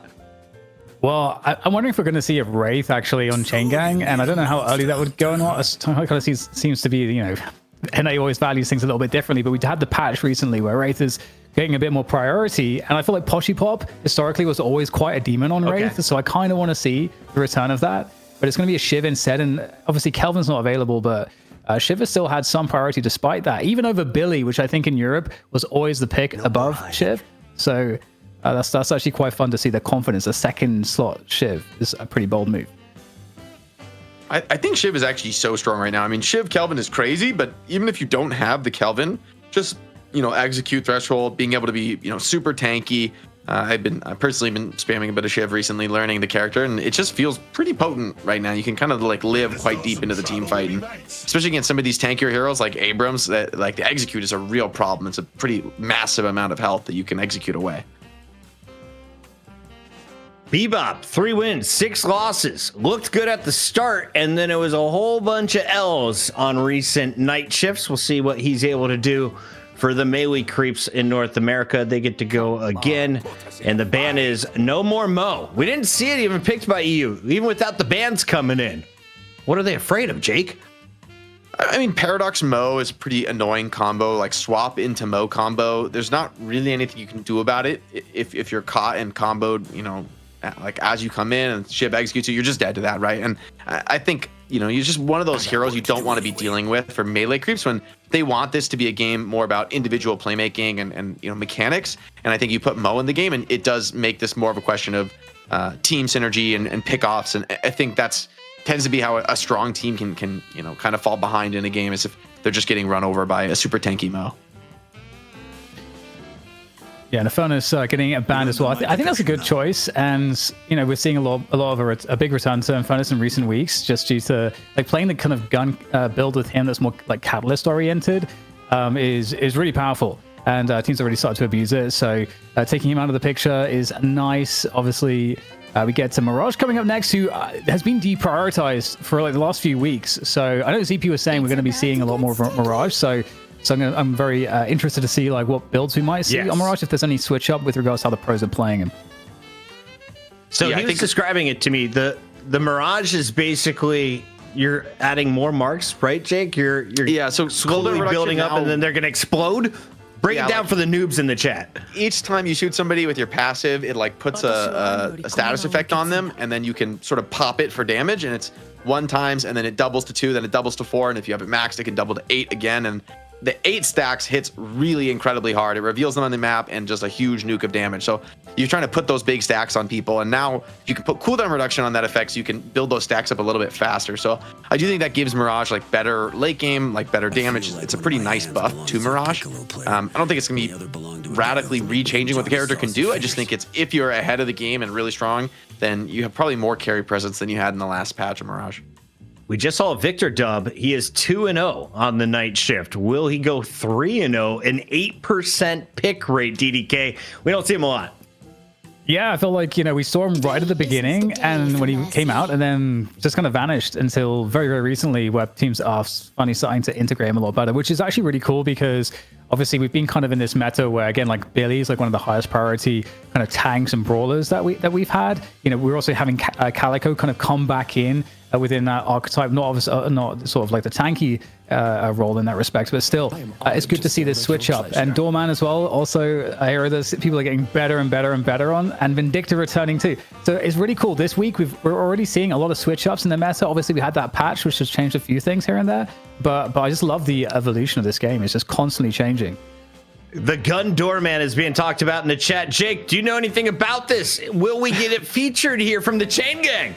Well, I'm wondering if we're going to see a Wraith actually on Chain Gang, and I don't know how early that would go or not. It kind of seems to be, NA always values things a little bit differently, but we had the patch recently where Wraith is getting a bit more priority, and I feel like Poshy Pop historically was always quite a demon on Wraith, so I kind of want to see the return of that. but it's going to be a Shiv instead. And obviously Kelvin's not available, but Shiv has still had some priority despite that, even over Billy, which I think in Europe was always the pick above Shiv. So that's actually quite fun to see the confidence. A second slot Shiv is a pretty bold move. I think Shiv is actually so strong right now. I mean, Shiv Kelvin is crazy, but even if you don't have the Kelvin, just, execute threshold, being able to be, super tanky. I've personally been spamming a bit of Shiv recently, learning the character, and it just feels pretty potent right now. You can kind of like live quite deep into the team fight, and especially against some of these tankier heroes like Abrams, that like the execute is a real problem. It's a pretty massive amount of health that you can execute away. Bebop, 3 wins, 6 losses. Looked good at the start, and then it was a whole bunch of L's on recent night shifts. We'll see what he's able to do for the melee creeps in North America. They get to go again, and the ban is no more Mo. We didn't see it even picked by EU, even without the bans coming in. What are they afraid of, Jake? I mean, Paradox Mo is a pretty annoying combo, like swap into Mo combo. There's not really anything you can do about it. If you're caught and comboed, like as you come in and Shiv executes you, you're just dead to that, right? And I think, you're just one of those heroes you don't want to be dealing with for melee creeps when they want this to be a game more about individual playmaking and mechanics. And I think you put Mo in the game and it does make this more of a question of team synergy and pick-offs. And I think that's tends to be how a strong team can kind of fall behind in a game, is if they're just getting run over by a super tanky Mo. Yeah, and Infernus getting a ban as well. I think that's a good choice, and we're seeing a lot of a big return to Infernus in recent weeks, just due to like playing the kind of gun build with him that's more like catalyst oriented is really powerful, and teams have already started to abuse it. So taking him out of the picture is nice. Obviously, we get to Mirage coming up next, who has been deprioritized for like the last few weeks. So I know ZP was saying we're going to be seeing a lot more of Mirage. So I'm very interested to see like what builds we might see on Mirage, if there's any switch up with regards to how the pros are playing him. So he was describing it to me. The Mirage is basically you're adding more marks, right, Jake? You're so slowly building up, and then they're gonna explode. Break it down for the noobs in the chat. Each time you shoot somebody with your passive, it like puts a status effect on them, and then you can sort of pop it for damage, and it's 1 times, and then it doubles to 2, then it doubles to 4, and if you have it maxed, it can double to 8 again, and the 8 stacks hits really incredibly hard. It reveals them on the map and just a huge nuke of damage. So you're trying to put those big stacks on people, and now you can put cooldown reduction on that effect, so you can build those stacks up a little bit faster. So I do think that gives Mirage like better late game, like better damage. It's a pretty nice buff to Mirage. I don't think it's gonna be radically re-changing what the character can do. I just think it's, if you're ahead of the game and really strong, then you have probably more carry presence than you had in the last patch of Mirage. We just saw Victor dub. He is 2-0 on the night shift. Will he go 3-0? An 8% pick rate, DDK. We don't see him a lot. Yeah, I feel like, we saw him right at the beginning and when he came out, and then just kind of vanished until very, very recently, where teams are finally starting to integrate him a lot better, which is actually really cool, because obviously we've been kind of in this meta where, again, like Billy is like one of the highest priority kind of tanks and brawlers that we've had. We're also having Calico kind of come back in within that archetype, not sort of like the tanky role in that respect, but still, it's good to see this switch up. And Doorman as well, also a hero that people are getting better and better and better on, and Vindicta returning too. So it's really cool. This week we're already seeing a lot of switch ups in the meta. Obviously we had that patch which has changed a few things here and there, but I just love the evolution of this game. It's just constantly changing. The gun doorman is being talked about in the chat. Jake, do you know anything about this? Will we get it featured here from the Chain Gang?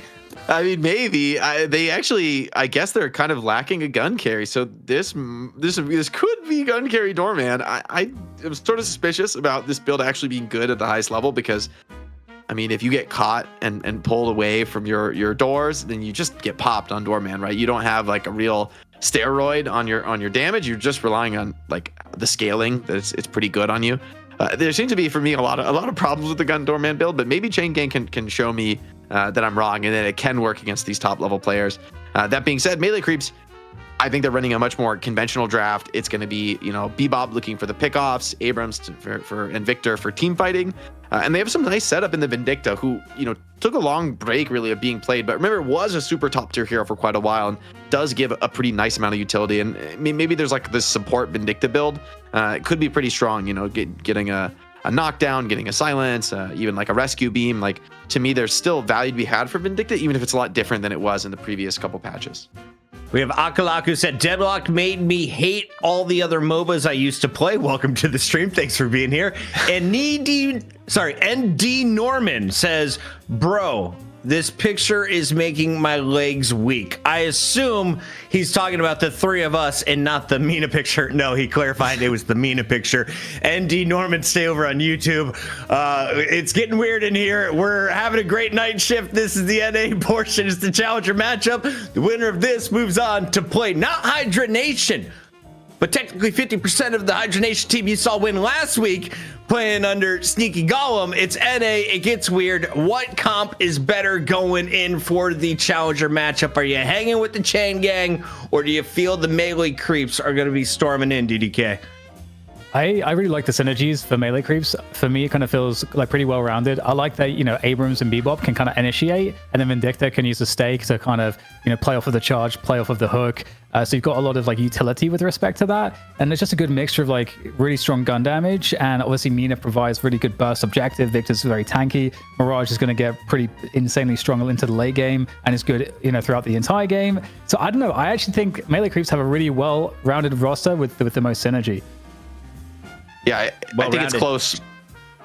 I mean, maybe they actually, I guess they're kind of lacking a gun carry. So this could be gun carry doorman. I am sort of suspicious about this build actually being good at the highest level, because I mean, if you get caught and pulled away from your doors, then you just get popped on doorman, right? You don't have like a real steroid on your damage. You're just relying on like the scaling. That it's pretty good on you. There seems to be, for me, a lot of problems with the gun doorman build, but maybe Chain Gang can show me that I'm wrong and that it can work against these top level players. That being said, melee creeps, I think they're running a much more conventional draft. It's going to be, Bebop looking for the pickoffs, Abrams and Victor for team fighting. And they have some nice setup in the Vindicta, who, took a long break really of being played, but remember, was a super top tier hero for quite a while and does give a pretty nice amount of utility. And maybe there's like this support Vindicta build. It could be pretty strong, getting a a knockdown, getting a silence, even like a rescue beam. Like, to me, there's still value to be had for Vindicta, even if it's a lot different than it was in the previous couple patches. We have Akalaku said, Deadlock made me hate all the other MOBAs I used to play. Welcome to the stream. Thanks for being here. And ND Norman says, bro, this picture is making my legs weak. I assume he's talking about the three of us and not the Mina picture. No, he clarified it was the Mina picture. ND Norman, stay over on YouTube. It's getting weird in here. We're having a great night shift. This is the NA portion. It's the Challenger matchup. The winner of this moves on to play not Hydra Nation, but technically 50% of the Hydra Nation team you saw win last week playing under Sneaky Golem. It's NA. It gets weird. What comp is better going in for the Challenger matchup? Are you hanging with the Chain Gang, or do you feel the melee creeps are going to be storming in, DDK? I really like the synergies for melee creeps. For me, it kind of feels like pretty well rounded. I like that, Abrams and Bebop can kind of initiate, and then Vindicta can use the stake to kind of, play off of the charge, play off of the hook. So you've got a lot of like utility with respect to that. And it's just a good mixture of like really strong gun damage. And obviously Mina provides really good burst objective. Victor's very tanky. Mirage is going to get pretty insanely strong into the late game and is good, throughout the entire game. So I don't know. I actually think melee creeps have a really well-rounded roster with the most synergy. Yeah, I think it's close.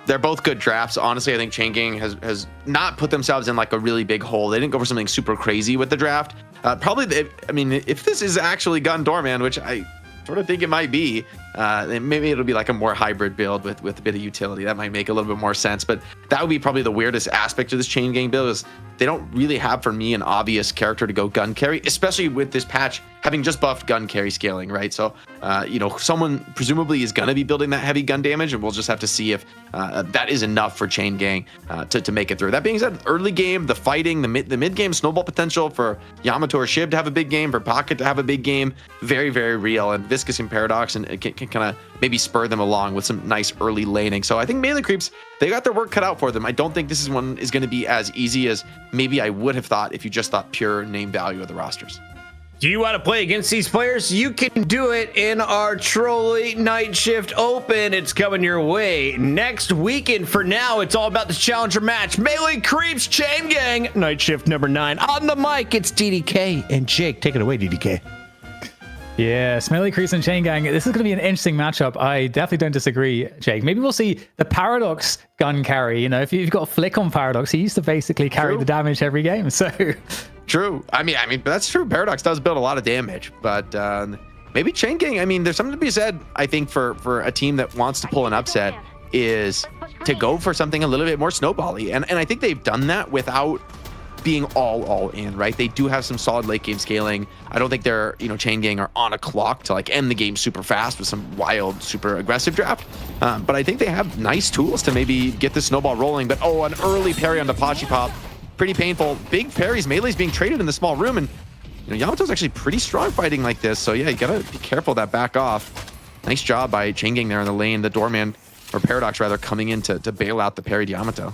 They're both good drafts. Honestly, I think Chain Gang has not put themselves in like a really big hole. They didn't go for something super crazy with the draft. If this is actually Gun Doorman, which I sort of think it might be, then maybe it'll be like a more hybrid build with a bit of utility. That might make a little bit more sense. But that would be probably the weirdest aspect of this Chain Gang build is they don't really have, for me, an obvious character to go gun carry, especially with this patch having just buffed gun carry scaling, right? So, someone presumably is going to be building that heavy gun damage, and we'll just have to see if that is enough for Chain Gang to make it through. That being said, early game, the fighting, the mid game snowball potential for Yamato or Shiv to have a big game, for Pocket to have a big game, very, very real. And Viscous and Paradox and it can kind of maybe spur them along with some nice early laning. So I think melee creeps, they got their work cut out for them. I don't think this is one is going to be as easy as maybe I would have thought if you just thought pure name value of the rosters. Do you want to play against these players? You can do it in our Trolley Night Shift Open. It's coming your way next weekend. For now, it's all about the Challenger match. Melee Creeps, Chain Gang, Night Shift number 9. On the mic, it's DDK and Jake. Take it away, DDK. Yes, Melee Creeps and Chain Gang. This is going to be an interesting matchup. I definitely don't disagree, Jake. Maybe we'll see the Paradox gun carry. If you've got a flick on Paradox, he used to basically carry the damage every game. So true. I mean, that's true. Paradox does build a lot of damage, but maybe Chain Gang. I mean, there's something to be said, I think, for a team that wants to pull an upset is to go for something a little bit more snowbally. And I think they've done that without being all in, right? They do have some solid late game scaling. I don't think they're, Chain Gang are on a clock to like end the game super fast with some wild, super aggressive draft. But I think they have nice tools to maybe get the snowball rolling. But an early parry on the Pachi Pop, pretty painful. Big parries, melee's being traded in the small room, and Yamato's actually pretty strong fighting like this. So yeah, you gotta be careful that back off. Nice job by Chain Gang there in the lane. The Doorman, or Paradox rather, coming in to bail out the parried Yamato.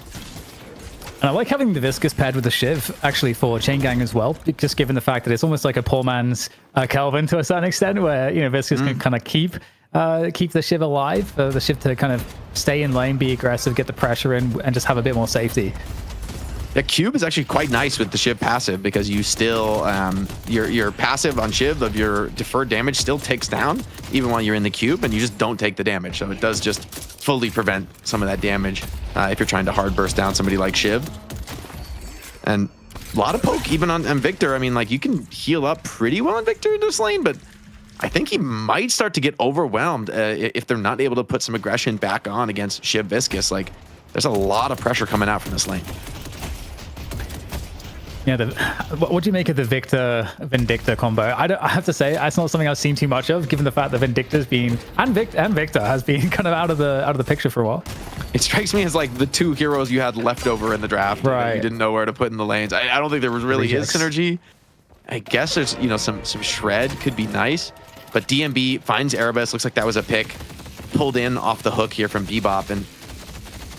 And I like having the Viscous paired with the Shiv, actually, for Chain Gang as well, just given the fact that it's almost like a poor man's Kelvin to a certain extent, where, Viscous can kind of keep the Shiv alive, the Shiv to kind of stay in lane, be aggressive, get the pressure in, and just have a bit more safety. Yeah, Cube is actually quite nice with the Shiv passive because you still, your passive on Shiv of your deferred damage still takes down even while you're in the cube, and you just don't take the damage. So it does just fully prevent some of that damage if you're trying to hard burst down somebody like Shiv. And a lot of poke even on Victor. I mean, like, you can heal up pretty well on Victor in this lane, but I think he might start to get overwhelmed if they're not able to put some aggression back on against Shiv Viscous. Like, there's a lot of pressure coming out from this lane. Yeah, what do you make of the Vindicta combo? I have to say, that's not something I've seen too much of, given the fact that Vindicta's been and Victor has been kind of out of the picture for a while. It strikes me as like the two heroes you had left over in the draft, right? You didn't know where to put in the lanes. I don't think there was really is synergy. I guess there's some shred could be nice, but DMB finds Erebus. Looks like that was a pick pulled in off the hook here from Bebop, and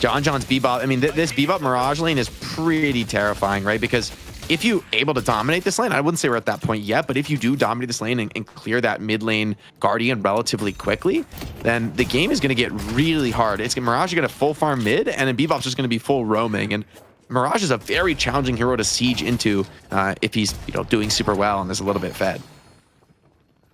John's Bebop. I mean, this Bebop Mirage lane is pretty terrifying, right? Because if you able to dominate this lane, I wouldn't say we're at that point yet, but if you do dominate this lane and clear that mid lane Guardian relatively quickly, then the game is going to get really hard. Mirage is going to full farm mid, and then Bebop's just going to be full roaming. And Mirage is a very challenging hero to siege into if he's doing super well and is a little bit fed.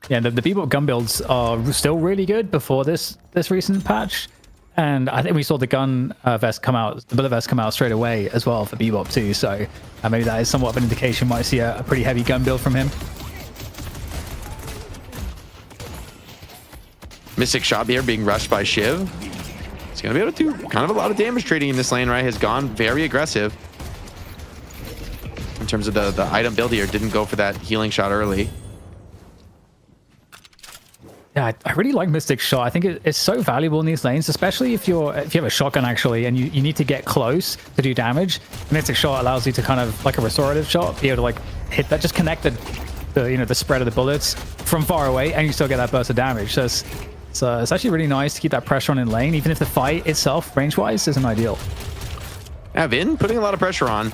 Yeah, the Bebop gun builds are still really good before this recent patch. And I think we saw the gun vest come out, the bullet vest come out straight away as well for Bebop too. So maybe that is somewhat of an indication. Might see a pretty heavy gun build from him. Mystic Shot here being rushed by Shiv. He's going to be able to do kind of a lot of damage trading in this lane, right? Has gone very aggressive. In terms of the item build here, didn't go for that healing shot early. Yeah, I really like Mystic Shot. I think it's so valuable in these lanes, especially if you have a shotgun actually, and you need to get close to do damage. Mystic Shot allows you to kind of like a restorative shot, be able to like hit that, just connect the spread of the bullets from far away, and you still get that burst of damage. So it's actually really nice to keep that pressure on in lane, even if the fight itself, range-wise, isn't ideal. Yeah, Vin putting a lot of pressure on,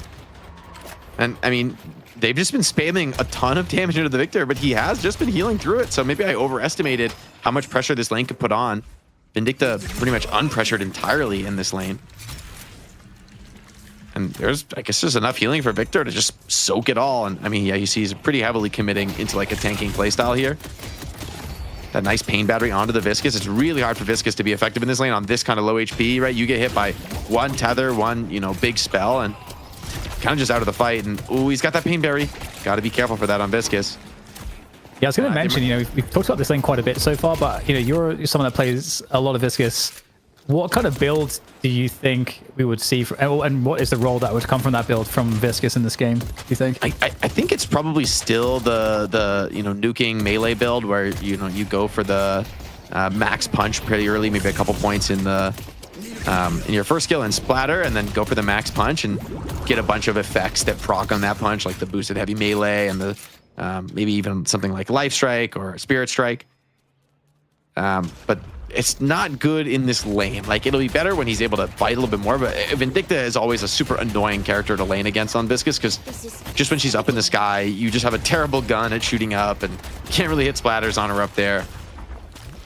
and I mean, they've just been spamming a ton of damage into the Victor, but he has just been healing through it. So maybe I overestimated how much pressure this lane could put on. Vindicta pretty much unpressured entirely in this lane. And there's, I guess, just enough healing for Victor to just soak it all. And I mean, yeah, you see he's pretty heavily committing into like a tanking playstyle here. That nice pain battery onto the Viscous. It's really hard for Viscous to be effective in this lane on this kind of low HP, right? You get hit by one tether, one, big spell, and kind of just out of the fight. And ooh, he's got that pain berry. Got to be careful for that on Viscous. Yeah, I was going to mention, we've talked about this lane quite a bit so far, but you're someone that plays a lot of Viscous. What kind of build do you think we would see, and what is the role that would come from that build from Viscous in this game, do you think? I think it's probably still the nuking melee build where you go for the max punch pretty early, maybe a couple points in the in your first skill and splatter, and then go for the max punch and get a bunch of effects that proc on that punch, like the boosted heavy melee and the maybe even something like life strike or spirit strike. But it's not good in this lane. Like, it'll be better when he's able to fight a little bit more, but Vindicta is always a super annoying character to lane against on Viscous, because just when she's up in the sky, you just have a terrible gun at shooting up, and you can't really hit splatters on her up there.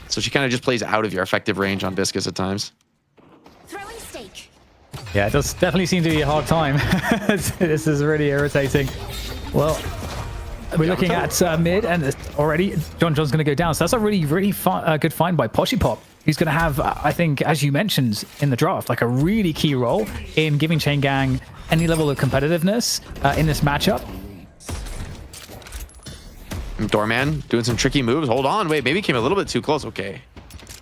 So she kind of just plays out of your effective range on Viscous at times. Throwing stake. Yeah, it does definitely seem to be a hard time. This is really irritating. Well, we're looking at mid, and already John's going to go down. So that's a really good find by Poshipop, who's going to have, I think, as you mentioned in the draft, like a really key role in giving Chain Gang any level of competitiveness in this matchup. Doorman doing some tricky moves. Hold on, wait, maybe came a little bit too close. Okay,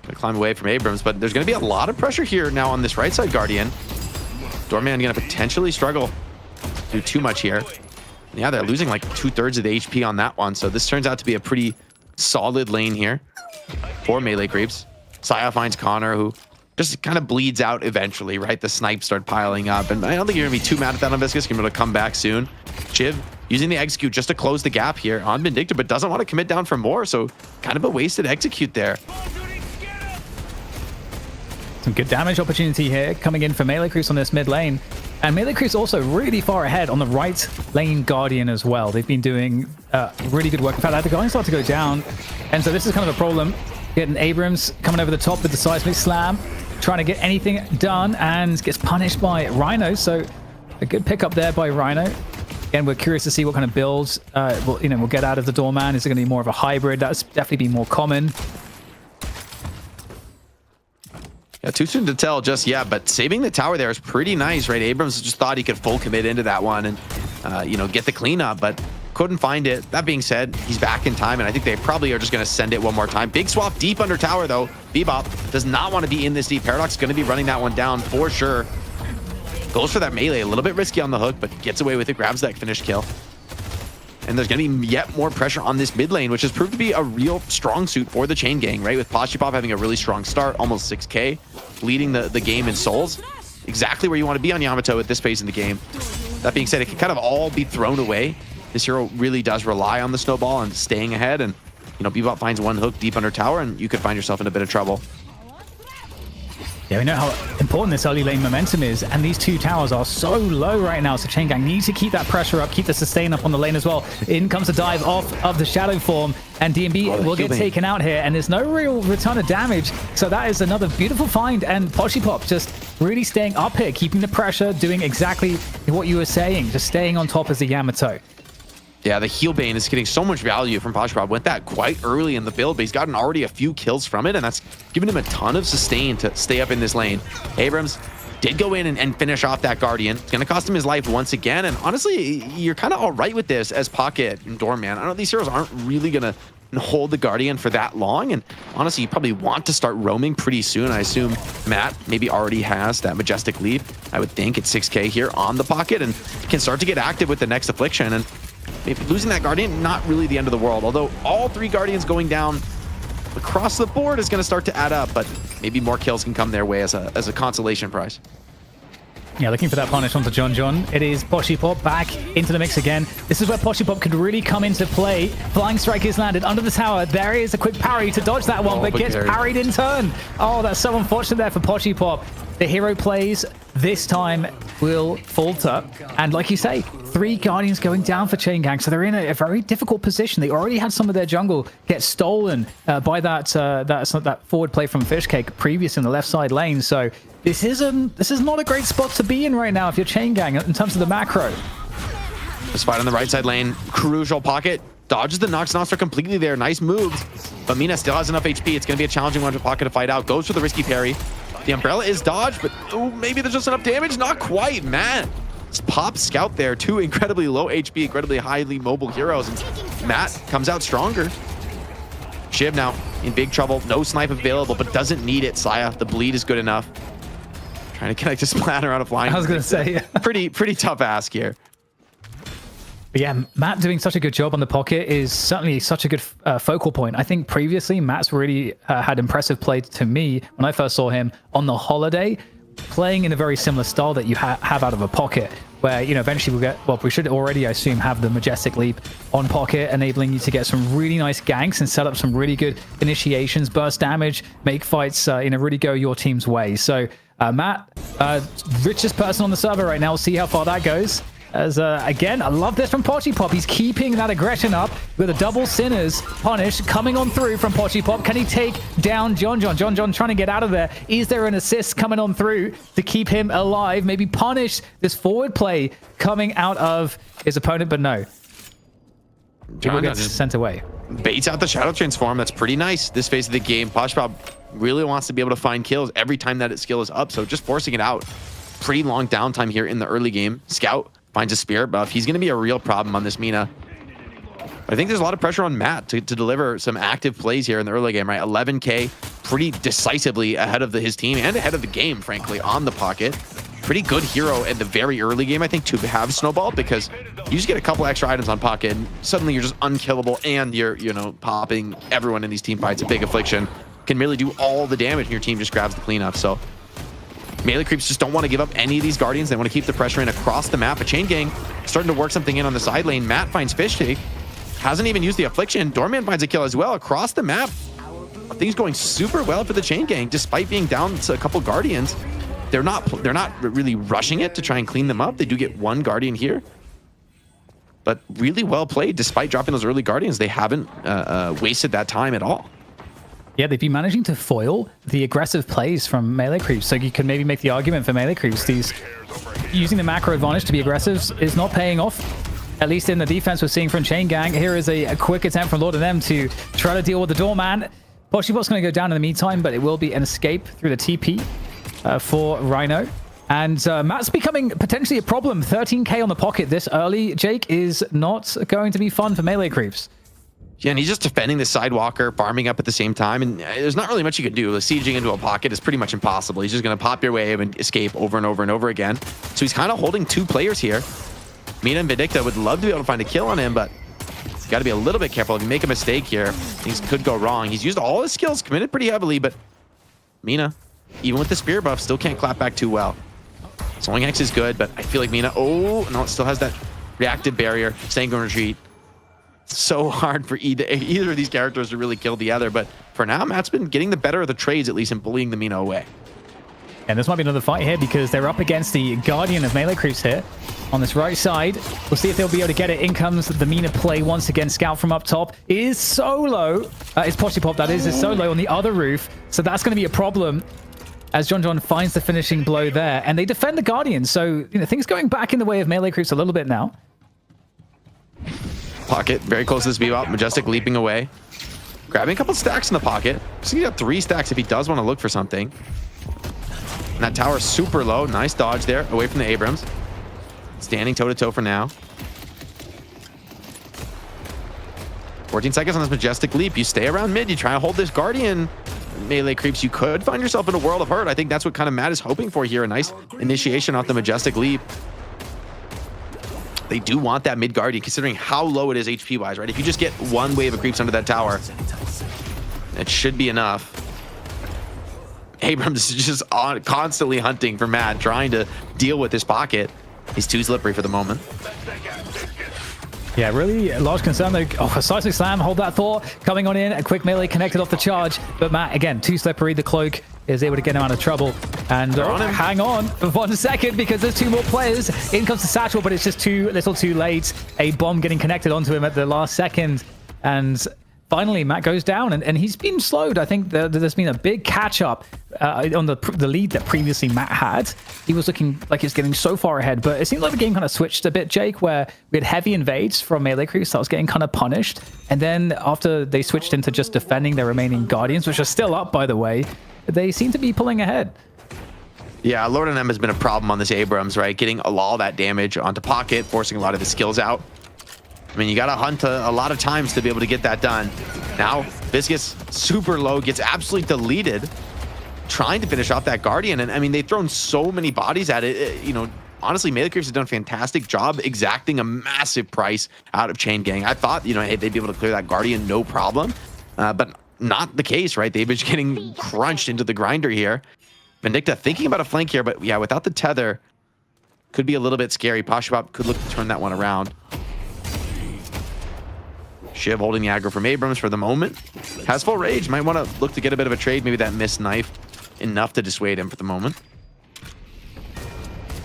gonna climb away from Abrams, but there's going to be a lot of pressure here now on this right side Guardian. Doorman going to potentially struggle to do too much here. Yeah, they're losing like 2/3 of the HP on that one, so this turns out to be a pretty solid lane here for melee creeps. Saya finds Connor, who just kind of bleeds out eventually, right? The snipes start piling up, and I don't think you're gonna be too mad at that on Viscous. You're gonna be able to come back soon. Shiv using the execute just to close the gap here on Vindicta, but doesn't want to commit down for more, so kind of a wasted execute there. Some good damage opportunity here coming in for melee creeps on this mid lane. And melee creeps also really far ahead on the right lane Guardian as well. They've been doing really good work. In fact, the Guardian start to go down. And so this is kind of a problem. Getting Abrams coming over the top with the seismic slam, trying to get anything done, and gets punished by Rhino. So a good pickup there by Rhino. Again, we're curious to see what kind of builds we'll get out of the Doorman. Is it going to be more of a hybrid? That's definitely be more common. Yeah, too soon to tell just yet, but saving the tower there is pretty nice, right? Abrams just thought he could full commit into that one and, get the cleanup, but couldn't find it. That being said, he's back in time, and I think they probably are just going to send it one more time. Big swap deep under tower, though. Bebop does not want to be in this deep. Paradox is going to be running that one down for sure. Goes for that melee, a little bit risky on the hook, but gets away with it, grabs that finished kill. And there's going to be yet more pressure on this mid lane, which has proved to be a real strong suit for the Chain Gang, right? With Poshipop having a really strong start, almost 6K, leading the game in souls. Exactly where you want to be on Yamato at this phase in the game. That being said, it can kind of all be thrown away. This hero really does rely on the snowball and staying ahead. And, Bebop finds one hook deep under tower, and you could find yourself in a bit of trouble. Yeah, we know how important this early lane momentum is, and these two towers are so low right now, so Chain Gang needs to keep that pressure up, keep the sustain up on the lane as well. In comes a dive off of the Shadow Form, and DMB will get taken out here, and there's no real return of damage, so that is another beautiful find, and Poshipop just really staying up here, keeping the pressure, doing exactly what you were saying, just staying on top as the Yamato. Yeah, the heal bane is getting so much value from Poshipop. Went that quite early in the build, but he's gotten already a few kills from it, and that's given him a ton of sustain to stay up in this lane. Abrams did go in and finish off that Guardian. It's going to cost him his life once again, and honestly, you're kind of all right with this as Pocket and Doorman. I know these heroes aren't really going to hold the Guardian for that long, and honestly, you probably want to start roaming pretty soon. I assume Matt maybe already has that Majestic Leap, I would think, at 6k here on the Pocket, and can start to get active with the next Affliction, and maybe losing that Guardian, not really the end of the world, although all 3 Guardians going down across the board is going to start to add up, but maybe more kills can come their way as a consolation prize. Yeah, looking for that punish onto John. It is Poshipop back into the mix again. This is where Poshipop could really come into play. Flying Strike is landed under the tower. There is a quick parry to dodge that one, but gets parried in turn. Oh, that's so unfortunate there for Poshipop. The hero plays this time will falter. And like you say, 3 Guardians going down for Chain Gang. So they're in a very difficult position. They already had some of their jungle get stolen by that forward play from Fishcake previous in the left side lane. So this is not a great spot to be in right now if you're Chain Gang in terms of the macro. This fight on the right side lane, crucial. Pocket dodges the Nox Nostra completely there. Nice moves, but Mina still has enough HP. It's going to be a challenging one for Pocket to fight out. Goes for the risky parry. The Umbrella is dodged, but maybe there's just enough damage. Not quite, man. It's Pop Scout there. 2 incredibly low HP, incredibly highly mobile heroes, and Matt comes out stronger. Shiv now in big trouble. No snipe available, but doesn't need it. Saya, the bleed is good enough. Trying to connect his splatter out of line. I was going to say, yeah. pretty tough ask here. But yeah, Matt doing such a good job on the Pocket is certainly such a good focal point. I think previously Matt's really had impressive play to me when I first saw him on the Holiday, playing in a very similar style that you have out of a Pocket, where, you know, eventually we'll get, well, we should already, I assume, have the Majestic Leap on Pocket, enabling you to get some really nice ganks and set up some really good initiations, burst damage, make fights, really go your team's way. So Matt, richest person on the server right now. We'll see how far that goes. As again, I love this from Poshipop. He's keeping that aggression up with a double Sinners punish coming on through from Poshipop. Can he take down John? John trying to get out of there. Is there an assist coming on through to keep him alive? Maybe punish this forward play coming out of his opponent, but no. John gets sent away. Baits out the Shadow Transform. That's pretty nice this phase of the game. Poshipop really wants to be able to find kills every time that its skill is up, so just forcing it out. Pretty long downtime here in the early game. Scout finds a Spirit buff. He's going to be a real problem on this Mina. I think there's a lot of pressure on Matt to deliver some active plays here in the early game, right? 11k, pretty decisively ahead of his team and ahead of the game, frankly, on the Pocket. Pretty good hero in the very early game, I think, to have Snowball, because you just get a couple extra items on Pocket and suddenly you're just unkillable, and you're, popping everyone in these team fights. A big Affliction can really do all the damage and your team just grabs the cleanup. So melee creeps just don't want to give up any of these Guardians. They want to keep the pressure in across the map. A Chain Gang starting to work something in on the side lane. Matt finds Fishcake. Hasn't even used the Affliction. Doorman finds a kill as well across the map. Things going super well for the Chain Gang, despite being down to a couple Guardians. They're not really rushing it to try and clean them up. They do get 1 Guardian here, but really well played. Despite dropping those early Guardians, they haven't wasted that time at all. Yeah, they've been managing to foil the aggressive plays from melee creeps. So you can maybe make the argument for melee creeps. These using the macro advantage to be aggressive is not paying off. At least in the defense we're seeing from Chain Gang. Here is a quick attempt from Lord of Them to try to deal with the Doorman. Poshipop's going to go down in the meantime, but it will be an escape through the TP for Rhino. And Matt's becoming potentially a problem. 13k on the Pocket this early, Jake, is not going to be fun for melee creeps. Yeah, and he's just defending the Sidewalker, farming up at the same time, and there's not really much you can do. Sieging into a Pocket is pretty much impossible. He's just going to pop your wave and escape over and over and over again. So he's kind of holding 2 players here. Mina and Vindicta would love to be able to find a kill on him, but he's got to be a little bit careful. If you make a mistake here, things could go wrong. He's used all his skills, committed pretty heavily, but Mina, even with the spear buff, still can't clap back too well. Soaring Hex is good, but I feel like Mina, oh, no, it still has that reactive barrier. Sanguine Retreat. So hard for either of these characters to really kill the other, but for now Matt's been getting the better of the trades, at least, in bullying the Mina away. And this might be another fight here because they're up against the Guardian of melee creeps here on this right side. We'll see if they'll be able to get it. In comes the Mina play once again. Scout from up top is solo. It's Poshipop, that is solo on the other roof. So that's going to be a problem as John finds the finishing blow there. And they defend the Guardian. So, things going back in the way of melee creeps a little bit now. Pocket very close to this Bebop. Majestic leaping away. Grabbing a couple stacks in the pocket. So he got 3 stacks if he does want to look for something. And that tower is super low. Nice dodge there away from the Abrams. Standing toe-to-toe for now. 14 seconds on this Majestic leap. You stay around mid. You try to hold this Guardian melee creeps. You could find yourself in a world of hurt. I think that's what kind of Matt is hoping for here. A nice initiation off the Majestic leap. They do want that mid Guardian considering how low it is HP wise, right? If you just get 1 wave of creeps under that tower, it should be enough. Abrams is just constantly hunting for Matt, trying to deal with his pocket. He's too slippery for the moment. Yeah, really large concern though. Oh, a seismic slam, hold that thought. Coming on in, a quick melee connected off the charge. But Matt, again, too slippery. The cloak is able to get him out of trouble. And hang on for 1 second because there's 2 more players. In comes the Satchel, but it's just too little too late. A bomb getting connected onto him at the last second. And finally, Matt goes down, and he's been slowed. I think there's been a big catch-up on the lead that previously Matt had. He was looking like he was getting so far ahead, but it seemed like the game kind of switched a bit, Jake, where we had heavy invades from melee creeps that was getting kind of punished. And then after they switched into just defending their remaining Guardians, which are still up, by the way, they seem to be pulling ahead. Yeah, Lord and M has been a problem on this Abrams, right? Getting all that damage onto Pocket, forcing a lot of his skills out. I mean, you got to hunt a lot of times to be able to get that done. Now, Viscous, super low, gets absolutely deleted, trying to finish off that Guardian. And I mean, they've thrown so many bodies at it. Honestly, melee creeps have done a fantastic job exacting a massive price out of Chain Gang. I thought, hey, they'd be able to clear that Guardian no problem, but not the case, right? They've been getting crunched into the grinder here. Vindicta thinking about a flank here, but yeah, without the tether, could be a little bit scary. Poshipop could look to turn that one around. Shiv holding the aggro from Abrams for the moment. Has full rage. Might want to look to get a bit of a trade. Maybe that missed knife enough to dissuade him for the moment.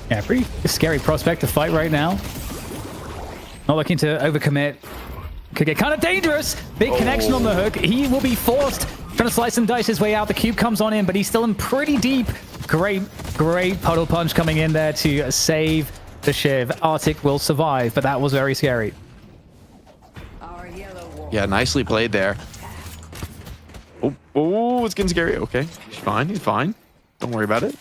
Yeah, pretty scary prospect to fight right now. Not looking to overcommit. Could get kind of dangerous. Big connection on the hook. He will be forced. Trying to slice and dice his way out. The cube comes on in, but he's still in pretty deep. Great puddle punch coming in there to save the Shiv. Arctic will survive, but that was very scary. Yeah, nicely played there. Oh, it's getting scary. Okay, he's fine. Don't worry about it.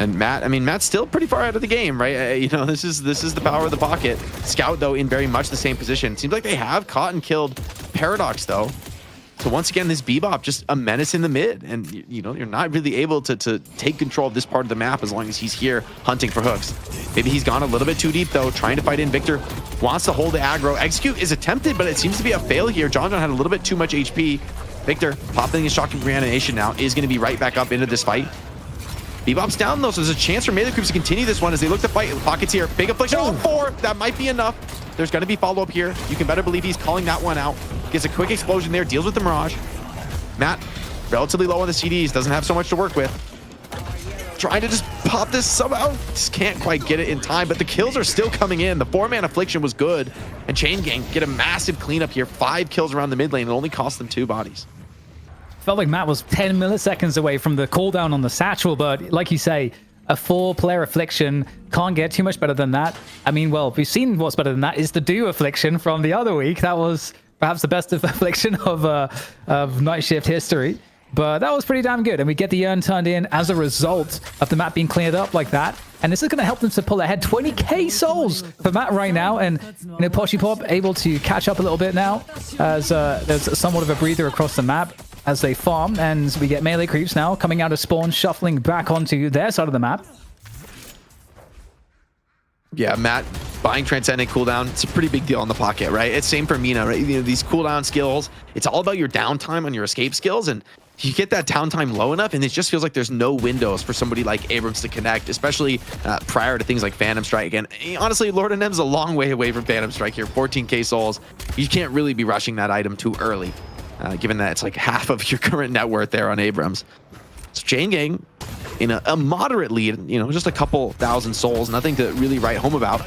And Matt's still pretty far out of the game, right? This is the power of the pocket. Scout, though, in very much the same position. Seems like they have caught and killed Paradox, though. So once again, this Bebop just a menace in the mid. And, you're not really able to take control of this part of the map as long as he's here hunting for hooks. Maybe he's gone a little bit too deep, though, trying to fight in. Victor wants to hold the aggro. Execute is attempted, but it seems to be a fail here. John had a little bit too much HP. Victor, popping his shocking reanimation now, is going to be right back up into this fight. Bebop's down, though, so there's a chance for melee creeps to continue this one as they look to fight. Pockets here. Big affliction. Oh, 4. That might be enough. There's going to be follow-up here. You can better believe he's calling that one out. Gets a quick explosion there. Deals with the Mirage. Matt, relatively low on the CDs. Doesn't have so much to work with. Trying to just pop this somehow. Just can't quite get it in time, but the kills are still coming in. The 4-man affliction was good. And Chain Gang get a massive cleanup here. 5 kills around the mid lane. It only cost them 2 bodies. Felt like Matt was 10 milliseconds away from the cooldown on the Satchel, but like you say, a 4-player affliction can't get too much better than that. I mean, well, we've seen what's better than that is the Do affliction from the other week. That was perhaps the best affliction of Night Shift history, but that was pretty damn good. And we get the urn turned in as a result of the map being cleared up like that. And this is going to help them to pull ahead. 20k souls for Matt right now. And, Poshipop able to catch up a little bit now as there's somewhat of a breather across the map as they farm. And we get melee creeps now coming out of spawn, shuffling back onto their side of the map. Yeah, Matt buying Transcendent cooldown. It's a pretty big deal on the pocket, right? It's same for Mina, right? These cooldown skills, it's all about your downtime on your escape skills. And you get that downtime low enough, and it just feels like there's no windows for somebody like Abrams to connect, especially prior to things like Phantom Strike. And honestly, Lord and M's a long way away from Phantom Strike here. 14k souls. You can't really be rushing that item too early, given that it's like half of your current net worth there on Abrams. So Chain Gang in a moderate lead, you know, just a couple thousand souls, nothing to really write home about.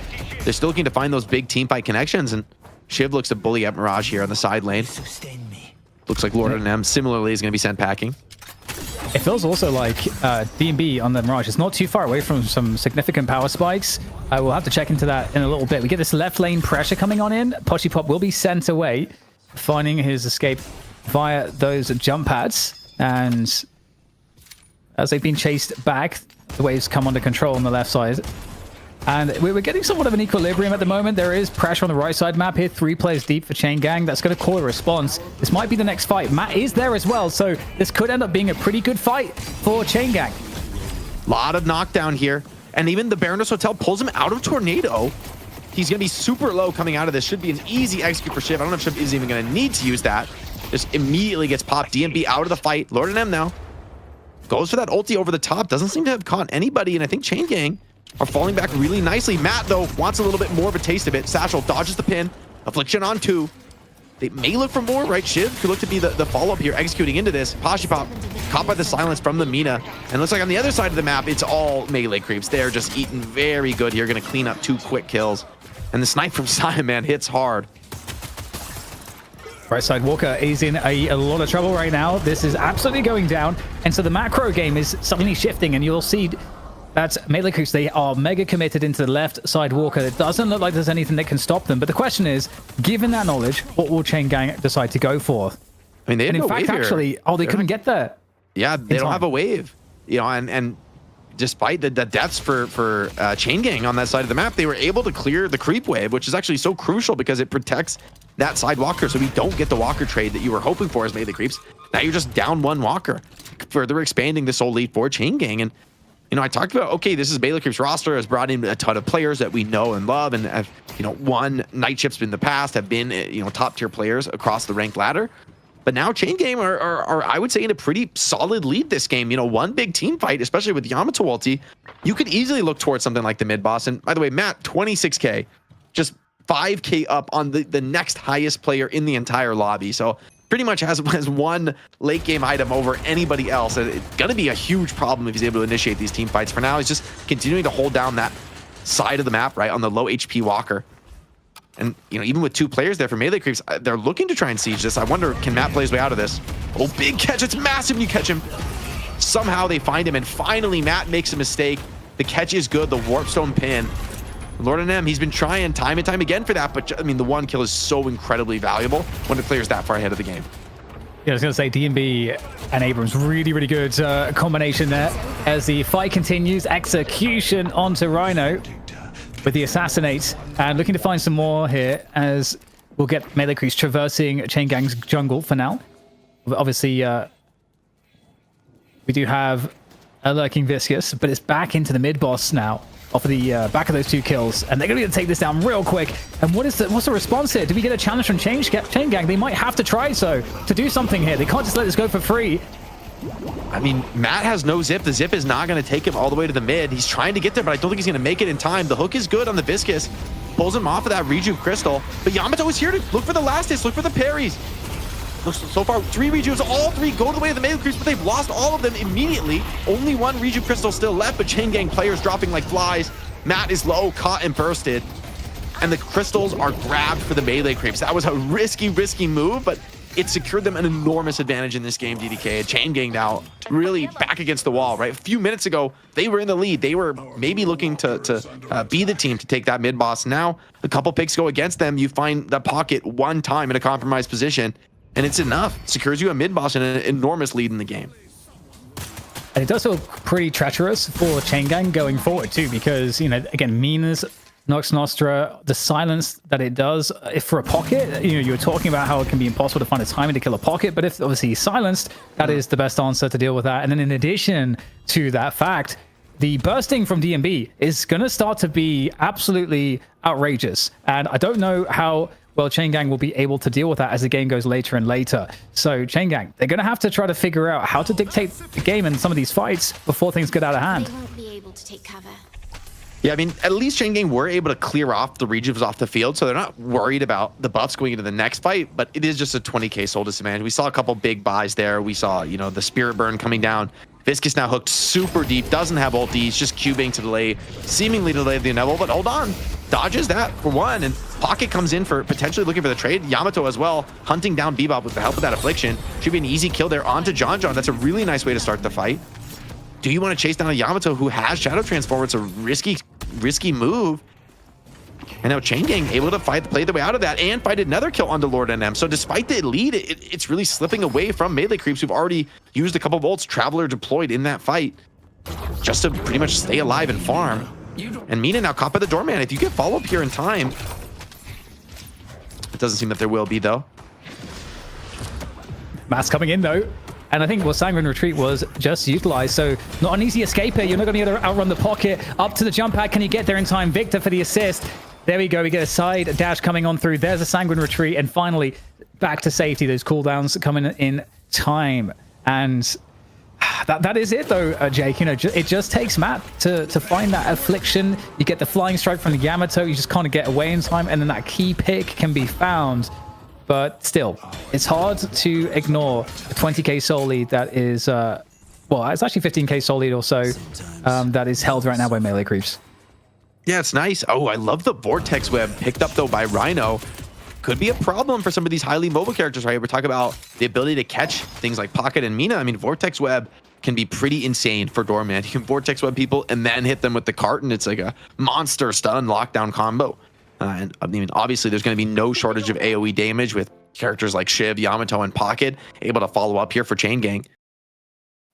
They're still looking to find those big team fight connections, and Shiv looks to bully up Mirage here on the side lane. Looks like Lord M similarly is going to be sent packing. It feels also like D&B on the Mirage is not too far away from some significant power spikes. We'll have to check into that in a little bit. We get this left lane pressure coming on in. Pochipop will be sent away, finding his escape via those jump pads. And as they've been chased back, the waves come under control on the left side. And we're getting somewhat of an equilibrium at the moment. There is pressure on the right side map here. 3 players deep for Chain Gang. That's going to call a response. This might be the next fight. Matt is there as well, so this could end up being a pretty good fight for Chain Gang. A lot of knockdown here. And even the Baroness Hotel pulls him out of Tornado. He's going to be super low coming out of this. Should be an easy execute for Shiv. I don't know if Shiv is even going to need to use that. Just immediately gets popped. DMB out of the fight. Lord and M now. Goes for that ulti over the top. Doesn't seem to have caught anybody. And I think Chain Gang are falling back really nicely. Matt, though, wants a little bit more of a taste of it. Satchel dodges the pin. Affliction on 2. They may look for more, right? Shiv could look to be the follow-up here, executing into this. Pochipop caught by the silence from the Mina. And looks like on the other side of the map, it's all melee creeps. They're just eating very good here. Going to clean up 2 quick kills. And the snipe from Simon, man, hits hard. Right side Walker is in a lot of trouble right now. This is absolutely going down. And so the macro game is suddenly shifting, and you'll see that melee creeps, they are mega committed into the left side Walker. It doesn't look like there's anything that can stop them. But the question is, given that knowledge, what will Chain Gang decide to go for? I mean, they had and in no fact, wave actually, here. they couldn't get there. Yeah, they don't have a wave. You know, and despite the deaths for Chain Gang on that side of the map, they were able to clear the creep wave, which is actually so crucial because it protects that side walker, so we don't get the walker trade that you were hoping for as melee creeps. Now you're just down 1 walker, further expanding this whole lead for Chain Gang. And you know, I talked about, okay, this is melee creeps roster, has brought in a ton of players that we know and love, and have, you know, won night shifts in the past, have been, you know, top tier players across the ranked ladder. But now Chain Gang are I would say, in a pretty solid lead this game. You know, 1 big team fight, especially with Yamato ulti, you could easily look towards something like the mid boss. And by the way, Matt, 26K, just 5K up on the next highest player in the entire lobby. So pretty much has 1 late game item over anybody else. And it's going to be a huge problem if he's able to initiate these team fights. For now, he's just continuing to hold down that side of the map, right, on the low HP walker. And, you know, even with 2 players there for melee creeps, they're looking to try and siege this. I wonder, can Matt play his way out of this? Oh, big catch. It's massive. You catch him. Somehow they find him, and finally Matt makes a mistake. The catch is good. The Warpstone pin. Lord and M, he's been trying time and time again for that, but I mean, the 1 kill is so incredibly valuable when the player's that far ahead of the game. Yeah, I was going to say D&B and Abrams, really, really good combination there. As the fight continues, execution onto Rhino with the assassinate, and looking to find some more here as we'll get melee creeps traversing Chain Gang's jungle for now. Obviously, we do have a lurking Viscous, but it's back into the mid boss now off of the back of those 2 kills, and they're going to take this down real quick. And what's the response here? Do we get a challenge from Chain Gang? They might have to try to do something here. They can't just let this go for free. I mean, Matt has no zip. The zip is not going to take him all the way to the mid. He's trying to get there, but I don't think he's going to make it in time. The hook is good on the Viscous. Pulls him off of that Rejuve Crystal. But Yamato is here to look for the last hits, look for the parries. So far, 3 Rejuves, all 3 go to the way of the melee creeps, but they've lost all of them immediately. Only 1 Rejuve Crystal still left, but Chain Gang players dropping like flies. Matt is low, caught and bursted. And the crystals are grabbed for the melee creeps. That was a risky move, but it secured them an enormous advantage in this game, DDK. Chain Gang now really back against the wall, right? A few minutes ago, they were in the lead. They were maybe looking to be the team to take that mid boss. Now, a couple picks go against them. You find the pocket 1 time in a compromised position, and it's enough. Secures you a mid boss and an enormous lead in the game. And it does feel pretty treacherous for Chain Gang going forward too, because, you know, again, Mina's Nox Nostra, the silence that it does, if for a pocket, you know, you were talking about how it can be impossible to find a timing to kill a pocket, but if obviously he's silenced, that is the best answer to deal with that. And then in addition to that fact, the bursting from DMB is going to start to be absolutely outrageous. And I don't know how well Chain Gang will be able to deal with that as the game goes later and later. So Chain Gang, they're going to have to try to figure out how to dictate the game in some of these fights before things get out of hand. They won't be able to take cover. Yeah, I mean, at least Chain Gang were able to clear off the Rejuves off the field, so they're not worried about the buffs going into the next fight, but it is just a 20k soul disadvantage. We saw a couple big buys there. We saw, you know, the Spirit Burn coming down Viscus now hooked super deep, doesn't have ulti, just cubing to delay, seemingly delay the inevitable, but hold on. Dodges that for one, and Pocket comes in for potentially looking for the trade. Yamato as well, hunting down Bebop with the help of that affliction. Should be an easy kill there onto John. That's a really nice way to start the fight. Do you want to chase down a Yamato who has Shadow Transform? It's a risky move. And now Chain Gang able to play the way out of that and find another kill onto Lord NM. So despite the lead, it's really slipping away from melee creeps who've already used a couple of ults. Traveler deployed in that fight just to pretty much stay alive and farm. And Mina now caught by the Doorman. If you get follow-up here in time, it doesn't seem that there will be, though. Matt's coming in, though. And I think Sanguine Retreat was just utilized. So not an easy escape here. You're not going to be able to outrun the Pocket. Up to the jump pad. Can you get there in time? Victor for the assist. There we go. We get a side dash coming on through. There's a Sanguine Retreat. And finally, back to safety. Those cooldowns coming in time. And that is it, though, Jake. You know, it just takes Matt to find that affliction. You get the flying strike from the Yamato. You just kind of get away in time. And then that key pick can be found. But still, it's hard to ignore the 20k soul lead that is, well, it's actually 15k soul lead or so that is held right now by melee creeps. Yeah, it's nice. Oh, I love the Vortex Web picked up, though, by Rhino. Could be a problem for some of these highly mobile characters, right? We're talking about the ability to catch things like Pocket and Mina. I mean, Vortex Web can be pretty insane for Doorman. You can Vortex Web people and then hit them with the cart, and it's like a monster stun lockdown combo. And I mean, obviously, there's going to be no shortage of AoE damage with characters like Shiv, Yamato, and Pocket able to follow up here for Chain Gang.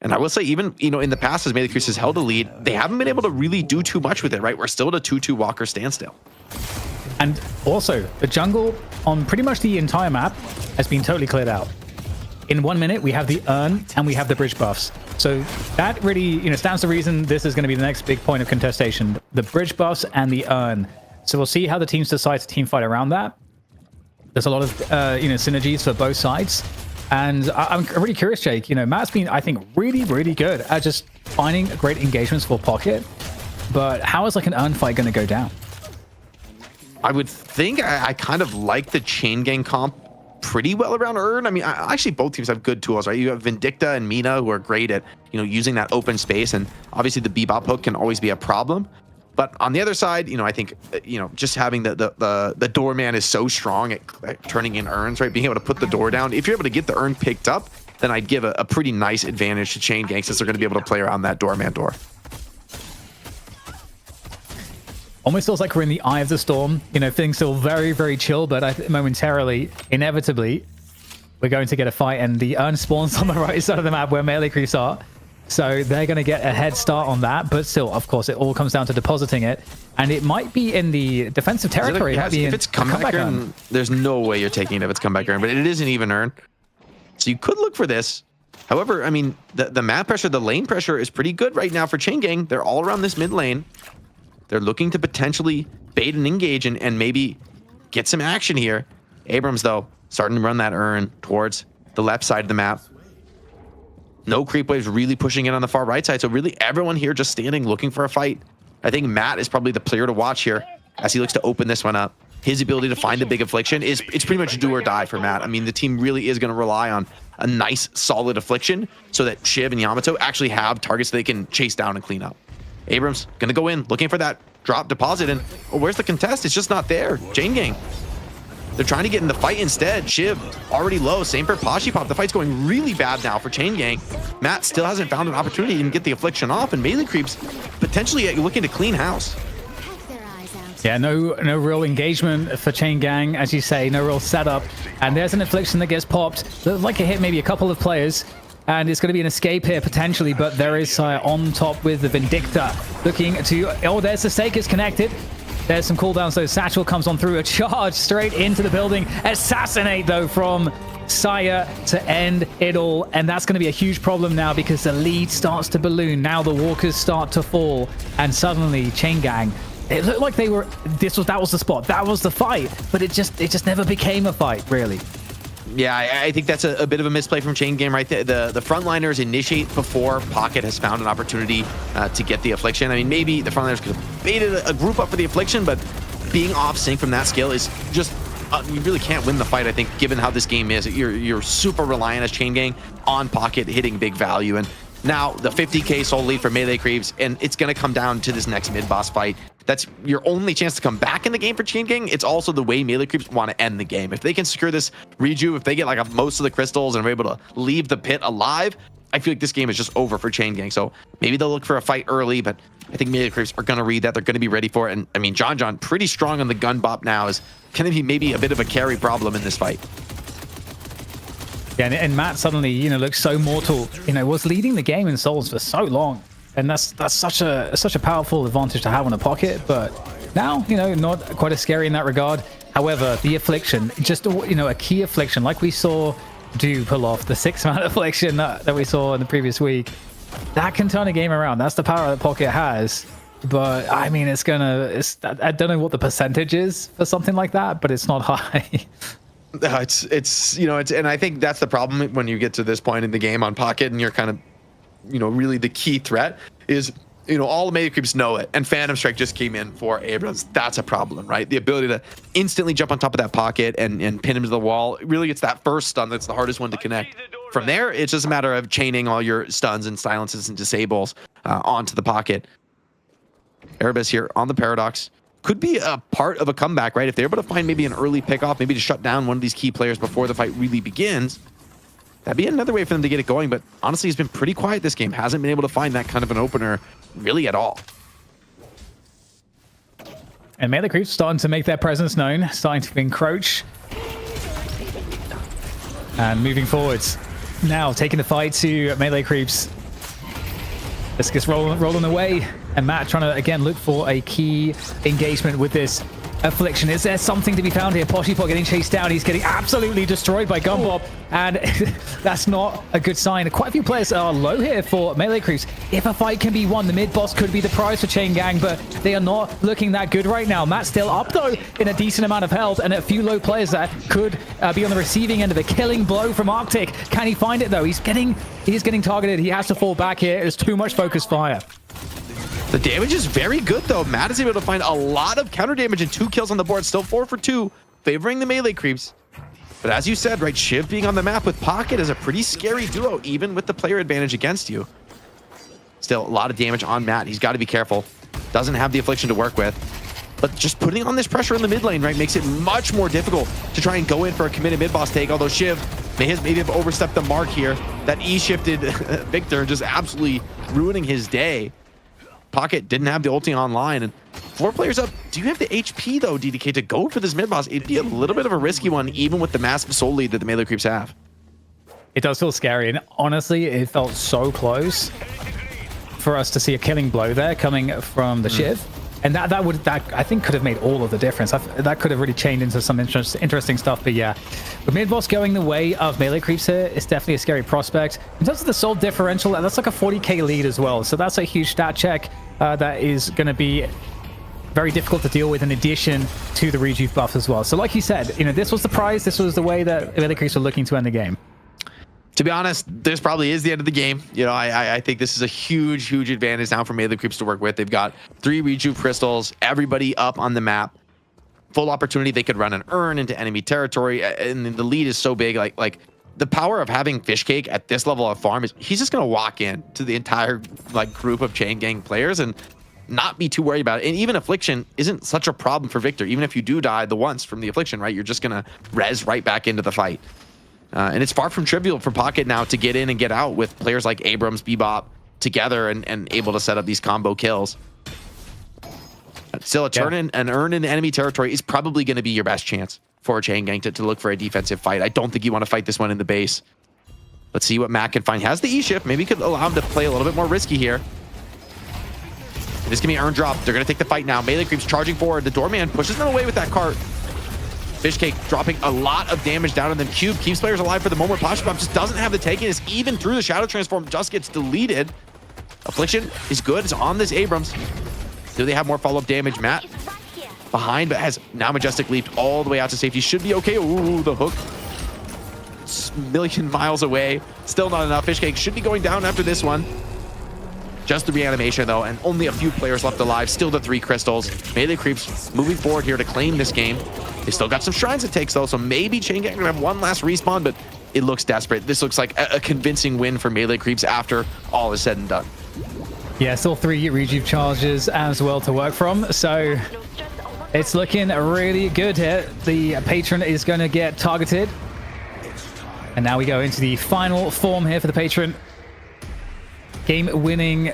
And I will say, even, you know, in the past, as melee creeps has held a lead, they haven't been able to really do too much with it, right? We're still at a 2-2 Walker standstill. And also, the jungle on pretty much the entire map has been totally cleared out. In 1 minute, we have the urn and we have the bridge buffs. So that really, you know, stands to reason this is going to be the next big point of contestation. The bridge buffs and the urn. So we'll see how the teams decide to team fight around that. There's a lot of, you know, synergies for both sides. And I'm really curious, Jake. You know, Matt's been, I think, really good at just finding great engagements for Pocket. But how is like an urn fight going to go down? I would think I kind of like the Chain Gang comp pretty well around urn. I mean, actually, both teams have good tools, right? You have Vindicta and Mina who are great at, you know, using that open space. And obviously, the Bebop hook can always be a problem. But on the other side, you know, I think, you know, just having the Doorman is so strong at turning in urns, right? Being able to put the door down. If you're able to get the urn picked up, then I'd give a pretty nice advantage to Chain Gang since they're going to be able to play around that Doorman door. Almost feels like we're in the eye of the storm. You know, things still very chill, but momentarily, inevitably, we're going to get a fight. And the urn spawns on the right side of the map where melee creeps are. So they're going to get a head start on that, but still, of course, it all comes down to depositing it, and it might be in the defensive territory. If it's comeback urn, there's no way you're taking it if it's comeback urn, but it is an even urn, so you could look for this. However, I mean, the map pressure, the lane pressure is pretty good right now for Chain Gang. They're all around this mid lane. They're looking to potentially bait and engage and maybe get some action here. Abrams, though, starting to run that urn towards the left side of the map. No creep waves really pushing in on the far right side. So really everyone here just standing looking for a fight. I think Matt is probably the player to watch here as he looks to open this one up. His ability to find the big affliction it's pretty much do or die for Matt. I mean, the team really is going to rely on a nice solid affliction so that Shiv and Yamato actually have targets they can chase down and clean up. Abrams going to go in looking for that drop deposit. And where's the contest? It's just not there. Chain Gang. They're trying to get in the fight instead. Shiv already low. Same for Pashi Pop. The fight's going really bad now for Chain Gang. Matt still hasn't found an opportunity to get the affliction off, and melee creeps potentially looking to clean house. Yeah, no real engagement for Chain Gang, as you say, no real setup. And there's an affliction that gets popped. Looks like it hit maybe a couple of players. And it's going to be an escape here potentially, but there is on top with the Vindicta looking to... Oh, there's the stake is connected. There's some cooldowns, though. Satchel comes on through, a charge straight into the building. Assassinate, though, from Saya to end it all. And that's going to be a huge problem now because the lead starts to balloon. Now the walkers start to fall. And suddenly, Chain Gang, it looked like they were... That was the spot. That was the fight. But it just never became a fight, really. Yeah, I think that's a bit of a misplay from Chain Gang right there. The frontliners initiate before Pocket has found an opportunity to get the affliction. I mean, maybe the frontliners could have baited a group up for the affliction, but being off sync from that skill is just you really can't win the fight. I think given how this game is, you're super reliant as Chain Gang on Pocket hitting big value, and now the 50k soul lead for Melee Creeps, and it's going to come down to this next mid-boss fight. That's your only chance to come back in the game for Chain Gang. It's also the way Melee Creeps want to end the game. If they can secure this reju, if they get like most of the crystals and are able to leave the pit alive, I feel like this game is just over for Chain Gang. So maybe they'll look for a fight early, but I think Melee Creeps are going to read that. They're going to be ready for it. And I mean, John pretty strong on the gun bop now, is going to be maybe a bit of a carry problem in this fight. Yeah, and Matt suddenly, you know, looks so mortal. You know, was leading the game in souls for so long, and that's such a powerful advantage to have on a pocket. But now, you know, not quite as scary in that regard. However, the affliction, just, you know, a key affliction like we saw do pull off the 6-man affliction that we saw in the previous week. That can turn a game around. That's the power that pocket has. But I mean, I don't know what the percentage is for something like that, but it's not high. It's and I think that's the problem when you get to this point in the game on pocket and you're kind of, you know, really the key threat is, you know, all the Melee Creeps know it, and Phantom Strike just came in for Abrams. That's a problem, right? The ability to instantly jump on top of that pocket and pin him to the wall. Really, it's that first stun that's the hardest one to connect. From there, it's just a matter of chaining all your stuns and silences and disables onto the pocket. Erebus here on the Paradox. Could be a part of a comeback, right? If they're able to find maybe an early pickoff, maybe to shut down one of these key players before the fight really begins, that'd be another way for them to get it going. But honestly, he's been pretty quiet this game. Hasn't been able to find that kind of an opener really at all. And Melee Creeps starting to make their presence known, starting to encroach. And moving forwards. Now taking the fight to Melee Creeps. This gets rolling away. And Matt trying to, again, look for a key engagement with this affliction. Is there something to be found here? Poshipot getting chased down. He's getting absolutely destroyed by Gunbob. And that's not a good sign. Quite a few players are low here for Melee Creeps. If a fight can be won, the mid-boss could be the prize for Chain Gang, but they are not looking that good right now. Matt's still up, though, in a decent amount of health, and a few low players that could be on the receiving end of a killing blow from Arctic. Can he find it, though? He's getting targeted. He has to fall back here. There's too much focused fire. The damage is very good, though. Matt is able to find a lot of counter damage and 2 kills on the board. Still 4 for 2, favoring the Melee Creeps. But as you said, right, Shiv being on the map with Pocket is a pretty scary duo, even with the player advantage against you. Still, a lot of damage on Matt. He's got to be careful. Doesn't have the affliction to work with. But just putting on this pressure in the mid lane, right, makes it much more difficult to try and go in for a committed mid-boss take, although Shiv may have overstepped the mark here. That E-shifted Victor just absolutely ruining his day. Pocket didn't have the ulti online, and 4 players up. Do you have the HP, though, DDK, to go for this mid-boss? It'd be a little bit of a risky one, even with the massive soul lead that the Melee Creeps have. It does feel scary, and honestly, it felt so close for us to see a killing blow there coming from the Shiv. And that I think could have made all of the difference. That could have really chained into some interesting stuff. But yeah, with mid-boss going the way of Melee Creeps here, it's definitely a scary prospect. In terms of the soul differential, that's like a 40k lead as well. So that's a huge stat check that is going to be very difficult to deal with, in addition to the rejuve buff as well. So like you said, you know, this was the prize. This was the way that Melee Creeps were looking to end the game. To be honest, this probably is the end of the game. You know, I think this is a huge advantage now for Melee Creeps to work with. They've got 3 rejuve crystals, everybody up on the map. Full opportunity. They could run an urn into enemy territory, and the lead is so big. Like the power of having Fishcake at this level of farm is he's just gonna walk in to the entire group of Chain Gang players and not be too worried about it. And even affliction isn't such a problem for Victor. Even if you do die the once from the affliction, right, you're just gonna res right back into the fight. And it's far from trivial for Pocket now to get in and get out with players like Abrams, Bebop together and able to set up these combo kills. Still, a turn in and earn in enemy territory is probably going to be your best chance for a Chain Gang to look for a defensive fight. I don't think you want to fight this one in the base. Let's see what Matt can find. Has the E-shift. Maybe could allow him to play a little bit more risky here. This can be earn drop. They're going to take the fight now. Melee Creeps charging forward. The Doorman pushes them away with that cart. Fishcake dropping a lot of damage down on them. Cube keeps players alive for the moment. Poshipop just doesn't have the taking. It's even through the Shadow Transform. Just gets deleted. Affliction is good. It's on this Abrams. Do they have more follow-up damage? Matt behind, but has now Majestic leaped all the way out to safety. Should be okay. Ooh, the hook. It's a million miles away. Still not enough. Fishcake should be going down after this one. Just the reanimation, though, and only a few players left alive. Still the 3 crystals. Melee Creeps moving forward here to claim this game. They still got some shrines it takes, though, so maybe Chain Gang are going to have one last respawn, but it looks desperate. This looks like a convincing win for Melee Creeps after all is said and done. Yeah, still 3 rejuve charges as well to work from. So it's looking really good here. The patron is going to get targeted. And now we go into the final form here for the patron. Game-winning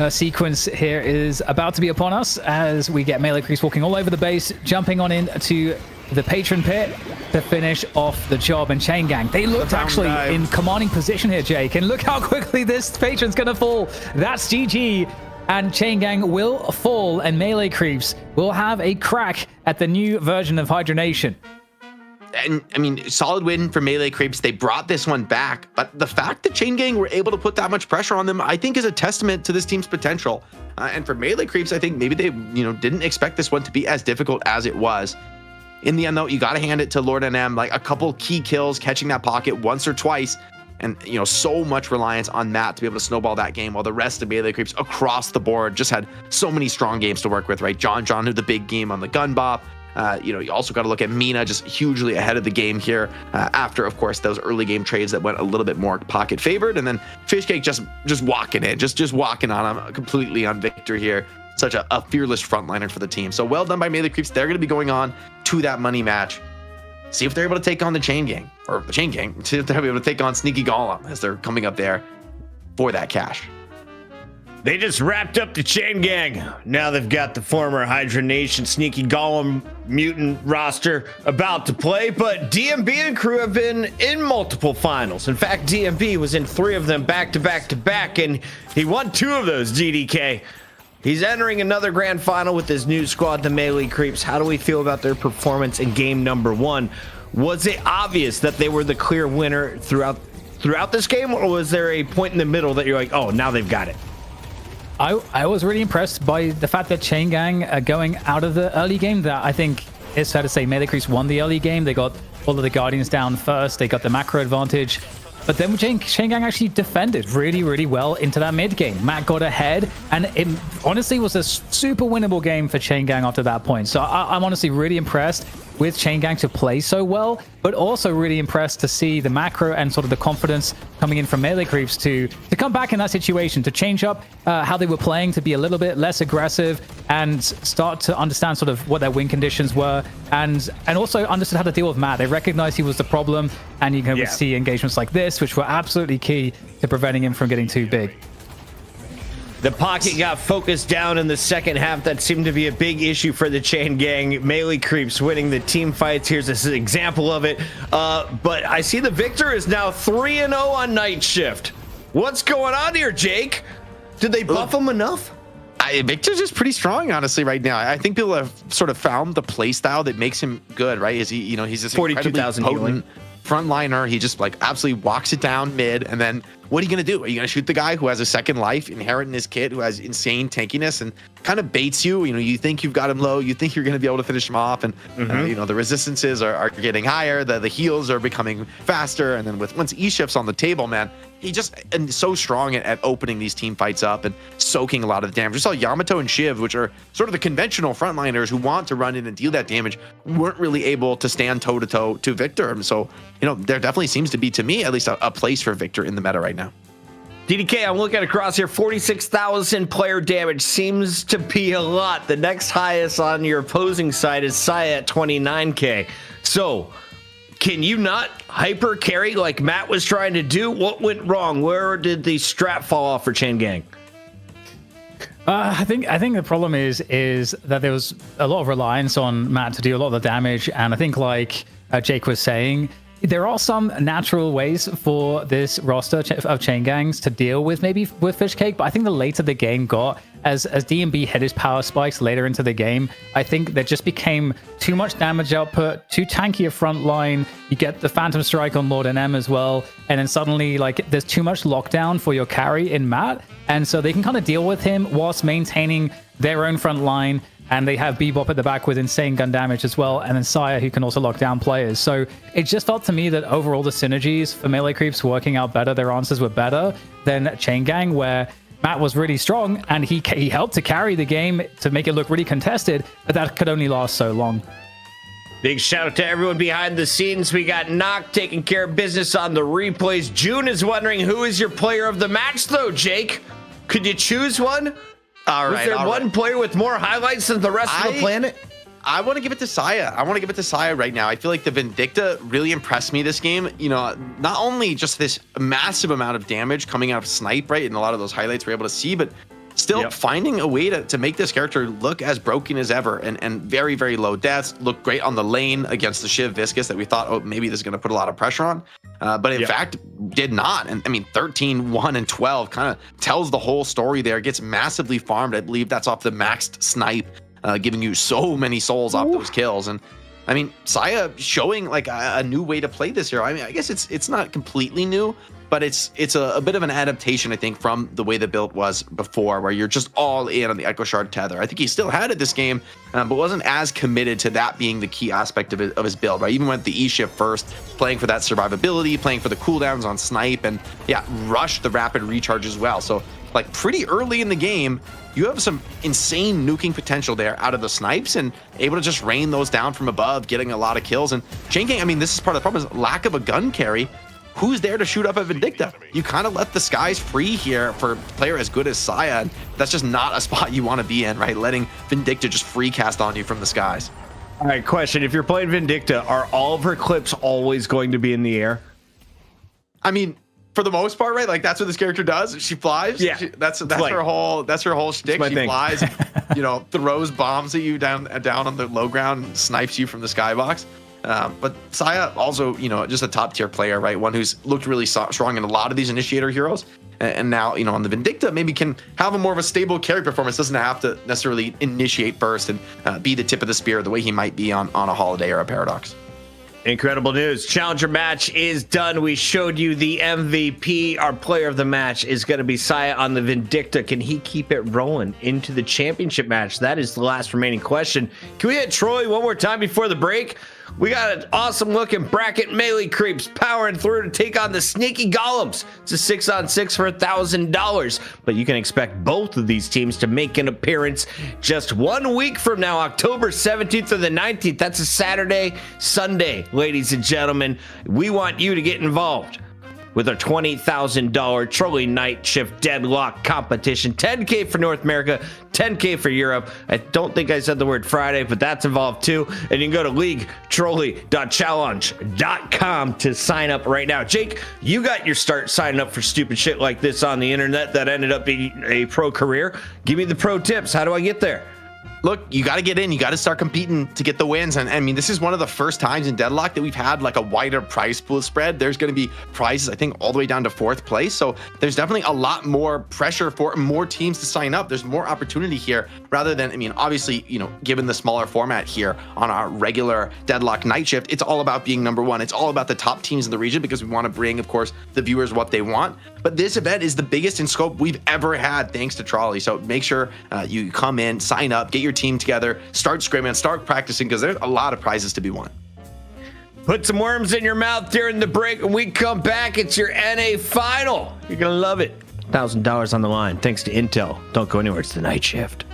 sequence here is about to be upon us as we get Melee Creeps walking all over the base, jumping on into the patron pit to finish off the job. And Chain Gang, they looked actually in commanding position here, Jake. And look how quickly this patron's going to fall. That's GG. And Chain Gang will fall, and Melee Creeps will have a crack at the new version of Hydra Nation. And I mean, solid win for Melee Creeps. They brought this one back, but the fact that Chain Gang were able to put that much pressure on them, I think, is a testament to this team's potential. And for Melee Creeps, I think maybe they, didn't expect this one to be as difficult as it was. In the end, though, you got to hand it to Lord NM, like a couple key kills, catching that pocket once or twice, and so much reliance on Matt to be able to snowball that game, while the rest of Melee Creeps across the board just had so many strong games to work with, right? John with the big game on the gun bop. You also got to look at Mina just hugely ahead of the game here after, of course, those early game trades that went a little bit more pocket favored, and then Fishcake just walking in, just walking on him completely on Victor here. Such a fearless frontliner for the team. So well done by Melee Creeps. They're going to be going on to that money match. See if they're able to take on the Chain Gang, or the Chain Gang. See if they're able to take on Sneaky Golem as they're coming up there for that cash. They just wrapped up the Chain Gang. Now they've got the former Hydra Nation Sneaky Golem mutant roster about to play, but DMB and crew have been in multiple finals. In fact, DMB was in 3 of them back to back to back, and he won 2 of those, DDK. He's entering another grand final with his new squad, the Melee Creeps. How do we feel about their performance in game number 1? Was it obvious that they were the clear winner throughout this game, or was there a point in the middle that you're like, oh, now they've got it? I was really impressed by the fact that Chain Gang going out of the early game. That I think it's fair to say Melee Creeps won the early game. They got all of the Guardians down first. They got the macro advantage. But then Chain Gang actually defended really, really well into that mid game. Matt got ahead, and it honestly was a super winnable game for Chain Gang after that point. So I'm honestly really impressed with Chain Gang to play so well, but also really impressed to see the macro and sort of the confidence coming in from Melee Creeps to come back in that situation, to change up how they were playing, to be a little bit less aggressive and start to understand sort of what their win conditions were, and also understood how to deal with Matt. They recognized he was the problem, and you can see engagements like this, which were absolutely key to preventing him from getting too big. The pocket got focused down in the second half. That seemed to be a big issue for the Chain Gang. Melee Creeps winning the team fights. Here's an example of it. But I see the Victor is now 3-0 on night shift. What's going on here, Jake? Did they buff him enough? Victor's just pretty strong, honestly, right now. I think people have sort of found the play style that makes him good, right? Is he, he's this 42,000 potent frontliner. He just like absolutely walks it down mid, and then what are you going to do? Are you going to shoot the guy who has a second life inherent in his kit, who has insane tankiness and kind of baits you? You think you've got him low, you think you're going to be able to finish him off, and the resistances are getting higher, the heals are becoming faster, and then once E-Shift's on the table, man, he just and so strong at opening these team fights up and soaking a lot of the damage. We saw Yamato and Shiv, which are sort of the conventional frontliners who want to run in and deal that damage, weren't really able to stand toe-to-toe to Victor. And so, there definitely seems to be, to me, at least a place for Victor in the meta right now. DDK, I'm looking across here. 46,000 player damage seems to be a lot. The next highest on your opposing side is Saya at 29K. So, can you not hyper carry like Matt was trying to do? What went wrong? Where did the strap fall off for Chain Gang? I think the problem is that there was a lot of reliance on Matt to do a lot of the damage, and I think like Jake was saying, there are some natural ways for this roster of Chain Gangs to deal with maybe with Fishcake, but I think the later the game got, as DMB hit his power spikes later into the game, I think there just became too much damage output, too tanky a front line. You get the Phantom Strike on Lord NM as well, and then suddenly like there's too much lockdown for your carry in Matt, and so they can kind of deal with him whilst maintaining their own front line. And they have Bebop at the back with insane gun damage as well, and then Saya, who can also lock down players. So it just felt to me that overall the synergies for Melee Creeps working out better, their answers were better than Chain Gang, where Matt was really strong, and he helped to carry the game to make it look really contested, but that could only last so long. Big shout out to everyone behind the scenes. We got Knock taking care of business on the replays. June is wondering who is your player of the match, though, Jake. Could you choose one? All Was right. there one player with more highlights than the rest of the planet? I want to give it to Saya. I want to give it to Saya right now. I feel like the Vindicta really impressed me this game. You know, not only just this massive amount of damage coming out of Snipe, right? And a lot of those highlights we're able to see, but still finding a way to make this character look as broken as ever and very, very low deaths. Look great on the lane against the Shiv Viscus that we thought, oh, maybe this is going to put a lot of pressure on. But in fact, did not. And I mean, 13, 1, and 12 kind of tells the whole story there. Gets massively farmed. I believe that's off the maxed Snipe, giving you so many souls off those kills. And I mean, Saya showing like a new way to play this hero. I mean, I guess it's not completely new, but it's a bit of an adaptation, I think, from the way the build was before, where you're just all in on the Echo Shard tether. I think he still had it this game, but wasn't as committed to that being the key aspect of his build, right? Even went the E shift first, playing for that survivability, playing for the cooldowns on Snipe, and rushed the rapid recharge as well. So like pretty early in the game, you have some insane nuking potential there out of the snipes and able to just rain those down from above, getting a lot of kills. And Chain Gang, I mean, this is part of the problem, is lack of a gun carry. Who's there to shoot up a Vindicta? You kind of left the skies free here for a player as good as Saya. And that's just not a spot you want to be in, right? Letting Vindicta just free cast on you from the skies. All right, question. If you're playing Vindicta, are all of her clips always going to be in the air? I mean, for the most part, right? Like that's what this character does. She flies. Yeah. That's like, her whole shtick. She flies, you know, throws bombs at you down on the low ground, and snipes you from the skybox. But Saya also, you know, just a top tier player, right? One who's looked really strong in a lot of these initiator heroes. And now, you know, on the Vindicta, maybe can have a more of a stable carry performance. Doesn't have to necessarily initiate first and be the tip of the spear the way he might be on a Holiday or a Paradox. Incredible news. Challenger match is done. We showed you the MVP. Our player of the match is going to be Saya on the Vindicta. Can he keep it rolling into the championship match? That is the last remaining question. Can we hit Troy one more time before the break? We got an awesome looking bracket melee creeps powering through to take on the sneaky golems. It's a 6-on-6 for $1,000, but you can expect both of these teams to make an appearance just 1 week from now, October 17th or the 19th. That's a Saturday, Sunday, ladies and gentlemen. We want you to get involved with our $20,000 Trolley Night Shift Deadlock competition. $10K for North America, $10K for Europe. I don't think I said the word Friday, but that's involved too. And you can go to leaguetrolley.challenge.com to sign up right now. Jake, you got your start signing up for stupid shit like this on the internet that ended up being a pro career. Give me the pro tips. How do I get there? Look, you got to get in. You got to start competing to get the wins. And I mean, this is one of the first times in Deadlock that we've had like a wider prize pool spread. There's going to be prizes, I think, all the way down to 4th place. So there's definitely a lot more pressure for more teams to sign up. There's more opportunity here rather than, I mean, obviously, you know, given the smaller format here on our regular Deadlock Night Shift, it's all about being number one. It's all about the top teams in the region because we want to bring, of course, the viewers what they want. But this event is the biggest in scope we've ever had thanks to Trolley. So make sure you come in, sign up, get your team together, start scrimming, start practicing because there's a lot of prizes to be won. Put some worms in your mouth during the break. When we come back, it's your NA final. You're going to love it. $1,000 on the line thanks to Intel. Don't go anywhere. It's the Night Shift.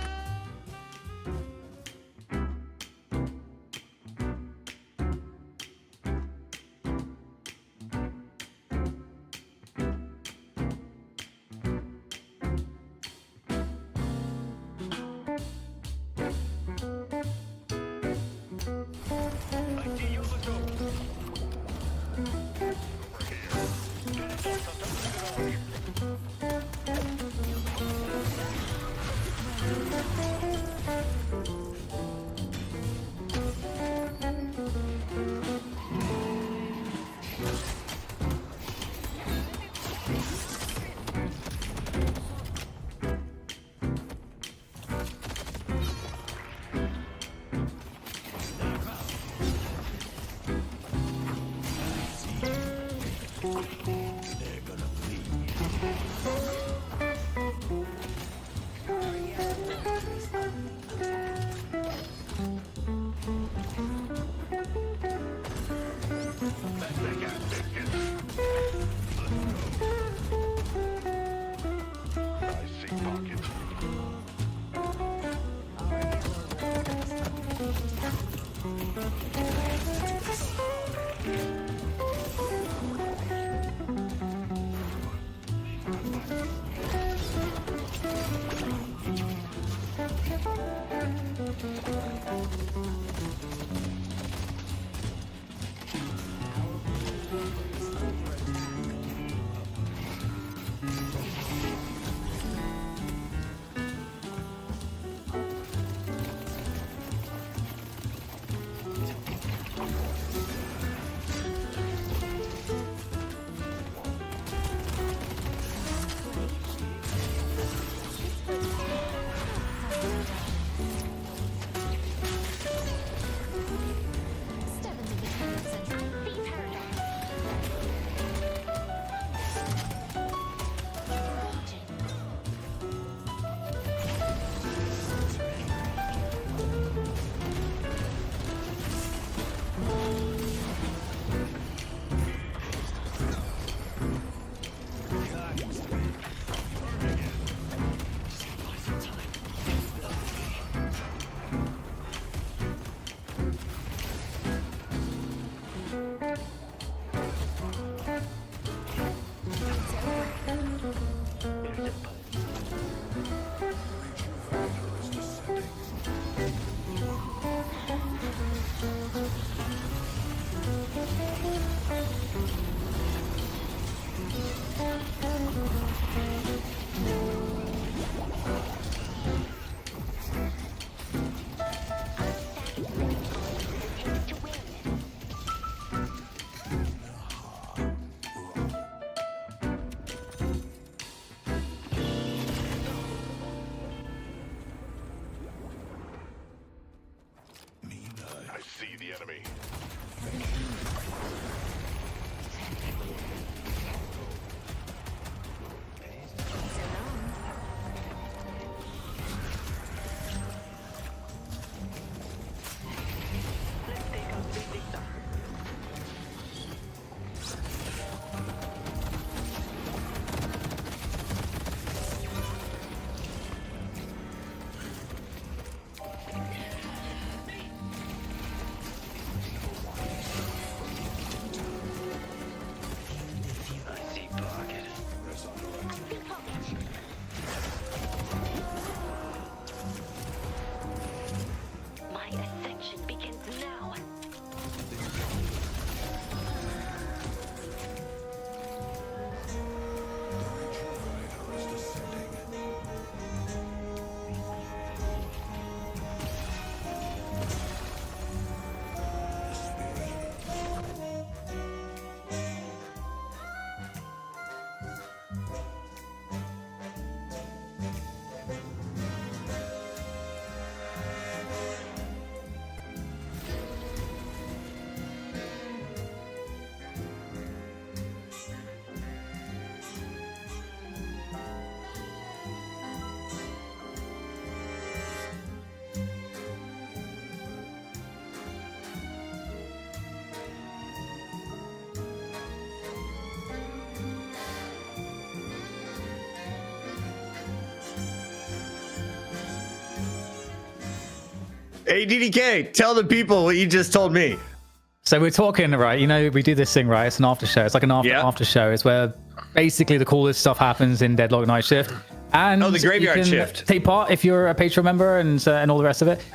see the enemy. My ascension begins now. Hey, DDK, tell the people what you just told me. So we're talking, right? You know, we do this thing, right? It's an after show. It's like an after show. It's where basically the coolest stuff happens in Deadlock Night Shift. And the graveyard you can shift. take part if you're a Patreon member and all the rest of it.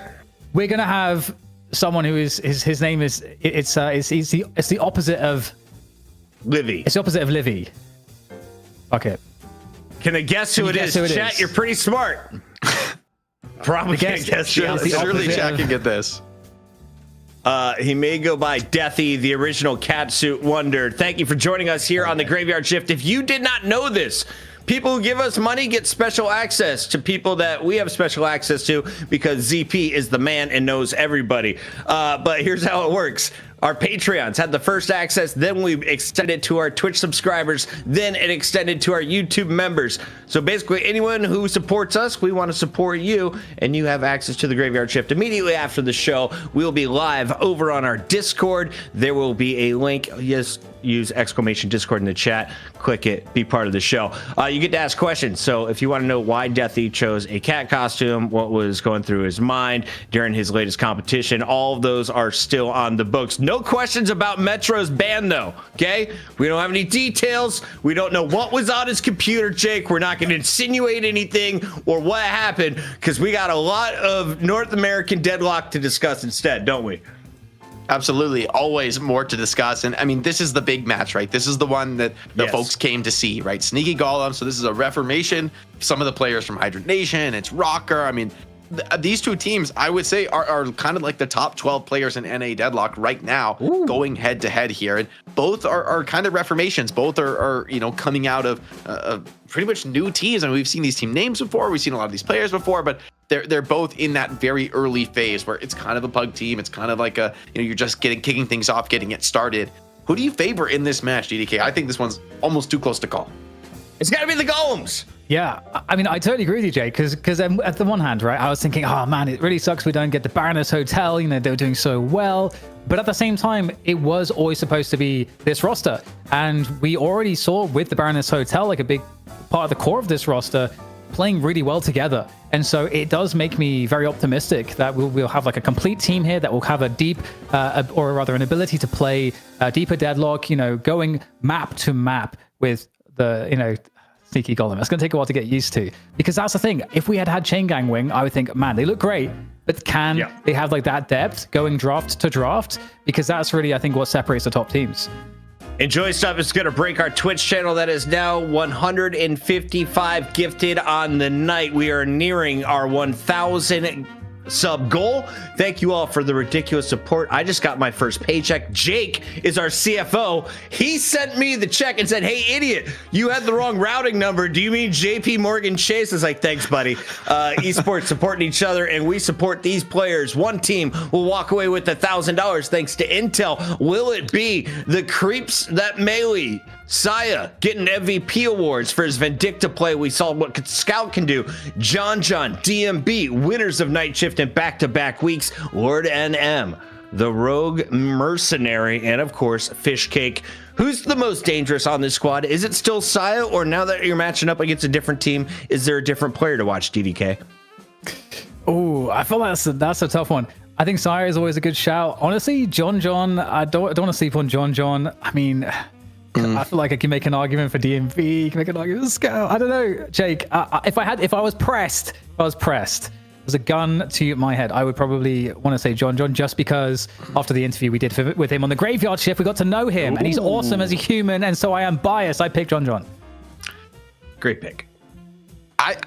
We're gonna have someone who is his name is it's the opposite of Livy. It's the opposite of Livy. Fuck it. Can I guess who it is? Chat, you're pretty smart. Probably can't guess. Surely chat can get this. He may go by Deathy, the original Catsuit Wonder. Thank you for joining us here on the Graveyard Shift. If you did not know this, people who give us money get special access to people that we have special access to because ZP is the man and knows everybody. But here's how it works. Our Patreons had the first access, then we extended to our Twitch subscribers, then it extended to our YouTube members. So basically, anyone who supports us, we want to support you, and you have access to the Graveyard Shift. Immediately after the show, we'll be live over on our Discord. There will be a link. Yes, use exclamation Discord in the chat. Click it. Be part of the show. You get to ask questions. So if you want to know why Deathy chose a cat costume, what was going through his mind during his latest competition, all of those are still on the books. No questions about Metro's ban, though, okay? We don't have any details. We don't know what was on his computer, Jake. We're not going to insinuate anything or what happened because we got a lot of North American Deadlock to discuss instead, don't we? Absolutely. Always more to discuss. And I mean, this is the big match, right? This is the one that the Yes. folks came to see, right? Sneaky Golem. So this is a reformation. Some of the players from Hydrant Nation, it's Rocker. I mean, these two teams, I would say, are kind of like the top 12 players in NA Deadlock right now, going head to head here. And both are kind of reformations. Both are coming out of pretty much new teams. I mean, we've seen these team names before. We've seen a lot of these players before, but they're both in that very early phase where it's kind of a pug team. It's kind of like you're just kicking things off, getting it started. Who do you favor in this match, DDK? I think this one's almost too close to call. It's got to be the Golems. Yeah, I mean, I totally agree with you, Jake, because at the one hand, right, I was thinking, oh man, it really sucks we don't get the Baroness Hotel, you know, they were doing so well. But at the same time, it was always supposed to be this roster. And we already saw with the Baroness Hotel, like a big part of the core of this roster, playing really well together. And so it does make me very optimistic that we'll have like a complete team here that will have a deep, or rather an ability to play deeper Deadlock, you know, going map to map with the, you know, Sneaky Golem. That's going to take a while to get used to, because that's the thing. If we had Chain Gang Wing, I would think, man, they look great, but can they have like that depth going draft to draft? Because that's really, I think, what separates the top teams. Enjoy stuff. It's going to break our Twitch channel that is now 155 gifted on the night. We are nearing our 1,000 sub goal. Thank you all for the ridiculous support. I just got my first paycheck. Jake is our CFO. He sent me the check and said, hey, idiot, you had the wrong routing number. Do you mean JP Morgan Chase? I was like, thanks, buddy. Esports supporting each other, and we support these players. One team will walk away with $1,000 thanks to Intel. Will it be the creeps that melee? Saya getting MVP awards for his Vindicta play. We saw what Scout can do. John, DMB, winners of Night Shift in back-to-back weeks. Lord NM, the Rogue Mercenary, and of course, Fishcake. Who's the most dangerous on this squad? Is it still Saya, or now that you're matching up against a different team, is there a different player to watch, DDK? Oh, I feel like that's a tough one. I think Saya is always a good shout. Honestly, John, I don't want to sleep on John. I mean, I feel like I can make an argument for DMV, can make an argument for Scout. I don't know, Jake. If I was pressed, there's a gun to my head, I would probably want to say John, just because after the interview we did with him on the Graveyard Shift, we got to know him, and he's awesome as a human, and so I am biased. I picked John. Great pick.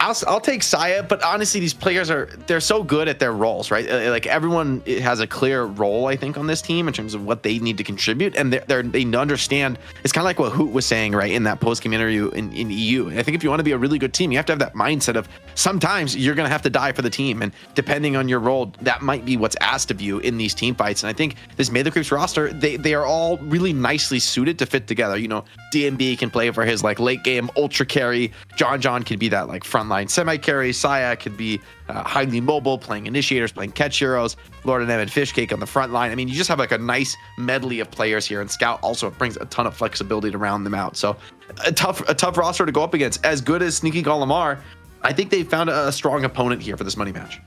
I'll take Saya, but honestly, these players they're so good at their roles, right? Like everyone has a clear role, I think, on this team in terms of what they need to contribute, and they understand. It's kind of like what Hoot was saying, right, in that post-game interview in EU. And I think if you want to be a really good team, you have to have that mindset of sometimes you're going to have to die for the team, and depending on your role, that might be what's asked of you in these team fights. And I think this Melee Creeps roster, they are all really nicely suited to fit together. You know, DMB can play for his like late game ultra carry. John can be that like frontline semi carry. Saya could be highly mobile, playing initiators, playing catch heroes. Lord and M and Fishcake on the front line. I mean, you just have like a nice medley of players here, and Scout also brings a ton of flexibility to round them out. So a tough roster to go up against. As good as Sneaky Golem are, I think they found a strong opponent here for this money match.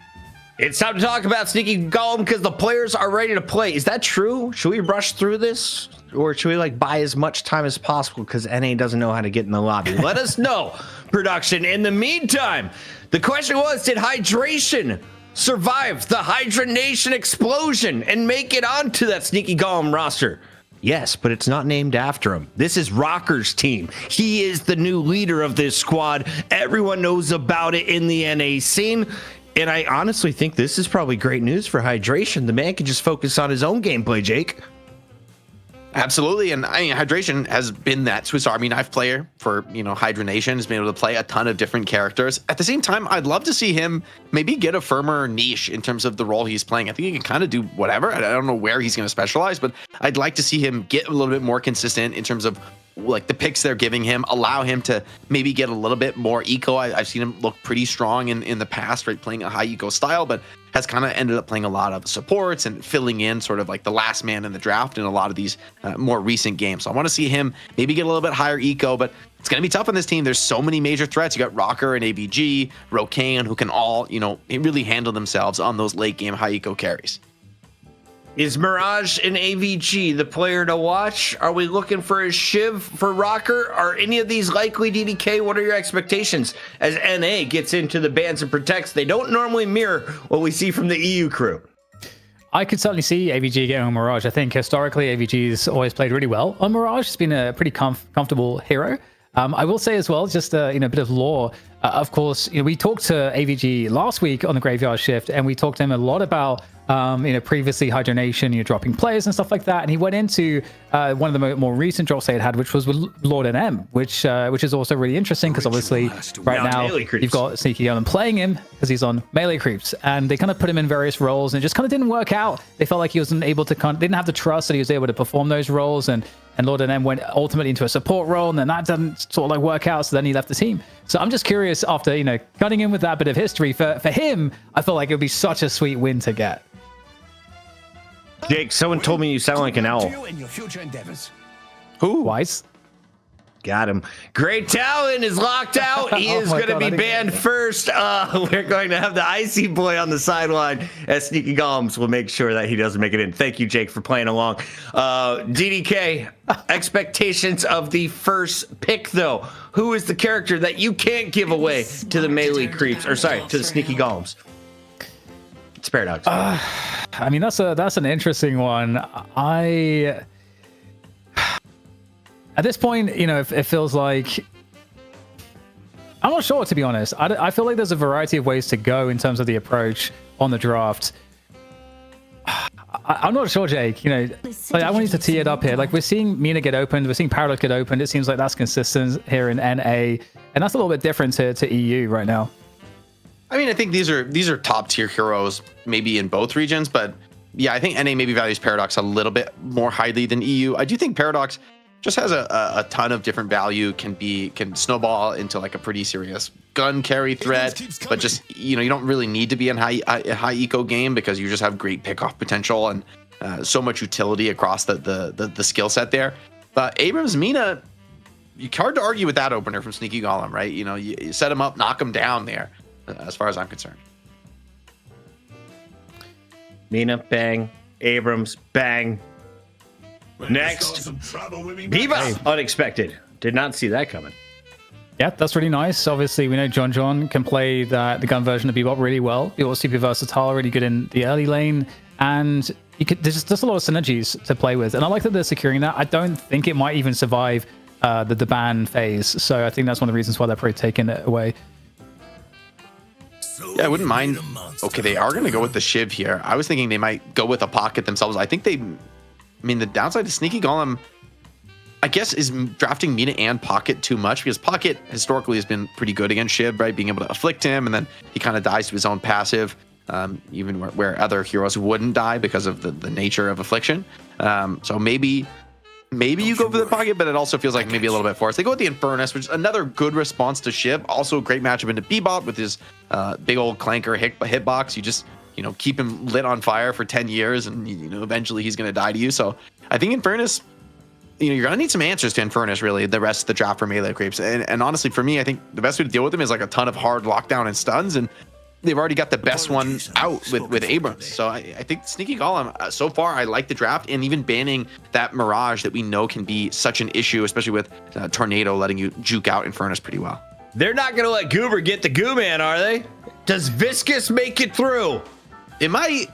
It's time to talk about Sneaky Golem because the players are ready to play. Is that true? Should we rush through this? Or should we like buy as much time as possible because NA doesn't know how to get in the lobby? Let us know, production. In the meantime, the question was, did Hydration survive the Hydra Nation explosion and make it onto that Sneaky Golem roster? Yes, but it's not named after him. This is Rocker's team. He is the new leader of this squad. Everyone knows about it in the NA scene. And I honestly think this is probably great news for Hydration. The man can just focus on his own gameplay, Jake. Absolutely, and I mean, Hydration has been that Swiss Army knife player for, you know, Hydra Nation, has been able to play a ton of different characters. At the same time, I'd love to see him maybe get a firmer niche in terms of the role he's playing. I think he can kind of do whatever. I don't know where he's going to specialize, but I'd like to see him get a little bit more consistent in terms of like the picks they're giving him, allow him to maybe get a little bit more eco. I've seen him look pretty strong in the past, right, playing a high eco style, but has kind of ended up playing a lot of supports and filling in sort of like the last man in the draft in a lot of these more recent games. So I want to see him maybe get a little bit higher eco, but it's going to be tough on this team. There's so many major threats. You got Rocker and ABG, Rokane, who can all, you know, really handle themselves on those late game high eco carries. Is Mirage and AVG the player to watch? Are we looking for a Shiv for Rocker? Are any of these likely, DDK? What are your expectations as NA gets into the bans and protects? They don't normally mirror what we see from the EU crew. I could certainly see AVG getting on Mirage. I think historically AVG's always played really well on Mirage. It's been a pretty comfortable hero. I will say as well, just a bit of lore. Of course, we talked to AVG last week on the Graveyard Shift, and we talked to him a lot about previously Hydra Nation, dropping players and stuff like that. And he went into one of the more recent drops they had, which was with Lord NM, which is also really interesting because obviously right now you've got Sneaky Golem playing him because he's on Melee Creeps, and they kind of put him in various roles, and it just kind of didn't work out. They felt like he wasn't able to didn't have the trust that he was able to perform those roles, and Lord NM went ultimately into a support role, and then that didn't sort of like work out, so then he left the team. So I'm just curious, after cutting in with that bit of history for him, I feel like it would be such a sweet win to get. Jake, someone told me you sound like an owl. Who? Wise. Got him. Great Talon is locked out. He is going to be banned first. We're going to have the Icy Boy on the sideline as Sneaky Golems will make sure that he doesn't make it in. Thank you, Jake, for playing along. DDK, expectations of the first pick, though. Who is the character that you can't give away to the Melee Creeps, or sorry, to the Sneaky Golems? It's Paradox. I mean, that's an interesting one. At this point, it feels like I'm not sure, to be honest. I feel like there's a variety of ways to go in terms of the approach. on the draft. I'm not sure, Jake. Like, I want you to tee it up here. Like, we're seeing Mina get opened, we're seeing Paradox get opened. It seems like that's consistent here in NA, and that's a little bit different to EU right now. I mean, I think these are top tier heroes, maybe in both regions, but yeah, I think NA maybe values Paradox a little bit more highly than EU. I do think Paradox just has a ton of different value, can snowball into like a pretty serious gun carry threat, but just you don't really need to be in a high eco game because you just have great pickoff potential and so much utility across the skill set there. But Abrams Mina, it's hard to argue with that opener from Sneaky Golem, right? You set him up, knock him down there, as far as I'm concerned. Mina, bang. Abrams, bang. Next, Bebop. Unexpected. Did not see that coming. Yeah, that's really nice. Obviously, we know John can play the gun version of Bebop really well. He's also super versatile, really good in the early lane, and there's just a lot of synergies to play with. And I like that they're securing that. I don't think it might even survive the ban phase, so I think that's one of the reasons why they're probably taking it away. Yeah, I wouldn't mind. Okay, they are going to go with the Shiv here. I was thinking they might go with a Pocket themselves. I think the downside to Sneaky Golem, I guess, is drafting Mina and Pocket too much, because Pocket historically has been pretty good against Shiv, right? Being able to afflict him, and then he kind of dies to his own passive, even where other heroes wouldn't die because of the nature of affliction. So maybe you go for the Pocket, but it also feels like maybe a little bit forced. They go with the Infernus, which is another good response to Shiv. Also a great matchup into Bebop with his big old clanker hitbox. You just keep him lit on fire for 10 years, and eventually he's going to die to you. So I think Infernus, you're going to need some answers to Infernus, really, the rest of the draft for melee creeps. And honestly, for me, I think the best way to deal with them is like a ton of hard lockdown and stuns, and they've already got the best one out with Abrams. So I think Sneaky Golem, so far, I like the draft, and even banning that Mirage that we know can be such an issue, especially with Tornado letting you juke out Infernus pretty well. They're not going to let Goober get the Goo Man, are they? Does Viscous make it through? It might.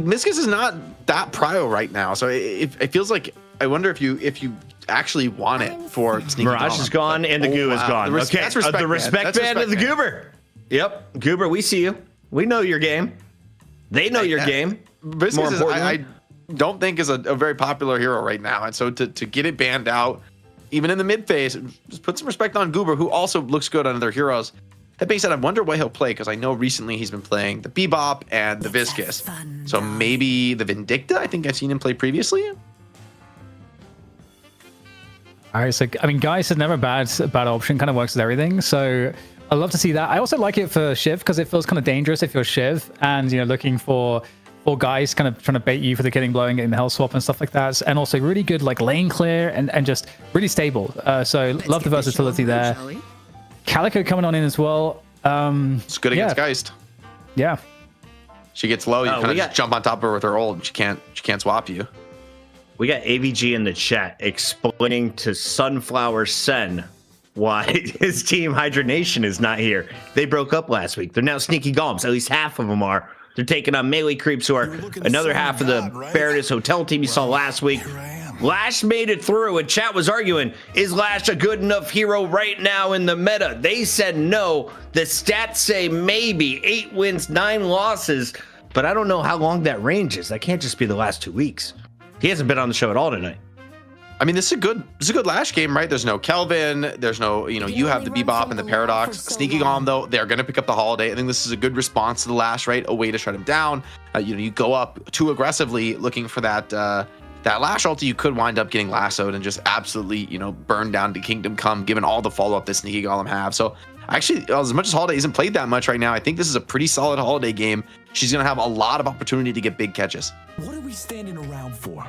Viscous is not that prio right now, so it feels like, I wonder if you actually want it for Sneaky Mirage Golem. is gone, and the Goo is gone. Okay, that's respect, the respect band of the Goober. Yep, Goober, we see you. We know your game. They know your game. Viscous is, I don't think is a very popular hero right now, and so to get it banned out, even in the mid phase, just put some respect on Goober, who also looks good on other heroes. That being said, I wonder what he'll play, because I know recently he's been playing the Bebop and the Viscous. So maybe the Vindicta? I think I've seen him play previously. All right, so I mean, Geist is never a bad option. Kind of works with everything. So I love to see that. I also like it for Shiv, because it feels kind of dangerous if you're Shiv and looking for guys kind of trying to bait you for the killing blow and getting the health swap and stuff like that. And also really good like lane clear and just really stable. So love the versatility there. Calico coming on in as well. It's good against Geist. Yeah. She gets low, you kind of just jump on top of her with her ult, and she can't swap you. We got AVG in the chat explaining to Sunflower Sen why his team Hydra Nation is not here. They broke up last week. They're now Sneaky Golems. At least half of them are. They're taking on melee creeps, who are another half of the Paradise Hotel team you saw last week. Lash made it through, and chat was arguing, is Lash a good enough hero right now in the meta? They said no. The stats say maybe. 8 wins, 9 losses. But I don't know how long that range is. That can't just be the last 2 weeks. He hasn't been on the show at all tonight. I mean, this is a good Lash game, right? There's no Kelvin. There's no, you have the Bebop and the Paradox. Sneaky Golem, though, they're going to pick up the Holiday. I think this is a good response to the Lash, right? A way to shut him down. You go up too aggressively looking for that Lash ulti, you could wind up getting lassoed and just absolutely, burn down to Kingdom Come, given all the follow-up that Sneaky Golem have. So actually, as much as Holiday isn't played that much right now, I think this is a pretty solid Holiday game. She's going to have a lot of opportunity to get big catches. What are we standing around for?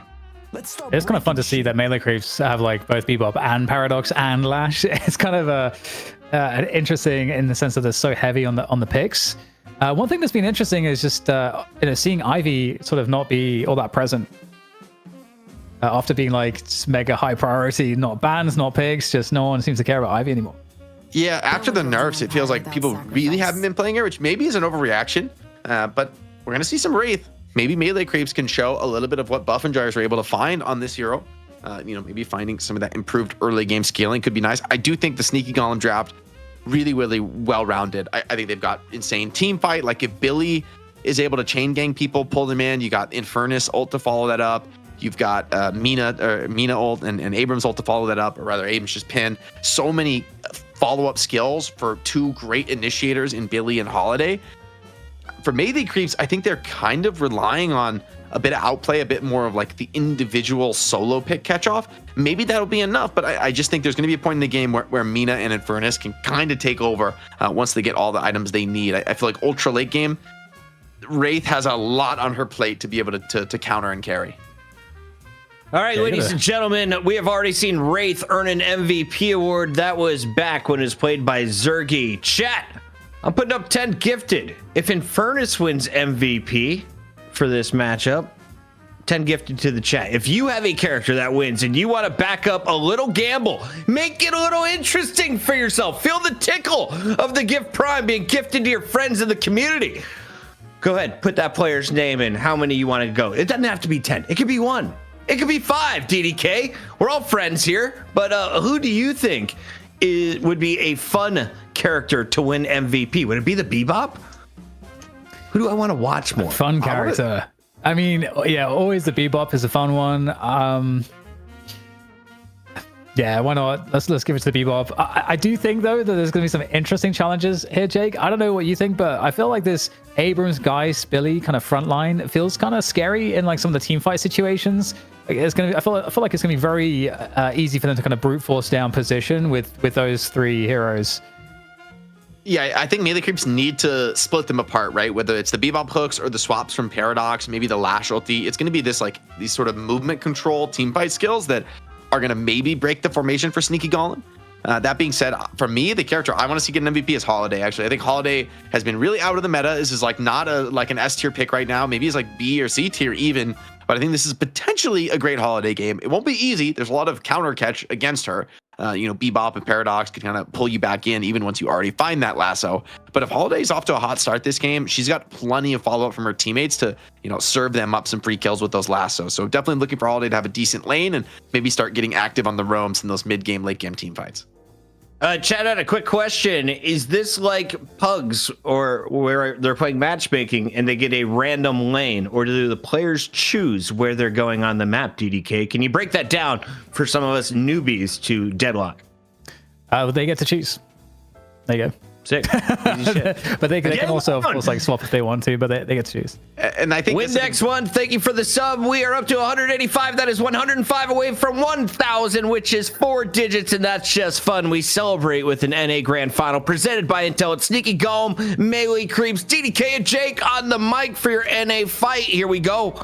It's kind of fun to see that melee creeps have like both Bebop and Paradox and Lash. It's kind of interesting in the sense that they're so heavy on the picks. One thing that's been interesting is just seeing Ivy sort of not be all that present after being like mega high priority, not bans, not picks. Just no one seems to care about Ivy anymore. Yeah, after the nerfs, it feels like people really haven't been playing her, which maybe is an overreaction. But we're gonna see some Wraith. Maybe melee creeps can show a little bit of what Buff and Jars are able to find on this hero. Maybe finding some of that improved early game scaling could be nice. I do think the Sneaky Golem draft really, really well-rounded. I think they've got insane team fight. Like if Billy is able to chain gang people, pull them in. You got Infernus ult to follow that up. You've got Mina ult and Abrams ult to follow that up, or rather Abrams just pin. So many follow-up skills for two great initiators in Billy and Holiday. For Melee Creeps, I think they're kind of relying on a bit of outplay, a bit more of like the individual solo pick catch-off. Maybe that'll be enough, but I just think there's going to be a point in the game where Mina and Infernus can kind of take over once they get all the items they need. I feel like ultra late game, Wraith has a lot on her plate to be able to counter and carry. All right, ladies and gentlemen, we have already seen Wraith earn an MVP award. That was back when it was played by Zergy. Chat, I'm putting up 10 gifted. If Infernus wins MVP for this matchup, 10 gifted to the chat. If you have a character that wins and you want to back up a little gamble, make it a little interesting for yourself. Feel the tickle of the gift prime being gifted to your friends in the community. Go ahead, put that player's name in, how many you want to go. It doesn't have to be 10. It could be 1. It could be 5, DDK. We're all friends here. But who do you think would be a fun character to win MVP? Would it be the Bebop? Who do I want to watch more? Fun character. I mean, yeah, always the Bebop is a fun one. Yeah, why not? Let's give it to the Bebop. I do think though that there's going to be some interesting challenges here, Jake. I don't know what you think, but I feel like this Abrams guy Billy kind of front line feels kind of scary in like some of the team fight situations. Like, it's going to. I feel like it's going to be very easy for them to kind of brute force down position with those three heroes. Yeah, I think Melee Creeps need to split them apart, right? Whether it's the Bebop hooks or the swaps from Paradox, maybe the Lash ulti. It's going to be this like these sort of movement control team fight skills that are going to maybe break the formation for Sneaky Golem. That being said, for me, the character I want to see get an MVP is Holiday. Actually, I think Holiday has been really out of the meta. This is like not an S tier pick right now. Maybe he's like B or C tier even. But I think this is potentially a great Holiday game. It won't be easy. There's a lot of counter catch against her. Bebop and Paradox can kind of pull you back in even once you already find that lasso. But if Holiday's off to a hot start this game, she's got plenty of follow-up from her teammates to, serve them up some free kills with those lassos. So definitely looking for Holiday to have a decent lane and maybe start getting active on the roams in those mid-game, late-game team fights. Chad had a quick question. Is this like Pugs or where they're playing matchmaking and they get a random lane, or do the players choose where they're going on the map, DDK? Can you break that down for some of us newbies to Deadlock? They get to choose. There you go. Sick. Easy shit. But they can also, of course, like swap if they want to, but they get to choose. And I think Windex one, thank you for the sub. We are up to 185. That is 105 away from 1,000, which is 4 digits, and that's just fun. We celebrate with an NA Grand Final presented by Intel. It's Sneaky Golem, Melee Creeps, DDK, and Jake on the mic for your NA fight. Here we go.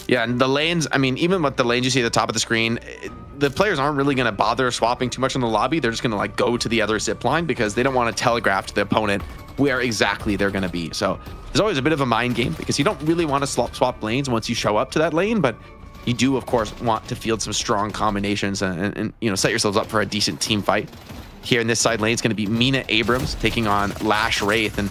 Yeah, and the lanes, I mean, even with the lanes you see at the top of the screen, the players aren't really going to bother swapping too much in the lobby. They're just going to like go to the other zip line because they don't want to telegraph to the opponent where exactly they're going to be. So there's always a bit of a mind game because you don't really want to swap lanes once you show up to that lane, but you do, of course, want to field some strong combinations and set yourselves up for a decent team fight. Here in this side lane, it's going to be Mina Abrams taking on Lash Wraith, and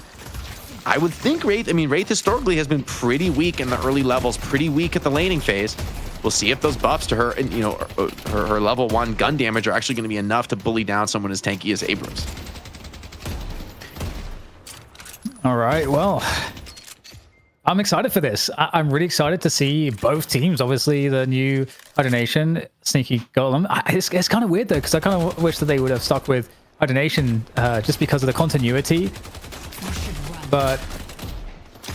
I would think Wraith historically has been pretty weak in the early levels, pretty weak at the laning phase. We'll see if those buffs to her and, her level 1 gun damage are actually going to be enough to bully down someone as tanky as Abrams. All right, well, I'm excited for this. I'm really excited to see both teams. Obviously, the new Nation Sneaky Golem. It's kind of weird, though, because I kind of wish that they would have stuck with Nation just because of the continuity. But,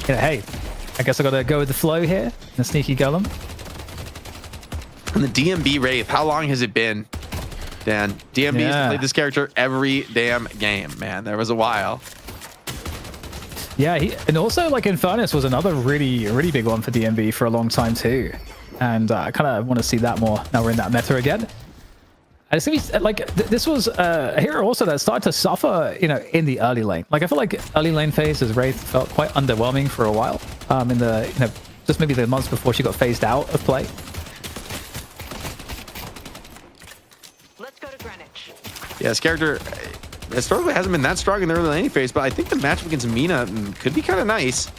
hey, I guess I got to go with the flow here. The Sneaky Golem. And the DMB Wraith, how long has it been, Dan? DMB has played this character every damn game, man. There was a while. Yeah, and also like Infernus was another really big one for DMB for a long time too. And I kind of want to see that more now we're in that meta again. And it's gonna be like this was a hero also that started to suffer, in the early lane. Like I feel like early lane phase as Wraith felt quite underwhelming for a while. In the just maybe the months before she got phased out of play. Yeah, this character historically hasn't been that strong in the early laning phase, but I think the matchup against Mina could be kind of nice.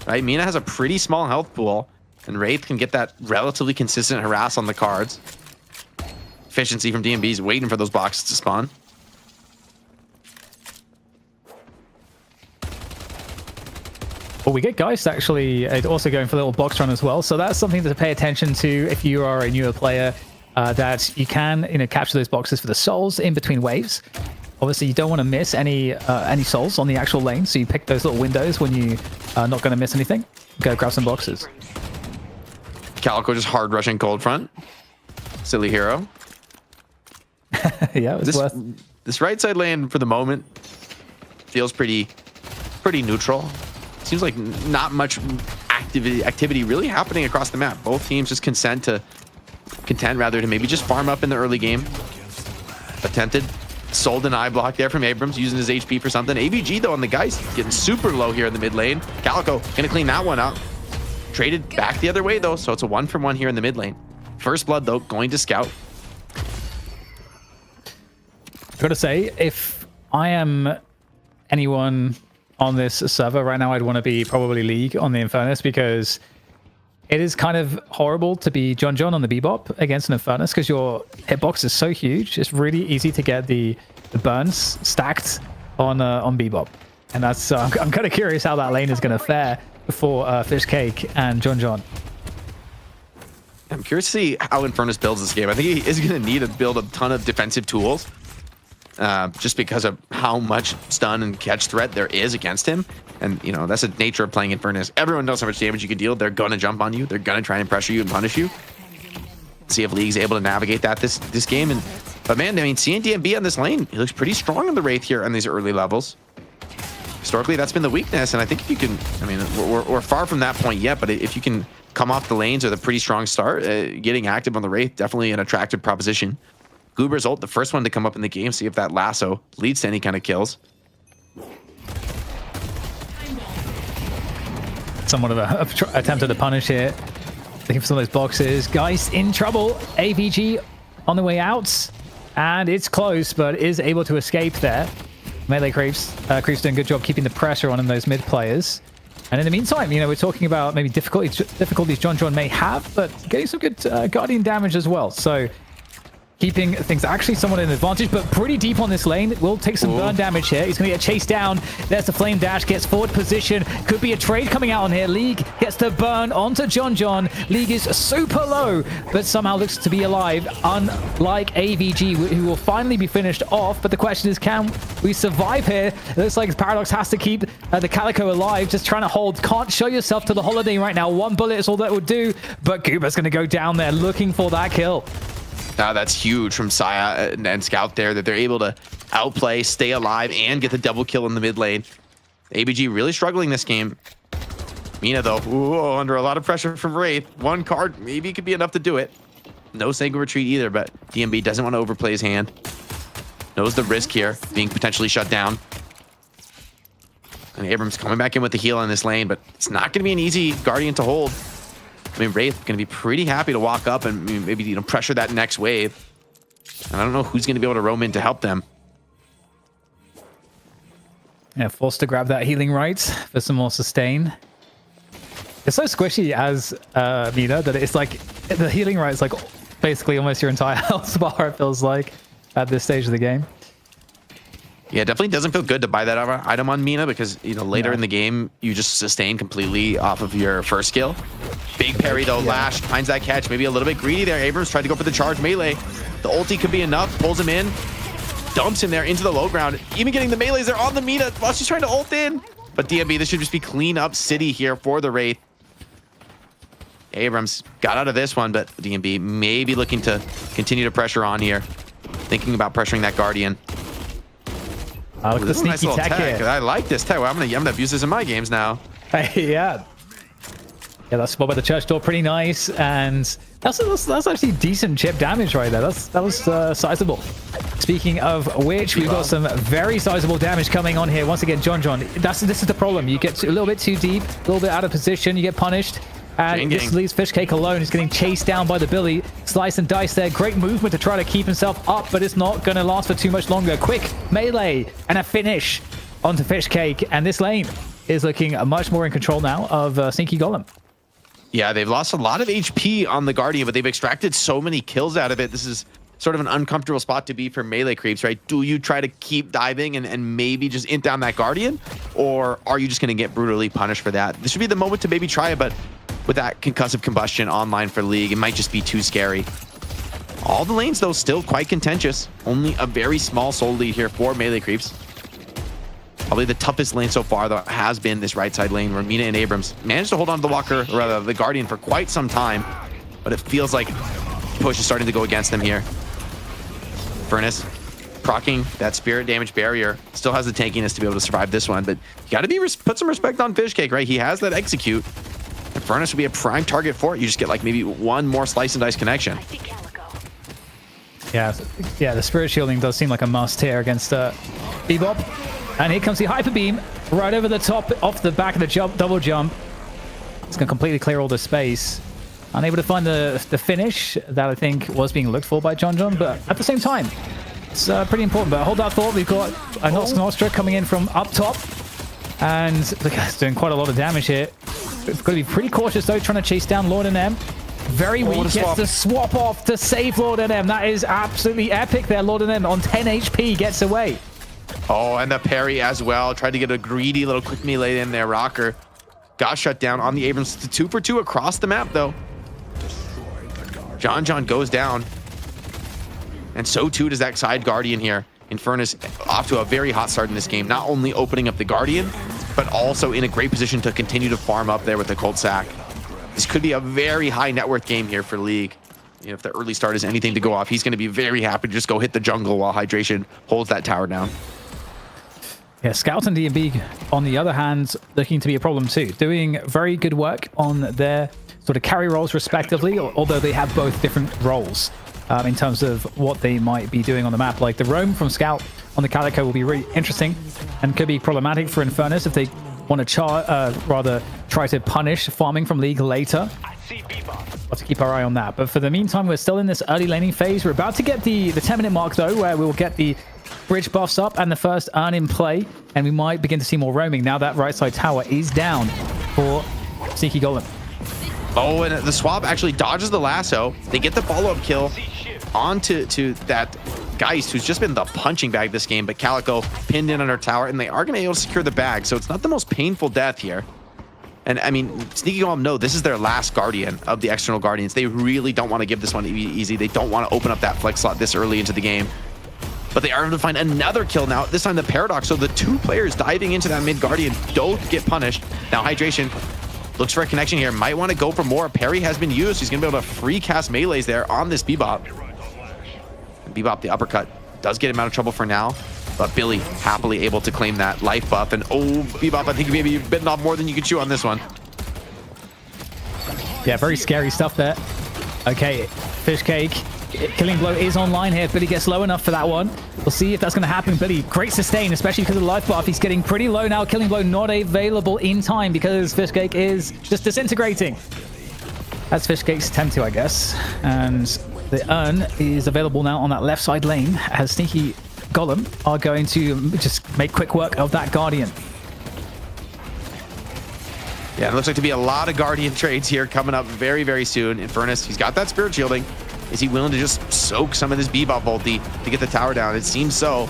Right? Mina has a pretty small health pool, and Wraith can get that relatively consistent harass on the cards. Efficiency from DMB is waiting for those boxes to spawn. Well, we get Geist actually also going for the little box run as well. So that's something to pay attention to if you are a newer player, that you can, capture those boxes for the souls in between waves. Obviously, you don't want to miss any souls on the actual lane. So you pick those little windows when you are not going to miss anything. Go grab some boxes. Calico just hard rushing cold front. Silly hero. Yeah, it was worth. This right side lane for the moment feels pretty neutral. Seems like not much activity really happening across the map. Both teams just content rather to maybe just farm up in the early game. Attempted. Sold an eye block there from Abrams, using his HP for something. AVG though on the Geist getting super low here in the mid lane. Calico gonna clean that one up. Traded back the other way though, so it's a 1-for-1 here in the mid lane. First blood though, going to scout. I've got to say, if I am anyone on this server right now, I'd want to be probably League on the Infernus, because it is kind of horrible to be John on the Bebop against an Infernus, because your hitbox is so huge. It's really easy to get the burns stacked on Bebop. And that's I'm kind of curious how that lane is going to fare for Fishcake and John. I'm curious to see how Infernus builds this game. I think he is going to need to build a ton of defensive tools, just because of how much stun and catch threat there is against him. And, that's the nature of playing Infernus. Everyone knows how much damage you can deal. They're going to jump on you. They're going to try and pressure you and punish you. See if League's able to navigate that this game. But man, seeing DMB on this lane, he looks pretty strong on the Wraith here on these early levels. Historically, that's been the weakness. And I think if you can, we're far from that point yet, but if you can come off the lanes with a pretty strong start, getting active on the Wraith, definitely an attractive proposition. Goober's ult, the first one to come up in the game, see if that lasso leads to any kind of kills. Somewhat of a attempt at a punish here. Looking for some of those boxes. Geist in trouble. AVG on the way out. And it's close, but is able to escape there. Melee Creeps doing a good job keeping the pressure on in those mid players. And in the meantime, we're talking about maybe difficulties John may have, but getting some good Guardian damage as well. So keeping things actually somewhat in advantage, but pretty deep on this lane. Will take some burn damage here. He's going to get chased down. There's the flame dash, gets forward position. Could be a trade coming out on here. League gets the burn onto John. League is super low, but somehow looks to be alive, unlike AVG, who will finally be finished off. But the question is, can we survive here? It looks like Paradox has to keep the Calico alive, just trying to hold. Can't show yourself to the Holiday right now. One bullet is all that would do, but Goober's going to go down there looking for that kill. That's huge from Saya and Scout there, that they're able to outplay, stay alive, and get the double kill in the mid lane. ABG really struggling this game. Mina, though, under a lot of pressure from Wraith. One card maybe could be enough to do it. No single retreat either, but DMB doesn't want to overplay his hand. Knows the risk here, being potentially shut down. And Abrams coming back in with the heal on this lane, but it's not going to be an easy Guardian to hold. Wraith going to be pretty happy to walk up and maybe pressure that next wave. And I don't know who's going to be able to roam in to help them. Yeah, forced to grab that healing right for some more sustain. It's so squishy as Mina that it's like the healing right is like basically almost your entire health bar, it feels like, at this stage of the game. Yeah, it definitely doesn't feel good to buy that item on Mina, because later in the game you just sustain completely off of your first skill. Big parry though, Lash finds that catch, maybe a little bit greedy there. Abrams tried to go for the charge melee. The ulti could be enough, pulls him in, dumps him there into the low ground, even getting the melees there on the Mina while she's trying to ult in. But DMB, this should just be clean up city here for the Wraith. Abrams got out of this one, but DMB maybe looking to continue to pressure on here, thinking about pressuring that Guardian. Look at the sneaky nice tech here. I like this tech. Well, I'm gonna abuse this in my games now. Hey, yeah, that spot by the church door, pretty nice, and that's actually decent chip damage right there. That was sizable. Speaking of which, we've got some very sizable damage coming on here. Once again, John. This is the problem. You get a little bit too deep, a little bit out of position, you get punished. And this leaves Fishcake alone. He's getting chased down by the Billy. Slice and dice there. Great movement to try to keep himself up, but it's not going to last for too much longer. Quick melee and a finish onto Fishcake. And this lane is looking much more in control now of Sneaky Golem. Yeah, they've lost a lot of HP on the Guardian, but they've extracted so many kills out of it. This is sort of an uncomfortable spot to be for melee creeps, right? Do you try to keep diving and maybe just int down that Guardian? Or are you just going to get brutally punished for that? This should be the moment to maybe try it, but with that concussive combustion online for League, it might just be too scary. All the lanes, though, still quite contentious. Only a very small soul lead here for melee creeps. Probably the toughest lane so far, though, has been this right side lane where Mina and Abrams managed to hold on to the Walker, or rather the Guardian, for quite some time. But it feels like push is starting to go against them here. Furnace proccing that spirit damage barrier. Still has the tankiness to be able to survive this one, but you got to put some respect on Fishcake, right? He has that execute. And Furnace would be a prime target for it. You just get like maybe one more slice and dice connection. Yeah, the spirit shielding does seem like a must here against Bebop. And here comes the hyper beam right over the top, off the back of the double jump. It's going to completely clear all the space. Unable to find the finish that I think was being looked for by John, but at the same time, it's pretty important. But hold that thought. We've got a Nostra coming in from up top, and the guy's doing quite a lot of damage here. It's got to be pretty cautious though, trying to chase down Lord NM. Very weak, gets the swap off to save Lord NM. That is absolutely epic there. Lord NM on 10 HP gets away. Oh, and the parry as well. Tried to get a greedy little quick melee in there. Rocker got shut down on the Abrams. 2 for 2 across the map though. John goes down. And so too does that side Guardian here. Infernus off to a very hot start in this game. Not only opening up the Guardian, but also in a great position to continue to farm up there with the cold sack. This could be a very high net worth game here for League. You know, if the early start is anything to go off, he's going to be very happy to just go hit the jungle while Hydration holds that tower down. Yeah, Scout and DMB, on the other hand, looking to be a problem too. Doing very good work on their sort of carry roles respectively, although they have both different roles in terms of what they might be doing on the map. Like the roam from Scout on the Calico will be really interesting and could be problematic for Infernus if they want to rather try to punish farming from League later. We'll have to keep our eye on that. But for the meantime, we're still in this early laning phase. We're about to get the 10-minute mark though, where we will get the bridge buffs up and the first urn in play, and we might begin to see more roaming now that right side tower is down for Sneaky Golem. Oh, and the swap actually dodges the lasso. They get the follow-up kill onto that Geist, who's just been the punching bag this game, but Calico pinned in under tower, and they are going to be able to secure the bag, so it's not the most painful death here. And I mean, Sneaky Golem, no, this is their last Guardian of the external Guardians. They really don't want to give this one easy. They don't want to open up that flex slot this early into the game. But they are able to find another kill now, this time the Paradox. So the 2 players diving into that mid Guardian don't get punished. Now Hydration looks for a connection here. Might want to go for more. Parry has been used. He's going to be able to free cast melees there on this Bebop. And Bebop, the uppercut, does get him out of trouble for now. But Billy happily able to claim that life buff. And oh, Bebop, I think maybe you've bitten off more than you could chew on this one. Yeah, very scary stuff there. Okay, Fishcake. Killing Blow is online here. Billy gets low enough for that one. We'll see if that's going to happen. Billy, great sustain, especially because of the life buff. He's getting pretty low now. Killing Blow not available in time because Fishcake is just disintegrating. That's Fishcake's attempt to, I guess. And the urn is available now on that left side lane as Sneaky Golem are going to just make quick work of that Guardian. Yeah, it looks like to be a lot of Guardian trades here coming up very, very soon. Infernus, he's got that Spirit Shielding. Is he willing to just soak some of this Bebop ulti to get the tower down? It seems so.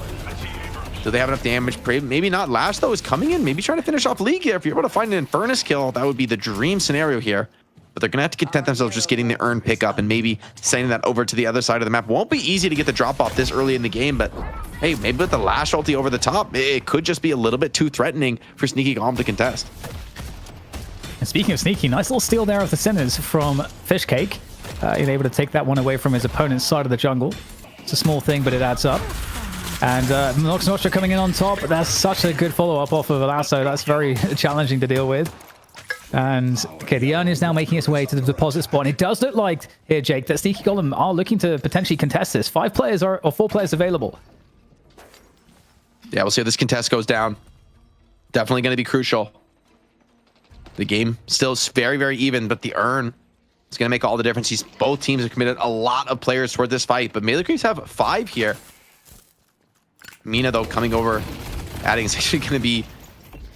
Do they have enough damage? Maybe not. Lash, though, is coming in. Maybe trying to finish off League here. If you're able to find an Infernus kill, that would be the dream scenario here. But they're going to have to content themselves just getting the urn pickup and maybe sending that over to the other side of the map. Won't be easy to get the drop off this early in the game, but hey, maybe with the Lash ulti over the top, it could just be a little bit too threatening for Sneaky Golem to contest. And speaking of Sneaky, nice little steal there of the Sinners from Fishcake. He's able to take that one away from his opponent's side of the jungle. It's a small thing, but it adds up. And Nox Nostra coming in on top. That's such a good follow-up off of a lasso. That's very challenging to deal with. And okay, the urn is now making its way to the deposit spot. And it does look like here, Jake, that Sneaky Golem are looking to potentially contest this. 5 players or 4 players available. Yeah, we'll see how this contest goes down. Definitely going to be crucial. The game still is very, very even, but the urn is going to make all the difference. Both teams have committed a lot of players toward this fight, but Melee Creeps have 5 here. Mina, though, coming over, adding is actually going to be,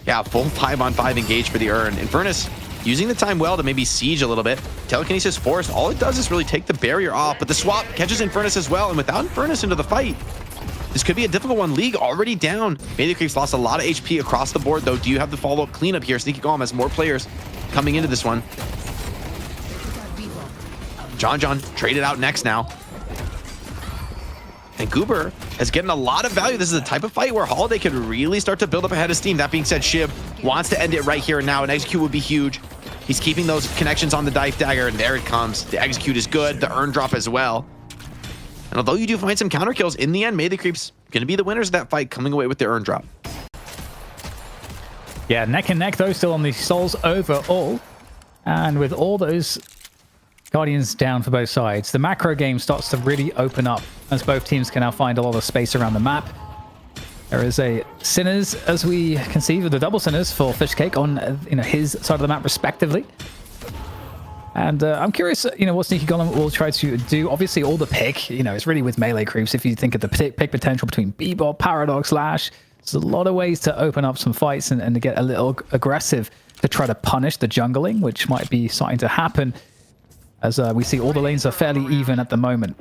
yeah, full 5-on-5 engage for the urn. Infernus using the time well to maybe siege a little bit. Telekinesis Force, all it does is really take the barrier off, but the swap catches Infernus as well, and without Infernus into the fight, this could be a difficult one. League already down. Melee Creeps lost a lot of HP across the board, though. Do you have the follow-up cleanup here? Sneaky Golem has more players coming into this one. John traded out next now. And Goober is getting a lot of value. This is a type of fight where Holiday could really start to build up ahead of steam. That being said, Shib wants to end it right here and now. An execute would be huge. He's keeping those connections on the Dive Dagger, and there it comes. The execute is good. The earn drop as well. And although you do find some counter kills, in the end, Melee Creeps going to be the winners of that fight, coming away with their earn drop. Yeah, neck and neck, though, still on the souls overall. And with all those Guardians down for both sides, the macro game starts to really open up as both teams can now find a lot of space around the map. There is a Sinners, as we can see, with the double Sinners for Fishcake on his side of the map respectively. And I'm curious, what Sneaky Golem will try to do. Obviously, all the pick, it's really with Melee Creeps. If you think of the pick potential between Bebop, Paradox, Lash, there's a lot of ways to open up some fights and to get a little aggressive to try to punish the jungling, which might be starting to happen as we see all the lanes are fairly even at the moment.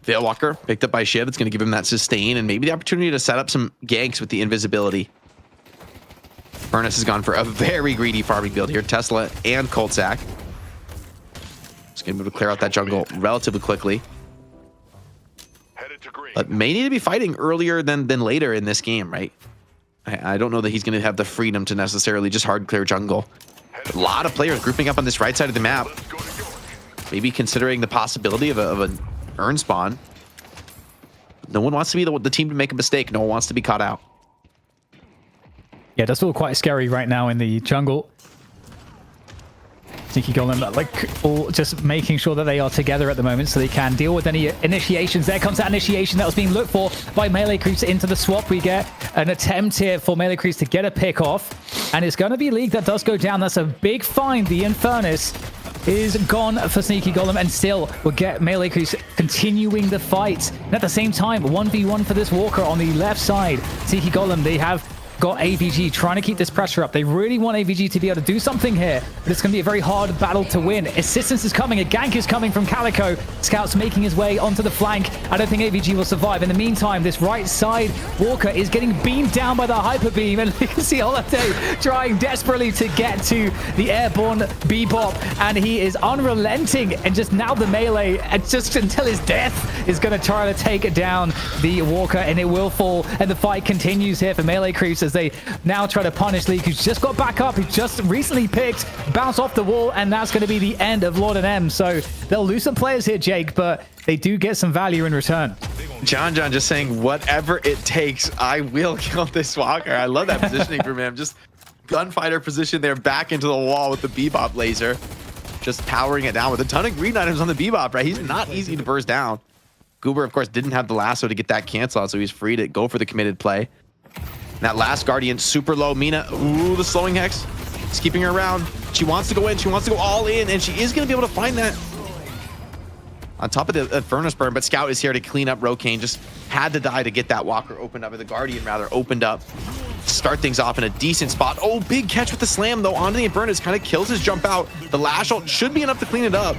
Veilwalker picked up by Shiv. It's going to give him that sustain and maybe the opportunity to set up some ganks with the invisibility. Furnace has gone for a very greedy farming build here. Tesla and Coltsack. Just going to be able to clear out that jungle relatively quickly. But may need to be fighting earlier than later in this game, right? I don't know that he's going to have the freedom to necessarily just hard clear jungle. A lot of players grouping up on this right side of the map. Maybe considering the possibility of an earn spawn. No one wants to be the team to make a mistake. No one wants to be caught out. Yeah, it does feel quite scary right now in the jungle. Sneaky Golem, all just making sure that they are together at the moment so they can deal with any initiations. There comes that initiation that was being looked for by Melee Creeps into the swap. We get an attempt here for Melee Creeps to get a pick off, and it's going to be League that does go down. That's a big find. The Infernus is gone for Sneaky Golem, and still will get Melee Creeps continuing the fight. And at the same time, 1v1 for this Walker on the left side. Sneaky Golem, they have got AVG trying to keep this pressure up. They really want AVG to be able to do something here, but it's going to be a very hard battle to win. Assistance is coming. A gank is coming from Calico. Scout's making his way onto the flank. I don't think AVG will survive. In the meantime, this right side Walker is getting beamed down by the Hyper Beam, and you can see Holiday trying desperately to get to the airborne Bebop, and he is unrelenting, and just now the melee, and just until his death, is going to try to take down the Walker, and it will fall, and the fight continues here for Melee Creeps as they now try to punish League, who's just got back up, who just recently picked, bounce off the wall, and that's going to be the end of Lord and M. So they'll lose some players here, Jake, but they do get some value in return. John just saying, whatever it takes, I will kill this Walker. I love that positioning from him. Just gunfighter position there, back into the wall with the Bebop laser. Just powering it down with a ton of green items on the Bebop, right? He's not easy to burst down. Goober, of course, didn't have the lasso to get that cancel out, so he's free to go for the committed play. That last Guardian, super low. Mina, ooh, the slowing Hex. It's keeping her around. She wants to go in. She wants to go all in, and she is going to be able to find that on top of the Furnace Burn, but Scout is here to clean up Rokane. Just had to die to get that Walker opened up, or the Guardian, rather, opened up. Start things off in a decent spot. Oh, big catch with the slam, though, onto the Infernus. Kind of kills his jump out. The Lash ult should be enough to clean it up.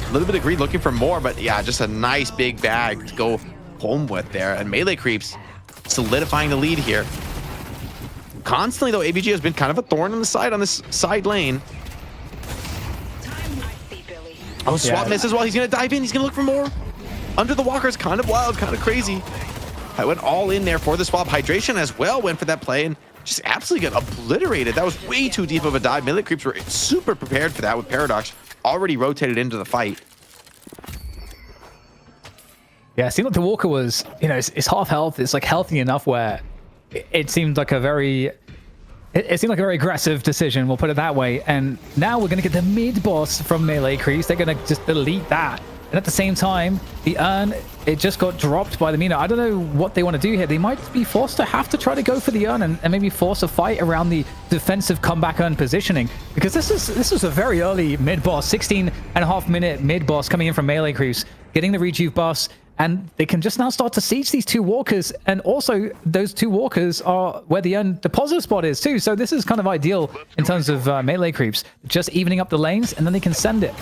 A little bit of greed looking for more, but yeah, just a nice big bag to go home with there. And Melee Creeps solidifying the lead here. Constantly, though, AVG has been kind of a thorn in the side on this side lane. Oh, swap miss as well. He's going to dive in. He's going to look for more. Under the Walker is kind of wild, kind of crazy. I went all in there for the swap. Hydration as well went for that play and just absolutely got obliterated. That was way too deep of a dive. Melee Creeps were super prepared for that with Paradox already rotated into the fight. Yeah, it seemed like the Walker was, it's half health. It's like healthy enough where it seemed like a very... It seemed like a very aggressive decision, we'll put it that way. And now we're going to get the mid-boss from Melee Creeps. They're going to just delete that. And at the same time, the urn, it just got dropped by the Mina. I don't know what they want to do here. They might be forced to have to try to go for the urn and maybe force a fight around the defensive comeback urn positioning. Because this is a very early mid-boss, 16.5-minute mid-boss coming in from Melee Creeps, getting the rejuve buffs. And they can just now start to siege these 2 walkers. And also, those 2 walkers are where the deposit spot is too. So this is kind of ideal in terms of melee creeps. Just evening up the lanes, and then they can send it.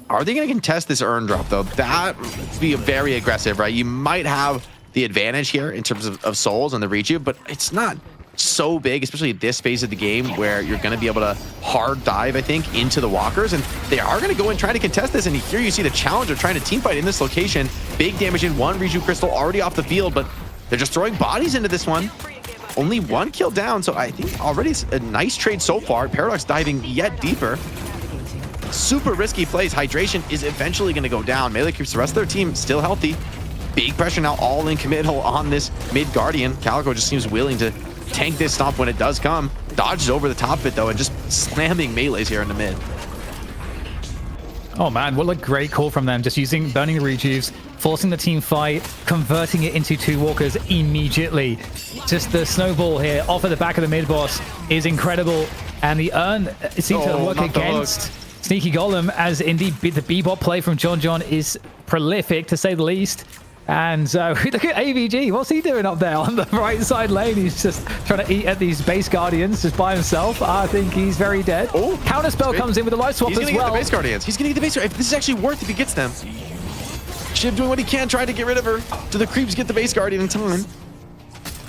Are they going to contest this urn drop, though? That would be very aggressive, right? You might have the advantage here in terms of souls and the reach, but it's not so big, especially at this phase of the game where you're going to be able to hard dive, I think, into the walkers. And they are going to go and try to contest this. And here you see the Challenger trying to team fight in this location. Big damage in 1 Riju Crystal already off the field, but they're just throwing bodies into this one. Only 1 kill down, so I think already it's a nice trade so far. Paradox diving yet deeper. Super risky plays. Hydration is eventually going to go down. Melee keeps the rest of their team still healthy. Big pressure now, all in committal on this mid Guardian. Calico just seems willing to tank this stomp when it does come. Dodges over the top of it, though, and just slamming melees here in the mid. Oh man, what a great call from them. Just using Burning Rejuves, forcing the team fight, converting it into 2 walkers immediately. Just the snowball here off at the back of the mid boss is incredible. And the urn seems to work against Sneaky Golem, as indeed the Bebop play from John is prolific, to say the least. And look at AVG. What's he doing up there on the right side lane? He's just trying to eat at these base guardians just by himself. I think he's very dead. Oh, Counterspell comes in with a life swap as well. He's going to get the base guardians. He's going to get the base guardians. This is actually worth if he gets them. Shiv doing what he can, trying to get rid of her. Do the creeps get the base guardian in time?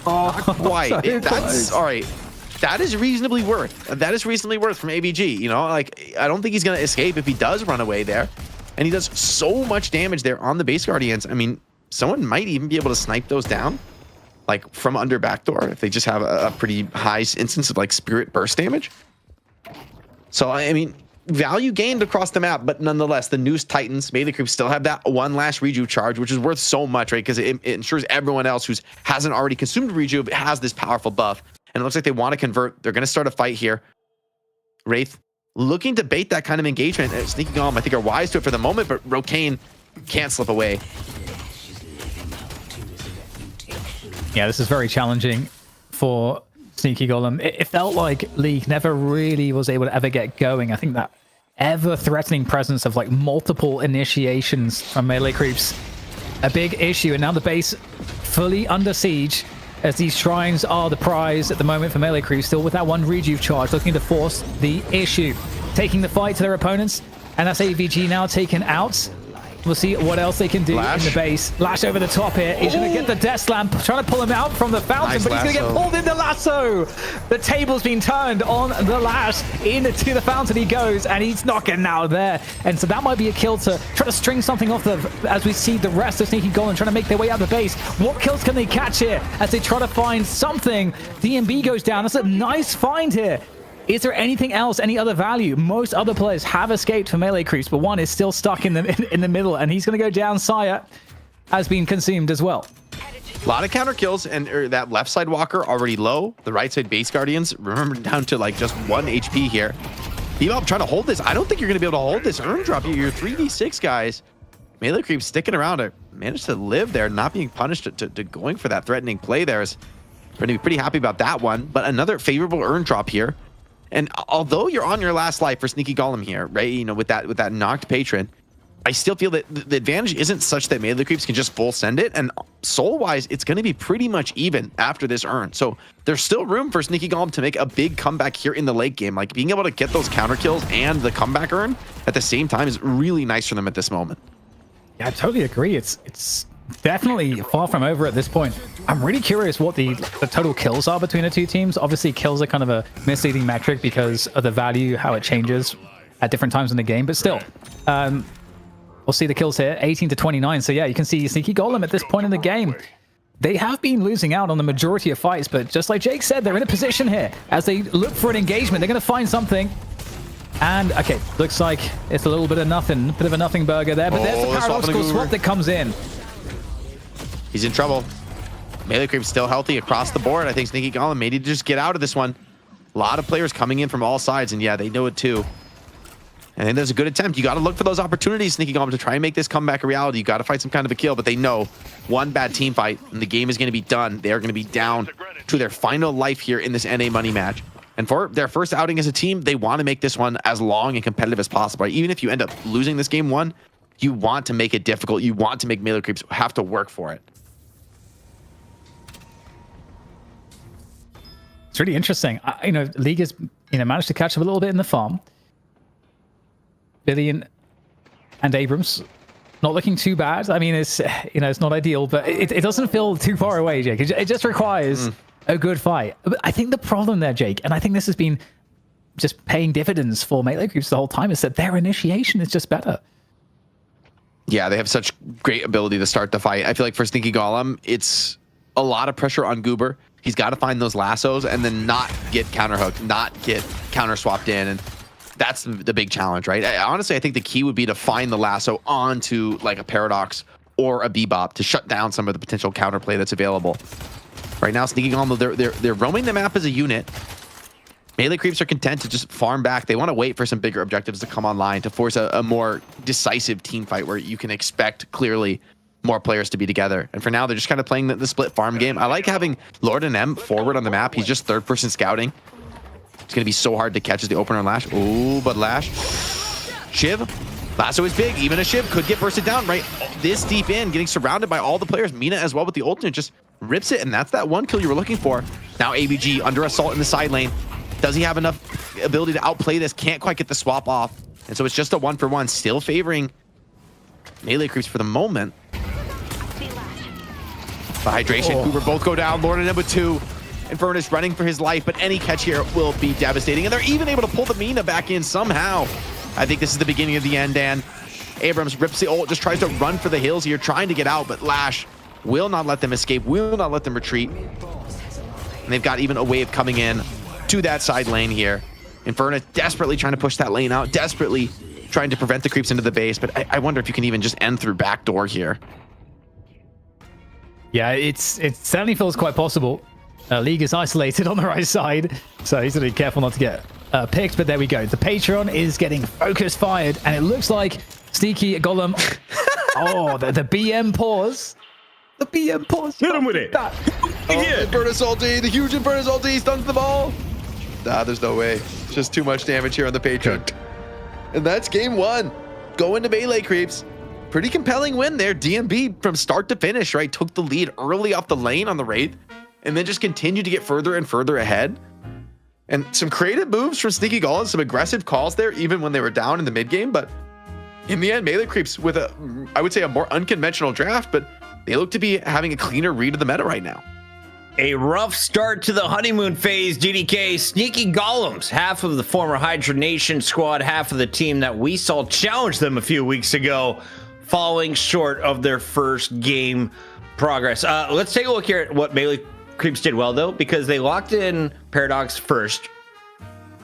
Oh, not quite. That's all right. That is reasonably worth. That is reasonably worth from AVG. You know, like, I don't think he's going to escape if he does run away there. And he does so much damage there on the base guardians. I mean, someone might even be able to snipe those down, like from under backdoor, if they just have a pretty high instance of like spirit burst damage. So, I mean, value gained across the map, but nonetheless, the Noose Titans, Melee Creeps, still have that 1 last Reju charge, which is worth so much, right? Because it ensures everyone else who hasn't already consumed Reju but has this powerful buff. And it looks like they want to convert. They're going to start a fight here. Wraith looking to bait that kind of engagement. Sneaking Golem, I think, are wise to it for the moment, but Rocane can't slip away. Yeah, this is very challenging for Sneaky Golem. It felt like League never really was able to ever get going. I think that ever-threatening presence of like multiple initiations from Melee Creeps, a big issue. And now the base fully under siege, as these shrines are the prize at the moment for Melee Creeps, still with that 1 Rejuve charge, looking to force the issue. Taking the fight to their opponents, and that's AVG now taken out. We'll see what else they can do in the base. Lash over the top here. He's going to get the Death Slam, trying to pull him out from the fountain, nice, but he's going to get pulled in the lasso. The table's been turned on the Lash. Into the fountain he goes, and he's not getting out of there. And so that might be a kill to try to string something off as we see the rest of Sneaky Golem trying to make their way out of the base. What kills can they catch here as they try to find something? DMB goes down. That's a nice find here. Is there anything else, any other value? Most other players have escaped from Melee Creeps, but one is still stuck in the middle, and he's going to go down. Saya has been consumed as well. A lot of counter kills, and that left side walker already low. The right side base guardians, remember, down to like just 1 HP here. Bebop trying to hold this. I don't think you're going to be able to hold this urn drop. You're 3v6 guys. Melee Creeps sticking around. Managed to live there, not being punished to going for that threatening play there. Is going to be pretty happy about that one. But another favorable urn drop here. And although you're on your last life for Sneaky Golem here, right? You know, with that knocked patron, I still feel that the advantage isn't such that Melee Creeps can just full send it. And soul-wise, it's going to be pretty much even after this urn. So there's still room for Sneaky Golem to make a big comeback here in the late game. Like, being able to get those counter kills and the comeback urn at the same time is really nice for them at this moment. Yeah, I totally agree. It's definitely far from over at this point. I'm really curious what the total kills are between the two teams. Obviously, kills are kind of a misleading metric because of the value, how it changes at different times in the game. But still, we'll see the kills here, 18 to 29. So yeah, you can see Sneaky Golem at this point in the game. They have been losing out on the majority of fights, but just like Jake said, they're in a position here as they look for an engagement. They're going to find something. And, okay, looks like it's a little bit of nothing, bit of a nothing burger there, but there's the paradoxical swap that comes in. He's in trouble. Melee Creep still healthy across the board. I think Sneaky Golem may need to just get out of this one. A lot of players coming in from all sides, and yeah, they know it too. And then there's a good attempt. You got to look for those opportunities, Sneaky Golem, to try and make this comeback a reality. You got to fight some kind of a kill, but they know one bad team fight and the game is going to be done. They're going to be down to their final life here in this NA money match. And for their first outing as a team, they want to make this one as long and competitive as possible. Even if you end up losing this game 1, you want to make it difficult. You want to make melee creeps have to work for it. It's really interesting. League has managed to catch up a little bit in the farm. Billy and Abrams not looking too bad. I mean, it's it's not ideal, but it doesn't feel too far away, Jake. It just requires a good fight. But I think the problem there, Jake, and I think this has been just paying dividends for melee creeps the whole time, is that their initiation is just better. Yeah, they have such great ability to start the fight. I feel like for Sneaky Golem, it's a lot of pressure on Goober. He's got to find those lassos and then not get counterhooked, not get counter swapped in. And that's the big challenge, right? Honestly, I think the key would be to find the lasso onto like a Paradox or a Bebop to shut down some of the potential counterplay that's available. Right now, Sneaky Golem, they're roaming the map as a unit. Melee creeps are content to just farm back. They want to wait for some bigger objectives to come online to force a more decisive team fight where you can expect clearly more players to be together. And for now, they're just kind of playing the split farm game. I like having Lord and M forward on the map. He's just third-person scouting. It's going to be so hard to catch as the opener on Lash. Ooh, but Lash. Shiv. Lasso is big. Even a Shiv could get bursted down right this deep in, getting surrounded by all the players. Mina as well with the ultimate just rips it, and that's that one kill you were looking for. Now ABG under assault in the side lane. Does he have enough ability to outplay this? Can't quite get the swap off. And so it's just a 1-for-1, still favoring melee creeps for the moment. The hydration, Cooper both go down. Lord and M with 2. Infernus running for his life, but any catch here will be devastating. And they're even able to pull the Mina back in somehow. I think this is the beginning of the end, Dan. Abrams rips the ult, just tries to run for the hills here, trying to get out, but Lash will not let them escape, will not let them retreat. And they've got even a wave coming in to that side lane here. Infernus desperately trying to push that lane out, desperately trying to prevent the creeps into the base, but I wonder if you can even just end through backdoor here. Yeah, it certainly feels quite possible. League is isolated on the right side, so he's going to be careful not to get picked, but there we go. The Patreon is getting focus fired, and it looks like Sneaky Golem... oh, the BM pause. The BM pause. Hit him with it. Infernus ulti, the huge Infernus ulti, stuns the ball. Nah, there's no way. It's just too much damage here on the Patreon. And that's game 1. Going to melee creeps. Pretty compelling win there. DMB from start to finish, right? Took the lead early off the lane on the Wraith, and then just continued to get further and further ahead. And some creative moves from Sneaky Golem, some aggressive calls there, even when they were down in the mid game. But in the end, melee creeps with I would say a more unconventional draft, but they look to be having a cleaner read of the meta right now. A rough start to the honeymoon phase, DDK. Sneaky Golems, half of the former Hydra Nation squad, half of the team that we saw challenge them a few weeks ago, falling short of their first game progress. Let's take a look here at what melee creeps did well, though, because they locked in Paradox first.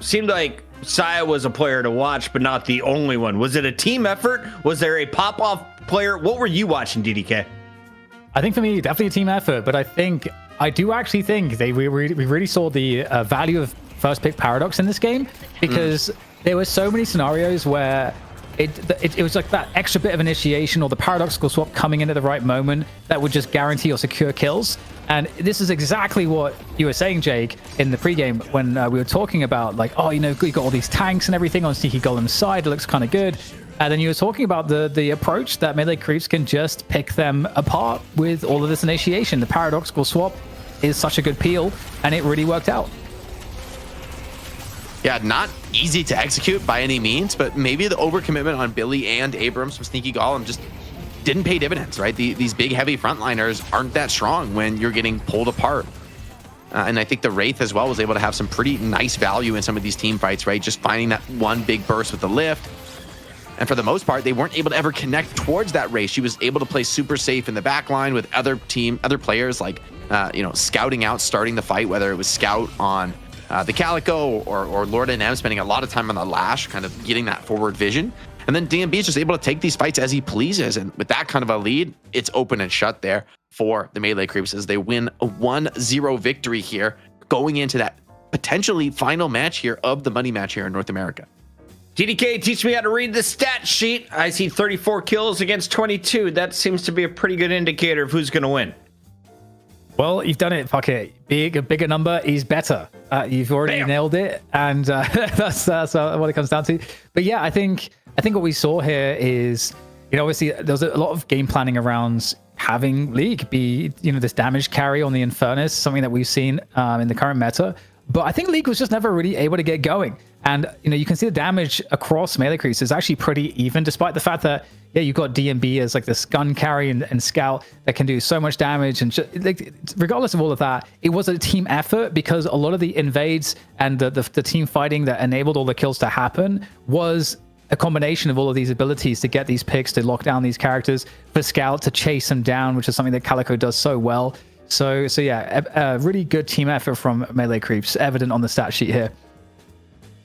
Seemed like Saya was a player to watch, but not the only one. Was it a team effort? Was there a pop-off player? What were you watching, DDK? I think for me, definitely a team effort, but I do actually think we really saw the value of first pick Paradox in this game, because there were so many scenarios where it was like that extra bit of initiation or the paradoxical swap coming in at the right moment that would just guarantee or secure kills. And this is exactly what you were saying, Jake, in the pregame when we were talking about, like, oh, you got all these tanks and everything on Sneaky Golem's side. It looks kind of good. And then you were talking about the approach that melee creeps can just pick them apart with all of this initiation. The paradoxical swap is such a good peel, and it really worked out. Yeah, not easy to execute by any means, but maybe the overcommitment on Billy and Abrams from Sneaky Golem just didn't pay dividends, right? These big, heavy frontliners aren't that strong when you're getting pulled apart. And I think the Wraith as well was able to have some pretty nice value in some of these team fights, right? Just finding that one big burst with the lift. And for the most part, they weren't able to ever connect towards that Wraith. She was able to play super safe in the back line with other players like, scouting out, starting the fight, whether it was Scout on the Calico or Lord and M spending a lot of time on the Lash, kind of getting that forward vision. And then DMB is just able to take these fights as he pleases. And with that kind of a lead, it's open and shut there for the melee creeps as they win a 1-0 victory here, going into that potentially final match here of the money match here in North America. DDK, teach me how to read the stat sheet. I see 34 kills against 22. That seems to be a pretty good indicator of who's going to win. Well, you've done it. Fuck it. A bigger number is better. You've already nailed it, and that's what it comes down to. But yeah, I think what we saw here is, obviously there was a lot of game planning around having League be, this damage carry on the Infernus, something that we've seen in the current meta. But I think League was just never really able to get going. And, you can see the damage across melee creeps is actually pretty even, despite the fact that, you've got DMB as like this gun carry and scout that can do so much damage. And regardless of all of that, it was a team effort, because a lot of the invades and the team fighting that enabled all the kills to happen was a combination of all of these abilities to get these picks, to lock down these characters, for Scout to chase them down, which is something that Calico does so well. So yeah, a really good team effort from melee creeps, evident on the stat sheet here.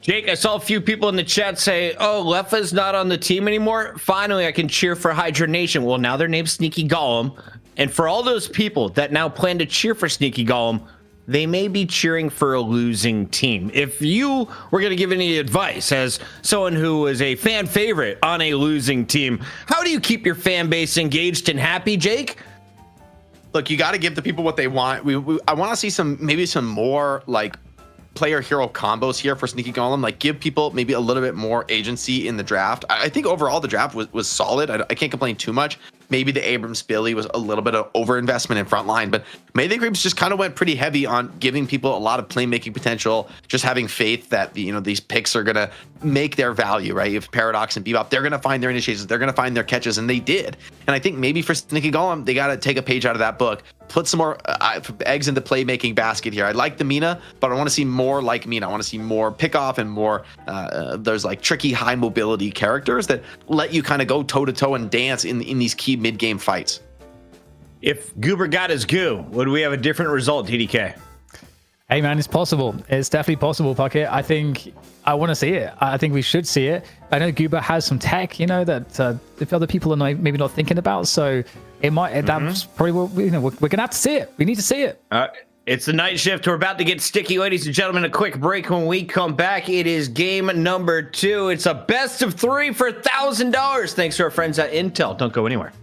Jake, I saw a few people in the chat say, oh, Lefa's not on the team anymore. Finally, I can cheer for Hydra Nation. Well, now their name's Sneaky Golem. And for all those people that now plan to cheer for Sneaky Golem, they may be cheering for a losing team. If you were going to give any advice as someone who is a fan favorite on a losing team, how do you keep your fan base engaged and happy, Jake? Look, you got to give the people what they want. I want to see maybe some more like player hero combos here for Sneaky Golem. Like, give people maybe a little bit more agency in the draft. I think overall the draft was solid. I can't complain too much. Maybe the Abrams Billy was a little bit of overinvestment in front line, but melee creeps just kind of went pretty heavy on giving people a lot of playmaking potential, just having faith that these picks are gonna make their value, right? If Paradox and Bebop, they're gonna find their initiations, they're gonna find their catches, and they did. And I think maybe for Sneaky Golem, they gotta take a page out of that book, put some more eggs in the playmaking basket here. I like the Mina, but I want to see more like Mina. I want to see more pickoff and more there's like tricky high mobility characters that let you kind of go toe to toe and dance in these key mid game fights. If Goober got his goo, would we have a different result, TDK? Hey man, it's possible. It's definitely possible, Puckett. I want to see it. I think we should see it. I know Goober has some tech, that if other people are maybe not thinking about. So it might. That's probably what we're gonna have to see it. We need to see it. It's the night shift. We're about to get sticky, ladies and gentlemen. A quick break. When we come back, it is game number 2. It's a best of 3 for $1,000. Thanks to our friends at Intel. Don't go anywhere.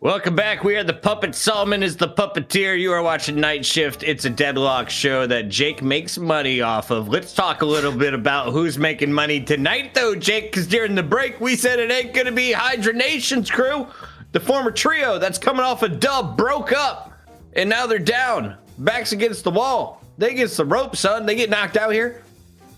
Welcome back. We are the Puppet. Solomon is the puppeteer. You are watching Night Shift. It's a Deadlock show that Jake makes money off of. Let's talk a little bit about who's making money tonight, though, Jake, because during the break, we said it ain't going to be Hydra Nation's crew. The former trio that's coming off a dub broke up, and now they're down. Backs against the wall. They against the rope, son. They get knocked out here.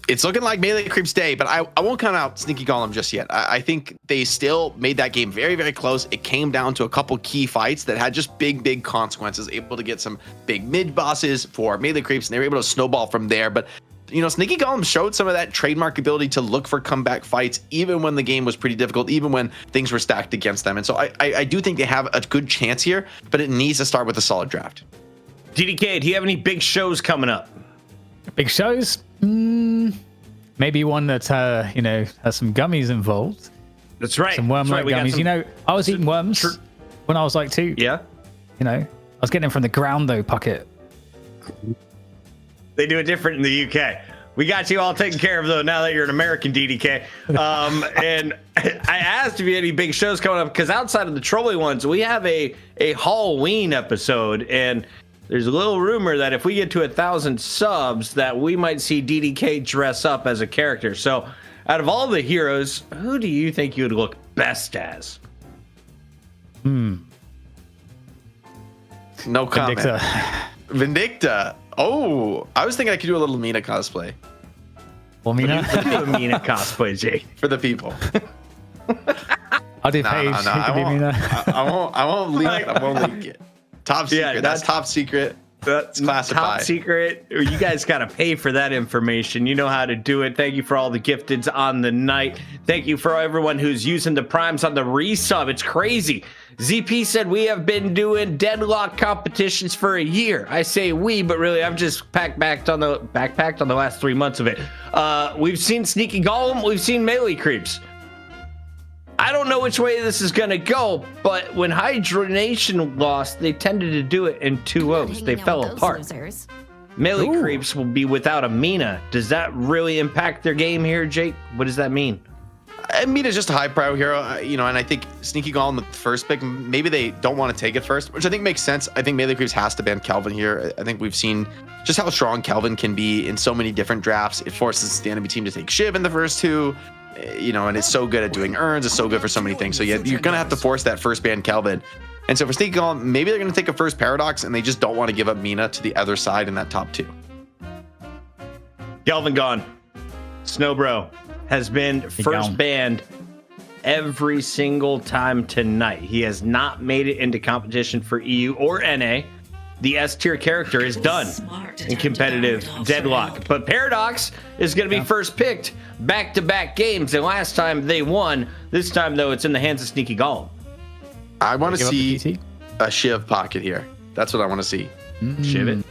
It's looking like Melee Creeps Day, but I won't count out Sneaky Golem just yet. I think they still made that game very, very close. It came down to a couple key fights that had just big consequences, able to get some big mid bosses for Melee Creeps, and they were able to snowball from there. But, you know, Sneaky Golem showed some of that trademark ability to look for comeback fights, even when the game was pretty difficult, even when things were stacked against them. And so I do think they have a good chance here, but it needs to start with a solid draft. DDK, do you have any big shows coming up? Big shows? Maybe one that has some gummies involved. That's right. Some worm-like gummies. I was eating worms when I was like 2. Yeah. I was getting them from the ground though, Pocket. They do it different in the UK. We got you all taken care of though. Now that you're an American, DDK. And I asked if you had any big shows coming up because outside of the trolling ones, we have a Halloween episode, and there's a little rumor that if we get to 1,000 subs, that we might see DDK dress up as a character. So, out of all the heroes, who do you think you would look best as? No comment. Vindicta. Oh, I was thinking I could do a little Mina cosplay. Well, Mina? Do a Mina cosplay, Jake. For the people. I'll do Paige. I won't leak it. I won't leak it. Top secret. That's top secret. That's classified. Top secret. You guys got to pay for that information. You know how to do it. Thank you for all the gifteds on the night. Thank you for everyone who's using the primes on the resub. It's crazy. ZP said we have been doing Deadlock competitions for a year. I say we, but really I've just backpacked on the last 3 months of it. We've seen Sneaky Golem. We've seen Melee Creeps. I don't know which way this is going to go, but when Hydra Nation lost, they tended to do it in 2-0s. They fell apart. Melee Creeps will be without a Mina. Does that really impact their game here, Jake? What does that mean? Mina's just a high pro hero, and I think Sneaky Golem the first pick, maybe they don't want to take it first, which I think makes sense. I think Melee Creeps has to ban Kelvin here. I think we've seen just how strong Kelvin can be in so many different drafts. It forces the enemy team to take Shiv in the first 2. And it's so good at doing urns. It's so good for so many things. So yeah, you're going to have to force that first ban Kelvin. And so for Sneaky Golem, maybe they're going to take a first Paradox and they just don't want to give up Mina to the other side in that top 2. Kelvin gone. Snowbro has been first banned every single time tonight. He has not made it into competition for EU or NA. The S tier character is done in competitive Deadlock. But Paradox is going to be first picked back-to-back games. And last time they won. This time, though, it's in the hands of Sneaky Golem. I want to see a Shiv pocket here. That's what I want to see. Shiv it?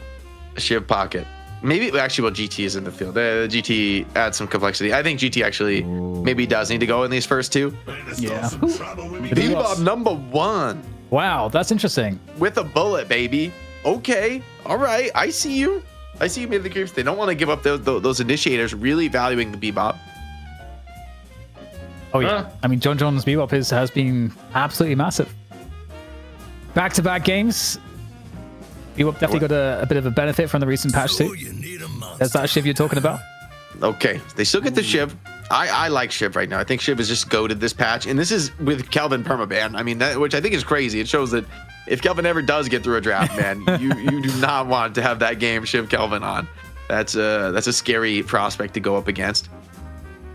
A Shiv pocket. Maybe, actually, GT is in the field. GT adds some complexity. I think GT actually maybe does need to go in these first 2. Yeah. Bebop number 1. Wow, that's interesting. With a bullet, baby. Okay, all right, I see you. I see you made the creeps. They don't want to give up those initiators, really valuing the Bebop. Oh yeah, I mean John's Bebop has been absolutely massive. Back-to-back games. Bebop definitely got a bit of a benefit from the recent patch too. There's that Shiv you're talking about. Okay, they still get the Shiv. I like Shiv right now. I think Shiv is just goated this patch, and this is with Kelvin permaban. I mean, which I think is crazy. It shows that if Kelvin ever does get through a draft, man, you do not want to have that game Shiv Kelvin on. That's a scary prospect to go up against.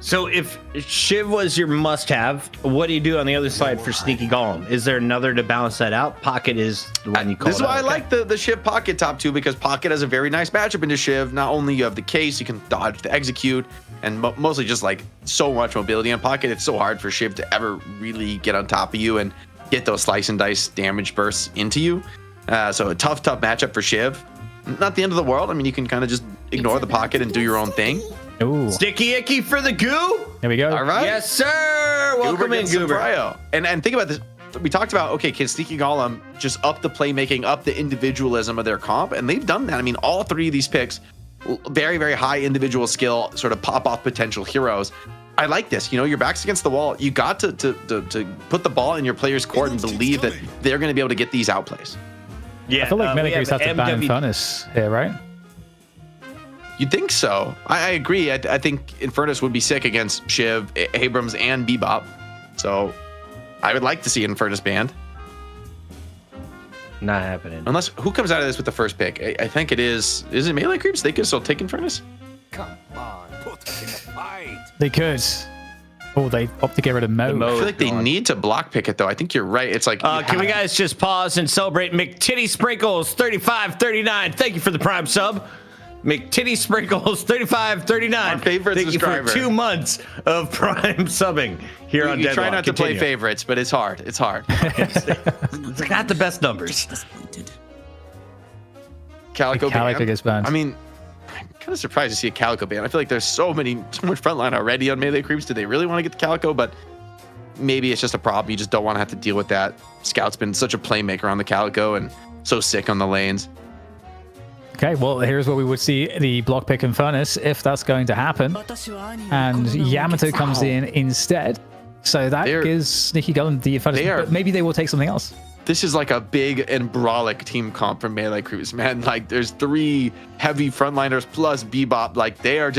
So if Shiv was your must-have, what do you do on the other side for Sneaky Golem? Is there another to balance that out? Pocket is the one you call. This is why I like the Shiv Pocket top 2, because Pocket has a very nice matchup into Shiv. Not only you have the case, you can dodge the execute, and mostly just like so much mobility on Pocket. It's so hard for Shiv to ever really get on top of you and get those slice and dice damage bursts into you. So a tough matchup for Shiv. Not the end of the world. I mean, you can kind of just ignore the Pocket and do your own thing. Ooh. Sticky Icky for the goo. There we go. All right. Yes, sir. Welcome in, Goober. And think about this. We talked about, okay, can Sneaky Golem just up the playmaking, up the individualism of their comp? And they've done that. I mean, all 3 of these picks, very, very high individual skill, sort of pop-off potential heroes. I like this. You know, your back's against the wall. You got to put the ball in your player's court and believe that they're going to be able to get these outplays. Yeah, I feel like we Melee Creeps have to ban Infernus here, right? You'd think so. I agree. I think Infernus would be sick against Shiv, Abrams, and Bebop. So I would like to see Infernus banned. Not happening. Unless, who comes out of this with the first pick? I think it is it Melee Creeps? They could still take Infernus? Come on, put us in a fight. They could. Oh, they opt to get rid of Mo. I feel like they need to block pick it, though. I think you're right. It's like... Can we guys just pause and celebrate McTitty Sprinkles 3539? Thank you for the prime sub. McTitty Sprinkles 3539. Our favorite Thank subscriber. you for 2 months of prime subbing here on You Deadlock. try not to play Continue. favorites, but it's hard. It's hard. It's got the best numbers. Calico Calico ban. gets banned. I mean, I'm kind of surprised to see a Calico ban. I feel like there's so much frontline already on Melee Creeps. Do they really want to get the Calico? But maybe it's just a problem. You just don't want to have to deal with that. Scout's been such a playmaker on the Calico and so sick on the lanes. Okay, well, here's where we would see the block pick Infernus if that's going to happen. And Yamato comes in instead. So that gives Sneaky Golem the Infernus. But maybe they will take something else. This is like a big and brawlic team comp from Melee Creeps, man. Like, there's 3 heavy frontliners plus Bebop. Like, they're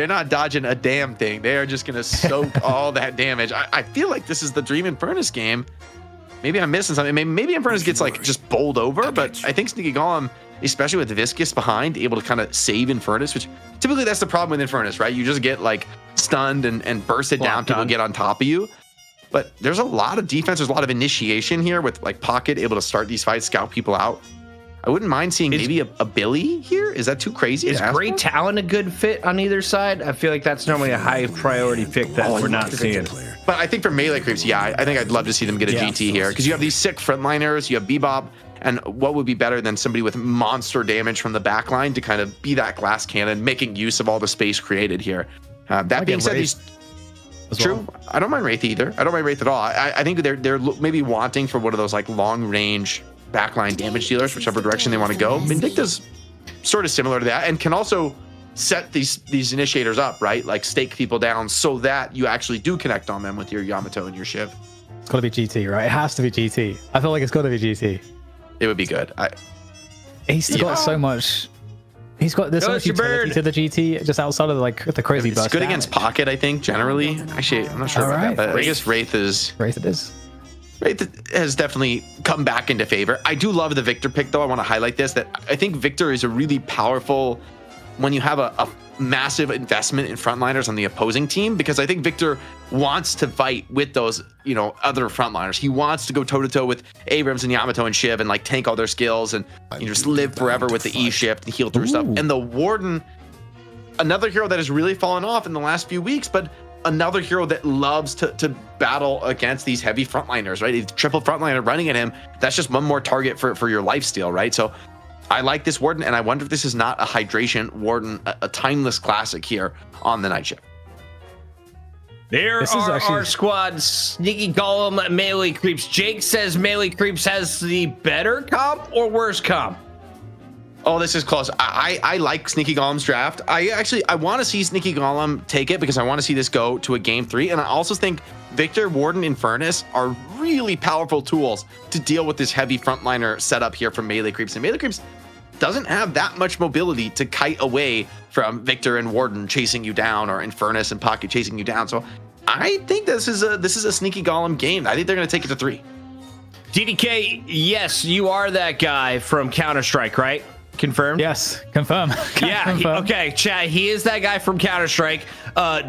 not dodging a damn thing. They are just going to soak all that damage. I feel like this is the Dream Infernus game. Maybe I'm missing something. Maybe Infernus gets, like, just bowled over. But I think Sneaky Golem, especially with Viscous behind, able to kind of save Infernus, which typically that's the problem with Infernus, right? You just get, like, stunned and bursted down. People get on top of you. But there's a lot of defense. There's a lot of initiation here with like Pocket able to start these fights, scout people out. I wouldn't mind seeing maybe a Billy here. Is that too crazy? Is Great Talent a good fit on either side? I feel like that's normally a high priority pick that we're not seeing. But I think for Melee Creeps, yeah, I think I'd love to see them get a GT here because you have these sick frontliners, you have Bebop, and what would be better than somebody with monster damage from the backline to kind of be that glass cannon, making use of all the space created here. That being said, these... True. I don't mind Wraith either. I don't mind Wraith at all. I think they're maybe wanting for one of those like long range backline damage dealers, whichever direction they want to go. Vindicta's sort of similar to that and can also set these initiators up, right? Like stake people down so that you actually do connect on them with your Yamato and your Shiv. It's got to be GT, right? It has to be GT. I feel like it's got to be GT. It would be good. He's still got so much... He's got this much utility to the GT just outside of like the crazy burst. It's good against Pocket, I think, generally. Actually, I'm not sure about that, but I guess Wraith is... Wraith it is. Wraith has definitely come back into favor. I do love the Victor pick, though. I want to highlight this, that I think Victor is a really powerful... when you have a massive investment in frontliners on the opposing team, because I think Victor wants to fight with those, you know, other frontliners. He wants to go toe-to-toe with Abrams and Yamato and Shiv and like tank all their skills and you just live forever with the E shift and heal through stuff. And the Warden, another hero that has really fallen off in the last few weeks, but another hero that loves to battle against these heavy frontliners, right? A triple frontliner running at him, that's just one more target for your lifesteal, right? So I like this Warden, and I wonder if this is not a hydration Warden, a timeless classic here on the night shift. There are our squads. Sneaky Golem, Melee Creeps. Jake says Melee Creeps has the better comp or worse comp? Oh, this is close. I like Sneaky Golem's draft. I want to see Sneaky Golem take it because I want to see this go to a game 3. And I also think Victor, Warden, Infernus are really powerful tools to deal with this heavy frontliner setup here from Melee Creeps. And Melee Creeps doesn't have that much mobility to kite away from Victor and Warden chasing you down or Infernus and Pocket chasing you down. So I think this is a Sneaky Golem game. I think they're going to take it to 3. DDK, yes, you are that guy from Counter-Strike, right? Confirmed? Yes, confirm. Yeah, confirm. Okay, Chad, he is that guy from Counter-Strike.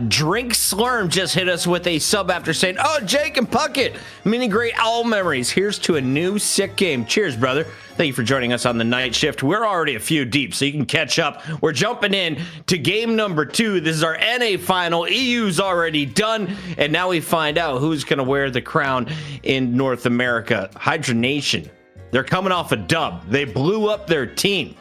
Drink Slurm just hit us with a sub after saying, oh, Jake and Puckett, many great owl memories. Here's to a new sick game. Cheers, brother. Thank you for joining us on the night shift. We're already a few deep, so you can catch up. We're jumping in to game number 2. This is our NA final. EU's already done, and now we find out who's going to wear the crown in North America. Hydra Nation. They're coming off a dub. They blew up their team.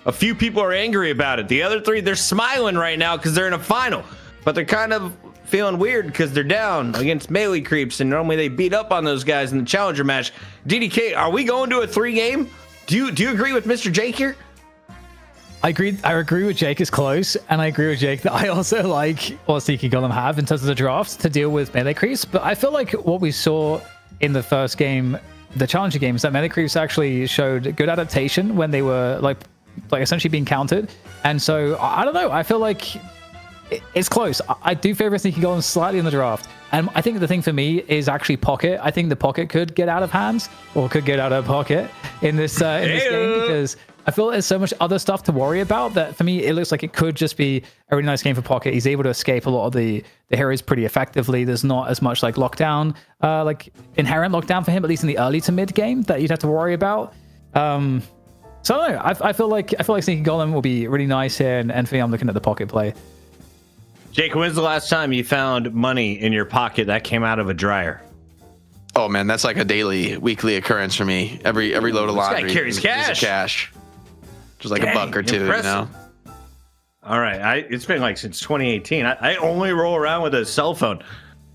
A few people are angry about it. The other 3, they're smiling right now because they're in a final. But they're kind of feeling weird because they're down against Melee Creeps. And normally they beat up on those guys in the Challenger match. DDK, are we going to a 3 game? Do you agree with Mr. Jake here? I agree with Jake is close, and I agree with Jake that I also like what Sneaky Golem have in terms of the draft to deal with melee creeps. But I feel like what we saw in the first game, the challenger games, that melee creeps actually showed good adaptation when they were like essentially being countered. And so I don't know. I feel like it's close. I do favor Sneaky Golem slightly in the draft. And I think the thing for me is actually Pocket. I think the Pocket could get out of hands or could get out of pocket in this game, because I feel there's so much other stuff to worry about that for me, it looks like it could just be a really nice game for Pocket. He's able to escape a lot of the heroes pretty effectively. There's not as much like lockdown, like inherent lockdown for him, at least in the early to mid game, that you'd have to worry about. So I don't know. I feel like Sneaky Golem will be really nice here, and for me, I'm looking at the Pocket play. Jake, when's the last time you found money in your pocket that came out of a dryer? Oh man, that's like a daily, weekly occurrence for me. Every load of laundry. This guy carries cash. Just like Dang, a buck or two, impressive. you know. All right, it's been like since 2018. I only roll around with a cell phone.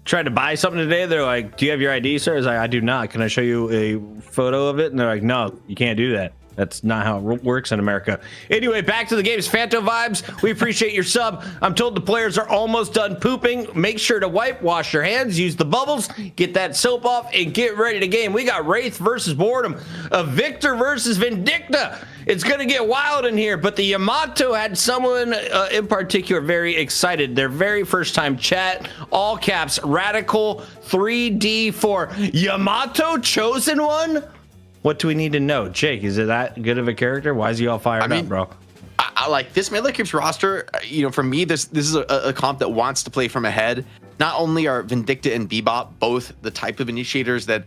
Tried to buy something today. They're like, "Do you have your ID, sir?" I was like, "I do not. Can I show you a photo of it?" And they're like, "No, you can't do that. That's not how it works in America." Anyway, back to the game's Phantom Vibes. We appreciate your sub. I'm told the players are almost done pooping. Make sure to wipe, wash your hands, use the bubbles, get that soap off, and get ready to game. We got Wraith versus Boredom, a Victor versus Vindicta. It's going to get wild in here, but the Yamato had someone in particular very excited. Their very first time chat, all caps, Radical 3D for Yamato Chosen One. What do we need to know? Jake, is it that good of a character? Why is he all fired up, bro? I like this Melee Creeps roster. You know, for me, this is a comp that wants to play from ahead. Not only are Vindicta and Bebop both the type of initiators that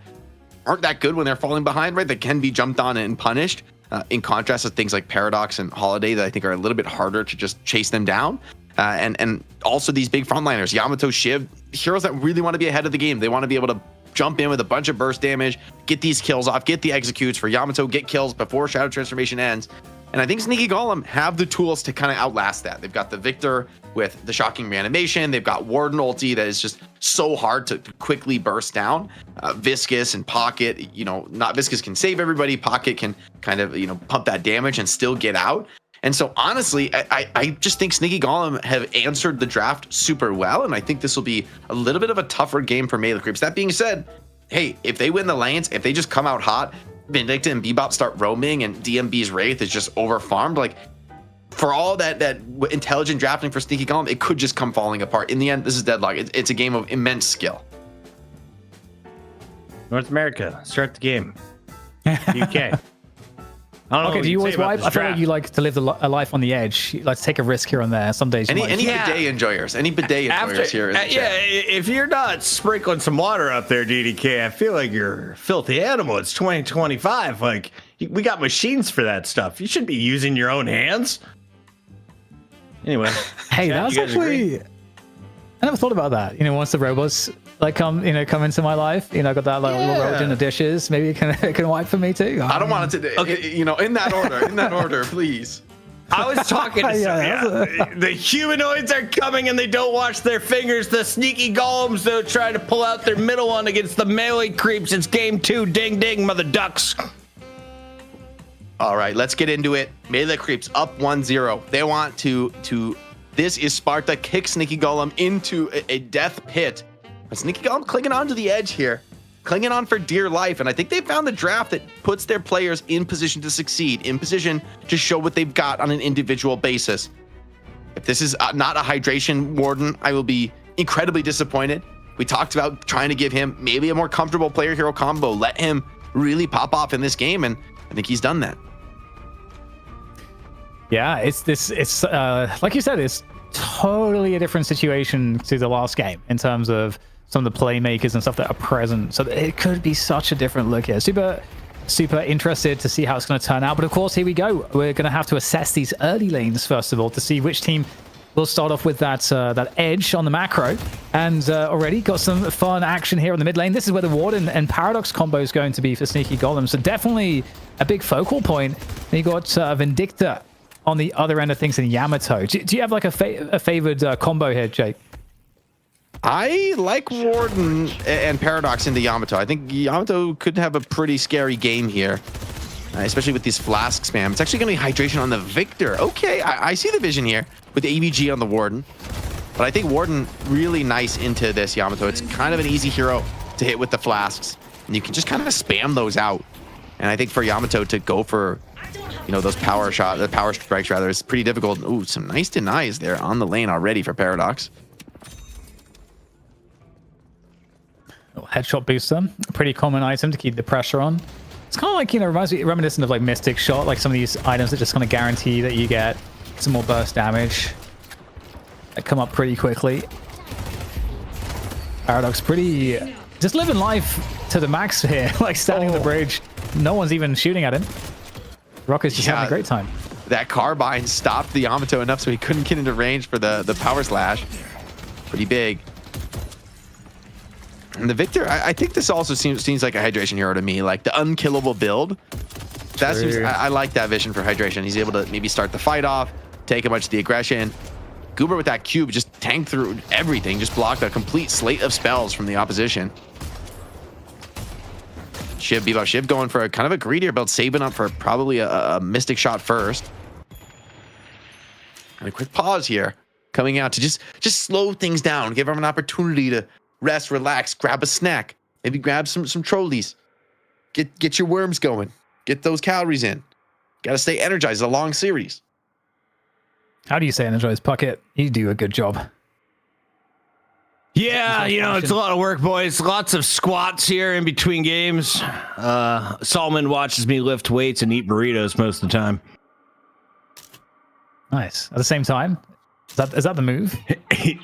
aren't that good when they're falling behind, right? That can be jumped on and punished. In contrast to things like Paradox and Holiday that I think are a little bit harder to just chase them down. And also these big frontliners, Yamato, Shiv, heroes that really want to be ahead of the game. They want to be able to jump in with a bunch of burst damage, get these kills off, get the executes for Yamato, get kills before Shadow Transformation ends. And I think Sneaky Golem have the tools to kind of outlast that. They've got the Victor with the shocking reanimation. They've got Warden ulti that is just so hard to quickly burst down. Viscous and Pocket, you know, not Viscous can save everybody. Pocket can kind of, you know, pump that damage and still get out. And so honestly, I just think Sneaky Golem have answered the draft super well. And I think this will be a little bit of a tougher game for Melee Creeps. That being said, hey, if they win the lanes, if they just come out hot, Vindicta and Bebop start roaming and DMB's Wraith is just overfarmed, like for all that intelligent drafting for Sneaky Golem, it could just come falling apart. In the end, this is Deadlock. It's a game of immense skill. North America, start the game. UK. I don't know Okay, do you always wipe? I feel like you like to live a life on the edge. You like to take a risk here and there. Some days you might. Any bidet enjoyers here in the chat. If you're not sprinkling some water up there, DDK, I feel like you're a filthy animal. It's 2025. Like, we got machines for that stuff. You shouldn't be using your own hands. Anyway. Hey, chat, that's actually... I never thought about that. You know, once the robots like come into my life, you know, I got that little robot doing the dishes. Maybe it can wipe for me too. I don't want it to. Okay, you know, in that order, please. I was talking to the humanoids are coming and they don't wash their fingers. The Sneaky Golems, though, try to pull out their middle one against the Melee Creeps. It's game 2. Ding, ding, mother ducks. All right, let's get into it. Melee Creeps up 1-0. They want to. This is Sparta kick Sneaky Golem into a death pit. But Sneaky Golem clinging on to the edge here, clinging on for dear life. And I think they found the draft that puts their players in position to succeed, in position to show what they've got on an individual basis. If this is not a hydration Warden, I will be incredibly disappointed. We talked about trying to give him maybe a more comfortable player hero combo, let him really pop off in this game, and I think he's done that. Yeah, it's like you said, it's totally a different situation to the last game in terms of some of the playmakers and stuff that are present. So it could be such a different look here. Super interested to see how it's going to turn out. But of course, here we go. We're going to have to assess these early lanes first of all to see which team will start off with that edge on the macro. And already got some fun action here on the mid lane. This is where the Warden and Paradox combo is going to be for Sneaky Golem. So definitely a big focal point. And you got Vindicta on the other end of things in Yamato. Do you have like a favored combo here, Jake? I like Warden and Paradox into Yamato. I think Yamato could have a pretty scary game here. especially with these flask spam. It's actually going to be hydration on the Victor. Okay, I see the vision here with the ABG on the Warden. But I think Warden really nice into this Yamato. It's kind of an easy hero to hit with the flasks. And you can just kind of spam those out. And I think for Yamato to go for, you know, those power strikes rather, is pretty difficult. Ooh, some nice denies there on the lane already for Paradox. Headshot booster, a pretty common item to keep the pressure on. It's kind of like, you know, reminds me, reminiscent of like Mystic Shot, like some of these items that just kind of guarantee that you get some more burst damage that come up pretty quickly. Paradox pretty just living life to the max here, like standing on the bridge. No one's even shooting at him. Rocket's just having a great time. That carbine stopped the Yamato enough so he couldn't get into range for the power slash. Pretty big. And the Victor, I think this also seems like a hydration hero to me, like the unkillable build. That seems, I like that vision for hydration. He's able to maybe start the fight off, take a bunch of the aggression. Goober with that cube just tanked through everything, just blocked a complete slate of spells from the opposition. Shiv, Bebop Shiv going for a kind of a greedier build, saving up for probably a Mystic Shot first. And a quick pause here, coming out to just slow things down, give him an opportunity to rest, relax, grab a snack, maybe grab some trolleys, get your worms going, get those calories in. Got to stay energized. It's a long series. How do you say energized, Puckett? You do a good job. Yeah, you know, it's a lot of work, boys. Lots of squats here in between games. Solomon watches me lift weights and eat burritos most of the time. Nice. At the same time? Is that the move?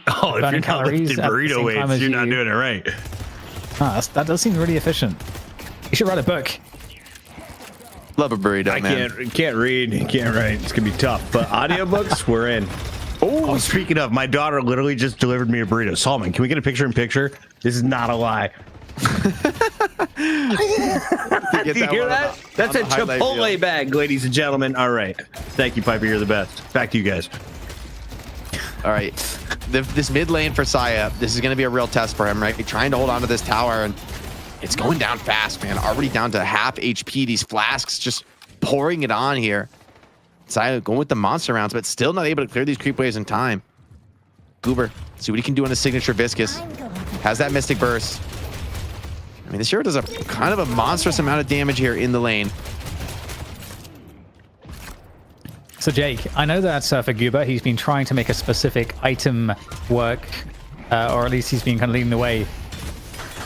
Oh, if you're not lifting burrito weights, you're not doing it right. That does seem really efficient. You should write a book. Love a burrito, man. Can't read, can't write. It's gonna be tough. But audiobooks, we're in. Oh, speaking of, my daughter literally just delivered me a burrito. Solomon, can we get a picture-in-picture? This is not a lie. Do you hear that? That's a Chipotle bag, ladies and gentlemen. All right. Thank you, Piper. You're the best. Back to you guys. All right. This mid lane for Saya, this is going to be a real test for him, right? Trying to hold on to this tower, and it's going down fast, man. Already down to half HP. These flasks just pouring it on here. Saya going with the monster rounds, but still not able to clear these creep waves in time. Goober, see what he can do on his signature Viscous. Has that Mystic Burst. I mean, this hero does a kind of a monstrous amount of damage here in the lane. So Jake, I know that for Goober, he's been trying to make a specific item work, or at least he's been kind of leading the way.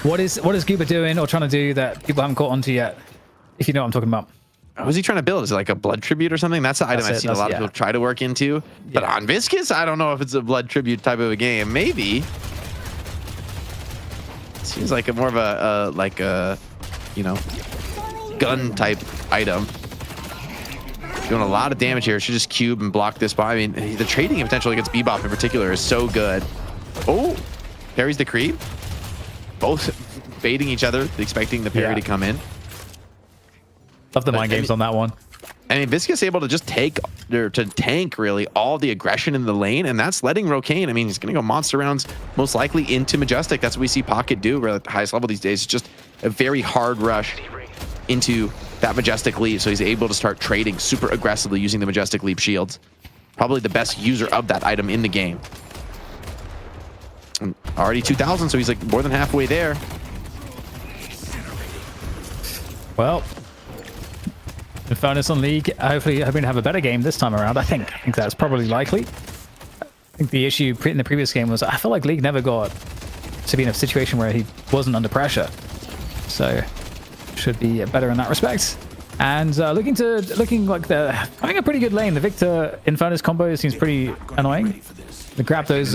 What is Goober doing or trying to do that people haven't caught onto yet? If you know what I'm talking about. What was he trying to build? Is it like a blood tribute or something? That's the item I've seen a lot of people try to work into. But on Viscous, I don't know if it's a blood tribute type of a game. Maybe. Seems like more of a you know, gun type item. Doing a lot of damage here. Should just cube and block this by. I mean, the trading potential against Bebop in particular is so good. Oh, parries the creep. Both baiting each other, expecting the parry to come in. Love the mind games on that one. I mean, Viscous able to just tank really all the aggression in the lane, and that's letting Rocane. I mean, he's going to go monster rounds most likely into Majestic. That's what we see Pocket do. We're at the highest level these days. It's just a very hard rush into that Majestic Leap, so he's able to start trading super aggressively using the Majestic Leap shields. Probably the best user of that item in the game. And already 2,000, so he's like more than halfway there. Well, Infernus on League, hopefully hoping to have a better game this time around. I think that's probably likely. I think the issue in the previous game was I feel like League never got to be in a situation where he wasn't under pressure. So should be better in that respect. And looking like they're having a pretty good lane. The Victor Infernus combo seems pretty annoying. They grab those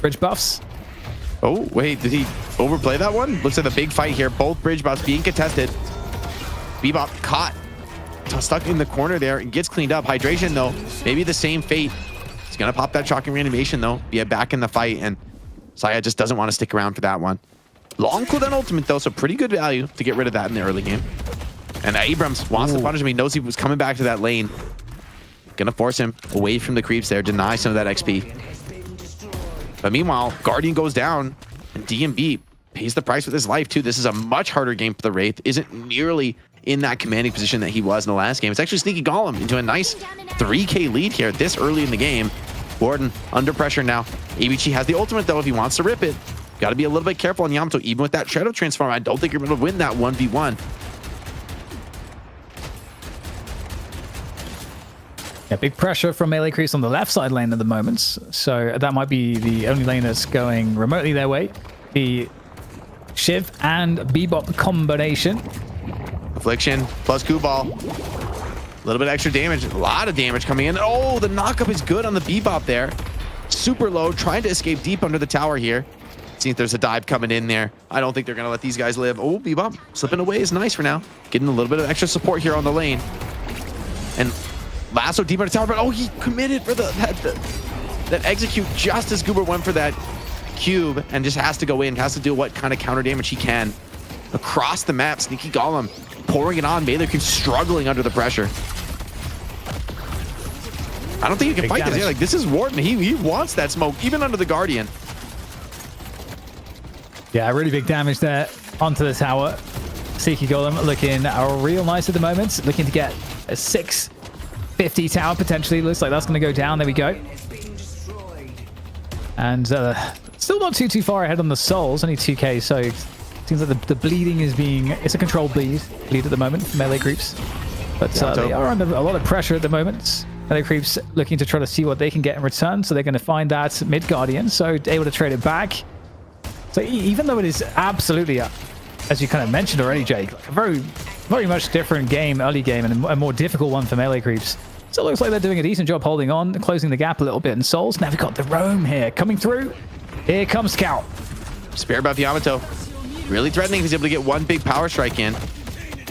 bridge buffs. Oh, wait, did he overplay that one? Looks like a big fight here. Both bridge buffs being contested. Bebop caught. Stuck in the corner there and gets cleaned up. Hydration, though, maybe the same fate. He's going to pop that shocking reanimation, though. Be back in the fight, and Saya just doesn't want to stick around for that one. Long cooldown ultimate, though, so pretty good value to get rid of that in the early game. And Abrams wants to punish him. He knows he was coming back to that lane. Going to force him away from the creeps there, deny some of that XP. But meanwhile, Guardian goes down, and DMB pays the price with his life, too. This is a much harder game for the Wraith. Isn't nearly in that commanding position that he was in the last game. It's actually Sneaky Golem into a nice 3K lead here this early in the game. Warden under pressure now. ABG has the ultimate though if he wants to rip it. Got to be a little bit careful on Yamato, even with that Shadow Transform. I don't think you're going to win that 1v1. Yeah, big pressure from Melee Creeps on the left side lane at the moment. So that might be the only lane that's going remotely their way. The Shiv and Bebop combination. Affliction plus Kubal. A little bit extra damage. A lot of damage coming in. Oh, the knockup is good on the Bebop there. Super low, trying to escape deep under the tower here. See if there's a dive coming in there. I don't think they're going to let these guys live. Oh, Bebop slipping away is nice for now. Getting a little bit of extra support here on the lane. And Lasso deep under the tower, but oh, he committed for that execute just as Goober went for that cube and just has to go in, has to do what kind of counter damage he can. Across the map, Sneaky Golem pouring it on. Melee keeps struggling under the pressure. I don't think you can fight this. Yeah, like this is Warden. He wants that smoke, even under the Guardian. Yeah, really big damage there onto the tower. Sneaky Golem looking real nice at the moment. Looking to get a 650 tower potentially. Looks like that's going to go down. There we go. And still not too far ahead on the souls. Only 2k, so it seems like the bleeding is it's a controlled bleed at the moment for Melee Creeps. But they are under a lot of pressure at the moment. Melee Creeps looking to try to see what they can get in return. So they're going to find that mid Guardian. So able to trade it back. So even though it is absolutely, as you kind of mentioned already, Jake, a very much different game, early game, and a more difficult one for Melee Creeps. So it looks like they're doing a decent job holding on, closing the gap a little bit in souls. Now we've got the roam here coming through. Here comes Scout. Spare buff Yamato. Really threatening. He's able to get one big power strike in.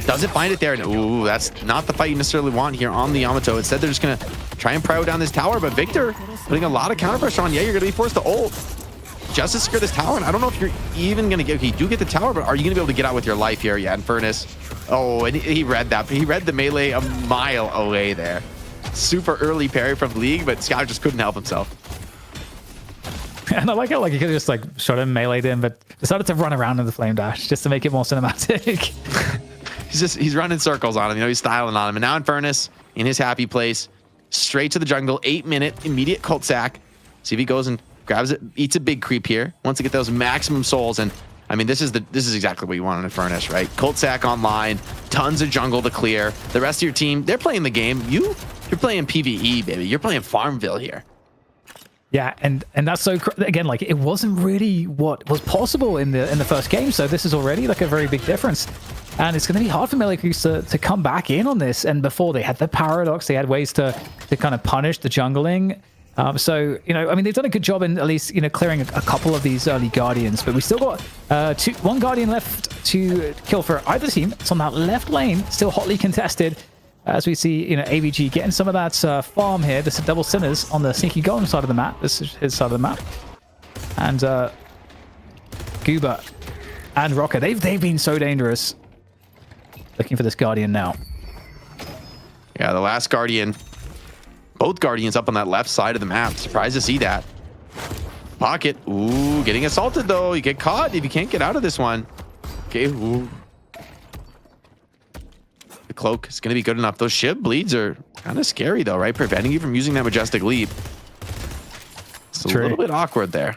Doesn't find it there. And ooh, that's not the fight you necessarily want here on the Yamato. Instead, they're just going to try and prio down this tower. But Victor putting a lot of counter pressure on. Yeah, you're going to be forced to ult just to secure this tower. And I don't know if you're even going to get... Okay, you do get the tower, but are you going to be able to get out with your life here? Yeah, and Furnace. Oh, and he read that. He read the melee a mile away there. Super early parry from League, but Scout just couldn't help himself. And I like how he could have just shot him, meleeed him, but decided to run around in the flame dash just to make it more cinematic. he's running circles on him, he's styling on him. And now in Furnace, in his happy place, straight to the jungle, 8-minute immediate cult sack. See if he goes and grabs it, eats a big creep here. Wants to get those maximum souls. And I mean, this is exactly what you want in a Furnace, right? Cult sack online, tons of jungle to clear. The rest of your team, they're playing the game. You're playing PvE, baby. You're playing Farmville here. Yeah, and that's so again, it wasn't really what was possible in the first game. So this is already a very big difference, and it's going to be hard for Melee Creeps to come back in on this. And before they had the paradox, they had ways to kind of punish the jungling. So I mean, they've done a good job in at least clearing a couple of these early Guardians, but we still got one Guardian left to kill for either team. It's on that left lane, still hotly contested. As we see, AVG getting some of that farm here. This is double sinners on the Sneaky Golem side of the map. This is his side of the map. And Goober and Rocker, they've been so dangerous. Looking for this Guardian now. Yeah, the last Guardian. Both Guardians up on that left side of the map. Surprised to see that. Pocket. Ooh, getting assaulted though. You get caught if you can't get out of this one. Okay, ooh. The cloak is going to be good enough. Those Shiv bleeds are kind of scary though, right? Preventing you from using that Majestic Leap. It's a little bit awkward there.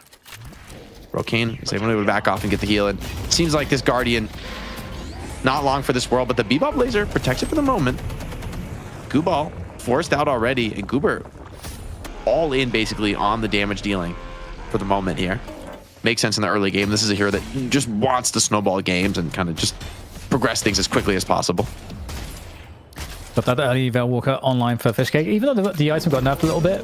Brocane is able to back off and get the heal. And it seems like this Guardian, not long for this world, but the Bebop Laser protects it for the moment. Goobal forced out already, and Goober all in basically on the damage dealing for the moment here. Makes sense in the early game. This is a hero that just wants to snowball games and kind of just progress things as quickly as possible. Got that early Veil Walker online for Fishcake. Even though the item got nerfed a little bit,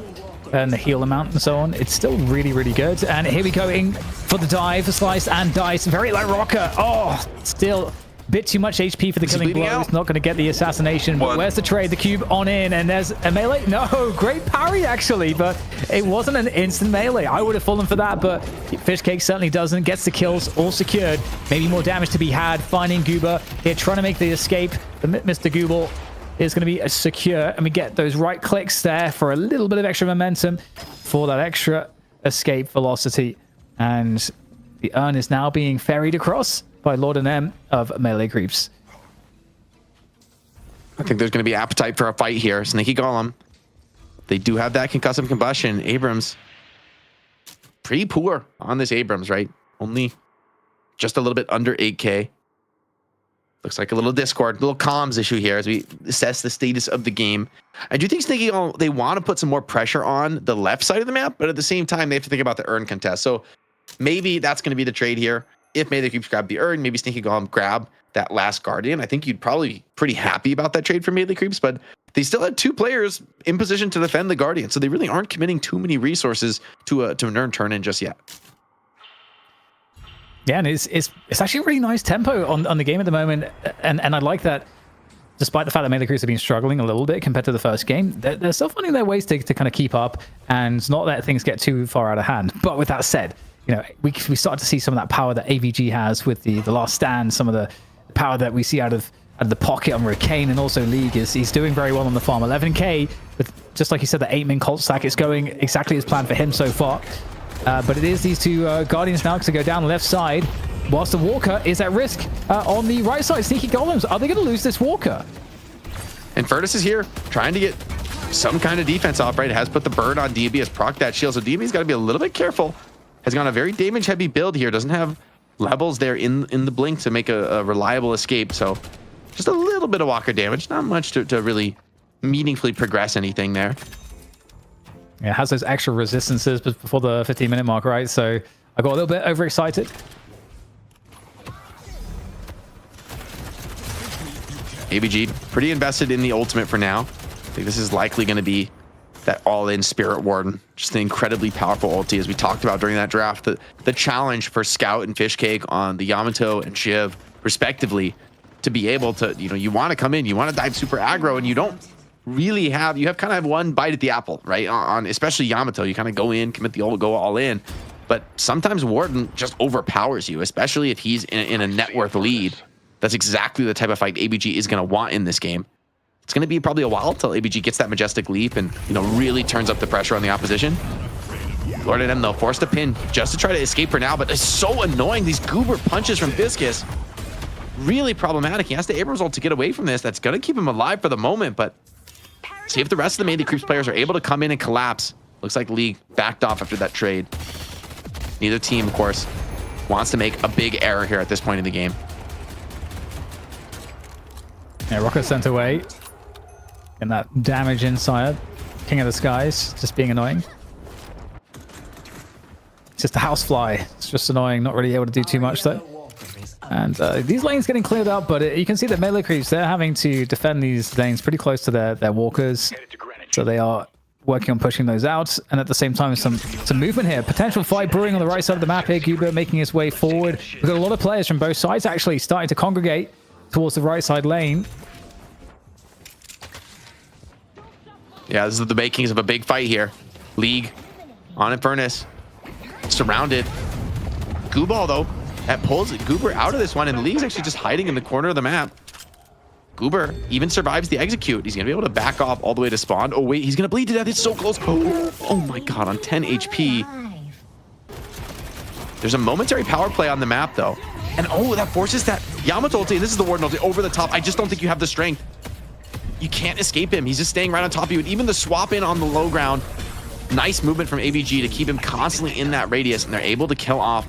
and the heal amount and so on, it's still really, really good. And here we go in for the dive, slice and dice. Very low Rocker. Oh, still a bit too much HP for the killing blow. It's not going to get the assassination. But where's the trade? The cube on in, and there's a melee. No, great parry actually, but it wasn't an instant melee. I would have fallen for that, but Fishcake certainly doesn't. Gets the kills all secured. Maybe more damage to be had. Finding Goober here, trying to make the escape. The Mr. Google is going to be secure, and we get those right clicks there for a little bit of extra momentum for that extra escape velocity. And the urn is now being ferried across by Lord and M of Melee Creeps. I think there's going to be appetite for a fight here. Sneaky Golem. They do have that concussive combustion. Abrams, pretty poor on this Abrams, right? Only just a little bit under 8K. Looks like a little Discord, little comms issue here as we assess the status of the game. I do think Sneaky Golem, they want to put some more pressure on the left side of the map, but at the same time, they have to think about the urn contest. So maybe that's going to be the trade here. If Melee Creeps grab the urn, maybe Sneaky Golem grab that last Guardian. I think you'd probably be pretty happy about that trade for Melee Creeps, but they still had 2 players in position to defend the Guardian, so they really aren't committing too many resources to an urn turn in just yet. Yeah, and it's actually a really nice tempo on the game at the moment, and I like that. Despite the fact that Melee Creeps have been struggling a little bit compared to the first game, they're still finding their ways to kind of keep up and not let things get too far out of hand. But with that said, you know, we start to see some of that power that AVG has with the Last Stand, some of the power that we see out of the pocket on Ricane, and also League he's doing very well on the farm. 11K, with just like you said, the 8-min cult stack is going exactly as planned for him so far. But it is these 2 Guardians now to go down the left side, whilst the Walker is at risk on the right side. Sneaky Golems, are they going to lose this Walker? And Furnace is here, trying to get some kind of defense off, right? It has put the burn on DB, has proc that shield, so DB's got to be a little bit careful. Has gone a very damage-heavy build here, doesn't have levels there in the blink to make a reliable escape, so just a little bit of Walker damage, not much to really meaningfully progress anything there. Yeah, it has those extra resistances before the 15-minute mark, right? So I got a little bit overexcited. AVG pretty invested in the ultimate for now. I think this is likely going to be that all-in Spirit Warden. Just an incredibly powerful ulti, as we talked about during that draft. The challenge for Scout and Fishcake on the Yamato and Shiv, respectively, to be able to, you want to come in, you want to dive super aggro, and you don't really have, you have kind of one bite at the apple, right? On especially Yamato, you kind of go in, commit the ult, go all in. But sometimes Warden just overpowers you, especially if he's in a net worth lead. That's exactly the type of fight ABG is going to want in this game. It's going to be probably a while till ABG gets that Majestic Leap and, really turns up the pressure on the opposition. Lord and M, though, forced to pin just to try to escape for now, but it's so annoying. These goober punches from Viscus. Really problematic. He has to Abrams ult to get away from this. That's going to keep him alive for the moment, but see if the rest of the Melee Creeps players are able to come in and collapse. Looks like League backed off after that trade. Neither team, of course, wants to make a big error here at this point in the game. Yeah, Rocket sent away. And that damage inside. King of the Skies, just being annoying. It's just a housefly. It's just annoying, not really able to do too much though. And these lanes getting cleared up, but you can see that Melee Creeps, they're having to defend these lanes pretty close to their walkers. So they are working on pushing those out. And at the same time, some movement here. Potential fight brewing on the right side of the map here. Guber making his way forward. We've got a lot of players from both sides actually starting to congregate towards the right side lane. Yeah, this is the makings of a big fight here. League on Infernus. Surrounded. Gooball, though, that pulls Goober out of this one, and League's actually just hiding in the corner of the map. Goober even survives the execute. He's going to be able to back off all the way to spawn. Oh, wait, he's going to bleed to death. It's so close. Oh my god, on 10 HP. There's a momentary power play on the map, though. And oh, that forces that Yamato ulti. This is the Warden ulti over the top. I just don't think you have the strength. You can't escape him. He's just staying right on top of you. And even the swap in on the low ground. Nice movement from AVG to keep him constantly in that radius. And they're able to kill off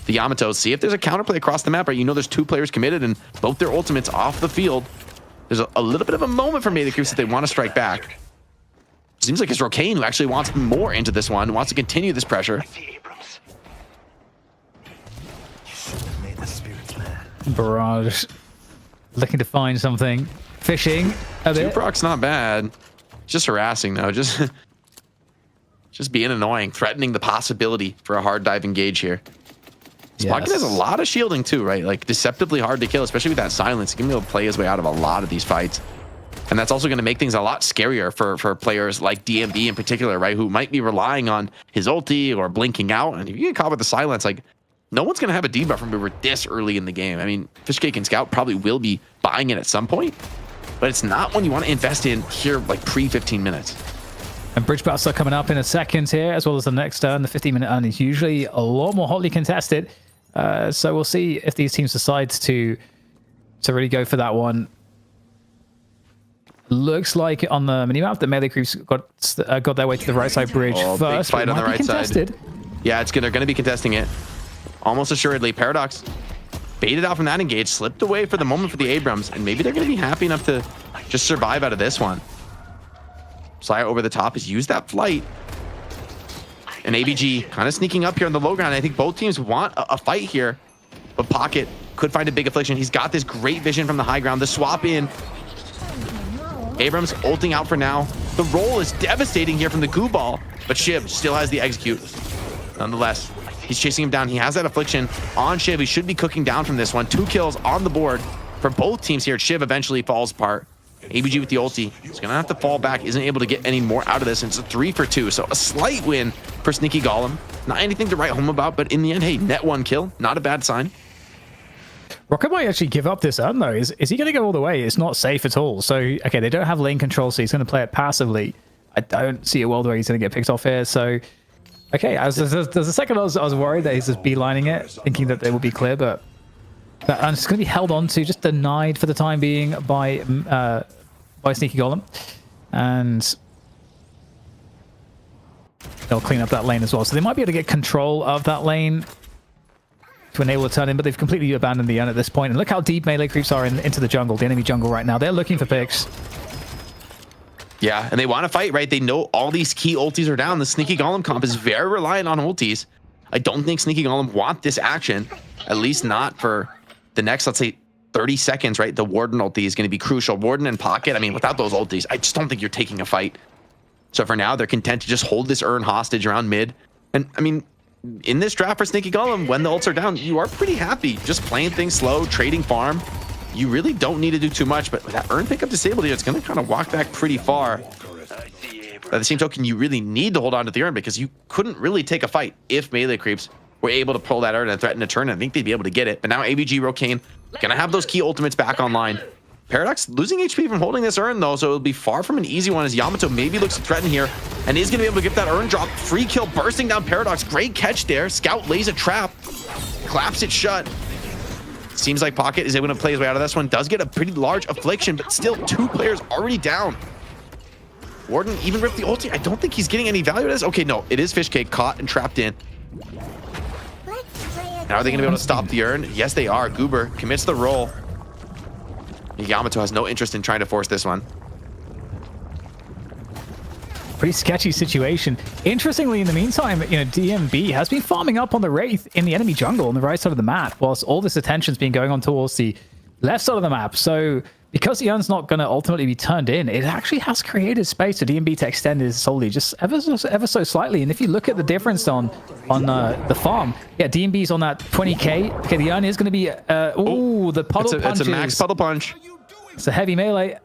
the Yamato. See if there's a counterplay across the map, right? There's 2 players committed and both their ultimates off the field. There's a little bit of a moment for Melee Creeps that they want to strike back. Seems like it's Rocane who actually wants more into this one, wants to continue this pressure. Barrage looking to find something. Fishing a bit. Tuproc's not bad. Just harassing, though. Just being annoying, threatening the possibility for a hard dive engage here. Spocket has a lot of shielding too, right? Like deceptively hard to kill, especially with that silence. He's gonna be able to play his way out of a lot of these fights. And that's also gonna make things a lot scarier for players like DMB in particular, right? Who might be relying on his ulti or blinking out. And if you get caught with the silence, like no one's gonna have a debuff remover this early in the game. I mean, Fishcake and Scout probably will be buying it at some point, but it's not one you want to invest in here like pre 15 minutes. And bridge bouts are coming up in a second here, as well as the next turn. The 15-minute turn is usually a lot more hotly contested. So we'll see if these teams decide to really go for that one. looks like on the minimap that melee creeps got their way to the right side bridge first. Big fight but on the might be right side. contested. Yeah, they're going to be contesting it. Almost assuredly. Paradox baited out from that engage, slipped away for the moment for the Abrams, and maybe they're going to be happy enough to just survive out of this one. Slayer over the top has used that flight. And ABG kind of sneaking up here on the low ground. I think both teams want a fight here, but Pocket could find a big affliction. He's got this great vision from the high ground. The swap in. Abrams ulting out for now. The roll is devastating here from the goo ball, but Shiv still has the execute. Nonetheless, he's chasing him down. He has that affliction on Shiv. He should be cooking down from this one. 2 kills on the board for both teams here. Shiv eventually falls apart. ABG with the ulti. He's gonna have to fall back. Isn't able to get any more out of this. And it's a 3 for 2. So a slight win for Sneaky Golem. Not anything to write home about, but in the end, hey, net 1 kill. Not a bad sign. Rocket might actually give up this urn though. Is he going to go all the way? It's not safe at all. So, okay, they don't have lane control, so he's going to play it passively. I don't see a world where he's going to get picked off here. So, okay, there's a second I was worried that he's just beelining it, thinking that they will be clear, but I'm just going to be held on to, just denied for the time being by Sneaky Golem. And they'll clean up that lane as well. So they might be able to get control of that lane to enable a turn in, but they've completely abandoned the urn at this point. And look how deep melee creeps are into the jungle, the enemy jungle right now. They're looking for picks. Yeah, and they want to fight, right? They know all these key ultis are down. The Sneaky Golem comp is very reliant on ultis. I don't think Sneaky Golem want this action, at least not for the next, let's say, 30 seconds, right? The Warden ulti is going to be crucial. Warden and Pocket, I mean, without those ultis, I just don't think you're taking a fight. So for now, they're content to just hold this urn hostage around mid. And, I mean, in this draft for Sneaky Golem, when the ults are down, you are pretty happy. Just playing things slow, trading farm. You really don't need to do too much, but with that urn pickup disabled here, it's going to kind of walk back pretty far. By the same token, you really need to hold on to the urn because you couldn't really take a fight if melee creeps were able to pull that urn and threaten a turn. I think they'd be able to get it. But now ABG, Rokane, going to have those key ultimates back online. Paradox losing HP from holding this urn, though, so it'll be far from an easy one as Yamato maybe looks to threaten here and is going to be able to get that urn drop. Free kill bursting down Paradox. Great catch there. Scout lays a trap, claps it shut. Seems like Pocket is able to play his way out of this one. Does get a pretty large affliction, but still 2 players already down. Warden even ripped the ulti. I don't think he's getting any value out of this. Okay, no, it is Fishcake caught and trapped in. Now are they going to be able to stop the urn? Yes, they are. Goober commits the roll. Yamato has no interest in trying to force this one. Pretty sketchy situation. Interestingly, in the meantime, DMB has been farming up on the Wraith in the enemy jungle on the right side of the map, whilst all this attention's been going on towards the left side of the map. So because the urn's not going to ultimately be turned in, it actually has created space for DMB to extend his solely just ever so slightly. And if you look at the difference on the farm, yeah, DMB's on that 20k. Okay, the urn is going to be the puddle punch. It's a max puddle punch. It's a heavy melee.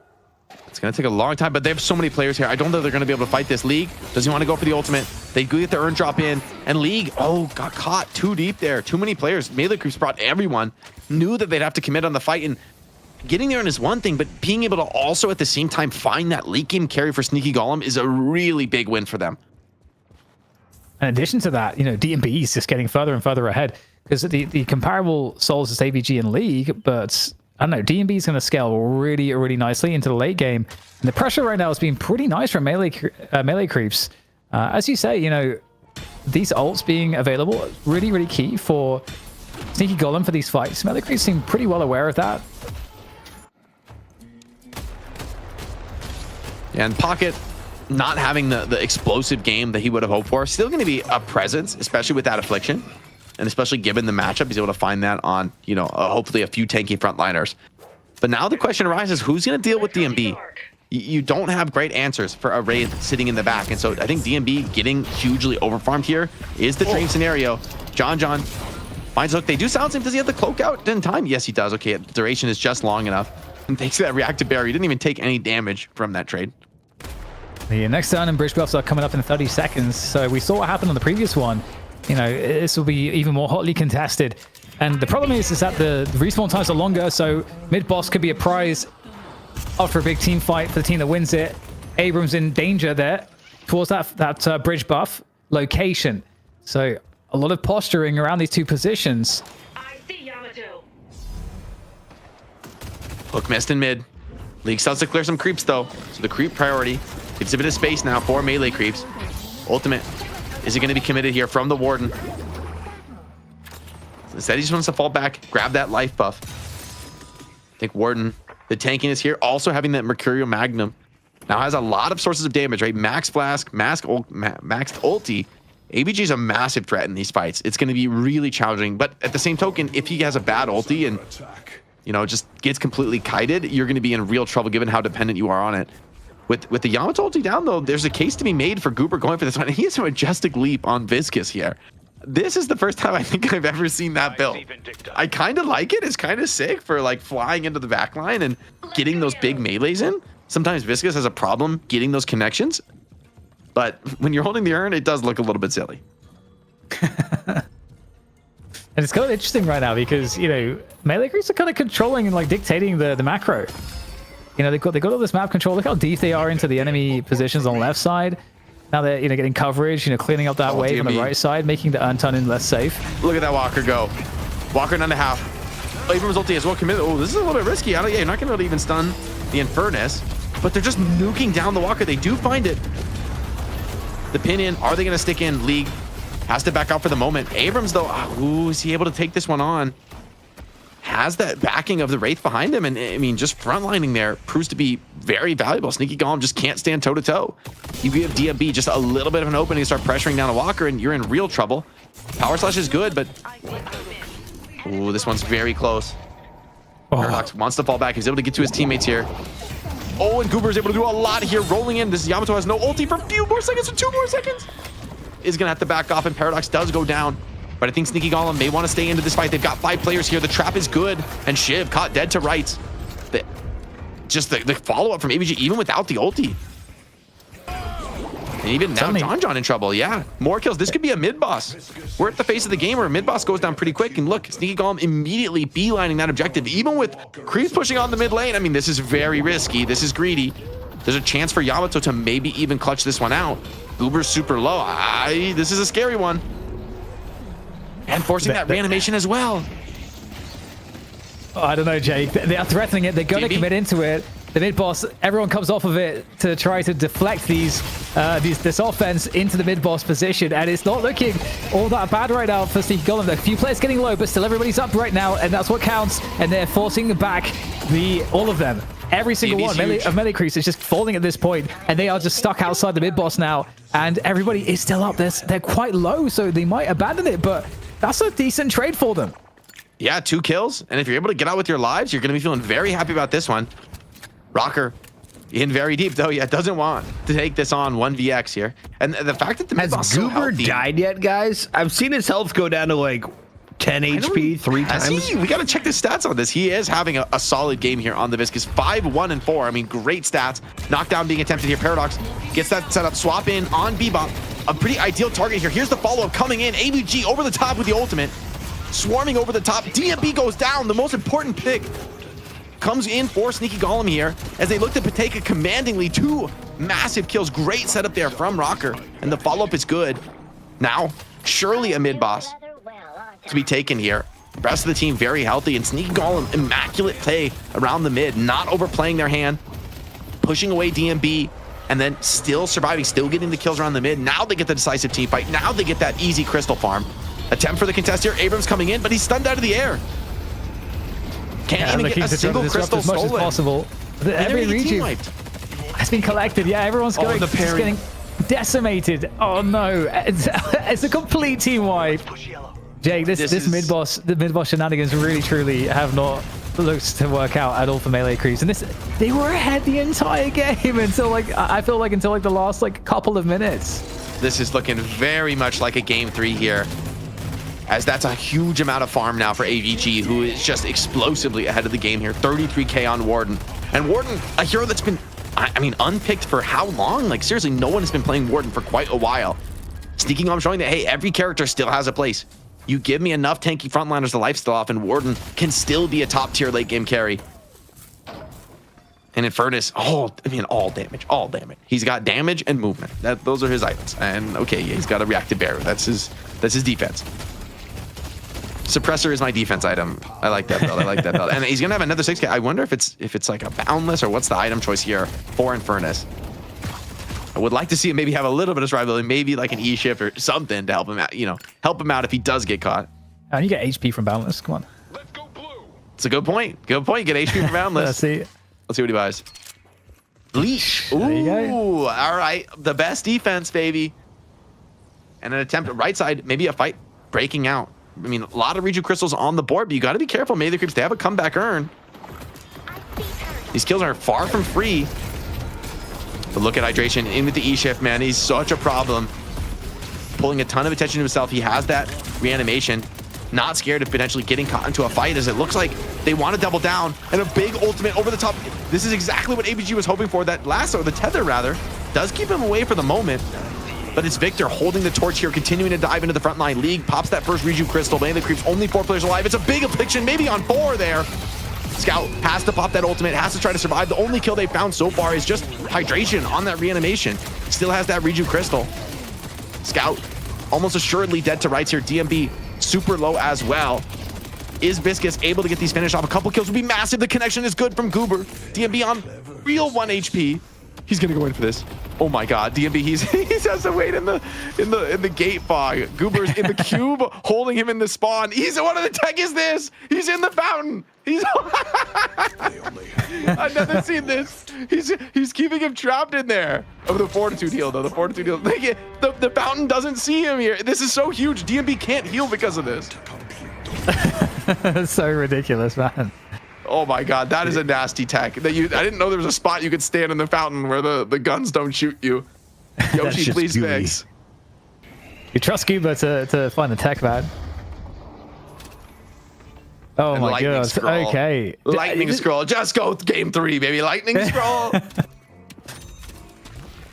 It's going to take a long time, but they have so many players here. I don't know if they're going to be able to fight this. League, does he want to go for the ultimate? They get the urn drop in, and League, got caught too deep there. Too many players. Melee creeps brought everyone. Knew that they'd have to commit on the fight, and getting there is one thing, but being able to also at the same time find that leak in carry for Sneaky Golem is a really big win for them. In addition to that, DMB is just getting further and further ahead because the comparable souls is AVG and League, but I don't know, DMB is going to scale really, really nicely into the late game. And the pressure right now has been pretty nice from melee creeps. As you say, these ults being available is really, really key for Sneaky Golem for these fights. Melee creeps seem pretty well aware of that. And Pocket not having the explosive game that he would have hoped for. Still going to be a presence, especially with that affliction. And especially given the matchup, he's able to find that on, hopefully a few tanky frontliners. But now the question arises, who's going to deal with DMB? You don't have great answers for a Wraith sitting in the back. And so I think DMB getting hugely overfarmed here is the dream scenario. John finds a hook. They do silence him. Does he have the cloak out in time? Yes, he does. Okay, the duration is just long enough. And thanks to that reactive barrier, he didn't even take any damage from that trade. The next turn and bridge buffs are coming up in 30 seconds. So we saw what happened on the previous one. This will be even more hotly contested. And the problem is that the respawn times are longer, so mid-boss could be a prize after a big team fight for the team that wins it. Abrams in danger there towards that bridge buff location. So a lot of posturing around these two positions. I see Yamato. Hook missed in mid. League starts to clear some creeps though. So the creep priority gives a bit of space now for melee creeps. Ultimate, is it going to be committed here from the Warden? Instead, he just wants to fall back, grab that life buff. I think Warden, the tankiness here, also having that Mercurial Magnum. Now has a lot of sources of damage, right? Max Flask, maxed ulti. ABG is a massive threat in these fights. It's going to be really challenging. But at the same token, if he has a bad ulti and, you know, just gets completely kited, you're going to be in real trouble given how dependent you are on it. With the Yamato ulti down, though, there's a case to be made for Goober going for this one. He has a majestic leap on Viscous here. This is the first time I think I've ever seen that build. I kind of like it. It's kind of sick for like flying into the back line and getting those big melees in. Sometimes Viscous has a problem getting those connections. But when you're holding the urn, it does look a little bit silly. And it's kind of interesting right now because, you know, melee creeps are kind of controlling and like dictating the macro. You know, they've got all this map control. Look how deep they are into the enemy positions on the left side. Now they're, you know, getting coverage, you know, cleaning up that wave on the right side, making the Antunin less safe. Look at that Walker go. Walker 9.5. Abrams ulti as well committed. Oh, this is a little bit risky. Yeah, you're not going to be able to even stun the Infernus, but they're just nuking down the Walker. They do find it. The pin in. Are they going to stick in? League has to back out for the moment. Abrams, though, ooh, is he able to take this one on? Has that backing of the Wraith behind him, and I mean, just frontlining there proves to be very valuable. Sneaky Golem just can't stand toe-to-toe. You give DMB just a little bit of an opening to start pressuring down a Walker, and you're in real trouble. Power Slash is good, but... Ooh, this one's very close. Paradox wants to fall back. He's able to get to his teammates here. Oh, and Goober is able to do a lot here, rolling in. This Yamato has no ulti for a few more seconds, or 2 more seconds. Is going to have to back off, and Paradox does go down. But I think Sneaky Golem may want to stay into this fight. They've got 5 players here. The trap is good. And Shiv caught dead to rights. Just the follow-up from ABG, even without the ulti. And even now, John in trouble. Yeah, more kills. This could be a mid-boss. We're at the face of the game where a mid-boss goes down pretty quick. And look, Sneaky Golem immediately beelining that objective. Even with creeps pushing on the mid lane, I mean, this is very risky. This is greedy. There's a chance for Yamato to maybe even clutch this one out. Uber's super low. This is a scary one. And forcing that reanimation as well. Oh, I don't know, Jake. They are threatening it. They're going to commit into it. The mid boss, everyone comes off of it to try to deflect this offense into the mid boss position, and it's not looking all that bad right now for Sneaky Golem. A few players getting low, but still everybody's up right now, and that's what counts. And they're forcing back all of them. Every single one of melee creeps is just falling at this point, and they are just stuck outside the mid boss now. And everybody is still up. They're quite low, so they might abandon it, but that's a decent trade for them. Yeah, 2 kills. And if you're able to get out with your lives, you're going to be feeling very happy about this one. Rocker in very deep, though. Yeah, doesn't want to take this on 1vx here. And the fact that the Has Goober died yet, guys? I've seen his health go down to like 10 HP 3 times. We got to check the stats on this. He is having a solid game here on the Viscous. 5, 1, and 4. I mean, great stats. Knockdown being attempted here. Paradox gets that set up. Swap in on Bebop. A pretty ideal target here. Here's the follow-up coming in. ABG over the top with the ultimate. Swarming over the top. DMB goes down. The most important pick comes in for Sneaky Golem here as they look to take a commandingly 2 massive kills. Great setup there from Rocker. And the follow-up is good. Now, surely a mid-boss to be taken here. The rest of the team very healthy, and Sneaky Golem, immaculate play around the mid, not overplaying their hand, pushing away DMB, and then still surviving, still getting the kills around the mid. Now they get the decisive team fight. Now they get that easy crystal farm. Attempt for the contest here. Abrams coming in, but he's stunned out of the air. Can't even get a single crystal as much stolen. as possible. Every region has been collected. Yeah, everyone's going, just getting decimated. Oh no, it's a complete team wipe. Jake, this mid-boss, the mid-boss shenanigans really truly have not looked to work out at all for melee creeps. And they were ahead the entire game until I feel like until the last couple of minutes. This is looking very much like a game 3 here, as that's a huge amount of farm now for AVG, who is just explosively ahead of the game here. 33k on Warden, and Warden, a hero that's been, I mean, unpicked for how long? Like seriously, no one has been playing Warden for quite a while. Sneaking on, showing that hey, every character still has a place. You give me enough tanky frontliners to lifesteal off, and Warden can still be a top tier late game carry. And Infernus, all damage. He's got damage and movement. Those are his items. And okay, yeah, he's got a reactive barrier. That's his defense. Suppressor is my defense item. I like that build. I like that build. And he's gonna have another 6K. I wonder if it's like a boundless or what's the item choice here for Infernus. I would like to see him maybe have a little bit of survivability, maybe like an E shift or something to help him out. You know, help him out if he does get caught. And you get HP from Boundless. Come on. It's a good point. Good point. Get HP from Boundless. Let's see. Let's see what he buys. Leash. Ooh, There you go. all right. The best defense, baby. And an attempt at right side, maybe a fight breaking out. I mean, a lot of Reju Crystals on the board, but you got to be careful. Melee Creeps, they have a comeback earn. These kills are far from free. But look at Hydration in with the E shift, man. He's such a problem. Pulling a ton of attention to himself. He has that reanimation. Not scared of potentially getting caught into a fight, as it looks like they want to double down. And a big ultimate over the top. This is exactly what ABG was hoping for. That lasso, the tether rather, does keep him away for the moment. But it's Victor holding the torch here, continuing to dive into the front line. League pops that first Reju Crystal. Melee Creeps, only 4 players alive. It's a big affliction, maybe on 4 there. Scout has to pop that ultimate, has to try to survive. The only kill they found so far is just Hydration on that reanimation. Still has that Reju Crystal. Scout almost assuredly dead to rights here. DMB super low as well. Is Viscous able to get these finished off? A couple kills would be massive. The connection is good from Goober. DMB on real 1 HP. He's gonna go in for this. Oh my God, DMB, he has to wait in the gate fog. Goober's in the cube, holding him in the spawn. What the tech is this? He's in the fountain. I've never seen this. He's keeping him trapped in there. Oh, the fortitude heal though. The fortitude heal. The fountain doesn't see him here. This is so huge. DMB can't heal because of this. That's so ridiculous, man. Oh my God, that is a nasty tech. I didn't know there was a spot you could stand in the fountain where the guns don't shoot you. Yoshi, please fix. You trust Cuba to find the tech, man. Oh And my lightning God. scroll. Okay. Lightning scroll. Just go game 3, baby. Lightning scroll.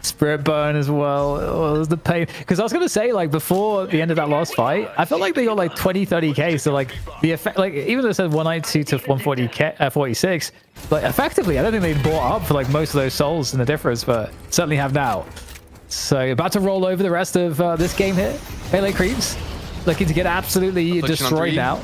Spirit burn as well. Oh, there's the pain. Because I was gonna say, like, before the end of that last fight, I felt like they got like 20-30k. So like the effect, like, even though it said 192 to 140k 46, like effectively I don't think they bought up for like most of those souls in the difference, but certainly have now. So about to roll over the rest of this game here. Melee Creeps looking to get absolutely destroyed now.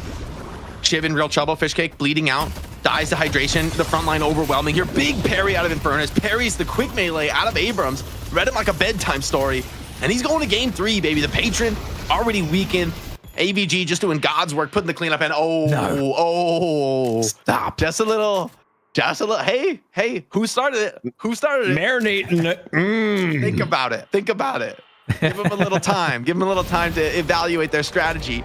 Shiv in real trouble. Fishcake bleeding out. Dies to Hydration. The front line overwhelming here. Big parry out of Infernus. Parries the quick melee out of Abrams. Read him like a bedtime story. And he's going to game 3, baby. The patron already weakened. AVG just doing God's work, putting the cleanup in. Oh, stop. Just a little. Hey, who started it? Marinating it. Think about it. Give them a little time. Give them a little time to evaluate their strategy.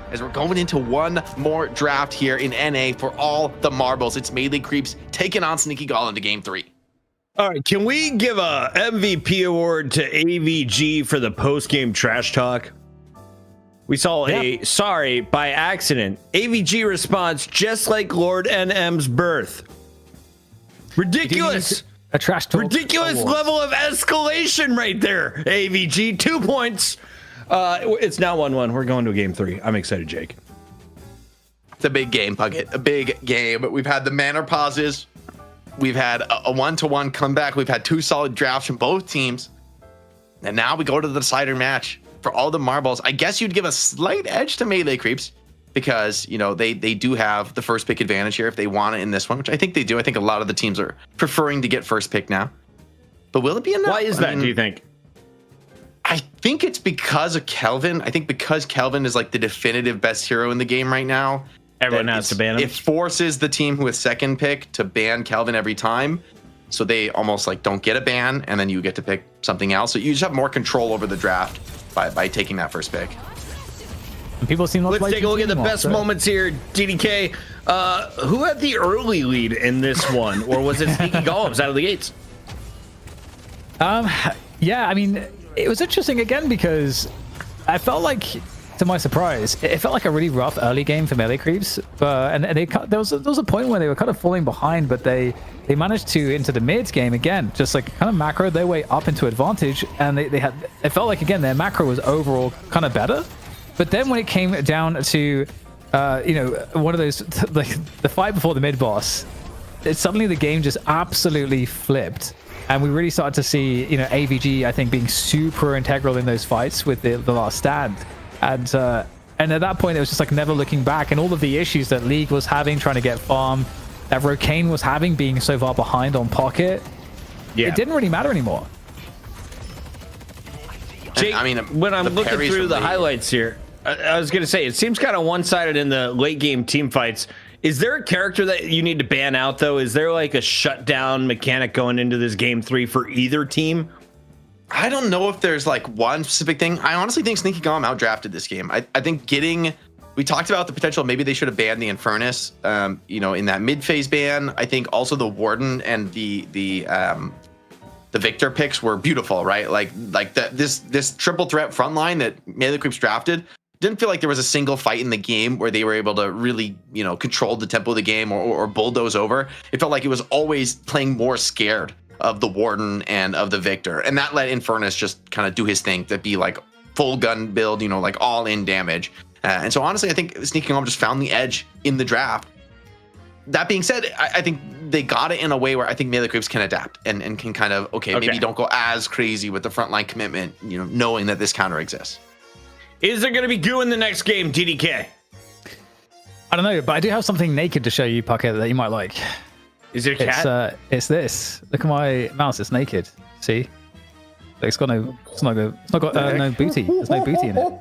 As we're going into one more draft here in NA for all the marbles. It's Melee Creeps taking on Sneaky Golem to game 3. All right, can we give a MVP award to AVG for the post-game trash talk? We saw a sorry by accident. AVG response just like Lord NM's birth. Ridiculous. A trash talk. Ridiculous award. level of escalation right there. AVG 2 points. It's now 1-1. We're going to game 3. I'm excited, Jake. It's a big game, Puckett. A big game. We've had the manner pauses. We've had a 1-to-1 comeback. We've had 2 solid drafts from both teams. And now we go to the decider match for all the marbles. I guess you'd give a slight edge to Melee Creeps because, you know, they do have the first pick advantage here if they want it in this one, which I think they do. I think a lot of the teams are preferring to get first pick now. But will it be enough? Why is that, do you think? I think it's because of Kelvin. I think because Kelvin is like the definitive best hero in the game right now. Everyone has to ban him. It forces the team with second pick to ban Kelvin every time. So they almost like don't get a ban and then you get to pick something else. So you just have more control over the draft by taking that first pick. And people seem to Let's like take a look at the best moments here. DDK, who had the early lead in this one? Or was it Sneaky Golems out of the gates? Yeah, I mean, it was interesting again because I felt like, to my surprise, it felt like a really rough early game for Melee Creeps. But there was a point where they were kind of falling behind, but they managed to into the mid game again, just like kind of macro their way up into advantage, and it felt like again their macro was overall kind of better. But then when it came down to one of those like the fight before the mid boss, suddenly the game just absolutely flipped. And we really started to see, AVG, I think, being super integral in those fights with the last stand. And And at that point, it was just like never looking back. And all of the issues that League was having trying to get farm, that Rocane was having being so far behind on Pocket, it didn't really matter anymore. Jake, I mean, when I'm looking through the highlights here, I was going to say, it seems kind of one-sided in the late game team fights. Is there a character that you need to ban out, though? Is there like a shutdown mechanic going into this game 3 for either team? I don't know if there's like one specific thing. I honestly think Sneaky Golem outdrafted this game. I think we talked about the potential, maybe they should have banned the Infernus, in that mid-phase ban. I think also the Warden and the Victor picks were beautiful, right? Like this triple threat frontline that Melee Creeps drafted, didn't feel like there was a single fight in the game where they were able to really, control the tempo of the game or bulldoze over. It felt like it was always playing more scared of the Warden and of the Victor. And that let Infernus just kind of do his thing, to be like full gun build, like all in damage. And so honestly, I think Sneaking Home just found the edge in the draft. That being said, I think they got it in a way where I think Melee Creeps can adapt and can kind of, maybe don't go as crazy with the frontline commitment, knowing that this counter exists. Is there going to be goo in the next game, DDK? I don't know, but I do have something naked to show you, Pucker, that you might like. Is it a cat? It's this. Look at my mouse. It's naked. See? It's got no booty. There's no booty in it.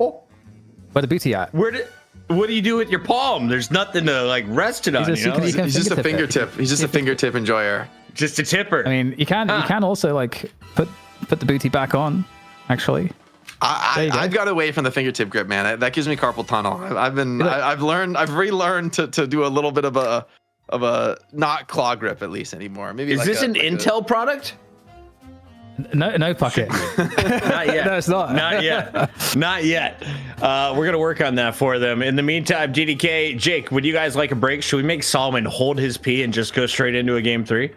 Where the booty at? What do you do with your palm? There's nothing to like rest it on. He's just a fingertip. He's just a fingertip enjoyer. Just a tipper. I mean, you can also like put the booty back on. Actually, I've got away from the fingertip grip, man. That gives me carpal tunnel. I've relearned to do a little bit of a not claw grip at least anymore. Maybe is this an Intel product? No, Pucket. Not yet. No, it's not. Not yet. Not yet. We're gonna work on that for them. In the meantime, DDK, Jake, would you guys like a break? Should we make Solomon hold his pee and just go straight into a game 3?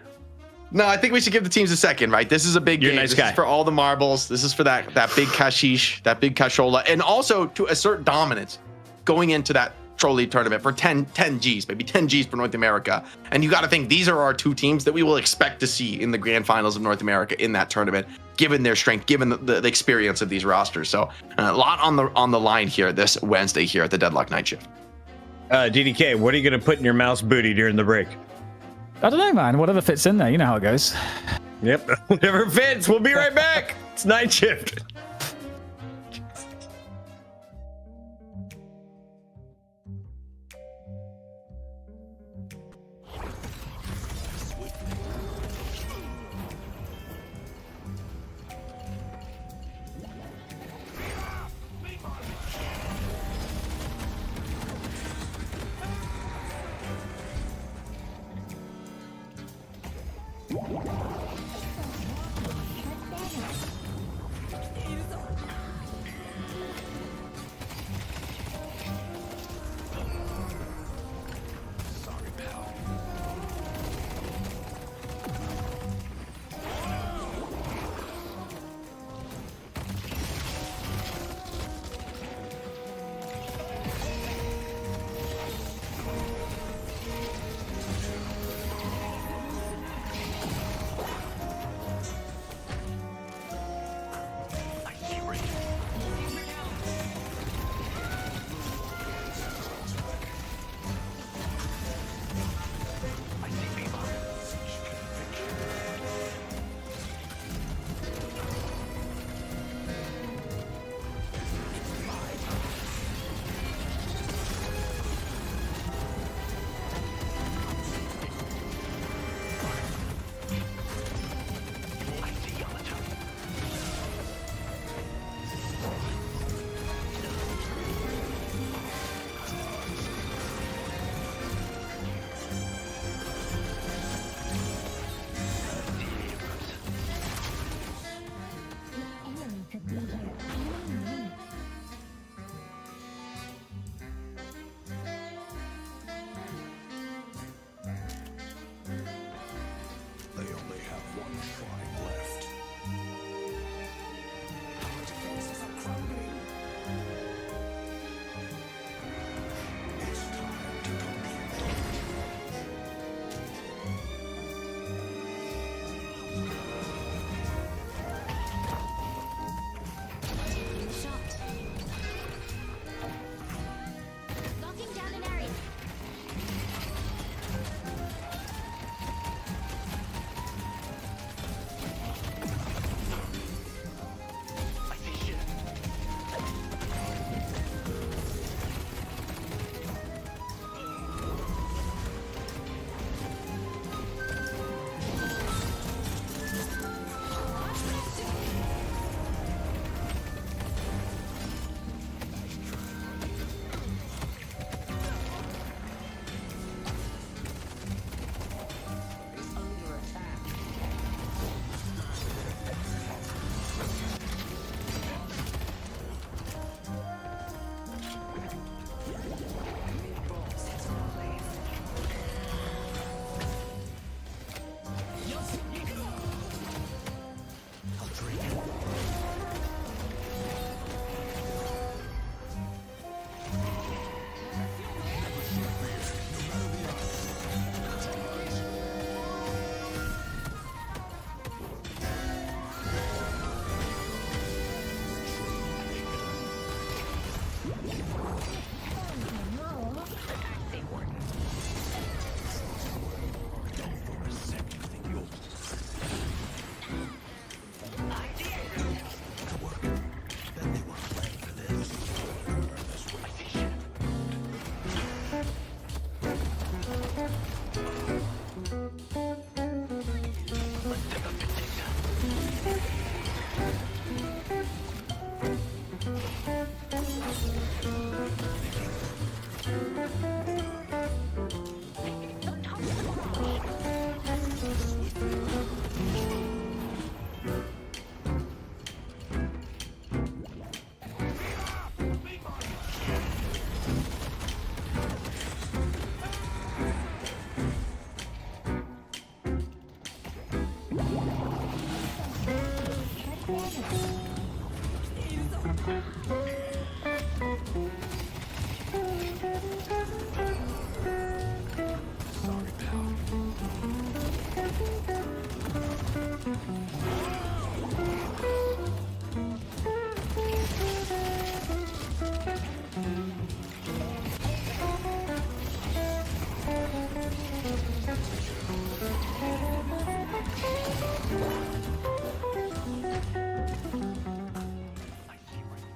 No, I think we should give the teams a second, right? This is a big game. Nice this guy. is for all the marbles. This is for that big kashish, that big cashola, and also to assert dominance going into that trolley tournament for 10 Gs, maybe 10 Gs for North America. And you got to think these are our two teams that we will expect to see in the grand finals of North America in that tournament, given their strength, given the experience of these rosters. So a lot on the line here this Wednesday here at the Deadlock Night Shift. DDK, what are you going to put in your mouse booty during the break? I don't know, man. Whatever fits in there. You know how it goes. Yep. Whatever fits. We'll be right back. It's Night Shift.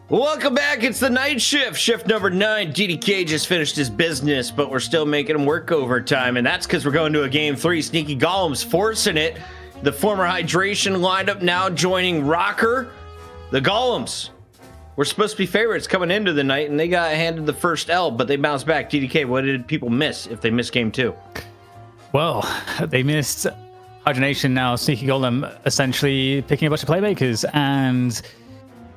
Welcome back. It's the night shift. Shift number 9. DDK just finished his business, but we're still making him work overtime, and that's because we're going to a game 3. Sneaky Golem's forcing it. The former Hydration lineup now joining Rocker. The Golems were supposed to be favorites coming into the night, and they got handed the first L, but they bounced back. DDK, what did people miss if they missed game 2? Well, they missed Hydration, now Sneaky Golem essentially picking a bunch of playmakers and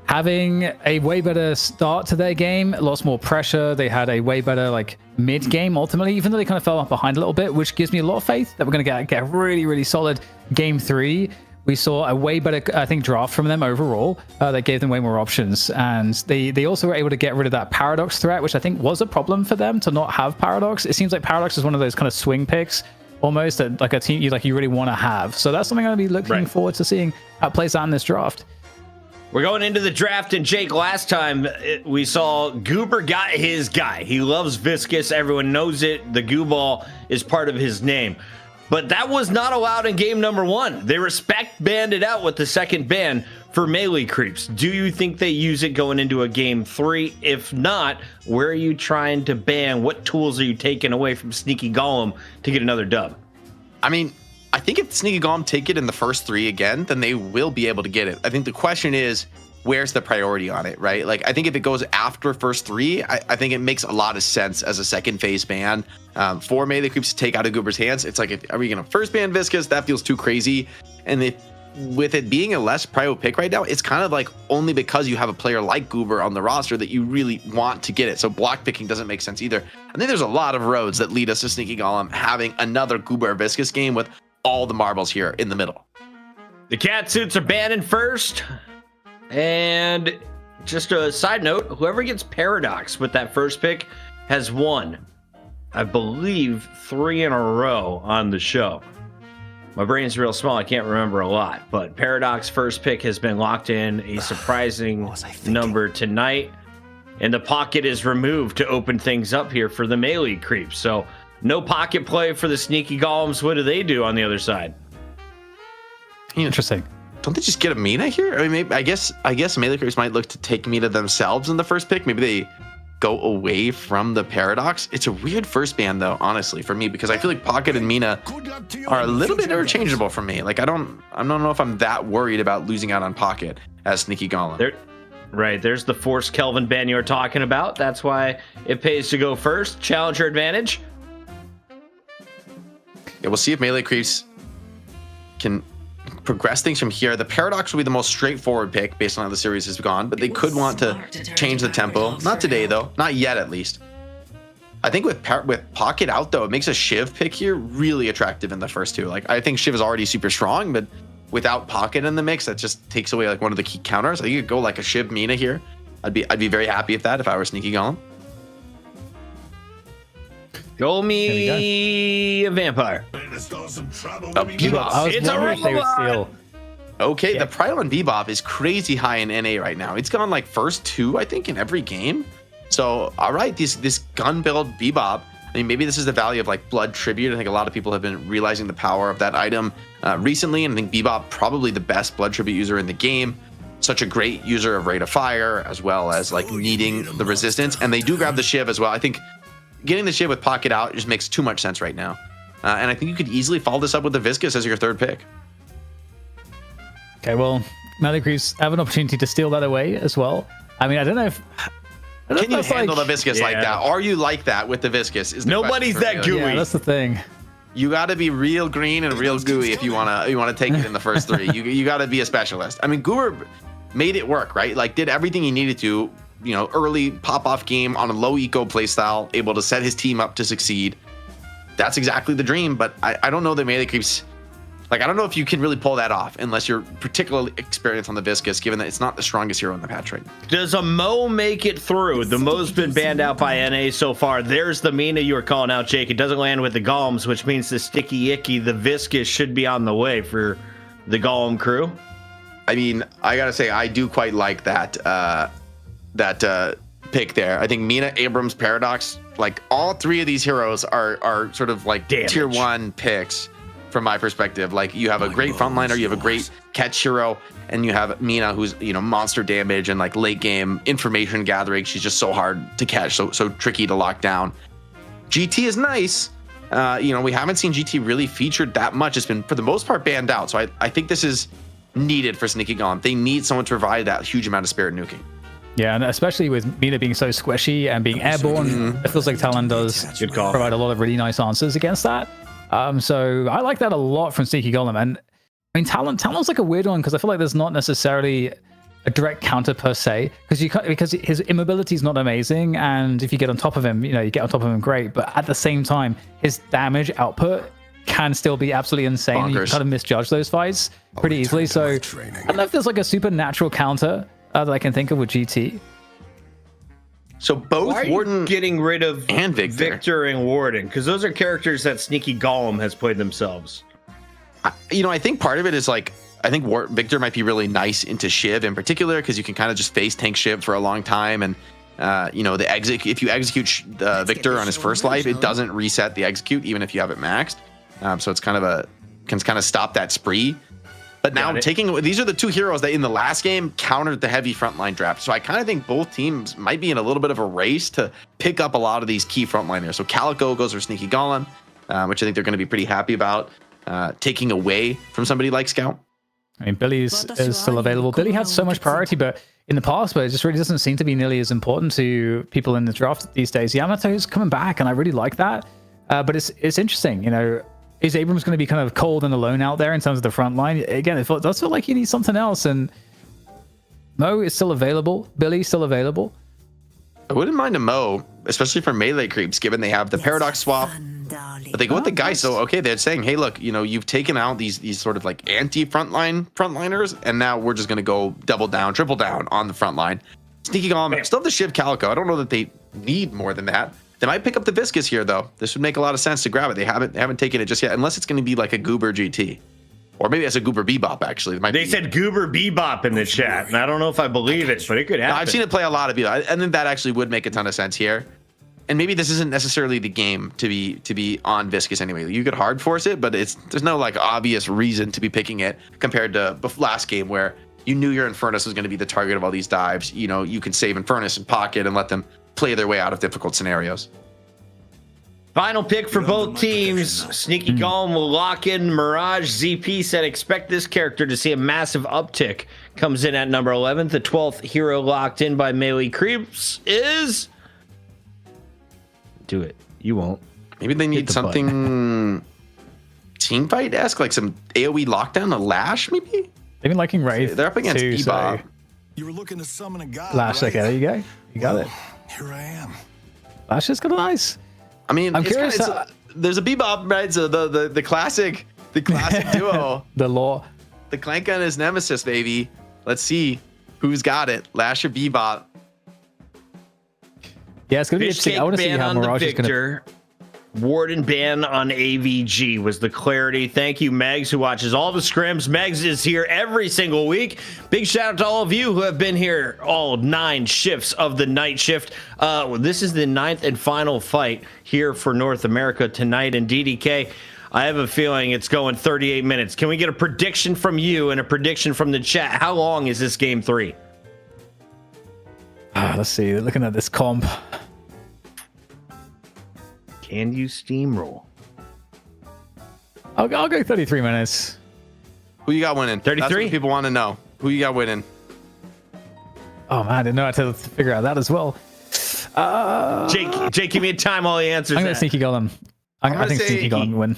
having a way better start to their game, lots more pressure. They had a way better like mid game ultimately, even though they kind of fell behind a little bit, which gives me a lot of faith that we're going to get a really, really solid game 3. We saw a way better, I think, draft from them overall. That gave them way more options. And they also were able to get rid of that Paradox threat, which I think was a problem for them to not have Paradox. It seems like Paradox is one of those kind of swing picks almost that like a team you really want to have. So that's something I'm going to be looking forward to seeing how it plays out in this draft. We're going into the draft, and Jake, last time we saw Goober got his guy. He loves Viscous. Everyone knows it. The Goo Ball is part of his name. But that was not allowed in game number 1. They respect banned it out with the second ban for melee creeps. Do you think they use it going into a game 3? If not, where are you trying to ban? What tools are you taking away from Sneaky Golem to get another dub? I mean, I think if Sneaky Golem take it in the first 3 again, then they will be able to get it. I think the question is, where's the priority on it, right? Like, I think if it goes after first 3, I think it makes a lot of sense as a second phase ban for melee creeps to take out of Goober's hands. It's like, are we going to first ban Viscous? That feels too crazy. And with it being a less prio pick right now, it's kind of like only because you have a player like Goober on the roster that you really want to get it. So block picking doesn't make sense either. I think there's a lot of roads that lead us to Sneaky Golem having another Goober Viscous game with all the marbles here in the middle. The cat suits are banning first. And just a side note, whoever gets Paradox with that first pick has won, I believe, 3 in a row on the show. My brain's real small. I can't remember a lot, but Paradox first pick has been locked in a surprising number tonight. And the pocket is removed to open things up here for the melee creeps. So no pocket play for the Sneaky Golems. What do they do on the other side? Interesting. Don't they just get a Mina here? I mean, maybe, I guess melee creeps might look to take Mina themselves in the first pick. Maybe they go away from the Paradox. It's a weird first ban though, honestly, for me, because I feel like Pocket and Mina are a little bit interchangeable for me. Like I don't know if I'm that worried about losing out on Pocket as Sneaky Golem. Right, there's the Force Kelvin ban you're talking about. That's why it pays to go first. Challenger advantage. Yeah, we'll see if melee creeps can progress things from here. The Paradox will be the most straightforward pick based on how the series has gone, but they could want to change the tempo. Not today though, not yet at least. I think with Pocket out though, it makes a Shiv pick here really attractive in the first 2. Like I think Shiv is already super strong, but without Pocket in the mix, that just takes away like one of the key counters. I think you could go like a Shiv Mina here. I'd be very happy with that if I were Sneaky Golem. Go me a vampire. Bebop. It's a robot. Okay, Yeah. the prio on Bebop is crazy high in NA right now. It's gone like first 2, I think, in every game. So, all right, this gun build Bebop. I mean, maybe this is the value of like Blood Tribute. I think a lot of people have been realizing the power of that item recently, and I think Bebop probably the best Blood Tribute user in the game. Such a great user of Rate of Fire, as well as like needing the resistance. And they do grab the Shiv as well. I think getting the Shiv with Pocket out just makes too much sense right now. And I think you could easily follow this up with the Viscus as your third pick. Okay, well, Melee Creeps have an opportunity to steal that away as well. I mean, I don't know if... Can you handle the Viscus like that? Are you like that with the Viscus? Is Nobody's that gooey. Yeah, that's the thing. You got to be real green and real gooey if you wanna take it in the first three. You got to be a specialist. I mean, Goober made it work, right? Like, did everything he needed to. You know, early pop-off game on a low eco playstyle, able to set his team up to succeed. That's exactly the dream. But I don't know that Melee Creeps. Like, I don't know if you can really pull that off unless you're particularly experienced on the Viscus, given that it's not the strongest hero in the patch right now. Does a Mo make it through? The Mo's been banned out by NA so far. There's the Mina you were calling out, Jake. It doesn't land with the Golems, which means the Sticky Icky, the Viscus should be on the way for the Golem crew. I mean, I gotta say, I do quite like that pick there. I think Mina, Abrams, Paradox, like all three of these heroes are sort of like tier 1 picks from my perspective. Like, you have a great frontliner, you have a great catch hero, and you have Mina, who's, you know, monster damage and like late game information gathering. She's just so hard to catch, so tricky to lock down. GT is nice. You know, we haven't seen GT really featured that much. It's been for the most part banned out. So I think this is needed for Sneaky Golem. They need someone to provide that huge amount of spirit nuking. Yeah, and especially with Mina being so squishy and being airborne, it feels like Talon does provide a lot of really nice answers against that. So I like that a lot from Sneaky Golem. And I mean, Talon's like a weird one because I feel like there's not necessarily a direct counter per se, because his immobility is not amazing, and if you get on top of him, you know, you get on top of him, great. But at the same time, his damage output can still be absolutely insane. Bonkers. You can kind of misjudge those fights pretty easily. So I don't know if there's like a supernatural counter that I can think of with GT. So both Why are Warden you getting rid of and Victor and Warden, because those are characters that Sneaky Golem has played themselves. You know, I think part of it is like, I think Victor might be really nice into Shiv in particular, because you can kind of just face tank Shiv for a long time. And, you know, if you execute Victor on his first life, it doesn't reset the execute, even if you have it maxed. So it's kind of can kind of stop that spree. But now these are the two heroes that in the last game countered the heavy frontline draft. So I kind of think both teams might be in a little bit of a race to pick up a lot of these key frontliners. So Calico goes for Sneaky Golem, which I think they're going to be pretty happy about, taking away from somebody like Scout. I mean, Billy is still available. Billy had so much priority, but in the past, but it just really doesn't seem to be nearly as important to people in the draft these days. Yamato's coming back, and I really like that. But it's interesting, you know. Is Abrams going to be kind of cold and alone out there in terms of the front line? Again, it does feel like he needs something else. And Mo is still available. Billy's still available. I wouldn't mind a Mo, especially for melee creeps, given they have the Paradox swap. But they go with the guy. So, okay, they're saying, hey, look, you know, you've taken out these sort of like frontliners, and now we're just going to go double down, triple down on the front line. Sneaky Golem, still have the Shiv Calico. I don't know that they need more than that. They might pick up the Viscus here, though. This would make a lot of sense to grab it. They haven't taken it just yet, unless it's going to be like a Goober GT. Or maybe it's a Goober Bebop, actually. They said Goober Bebop in the chat, and I don't know if I believe it, but it could happen. I've seen it play a lot of Bebop. I think that actually would make a ton of sense here. And maybe this isn't necessarily the game to be on Viscus anyway. You could hard force it, but there's no like obvious reason to be picking it compared to the last game where you knew your Infernus was going to be the target of all these dives. You know, you can save Infernus in pocket and let them play their way out of difficult scenarios. Final pick for both teams. Sneaky Golem will lock in Mirage. ZP said expect this character to see a massive uptick. Comes in at number 11. The 12th hero locked in by Melee Creeps is... Do it. You won't. Maybe they need something teamfight-esque, like some AoE lockdown, a Lash maybe? They've been liking Wraith. They're up against too, Bebop. So... You were looking to summon a god. Lash, right? okay, there you go. You got it. Here I am. Lash is kind of nice. I mean, I'm curious. There's a Bebop, right? So the classic duo. The law. The Clank and his nemesis, baby. Let's see who's got it. Lash or Bebop. Yeah, it's gonna be interesting. I want to see how Mirage is gonna. Warden ban on AVG was the clarity. Thank you, Megs, who watches all the scrims. Megs is here every single week. Big shout out to all of you who have been here all 9 shifts of the night shift. This is the 9th and final fight here for North America tonight in DDK. I have a feeling it's going 38 minutes. Can we get a prediction from you and a prediction from the chat? How long is this game 3? Let's see. Looking at this comp. Can you steamroll? I'll go 33 minutes. Who you got winning? 33? That's what people want to know. Who you got winning? Oh man, I didn't know how to figure out that as well. Jake, give me a time while he answers I'm gonna that. Sneaky Golem. I think Sneaky Golem will win.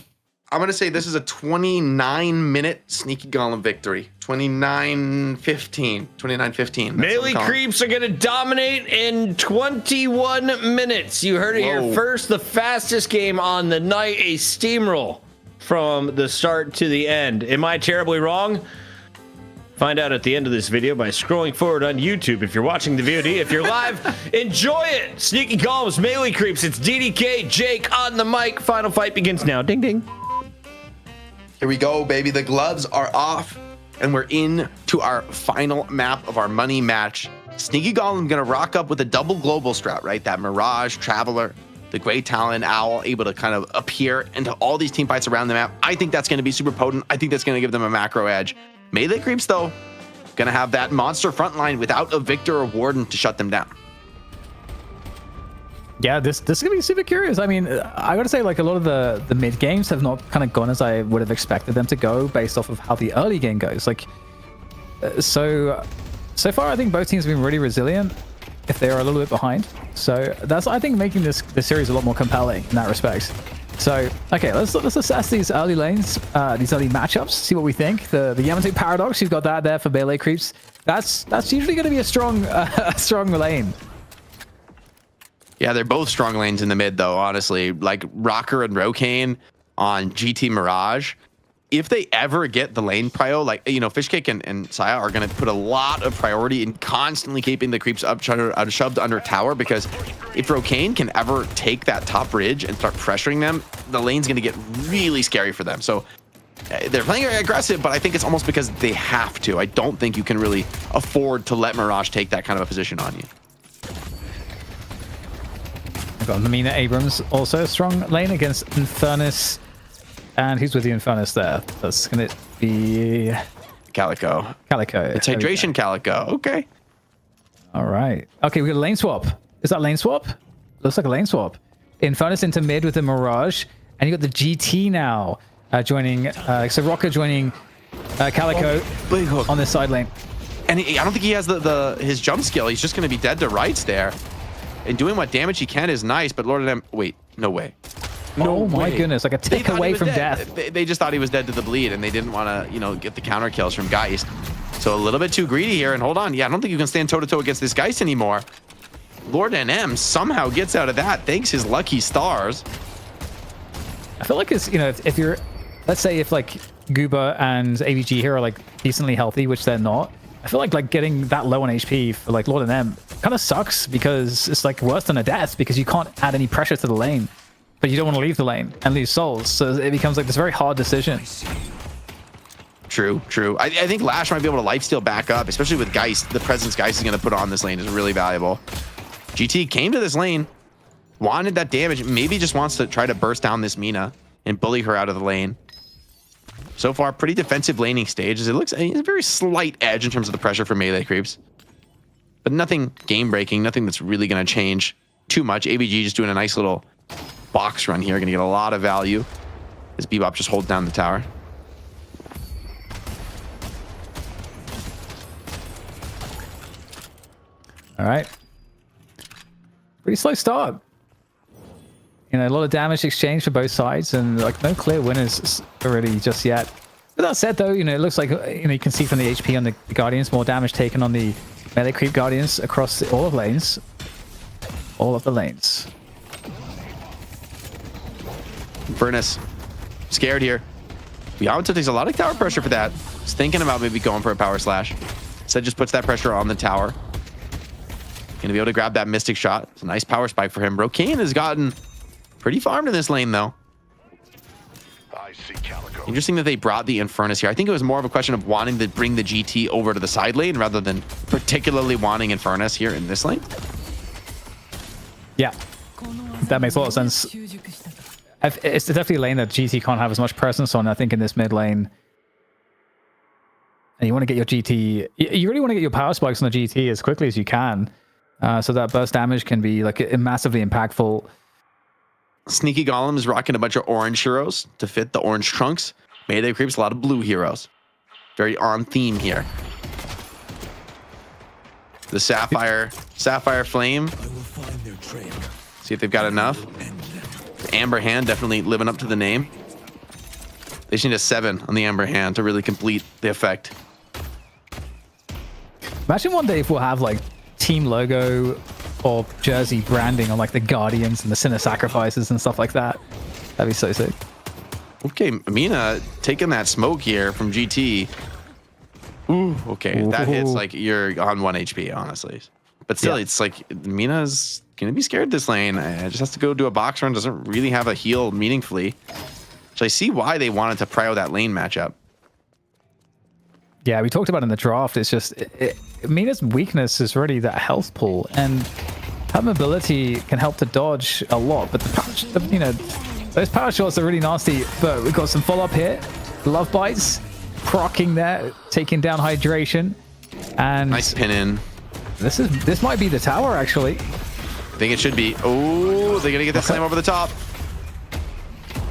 I'm going to say this is a 29-minute Sneaky Golem victory. 29-15. 29-15. Melee creeps are going to dominate in 21 minutes. You heard it here first. The fastest game on the night. A steamroll from the start to the end. Am I terribly wrong? Find out at the end of this video by scrolling forward on YouTube. If you're watching the VOD, if you're live, enjoy it. Sneaky Golems, Melee Creeps. It's DDK, Jake on the mic. Final fight begins now. Ding, ding. Here we go, baby. The gloves are off, and we're in to our final map of our money match. Sneaky Golem gonna rock up with a double global strat, right? That Mirage, Traveler, the Great Talon, Owl, able to kind of appear into all these team fights around the map. I think that's gonna be super potent. I think that's gonna give them a macro edge. Melee Creeps, though, gonna have that monster front line without a Victor or Warden to shut them down. Yeah, this is gonna be super curious. I mean, I gotta say, like, a lot of the mid games have not kind of gone as I would have expected them to go based off of how the early game goes. Like, so far, I think both teams have been really resilient if they are a little bit behind. So that's, I think, making this series a lot more compelling in that respect. So, okay, let's assess these early lanes, these early matchups, see what we think. The Yamato Paradox, you've got that there for Melee Creeps. That's usually going to be a strong lane. Yeah, they're both strong lanes in the mid, though, honestly. Like Rocker and Rokane on GT Mirage. If they ever get the lane prio, like, you know, Fishcake and Saya are going to put a lot of priority in constantly keeping the creeps up, shoved under tower, because if Rokane can ever take that top bridge and start pressuring them, the lane's going to get really scary for them. So they're playing aggressive, but I think it's almost because they have to. I don't think you can really afford to let Mirage take that kind of a position on you. I've got Lamina Abrams, also a strong lane against Infernus. And who's with the Infernus there? That's going to be... Calico. It's hydration Calico. Okay. All right. Okay, we got a lane swap. Is that lane swap? Looks like a lane swap. Infernus into mid with the Mirage. And you got the GT now joining... so Rocker joining Calico on this side lane. And I don't think he has his jump skill. He's just going to be dead to rights there. And doing what damage he can is nice, but Lord of them... Wait, no way. Oh my goodness, like a tick away from death. They just thought he was dead to the bleed, and they didn't want to, you know, get the counter kills from Geist. So a little bit too greedy here, and hold on. Yeah, I don't think you can stand toe-to-toe against this Geist anymore. Lord NM somehow gets out of that, thanks his lucky stars. I feel like it's, you know, if you're, let's say if like Gooba and AVG here are like decently healthy, which they're not, I feel like getting that low on HP for like Lord NM kind of sucks, because it's like worse than a death, because you can't add any pressure to the lane. But you don't want to leave the lane and lose souls, so it becomes like this very hard decision. True. I think Lash might be able to lifesteal back up, especially with Geist. The presence Geist is going to put on this lane is really valuable. GT came to this lane, wanted that damage, maybe just wants to try to burst down this Mina and bully her out of the lane. So far, pretty defensive laning stage, as it looks a very slight edge in terms of the pressure for Melee Creeps. But nothing game-breaking, nothing that's really going to change too much. ABG just doing a nice little box run here, going to get a lot of value as Bebop just holds down the tower. All right. Pretty slow start. You know, a lot of damage exchange for both sides, and like no clear winners already just yet. But that said, though, you know, it looks like, you know, you can see from the HP on the Guardians, more damage taken on the Melee Creep Guardians across all of lanes. All of the lanes. Furnace, scared here. Yamato takes a lot of tower pressure for that. He's thinking about maybe going for a power slash. Instead, just puts that pressure on the tower. Gonna be able to grab that Mystic shot. It's a nice power spike for him. Rokane has gotten pretty farmed in this lane, though. I see Calico. Interesting that they brought the Infernus here. I think it was more of a question of wanting to bring the GT over to the side lane rather than particularly wanting Infernus here in this lane. Yeah, that makes a lot of sense. It's definitely a lane that GT can't have as much presence on, I think, in this mid lane. And you want to get your GT... You really want to get your power spikes on the GT as quickly as you can. So that burst damage can be like massively impactful. Sneaky Golem is rocking a bunch of orange heroes to fit the orange trunks. Melee Creeps, a lot of blue heroes. Very on theme here. The Sapphire Flame. See if they've got enough. The Amber Hand definitely living up to the name. They just need a 7 on the Amber Hand to really complete the effect. Imagine one day if we'll have like team logo or jersey branding on like the Guardians and the Sinner Sacrifices and stuff like that. That'd be so sick. Okay, Mina taking that smoke here from GT. Ooh, okay. That hits like you're on 1 HP, honestly. But still, it's like Mina's gonna be scared this lane. Just has to go do a box run. Doesn't really have a heal meaningfully. So I see why they wanted to prio that lane matchup. Yeah, we talked about it in the draft. It's just Mina's weakness is really that health pool, and her mobility can help to dodge a lot. But those power shots are really nasty. But we've got some follow up here. Love bites, proccing there, taking down hydration, and nice pin in. This might be the tower actually. I think it should be. Oh, they're gonna get that slam over the top.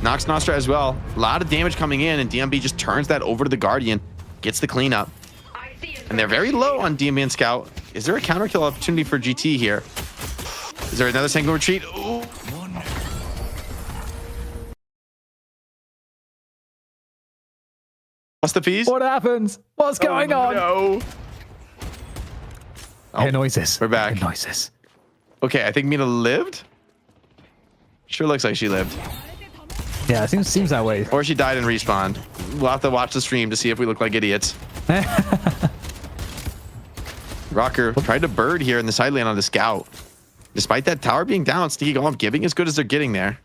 Knocks Nostra as well. A lot of damage coming in, and DMB just turns that over to the Guardian. Gets the cleanup. And they're very low on DMB and Scout. Is there a counter kill opportunity for GT here? Is there another single retreat? Ooh. What's the fees? What happens? What's going on? No. I hear noises. We're back. I hear noises. Okay, I think Mina lived. Sure looks like she lived. Yeah, it seems that way. Or she died and respawned. We'll have to watch the stream to see if we look like idiots. Rocker tried to bird here in the side lane on the Scout. Despite that tower being down, Sneaky Golem giving as good as they're getting there.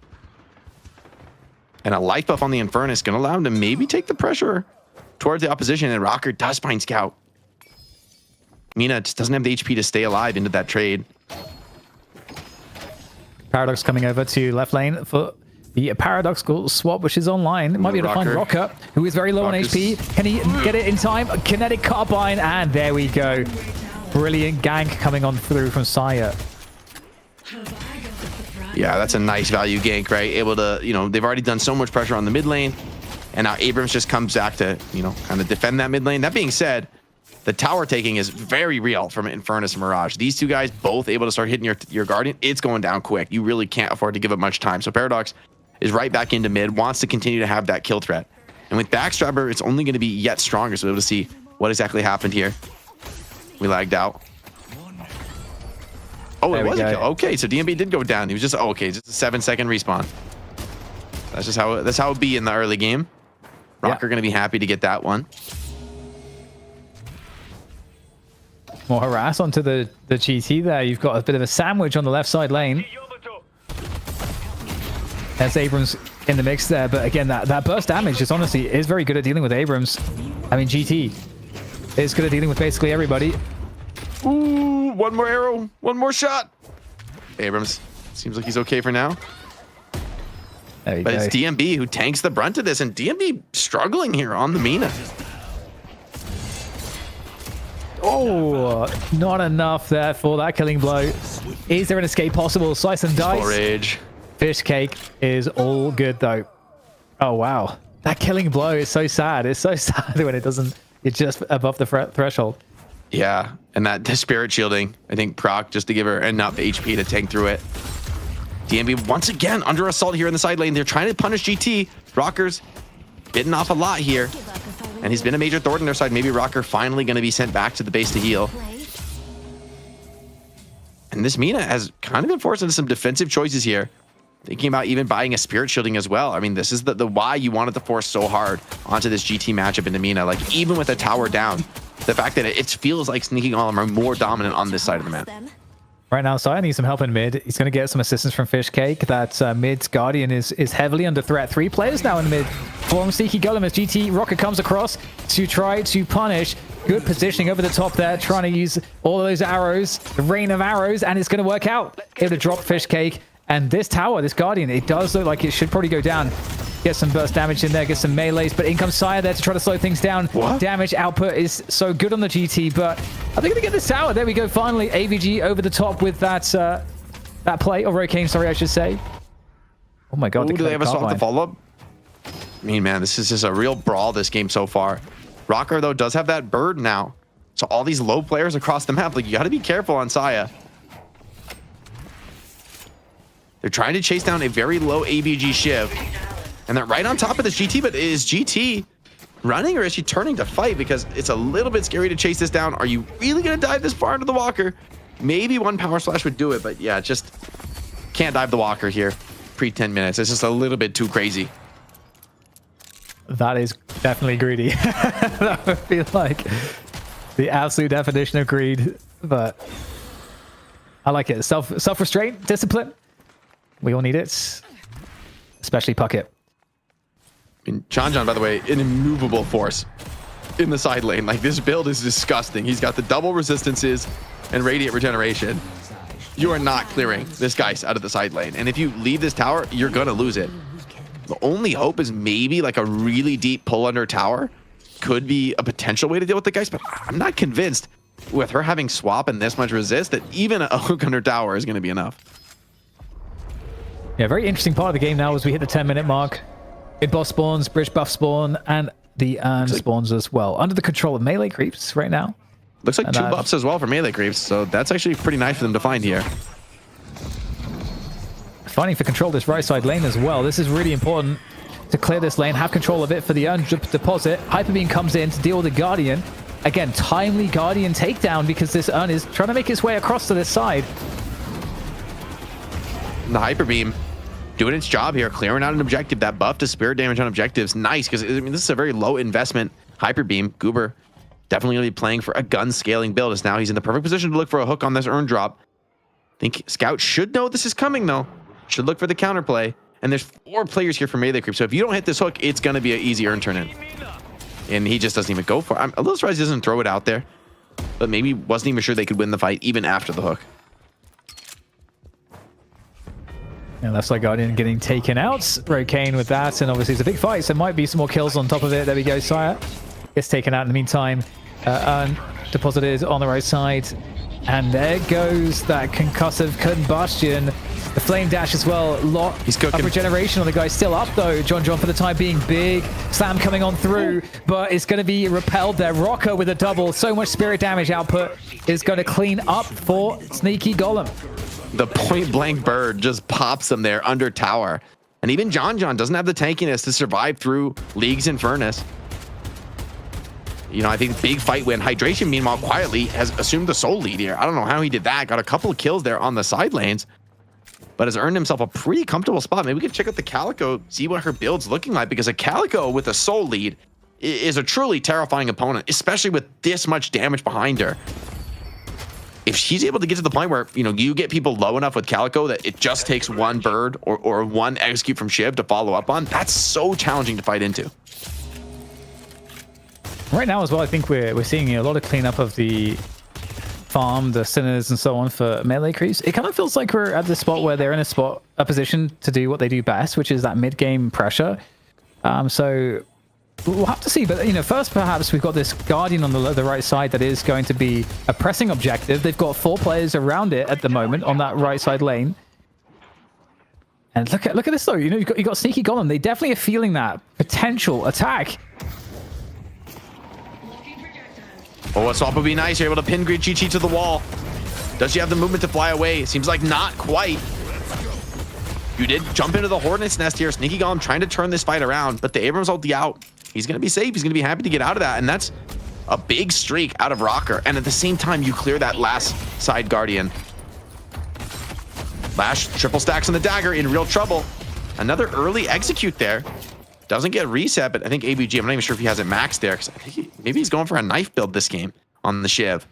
And a life buff on the Infernus going to allow him to maybe take the pressure towards the opposition, and Rocker does find Scout. Mina just doesn't have the HP to stay alive into that trade. Paradox coming over to left lane for the paradoxical swap, which is online. It might be able to find Rocker, who is very low on HP. Can he get it in time? Kinetic Carbine, and there we go. Brilliant gank coming on through from Saya. Yeah, that's a nice value gank, right? Able to, they've already done so much pressure on the mid lane, and now Abrams just comes back to, kind of defend that mid lane. That being said, the tower taking is very real from Infernus and Mirage. These two guys both able to start hitting your Guardian. It's going down quick. You really can't afford to give it much time. So Paradox is right back into mid, wants to continue to have that kill threat. And with Backstabber, it's only going to be yet stronger. So we'll be able to see what exactly happened here. We lagged out. Oh, it was a kill. Okay, so DMB did go down. He was just, just a 7-second respawn. That's just how it be in the early game. Rocker going to be happy to get that one. More harass onto the GT there. You've got a bit of a sandwich on the left side lane. There's Abrams in the mix there, but again, that burst damage is honestly very good at dealing with Abrams. I mean, GT is good at dealing with basically everybody. Ooh, one more arrow, one more shot. Abrams seems like he's okay for now. There you but go. It's DMB who tanks the brunt of this, and DMB struggling here on the Mina. Oh, not enough there for that killing blow. Is there an escape possible? Slice and dice. Full rage. Fish cake is all good though. Oh wow, that killing blow is so sad. It's so sad when it doesn't. It's just above the threshold. Yeah, and the spirit shielding, I think proc just to give her enough HP to tank through it. DMB once again under assault here in the side lane. They're trying to punish GT. Rocker's bitten off a lot here, and he's been a major thorn on their side. Maybe Rocker finally going to be sent back to the base to heal. And this Mina has kind of been forced into some defensive choices here. Thinking about even buying a spirit shielding as well. I mean, this is the why you wanted to force so hard onto this GT matchup into Mina. Like, even with a tower down, the fact that it feels like Sneaky Golem are more dominant on this side of the map. Right now, Saya needs some help in mid. He's going to get some assistance from Fishcake. That mid's Guardian is heavily under threat. 3 players now in mid. From Sneaky Golem as GT Rocket comes across to try to punish. Good positioning over the top there, trying to use all of those arrows, the rain of arrows, and it's going to work out. Able to drop Fishcake. And this tower, this Guardian, it does look like it should probably go down. Get some burst damage in there, get some melees, but in comes Saya there to try to slow things down. What? Damage output is so good on the GT, but I think they're going to get this tower. There we go, finally. AVG over the top with that play, or Rokane, sorry, I should say. Oh my god, Ooh, do they have a swap to follow up? I mean, man, this is just a real brawl this game so far. Rocker, though, does have that bird now. So all these low players across the map, like, you got to be careful on Saya. They're trying to chase down a very low ABG Shiv. And they're right on top of this GT, but is GT running or is she turning to fight? Because it's a little bit scary to chase this down. Are you really going to dive this far into the Walker? Maybe one power slash would do it, but yeah, just can't dive the Walker here. Pre 10 minutes. It's just a little bit too crazy. That is definitely greedy. That would be like the absolute definition of greed, but I like it. Self-restraint, discipline. We all need it, especially Puckett. And John, by the way, an immovable force in the side lane. Like, this build is disgusting. He's got the double resistances and radiant regeneration. You are not clearing this guy's out of the side lane. And if you leave this tower, you're going to lose it. The only hope is maybe like a really deep pull under tower could be a potential way to deal with the guys, but I'm not convinced with her having swap and this much resist that even a hook under tower is going to be enough. Yeah, very interesting part of the game now as we hit the 10-minute mark. Mid boss spawns, bridge buff spawn, and the urn spawns as well. Under the control of melee creeps right now. Looks like 2 buffs as well for melee creeps, so that's actually pretty nice for them to find here. Fighting for control of this right side lane as well. This is really important to clear this lane, have control of it for the urn deposit. Hyper Beam comes in to deal with the Guardian. Again, timely Guardian takedown because this urn is trying to make its way across to this side. The Hyper Beam doing its job here, clearing out an objective. That buff to spirit damage on objectives, nice, because I mean, this is a very low investment Hyper Beam. Goober definitely going to be playing for a gun scaling build, as now he's in the perfect position to look for a hook on this urn drop. I think Scout should know this is coming, though. Should look for the counterplay. And there's 4 players here for melee creep, so if you don't hit this hook, it's going to be an easy urn turn in. And he just doesn't even go for it. I'm a little surprised he doesn't throw it out there, but maybe wasn't even sure they could win the fight even after the hook. And left side Guardian getting taken out. Rokane with that, and obviously it's a big fight, so might be some more kills on top of it. There we go, Saya gets taken out in the meantime. Urn deposited on the right side, and there goes that concussive combustion. The flame dash as well. Lot of regeneration on the guy. Still up though. John for the time being. Big slam coming on through, but it's going to be repelled there. Rocker with a double. So much spirit damage output is going to clean up for Sneaky Golem. The point blank bird just pops him there under tower. And even John doesn't have the tankiness to survive through League's Infernus. You know, I think big fight win. Hydration, meanwhile, quietly has assumed the sole lead here. I don't know how he did that. Got a couple of kills there on the side lanes, but has earned himself a pretty comfortable spot. Maybe we could check out the Calico, see what her build's looking like, because a Calico with a soul lead is a truly terrifying opponent, especially with this much damage behind her. If she's able to get to the point where, you know, you get people low enough with Calico that it just takes one bird or one execute from Shiv to follow up on, that's so challenging to fight into. Right now as well, I think we're seeing a lot of cleanup of the farm, the sinners and so on for melee creeps. It kind of feels like we're at the spot where they're in a position to do what they do best, which is that mid-game pressure. So we'll have to see. But, you know, first perhaps we've got this Guardian on the right side that is going to be a pressing objective. They've got 4 players around it at the moment on that right side lane. And look at this though. You know, you got Sneaky Golem. They definitely are feeling that potential attack. Oh, a swap would be nice. You're able to pin grid GT to the wall. Does she have the movement to fly away? Seems like not quite. You did jump into the Hornet's Nest here. Sneaky Golem trying to turn this fight around, but the Abrams ulti out. He's going to be safe. He's going to be happy to get out of that, and that's a big streak out of Rocker. And at the same time, you clear that last side Guardian. Lash triple stacks on the dagger, in real trouble. Another early execute there. Doesn't get reset, but I think ABG, I'm not even sure if he has it maxed there, because I think maybe he's going for a knife build this game on the Shiv,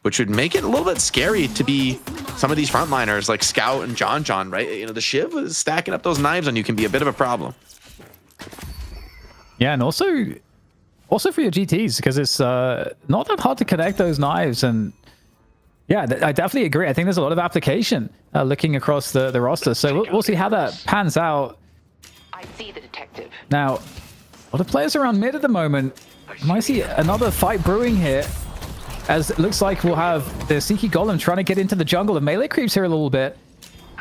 which would make it a little bit scary to be some of these frontliners like Scout and John, right? You know, the Shiv is stacking up those knives on you can be a bit of a problem. Yeah, and also for your GTs, because it's not that hard to connect those knives. And yeah, I definitely agree. I think there's a lot of application looking across the roster. So we'll see how that pans out. I see the detective. Now, a lot of players around mid at the moment. Might see another fight brewing here, as it looks like we'll have the Sneaky Golem trying to get into the jungle. The melee creeps here a little bit,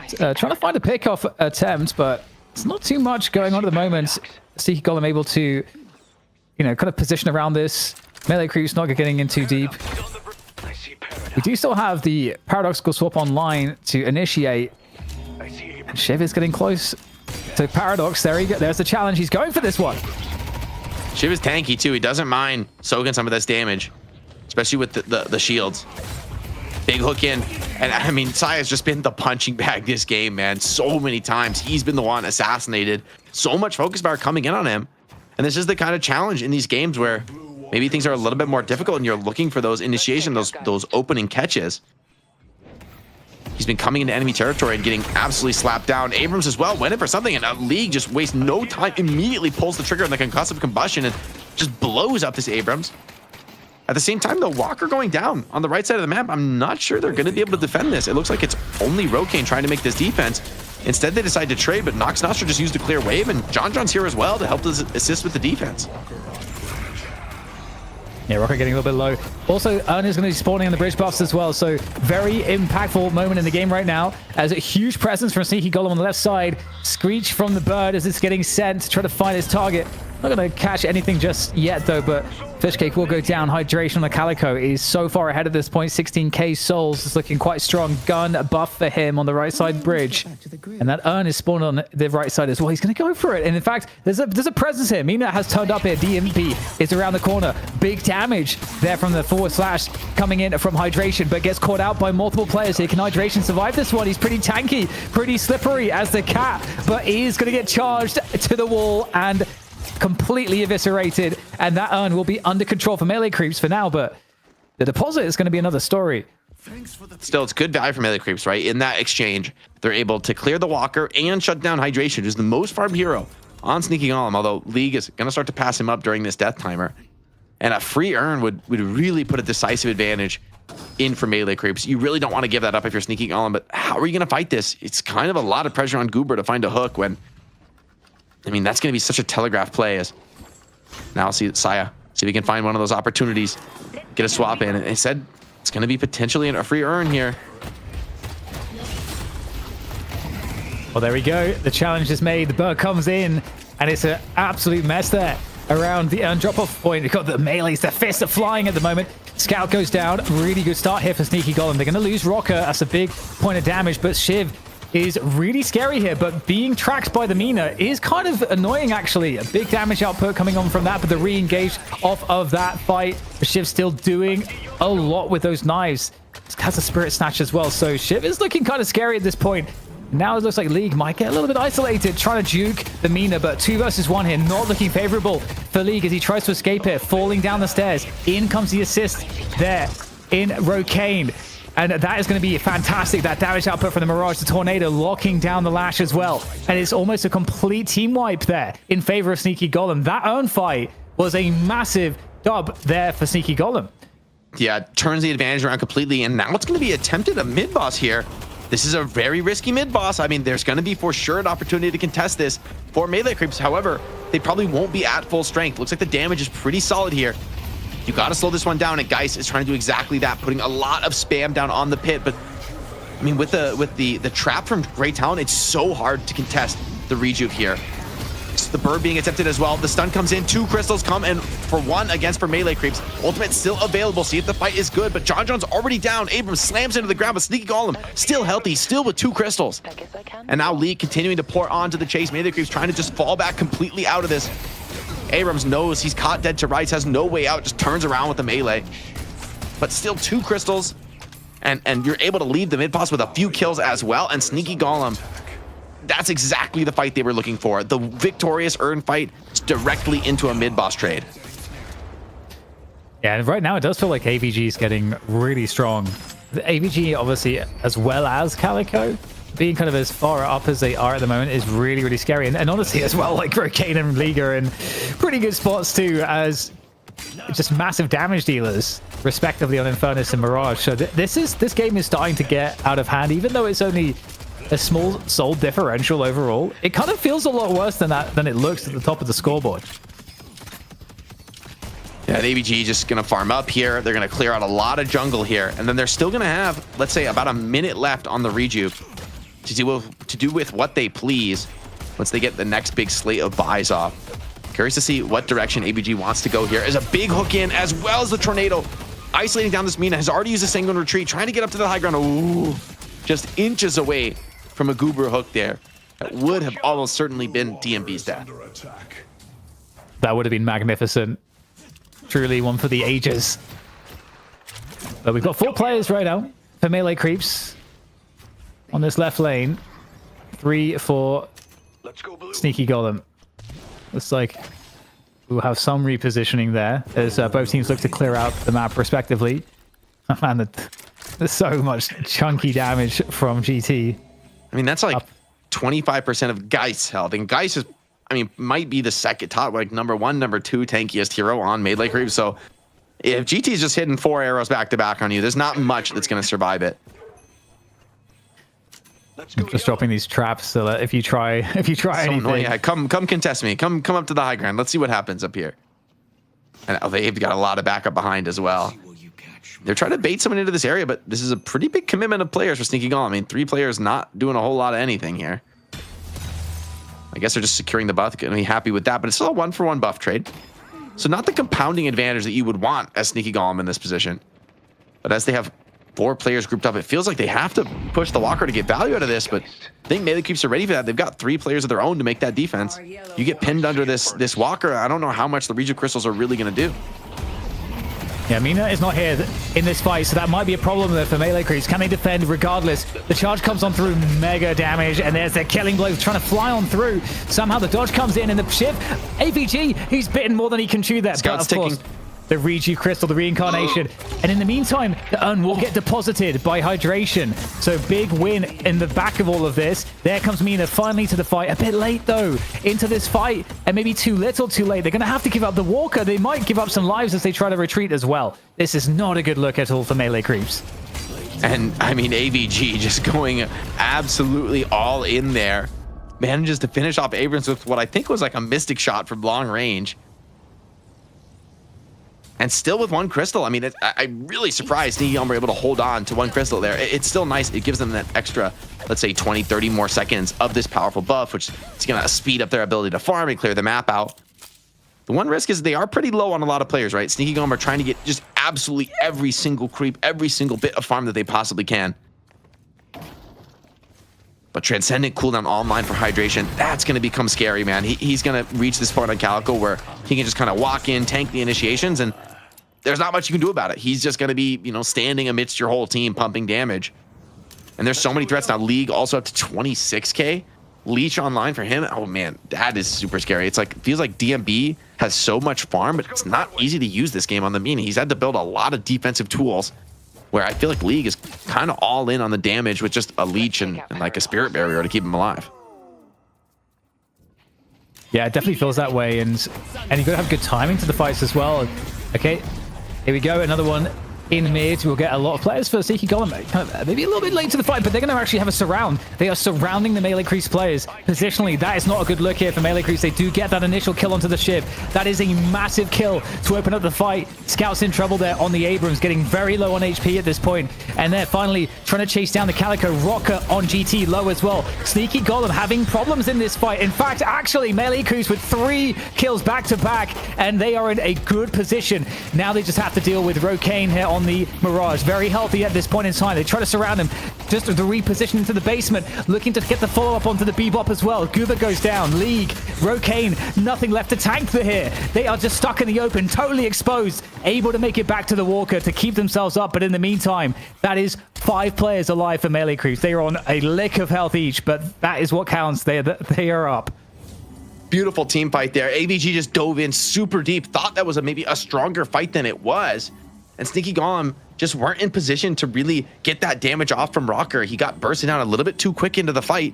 trying to find a pick-off attempt, but It's not too much going on at the moment. Sneaky Golem able to, you know, kind of position around this. Melee creeps not getting in too deep. We do still have the paradoxical swap online to initiate. Shiv is getting close to Paradox. There he go. There's the challenge. He's going for this one. Shiv is tanky too. He doesn't mind soaking some of this damage, especially with the shields. Big hook in. And I mean, Saya's just been the punching bag this game, man. So many times. He's been the one assassinated. So much focus power coming in on him. And this is the kind of challenge in these games where maybe things are a little bit more difficult and you're looking for those initiation, those opening catches. He's been coming into enemy territory and getting absolutely slapped down. Abrams as well went in for something, and League just wastes no time, immediately pulls the trigger on the concussive combustion and just blows up this Abrams. At the same time, though, Walker going down on the right side of the map. I'm not sure they're going to be able to defend this. It looks like it's only Rokane trying to make this defense. Instead, they decide to trade, but Nox Nostra just used a clear wave, and John's here as well to help assist with the defense. Yeah, Rocket getting a little bit low. Also, Erna's going to be spawning on the bridge buffs as well, so very impactful moment in the game right now, as a huge presence from Sneaky Golem on the left side. Screech from the bird as it's getting sent to try to find his target. Not going to catch anything just yet, though, but Fishcake will go down. Hydration on the Calico is so far ahead at this point. 16k souls is looking quite strong. Gun buff for him on the right side bridge. And that Urn is spawned on the right side as well. He's going to go for it. And in fact, there's a presence here. Mina has turned up here. DMP is around the corner. Big damage there from the forward slash coming in from Hydration, but gets caught out by multiple players here. Can Hydration survive this one? He's pretty tanky, pretty slippery as the cat, but he's going to get charged to the wall and completely eviscerated, and that Urn will be under control for melee creeps for now, but the deposit is going to be another story. Still, it's good value for melee creeps, right? In that exchange, they're able to clear the Walker and shut down Hydration, who's the most farmed hero on Sneaky Golem, although League is going to start to pass him up during this death timer. And a free Urn would really put a decisive advantage in for melee creeps. You really don't want to give that up if you're Sneaky Golem, but how are you going to fight this? It's kind of a lot of pressure on Goober to find a hook when, I mean, that's going to be such a telegraph play. As now, see Saya, see if we can find one of those opportunities, get a swap in. And they said it's going to be potentially a free Urn here. Well, there we go. The challenge is made. The bird comes in, and it's an absolute mess there around the Urn drop-off point. We've got the melees, the fists are flying at the moment. Scout goes down. Really good start here for Sneaky Golem. They're going to lose Rocker. That's a big point of damage, but Shiv is really scary here, but being tracked by the Mina is kind of annoying, actually. A big damage output coming on from that, but the re-engage off of that fight. Shiv still doing a lot with those knives. Has a Spirit Snatch as well, so Shiv is looking kind of scary at this point. Now it looks like League might get a little bit isolated, trying to juke the Mina, but 2 versus 1 here, not looking favorable for League as he tries to escape here, falling down the stairs. In comes the assist there in Rokane. And that is going to be fantastic. That damage output from the Mirage, the Tornado, locking down the Lash as well. And it's almost a complete team wipe there in favor of Sneaky Golem. That Urn fight was a massive dub there for Sneaky Golem. Yeah, turns the advantage around completely. And now it's going to be attempted a mid-boss here. This is a very risky mid-boss. I mean, there's going to be for sure an opportunity to contest this for melee creeps. However, they probably won't be at full strength. Looks like the damage is pretty solid here. You got to slow this one down, and Geist is trying to do exactly that, putting a lot of spam down on the pit. But I mean, with the trap from Great Talon, it's so hard to contest the rejuve here. It's the bird being attempted as well. The stun comes in, 2 crystals come, and for 1 against for melee creeps. Ultimate still available. See if the fight is good, but John's already down. Abrams slams into the ground, but Sneaky Golem still healthy, still with 2 crystals. And now Lee continuing to pour onto the chase. Melee creeps trying to just fall back completely out of this. Abrams knows he's caught dead to rights, has no way out, just turns around with the melee. But still 2 crystals, and you're able to leave the mid-boss with a few kills as well. And Sneaky Golem, that's exactly the fight they were looking for. The victorious Urn fight directly into a mid-boss trade. Yeah, and right now it does feel like AVG is getting really strong. The AVG, obviously, as well as Calico, being kind of as far up as they are at the moment is really, really scary. And honestly, as well, like Rokane and League are in pretty good spots too, as just massive damage dealers, respectively, on Infernus and Mirage. So this game is starting to get out of hand, even though it's only a small soul differential overall. It kind of feels a lot worse than it looks at the top of the scoreboard. Yeah, the AVG just going to farm up here. They're going to clear out a lot of jungle here. And then they're still going to have, let's say, about a minute left on the rejuve to do with what they please. once they get the next big slate of buys off. Curious to see what direction ABG wants to go here. As a big hook in, as well as the tornado. Isolating down this Mina, has already used a Sanguine Retreat, trying to get up to the high ground. Ooh, just inches away from a Goober hook there. That would have almost certainly been DMB's death. That would have been magnificent. Truly one for the ages. But we've got 4 players right now for melee creeps on this left lane. 3 for Sneaky Golem. Looks like we'll have some repositioning there as both teams look to clear out the map respectively. Man, there's so much chunky damage from GT. I mean, that's like 25% of Geist's health. And Geist is, I mean, might be the second top, like number 1, number 2 tankiest hero on melee creep. So if GT is just hitting 4 arrows back to back on you, there's not much that's going to survive it. Just dropping these traps so that if you try anything. Annoying. Yeah, come contest me. Come up to the high ground. Let's see what happens up here. And they've got a lot of backup behind as well. They're trying to bait someone into this area, but this is a pretty big commitment of players for Sneaky Golem. I mean, 3 players not doing a whole lot of anything here. I guess they're just securing the buff. Gonna be happy with that, but it's still a 1-for-1 buff trade. So not the compounding advantage that you would want as Sneaky Golem in this position. But as they have 4 players grouped up, it feels like they have to push the Walker to get value out of this, but I think melee creeps are ready for that. They've got 3 players of their own to make that defense. You get pinned under this Walker, I don't know how much the Regent Crystals are really going to do. Yeah, Mina is not here in this fight, so that might be a problem there for melee creeps. Can they defend regardless? The charge comes on through, mega damage, and there's their killing blow trying to fly on through. Somehow the dodge comes in, and the ship, AVG, he's bitten more than he can chew there. Scout's but of course, the Riju Crystal, the reincarnation. And in the meantime, the urn will get deposited by hydration. So big win in the back of all of this. There comes Mina finally to the fight. A bit late though into this fight, and maybe too little too late. They're going to have to give up the Walker. They might give up some lives as they try to retreat as well. This is not a good look at all for melee creeps. And I mean, AVG just going absolutely all in there. Manages to finish off Abrams with what I think was like a mystic shot from long range. And still with 1 crystal. I mean, I'm really surprised Sneaky Golem were able to hold on to 1 crystal there. It's still nice. It gives them that extra, let's say 20, 30 more seconds of this powerful buff, which is going to speed up their ability to farm and clear the map out. The one risk is they are pretty low on a lot of players, right? Sneaky Golem are trying to get just absolutely every single creep, every single bit of farm that they possibly can. But Transcendent cooldown online for hydration, that's going to become scary, man. He's going to reach this point on Calico where he can just kind of walk in, tank the initiations, and there's not much you can do about it. He's just going to be, you know, standing amidst your whole team pumping damage. And there's so many threats now. League also up to 26k. Leech online for him. Oh man, that is super scary. It's like, feels like DMB has so much farm, but it's not easy to use this game on the Mini. He's had to build a lot of defensive tools where I feel like League is kind of all in on the damage with just a Leech and like a Spirit Barrier to keep him alive. Yeah, it definitely feels that way, and you gotta have good timing to the fights as well. Okay, here we go, another one in mid. We'll get a lot of players for Sneaky Golem, kind of maybe a little bit late to the fight, but they're going to actually have a surround. They are surrounding the melee creeps players positionally. That is not a good look here for melee creeps. They do get that initial kill onto the ship. That is a massive kill to open up the fight. Scouts in trouble there on the Abrams, getting very low on HP at this point, and they're finally trying to chase down the Calico. Rocker on GT low as well. Sneaky Golem having problems in this fight. In fact, actually, melee creeps with 3 kills back to back, and they are in a good position. Now they just have to deal with Rokane here on the Mirage. Very healthy at this point in time. They try to surround him, just to reposition into the basement, looking to get the follow-up onto the Bebop as well. Goober goes down. League, Rokane, nothing left to tank for here. They are just stuck in the open, totally exposed, able to make it back to the Walker to keep themselves up. But in the meantime, that is 5 players alive for melee creeps. They are on a lick of health each, but that is what counts. They are up. Beautiful team fight there. AVG just dove in super deep, thought that was maybe a stronger fight than it was. And Sneaky Golem just weren't in position to really get that damage off from Rocker. He got bursted down a little bit too quick into the fight,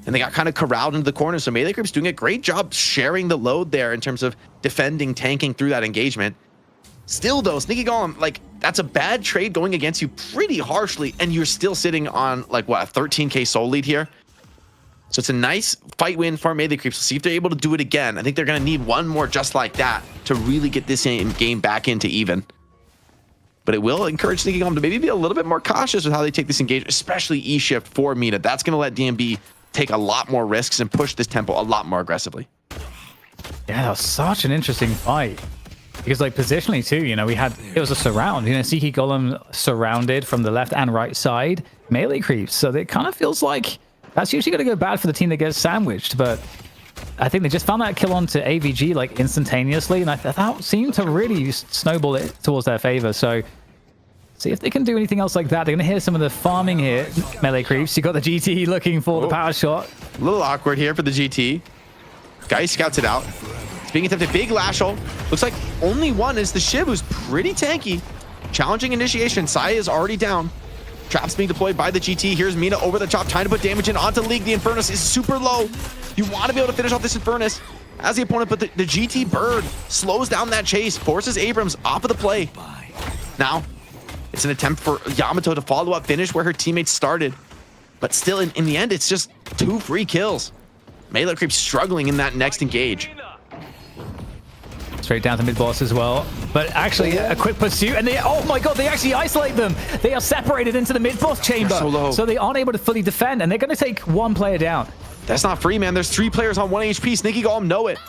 and they got kind of corralled into the corner. So melee creeps doing a great job sharing the load there in terms of defending, tanking through that engagement. Still though, Sneaky Golem, like, that's a bad trade going against you pretty harshly, and you're still sitting on like what, a 13k soul lead here. So it's a nice fight win for melee creeps. We'll see if they're able to do it again. I think they're going to need one more just like that to really get this game back into even. But it will encourage Sneaky Golem to maybe be a little bit more cautious with how they take this engagement, especially E-Shift for Mina. That's going to let DMB take a lot more risks and push this tempo a lot more aggressively. Yeah, that was such an interesting fight. Because like positionally too, you know, it was a surround. You know, Sneaky Golem surrounded from the left and right side, melee creeps. So it kind of feels like that's usually going to go bad for the team that gets sandwiched. But I think they just found that kill onto AVG like instantaneously, and that seemed to really snowball it towards their favor. So see if they can do anything else like that. They're going to hear some of the farming here, melee creeps. You got the GT looking for the power shot. A little awkward here for the GT. Guy scouts it out. It's being attempted. Big Lashel. Looks like only one is the Shiv, who's pretty tanky. Challenging initiation. Saya is already down. Traps being deployed by the GT. Here's Mina over the top, trying to put damage in onto League. The Infernus is super low. You want to be able to finish off this Infernus as the opponent, but the GT Bird slows down that chase, forces Abrams off of the play. Now, it's an attempt for Yamato to follow up, finish where her teammates started. But still, in the end, it's just 2 free kills. Melee Creep struggling in that next engage. Straight down to mid boss as well. But actually, a quick pursuit, and oh my god, they actually isolate them. They are separated into the mid boss chamber. So low. So they aren't able to fully defend, and they're going to take 1 player down. That's not free, man. There's 3 players on 1 HP. Sneaky Golem know it.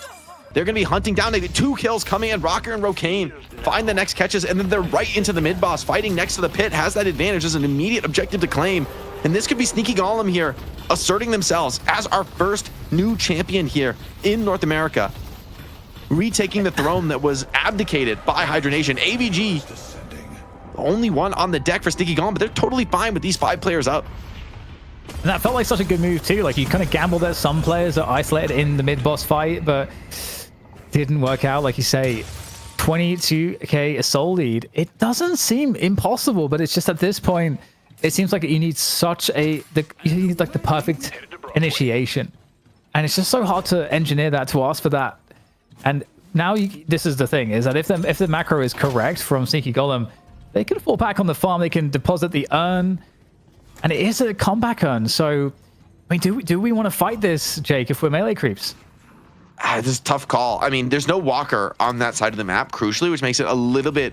They're going to be hunting down. They get 2 kills coming in. Rocker and Rokane find the next catches, and then they're right into the mid boss. Fighting next to the pit has that advantage as an immediate objective to claim. And this could be Sneaky Golem here, asserting themselves as our first new champion here in North America. Retaking the throne that was abdicated by Hydra Nation. AVG, the only one on the deck for Sneaky Golem, but they're totally fine with these 5 players up. And that felt like such a good move too. Like you kind of gambled that some players are isolated in the mid boss fight, but didn't work out. Like you say, 22k a soul lead. It doesn't seem impossible, but it's just at this point, it seems like you need you need like the perfect initiation, and it's just so hard to engineer that, to ask for that. And now this is the thing, is that if the macro is correct from Sneaky Golem, they can fall back on the farm. They can deposit the urn. And it is a comeback urn, so I mean, do we want to fight this, Jake, if we're melee creeps? This is a tough call. I mean, there's no walker on that side of the map, crucially, which makes it a little bit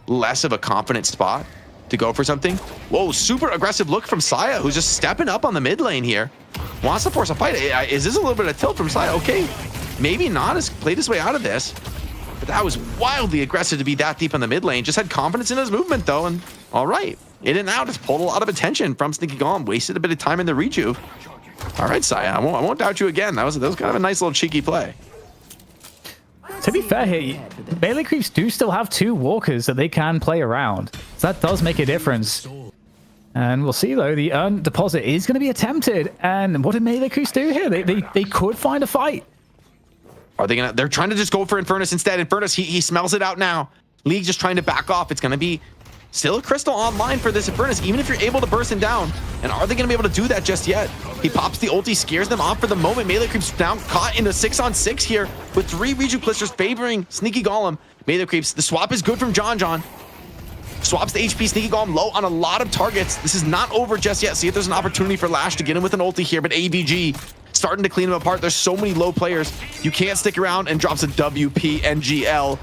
less of a confident spot to go for something. Whoa, super aggressive look from Saya, who's just stepping up on the mid lane here. Wants to force a fight. Is this a little bit of tilt from Saya? Okay, maybe not. Has played his way out of this. But that was wildly aggressive to be that deep in the mid lane. Just had confidence in his movement, though, and all right. In and out, just pulled a lot of attention from Sneaky Golem. Wasted a bit of time in the rejuve. All right, Saya, I won't doubt you again. That was kind of a nice little cheeky play. To be fair here, melee creeps do still have 2 walkers that they can play around. So that does make a difference. And we'll see, though, the urn deposit is going to be attempted. And what did melee creeps do here? They could find a fight. Are they gonna? They're trying to just go for Infernus instead. Infernus, he smells it out now. League just trying to back off. It's going to be still a crystal online for this Infernus, even if you're able to burst him down. And are they going to be able to do that just yet? He pops the ulti, scares them off for the moment. Melee Creeps down, caught in a 6-on-6 here with 3 Reju Blisters favoring Sneaky Golem. Melee Creeps, the swap is good from John. Swaps the HP. Sneaky Golem low on a lot of targets. This is not over just yet. See if there's an opportunity for Lash to get him with an ulti here, but AVG starting to clean him apart. There's so many low players. You can't stick around, and drops a WPNGL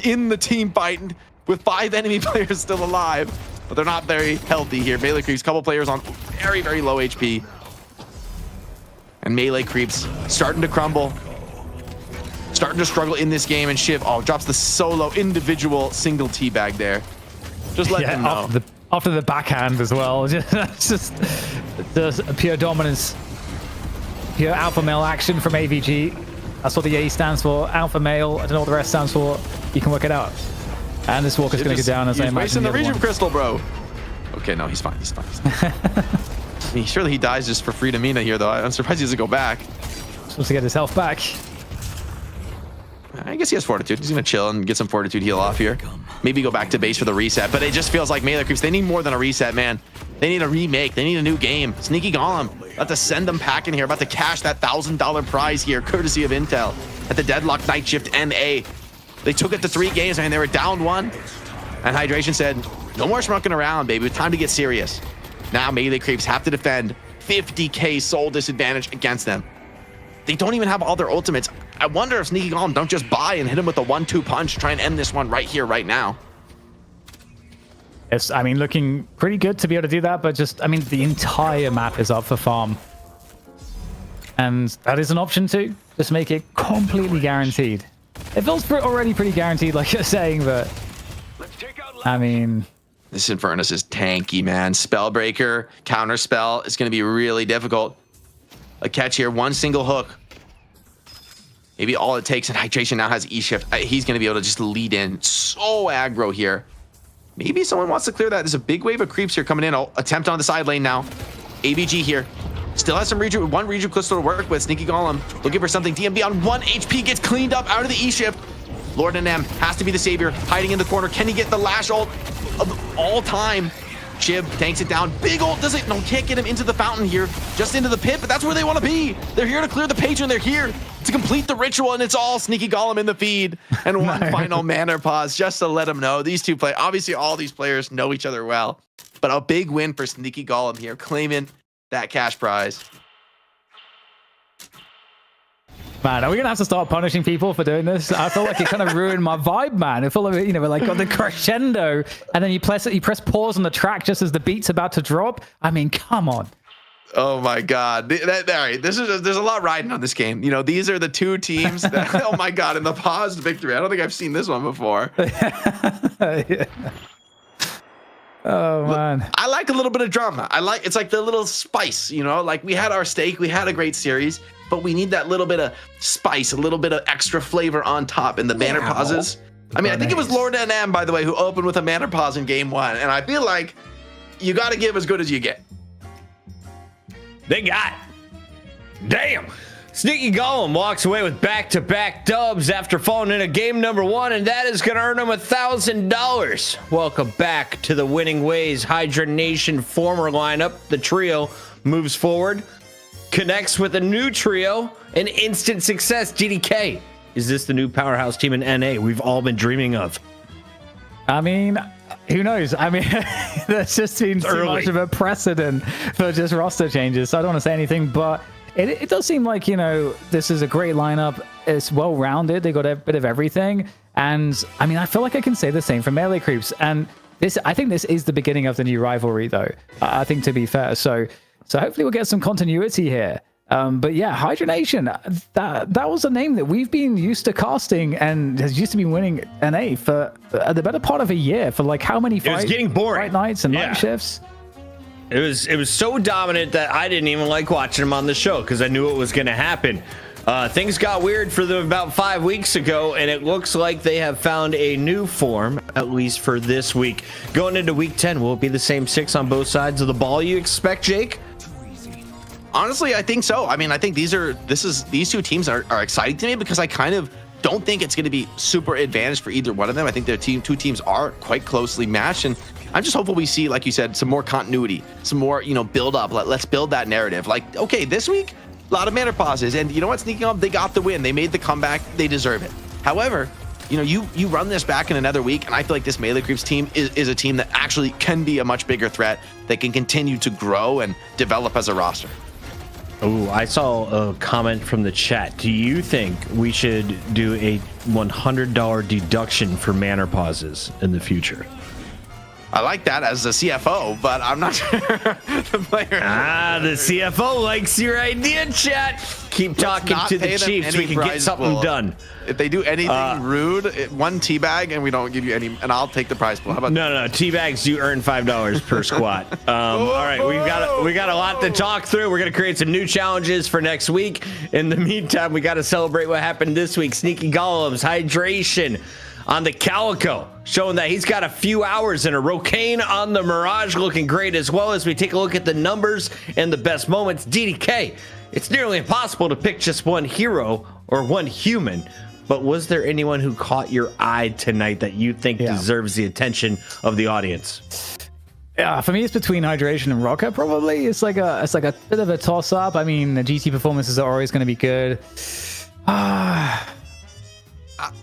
in the team fight with 5 enemy players still alive, but they're not very healthy here. Melee Creeps, couple players on very, very low HP. And Melee Creeps starting to crumble, starting to struggle in this game, and Shiv, drops the solo individual single teabag there. Just let them know. After the backhand as well. just a pure dominance. Pure alpha male action from AVG. That's what the A stands for. Alpha male. I don't know what the rest stands for. You can work it out. And this walker's going to go down as I imagine. He's wasting the Reju Crystal, bro. Okay, no, he's fine. He's fine. I mean, surely he dies just for free to Mina here, though. I'm surprised he doesn't go back. Supposed to get his health back. I guess he has fortitude. He's going to chill and get some fortitude heal off here. Maybe go back to base for the reset, but it just feels like Melee Creeps, they need more than a reset, man. They need a remake. They need a new game. Sneaky Golem, about to send them packing here, about to cash that $1,000 prize here, courtesy of Intel at the Deadlock Night Shift NA. They took it to 3 games, man. They were down 1, and Hydration said, no more schmucking around, baby. It's time to get serious. Now Melee Creeps have to defend 50k soul disadvantage against them. They don't even have all their ultimates. I wonder if Sneaky Golem don't just buy and hit him with a 1-2 punch, try and end this one right here, right now. It's, I mean, looking pretty good to be able to do that, but just, I mean, the entire map is up for farm. And that is an option too. Just make it completely guaranteed. It feels already pretty guaranteed, like you're saying, but I mean, this Infernus is tanky, man. Spellbreaker, counterspell is going to be really difficult. A catch here, one single hook. Maybe all it takes, and Hydration now has E-Shift. He's going to be able to just lead in so aggro here. Maybe someone wants to clear that. There's a big wave of creeps here coming in. Oh, attempt on the side lane now. ABG here. Still has some one Reju Crystal to work with. Sneaky Golem looking for something. DMB on 1 HP gets cleaned up out of the E-Shift. Lord and M has to be the savior, hiding in the corner. Can he get the last ult of all time? Shib tanks it down. Big ult does it. No, can't get him into the fountain here. Just into the pit, but that's where they want to be. They're here to clear the patron. They're here to complete the ritual, and it's all Sneaky Golem in the feed. And one final mana pause just to let them know. These two play. Obviously, all these players know each other well. But a big win for Sneaky Golem here, claiming that cash prize. Man, are we gonna have to start punishing people for doing this? I feel like it kind of ruined my vibe, man. I feel like, you know, we're like got the crescendo, and then you press pause on the track just as the beat's about to drop. I mean, come on. Oh my God! There's a lot riding on this game. You know, these are the two teams that. Oh my God! In the paused victory, I don't think I've seen this one before. Yeah. Oh man, I like a little bit of drama. It's like the little spice, you know, like we had our steak, we had a great series, but we need that little bit of spice, a little bit of extra flavor on top in the banner pauses. I mean, I think it was Lord NM, by the way, who opened with a banner pause in game 1, and I feel like you got to give as good as you get. They got it. Damn. Sneaky Golem walks away with back-to-back dubs after falling into game number 1, and that is going to earn him $1,000. Welcome back to the winning ways. Hydra Nation former lineup. The trio moves forward, connects with a new trio, and instant success. GDK. Is this the new powerhouse team in NA we've all been dreaming of? I mean, who knows? I mean, that just seems too much of a precedent for just roster changes, so I don't want to say anything, but it does seem like, you know, this is a great lineup. It's well-rounded. They got a bit of everything. And, I mean, I feel like I can say the same for Melee Creeps. And I think this is the beginning of the new rivalry, though. I think, to be fair. So hopefully we'll get some continuity here. But yeah, Hydra Nation, that was a name that we've been used to casting and has used to be winning NA for the better part of a year. For like how many fights? It was getting boring. Fight nights and night shifts. It was so dominant that I didn't even like watching him on the show because I knew it was going to happen. Things got weird for them about 5 weeks ago, and it looks like they have found a new form, at least for this week. Going into week 10, will it be the same 6 on both sides of the ball you expect, Jake? Honestly, I think so. I mean, I think these two teams are exciting to me because I kind of don't think it's going to be super advantage for either one of them. I think their two teams are quite closely matched, and I'm just hopeful we see, like you said, some more continuity, some more, you know, build up. Let's build that narrative. Like, okay, this week, a lot of mana pauses, and you know what, Sneaking Up, they got the win. They made the comeback. They deserve it. However, you know, you run this back in another week, and I feel like this Melee Creeps team is a team that actually can be a much bigger threat that can continue to grow and develop as a roster. Oh, I saw a comment from the chat. Do you think we should do a $100 deduction for mana pauses in the future? I like that as a CFO, but I'm not sure the player. The CFO likes your idea, chat. Keep talking to the Chiefs. We can get something done. If they do anything rude, one teabag, and we don't give you any, and I'll take the prize pool. How about no teabags? You earn $5 per squat. All right, we got a lot to talk through. We're gonna create some new challenges for next week. In the meantime, we got to celebrate what happened this week. Sneaky Golems, hydration on the Calico, showing that he's got a few hours in a Rocane on the Mirage, looking great, as well as we take a look at the numbers and the best moments. DDK, it's nearly impossible to pick just one hero or one human, but was there anyone who caught your eye tonight that you think deserves the attention of the audience? Yeah, for me, it's between Hydration and Rocket. Probably, it's like a bit of a toss-up. I mean, the GT performances are always going to be good.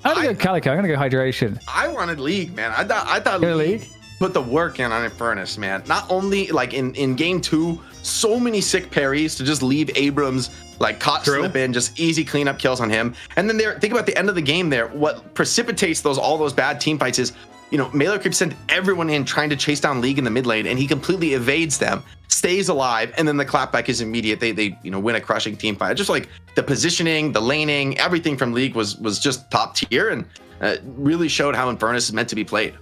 I'm gonna go Calico. I'm gonna go Hydration. I wanted League, man. I thought League put the work in on Infernus, man. Not only like in game 2, so many sick parries to just leave Abrams like caught slip in, just easy cleanup kills on him. And then think about the end of the game there. What precipitates all those bad team fights is, you know, Melee Creep sent everyone in trying to chase down League in the mid lane, and he completely evades them. stays alive, and then the clapback is immediate. They win a crushing team fight. Just like the positioning, the laning, everything from League was just top tier, and really showed how Infernus is meant to be played.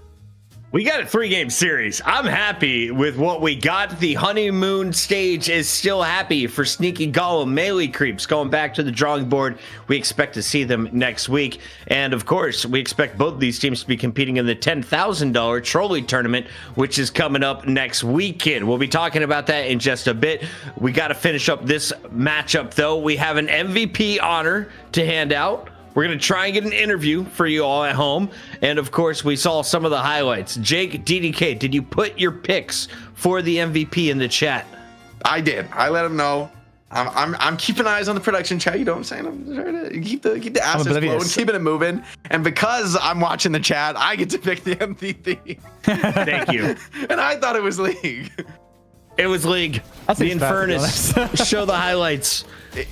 We got a 3-game series. I'm happy with what we got. The honeymoon stage is still happy for Sneaky Golem. Melee Creeps going back to the drawing board. We expect to see them next week. And of course, we expect both of these teams to be competing in the $10,000 Trolley Tournament, which is coming up next weekend. We'll be talking about that in just a bit. We got to finish up this matchup, though. We have an MVP honor to hand out. We're going to try and get an interview for you all at home. And of course, we saw some of the highlights. Jake, DDK, did you put your picks for the MVP in the chat? I did. I let him know. I'm keeping eyes on the production chat. You know what I'm saying? I'm trying to keep the assets flowing, keeping it moving. And because I'm watching the chat, I get to pick the MVP. Thank you. And I thought it was League. It was League. The Infernus. Show the highlights.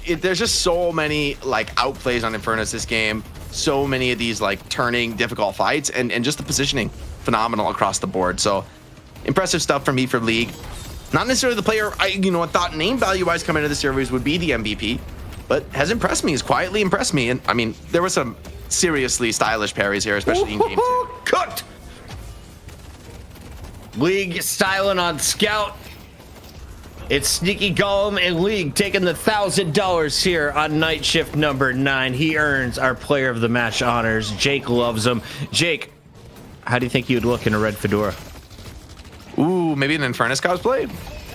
There's just so many like outplays on Infernus this game. So many of these like turning difficult fights, and just the positioning phenomenal across the board. So impressive stuff for me for League. Not necessarily the player I thought name value wise coming into the series would be the MVP, but has impressed me. Has quietly impressed me. And I mean, there were some seriously stylish parries here, especially in game 2. Cooked. League styling on Scout. It's Sneaky Golem and League taking the $1,000 here on night shift number 9. He earns our player of the match honors. Jake loves him. Jake, how do you think you'd look in a red fedora? Ooh, maybe an Infernus cosplay.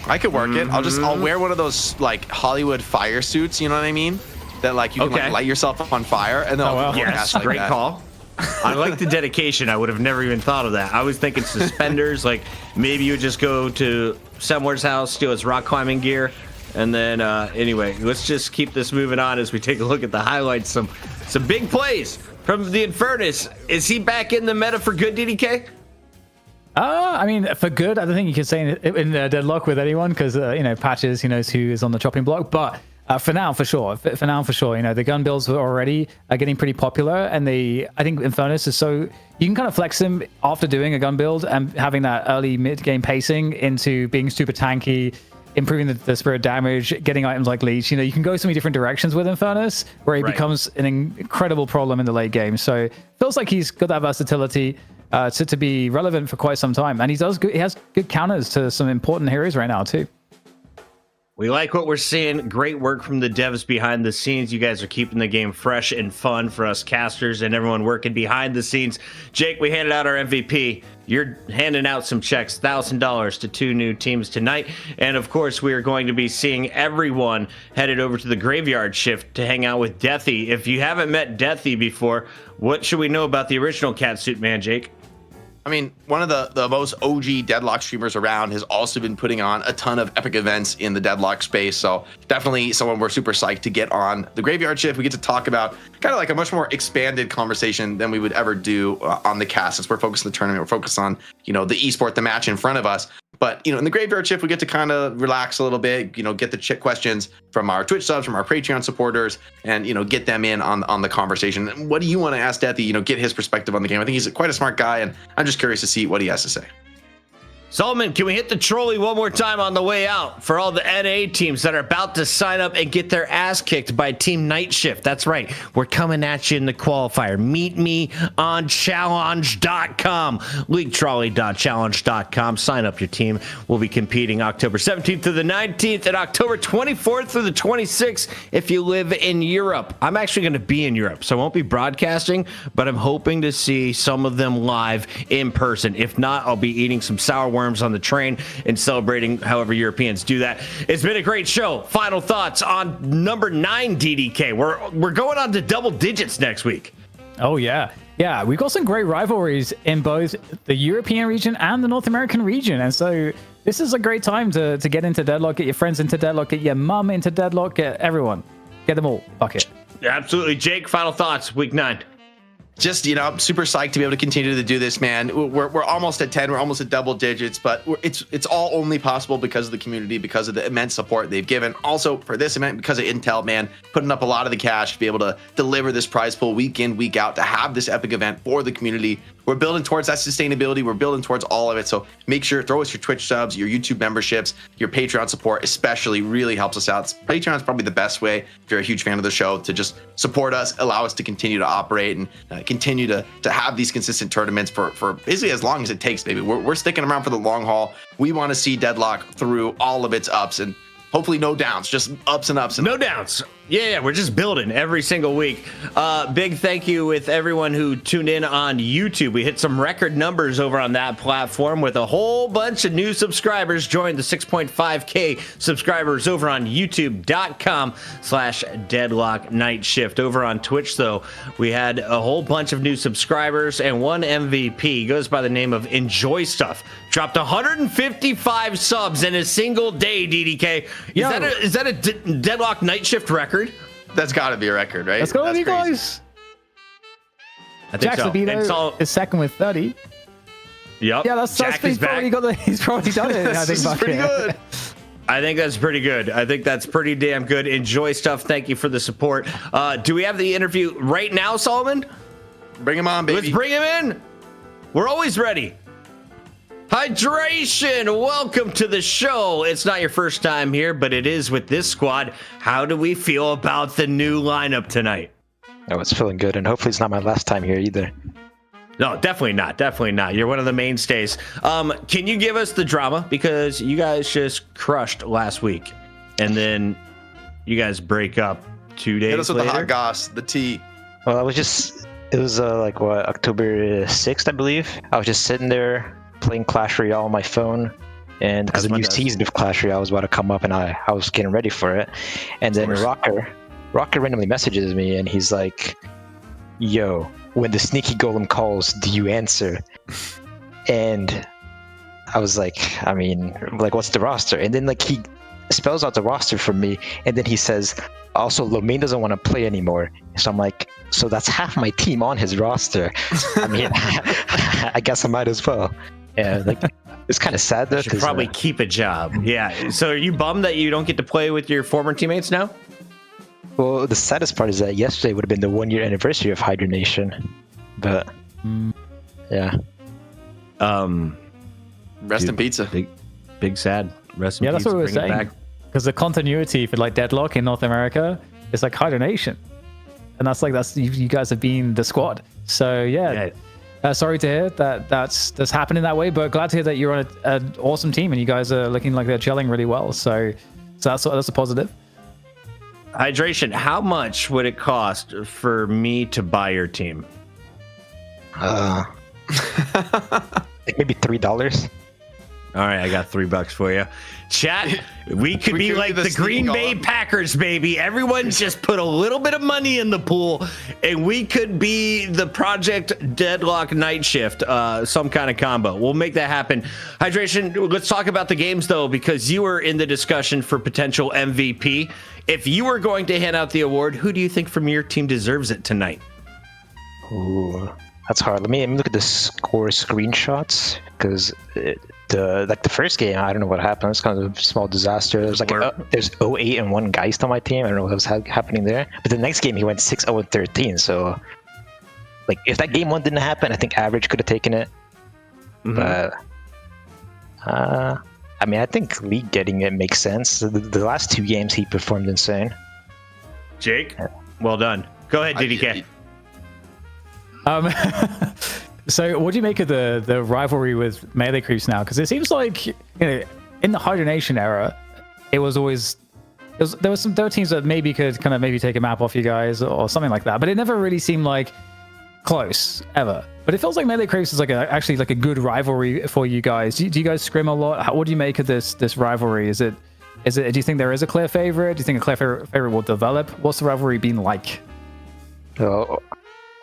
I could work it. I'll wear one of those like Hollywood fire suits. You know what I mean? That like you can like light yourself on fire, and then yes, like great call. I like the dedication. I would have never even thought of that. I was thinking suspenders. Like maybe you would just go to somewhere's house, steal his rock climbing gear, and then anyway, let's just keep this moving on as we take a look at the highlights. Some big plays from the Infernus. Is he back in the meta for good, DDK? I mean, for good, I don't think you can say in Deadlock with anyone because Patches, he knows who is on the chopping block, but. For now, for sure. The gun builds were already getting pretty popular, and I think Infernus is so you can kind of flex him after doing a gun build and having that early mid-game pacing into being super tanky, improving the spirit damage, getting items like leech. You can go so many different directions with Infernus, where he becomes an incredible problem in the late game. So feels like he's got that versatility to be relevant for quite some time, and he has good counters to some important heroes right now too. We like what we're seeing. Great work from the devs behind the scenes. You guys are keeping the game fresh and fun for us casters and everyone working behind the scenes. Jake, we handed out our MVP. You're handing out some checks, $1,000 to 2 new teams tonight. And of course, we are going to be seeing everyone headed over to the graveyard shift to hang out with Deathy. If you haven't met Deathy before, what should we know about the original Catsuit Man, Jake? I mean, one of the most OG Deadlock streamers around has also been putting on a ton of epic events in the Deadlock space. So definitely someone we're super psyched to get on the graveyard shift. We get to talk about kind of like a much more expanded conversation than we would ever do on the cast. Since we're focused on the tournament, we're focused on, the esport, the match in front of us. But, in the graveyard shift, we get to kind of relax a little bit, get the questions from our Twitch subs, from our Patreon supporters, and, get them in on the conversation. What do you want to ask Deathy, get his perspective on the game? I think he's quite a smart guy, and I'm just curious to see what he has to say. Solomon, can we hit the trolley one more time on the way out for all the NA teams that are about to sign up and get their ass kicked by Team Night Shift? That's right. We're coming at you in the qualifier. Meet me on challenge.com. leaguetrolley.challenge.com. Sign up your team. We'll be competing October 17th through the 19th and October 24th through the 26th if you live in Europe. I'm actually going to be in Europe, so I won't be broadcasting, but I'm hoping to see some of them live in person. If not, I'll be eating some sour worms on the train and celebrating however Europeans do that. It's been a great show. Final thoughts on number 9, DDK. We're going on to double digits next week. Oh yeah, we've got some great rivalries in both the European region and the North American region, and so this is a great time to get into Deadlock, get your friends into Deadlock, get your mum into Deadlock, get everyone, get them all. Fuck it. Absolutely. Jake, final thoughts, week 9. just, I'm super psyched to be able to continue to do this, man. We're almost at 10. We're almost at double digits, but it's all only possible because of the community, because of the immense support they've given. Also for this event, because of Intel, man, putting up a lot of the cash to be able to deliver this prize pool week in, week out, to have this epic event for the community. We're building towards that sustainability. We're building towards all of it. So make sure, throw us your Twitch subs, your YouTube memberships, your Patreon support, especially really helps us out. Patreon is probably the best way, if you're a huge fan of the show, to just support us, allow us to continue to operate and continue to have these consistent tournaments for basically as long as it takes, baby. We're sticking around for the long haul. We want to see Deadlock through all of its ups and hopefully no downs, just ups and ups. No downs. Yeah, we're just building every single week. Big thank you with everyone who tuned in on YouTube. We hit some record numbers over on that platform with a whole bunch of new subscribers. Joined the 6.5K subscribers over on youtube.com/Deadlock Night Shift. Over on Twitch, though, we had a whole bunch of new subscribers and one MVP. He goes by the name of Enjoy Stuff. Dropped 155 subs in a single day, DDK. Is that a Deadlock Night Shift record? That's got to be a record, right? Let's go, you crazy. guys. I think Jack so. Sabino is second with 30. Yep. Yeah, that's he's probably he's probably done it. I think This is pretty good. I think that's pretty good. I think that's pretty damn good. Enjoy Stuff. Thank you for the support. Do we have the interview right now, Solomon? Bring him on, baby. Let's bring him in. We're always ready. Hydration, welcome to the show. It's not your first time here, but it is with this squad. How do we feel about the new lineup tonight? Oh, it's feeling good, and hopefully it's not my last time here either. No, definitely not. Definitely not. You're one of the mainstays. Can you give us the drama? Because you guys just crushed last week, and then you guys break up 2 days Hit us with later. the hot goss, the tea. Well, it was October 6th, I believe. I was just sitting there playing Clash Royale on my phone, and because the new season of Clash Royale was about to come up, and I was getting ready for it, and then Rocker randomly messages me, and he's like, "Yo, when the sneaky golem calls, do you answer?" And I was like, what's the roster? And then he spells out the roster for me, and then he says, also, Lomain doesn't want to play anymore. So I'm like, so that's half my team on his roster. I mean, I guess I might as well. Yeah, it's kind of sad though. You should probably keep a job. Yeah. So are you bummed that you don't get to play with your former teammates now? Well, the saddest part is that yesterday would have been the 1-year anniversary of Hydra Nation, but yeah. Rest in pizza. Big sad. Rest in Yeah, peace. that's what we were Bring it saying. back. Because the continuity for Deadlock in North America is like Hydra Nation, and that's you guys have been the squad. So yeah. Sorry to hear that's happening that way, but glad to hear that you're on an awesome team and you guys are looking like they're gelling really well. So that's a positive. Hydration, how much would it cost for me to buy your team? Maybe $3. All right, I got $3 for you. Chat, we could be like the Green Bay Packers, baby. Everyone just put a little bit of money in the pool, and we could be the Project Deadlock Night Shift, some kind of combo. We'll make that happen. Hydration, let's talk about the games, though, because you were in the discussion for potential MVP. If you were going to hand out the award, who do you think from your team deserves it tonight? Ooh, that's hard. Let me look at the score screenshots, because the first game, I don't know what happened. It's kind of a small disaster. There's there's 0-8 and 1 Geist on my team. I don't know what was happening there. But the next game he went 6-0 and 13. So if that game 1 didn't happen, I think Average could have taken it. Mm-hmm. But I think League getting it makes sense. The last 2 games he performed insane. Jake, well done. Go ahead, DDK. So what do you make of the rivalry with Melee Creeps now? Because it seems like in the Hydra Nation era, there were teams that maybe could kind of take a map off you guys or something like that, but it never really seemed like close ever. But it feels like Melee Creeps is actually a good rivalry for you guys. Do you guys scrim a lot? What do you make of this rivalry? Is it? Do you think there is a clear favorite? Do you think a clear favorite will develop? What's the rivalry been like? Well,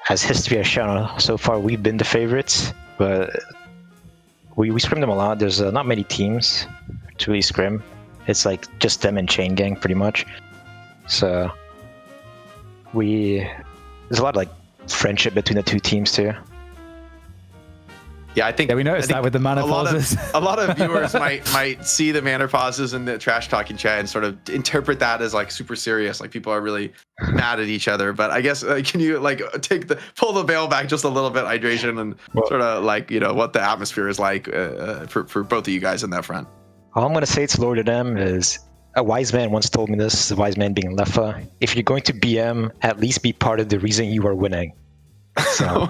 as history has shown, so far we've been the favorites, but we scrim them a lot. There's not many teams to really scrim. It's just them and Chain Gang pretty much. So there's a lot of friendship between the two teams too. Yeah, I think we noticed that with the mana pauses. A lot of viewers might see the mana pauses in the trash talking chat and sort of interpret that as like super serious, like people are really mad at each other. But I guess can you like pull the veil back just a little bit, Hydration, and sort of like what the atmosphere is like for both of you guys on that front. All I'm gonna say to Lord of them is a wise man once told me this. A wise man being Leffa. If you're going to BM, at least be part of the reason you are winning. So.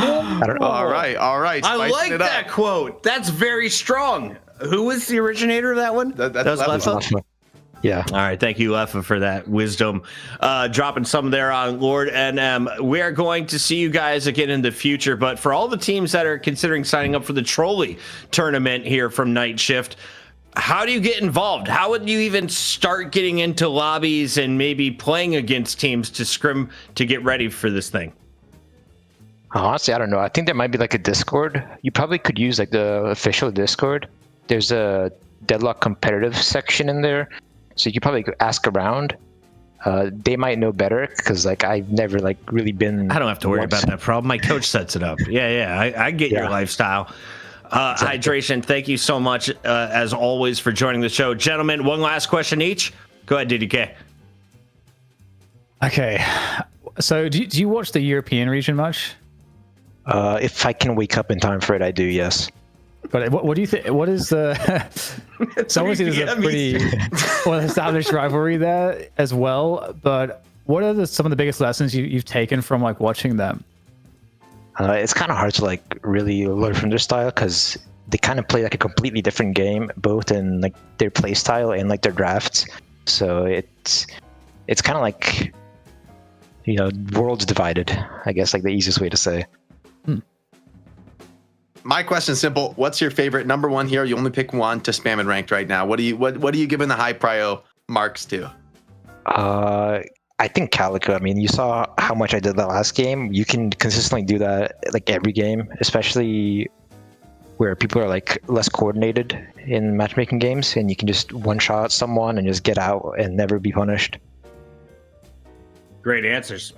I don't know. All right. I like that quote. That's very strong. Who was the originator of that one? That was Leffa? Yeah. All right. Thank you, Leffa, for that wisdom. Dropping some there on Lord NM. We are going to see you guys again in the future. But for all the teams that are considering signing up for the Trolley tournament here from Night Shift, how do you get involved? How would you even start getting into lobbies and maybe playing against teams to scrim to get ready for this thing? Honestly, I don't know. I think there might be like a Discord. You probably could use like the official Discord. There's a Deadlock competitive section in there, so you could probably ask around. They might know better because like I've never like really been. I don't have to worry about that problem. My coach sets it up. Yeah. I get your lifestyle. Exactly. Hydration, thank you so much as always for joining the show, gentlemen. One last question each. Go ahead, DDK. Okay, so do you watch the European region much? If I can wake up in time for it, I do, yes. But what do you think? What is the? So obviously there's a pretty well-established rivalry there as well. But what are some of the biggest lessons you've taken from like watching them? It's kind of hard to like really learn from their style because they kind of play like a completely different game, both in like their play style and like their drafts. So it's kind of like worlds divided. I guess like the easiest way to say. My question is simple. What's your favorite number one hero? You only pick one to spam in ranked right now. What are you giving the high prio marks to? I think Calico. I mean, you saw how much I did that last game. You can consistently do that like every game, especially where people are like less coordinated in matchmaking games, and you can just one shot someone and just get out and never be punished. Great answers.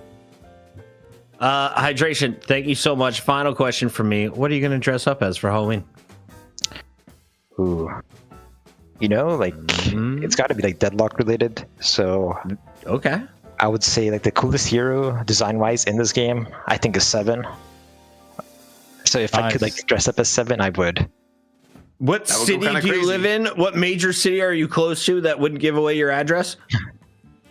Hydration, thank you so much. Final question for me. What are you going to dress up as for Halloween? Ooh. It's got to be like Deadlock related. So, okay. I would say like the coolest hero design-wise in this game, I think is 7. So if I could like dress up as 7, I would. What city do you live in? What major city are you close to that wouldn't give away your address?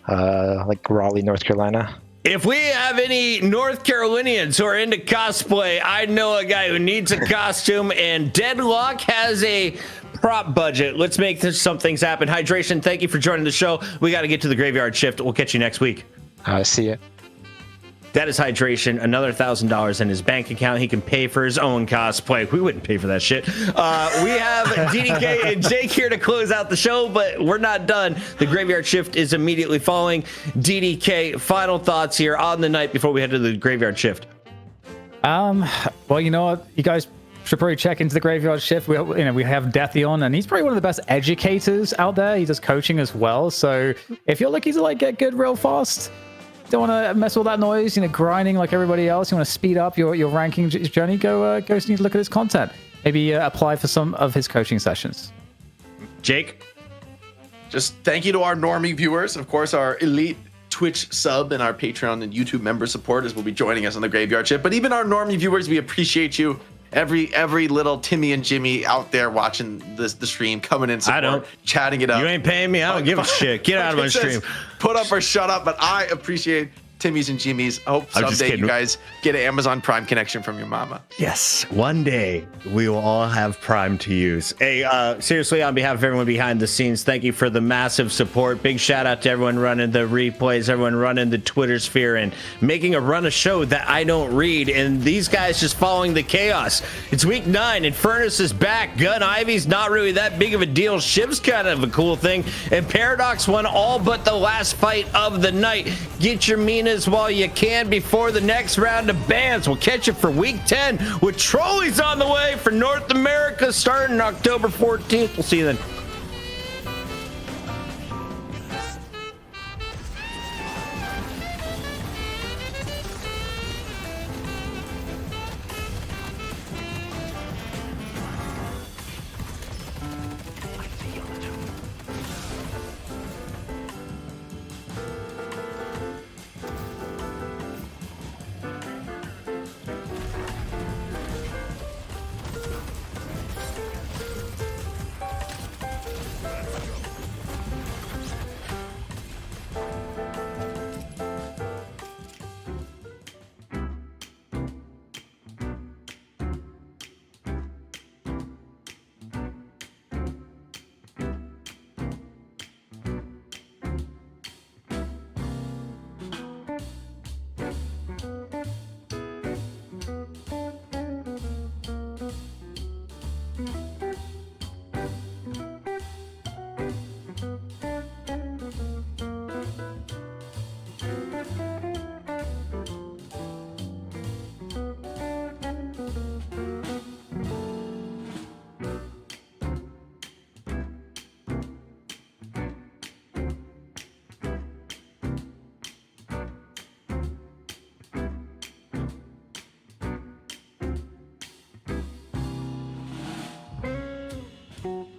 Like Raleigh, North Carolina. If we have any North Carolinians who are into cosplay, I know a guy who needs a costume, and Deadlock has a prop budget. Let's make some things happen. Hydration, thank you for joining the show. We got to get to the graveyard shift. We'll catch you next week. See ya. That is Hydration. Another $1,000 in his bank account. He can pay for his own cosplay. We wouldn't pay for that shit. We have DDK and Jake here to close out the show, but we're not done. The graveyard shift is immediately following. DDK, final thoughts here on the night before we head to the graveyard shift. Well, you know what? You guys should probably check into the graveyard shift. We have Deathion, and he's probably one of the best educators out there. He does coaching as well. So if you're looking to like get good real fast, don't want to mess with all that noise, grinding like everybody else. You want to speed up your ranking journey. Go look at his content. Maybe apply for some of his coaching sessions. Jake, just thank you to our normie viewers, of course, our elite Twitch sub and our Patreon and YouTube member supporters will be joining us on the graveyard shift. But even our normie viewers, we appreciate you. Every little Timmy and Jimmy out there watching the stream, coming in, support, chatting it up. You ain't paying me. I don't give a shit. Get out of my stream. Put up or shut up. But I appreciate Timmy's and Jimmy's. I hope someday you guys get an Amazon Prime connection from your mama. Yes, one day we will all have Prime to use. Hey, seriously, on behalf of everyone behind the scenes, thank you for the massive support. Big shout out to everyone running the replays, everyone running the Twitter sphere, and making a run of show that I don't read. And these guys just following the chaos. It's week 9. Infernus is back. Gun Ivy's not really that big of a deal. Shiv's kind of a cool thing. And Paradox won all but the last fight of the night. Get your Minas while you can before the next round of bans. We'll catch you for week 10 with Trolleys on the way for North America starting October 14th. We'll see you then. Bye.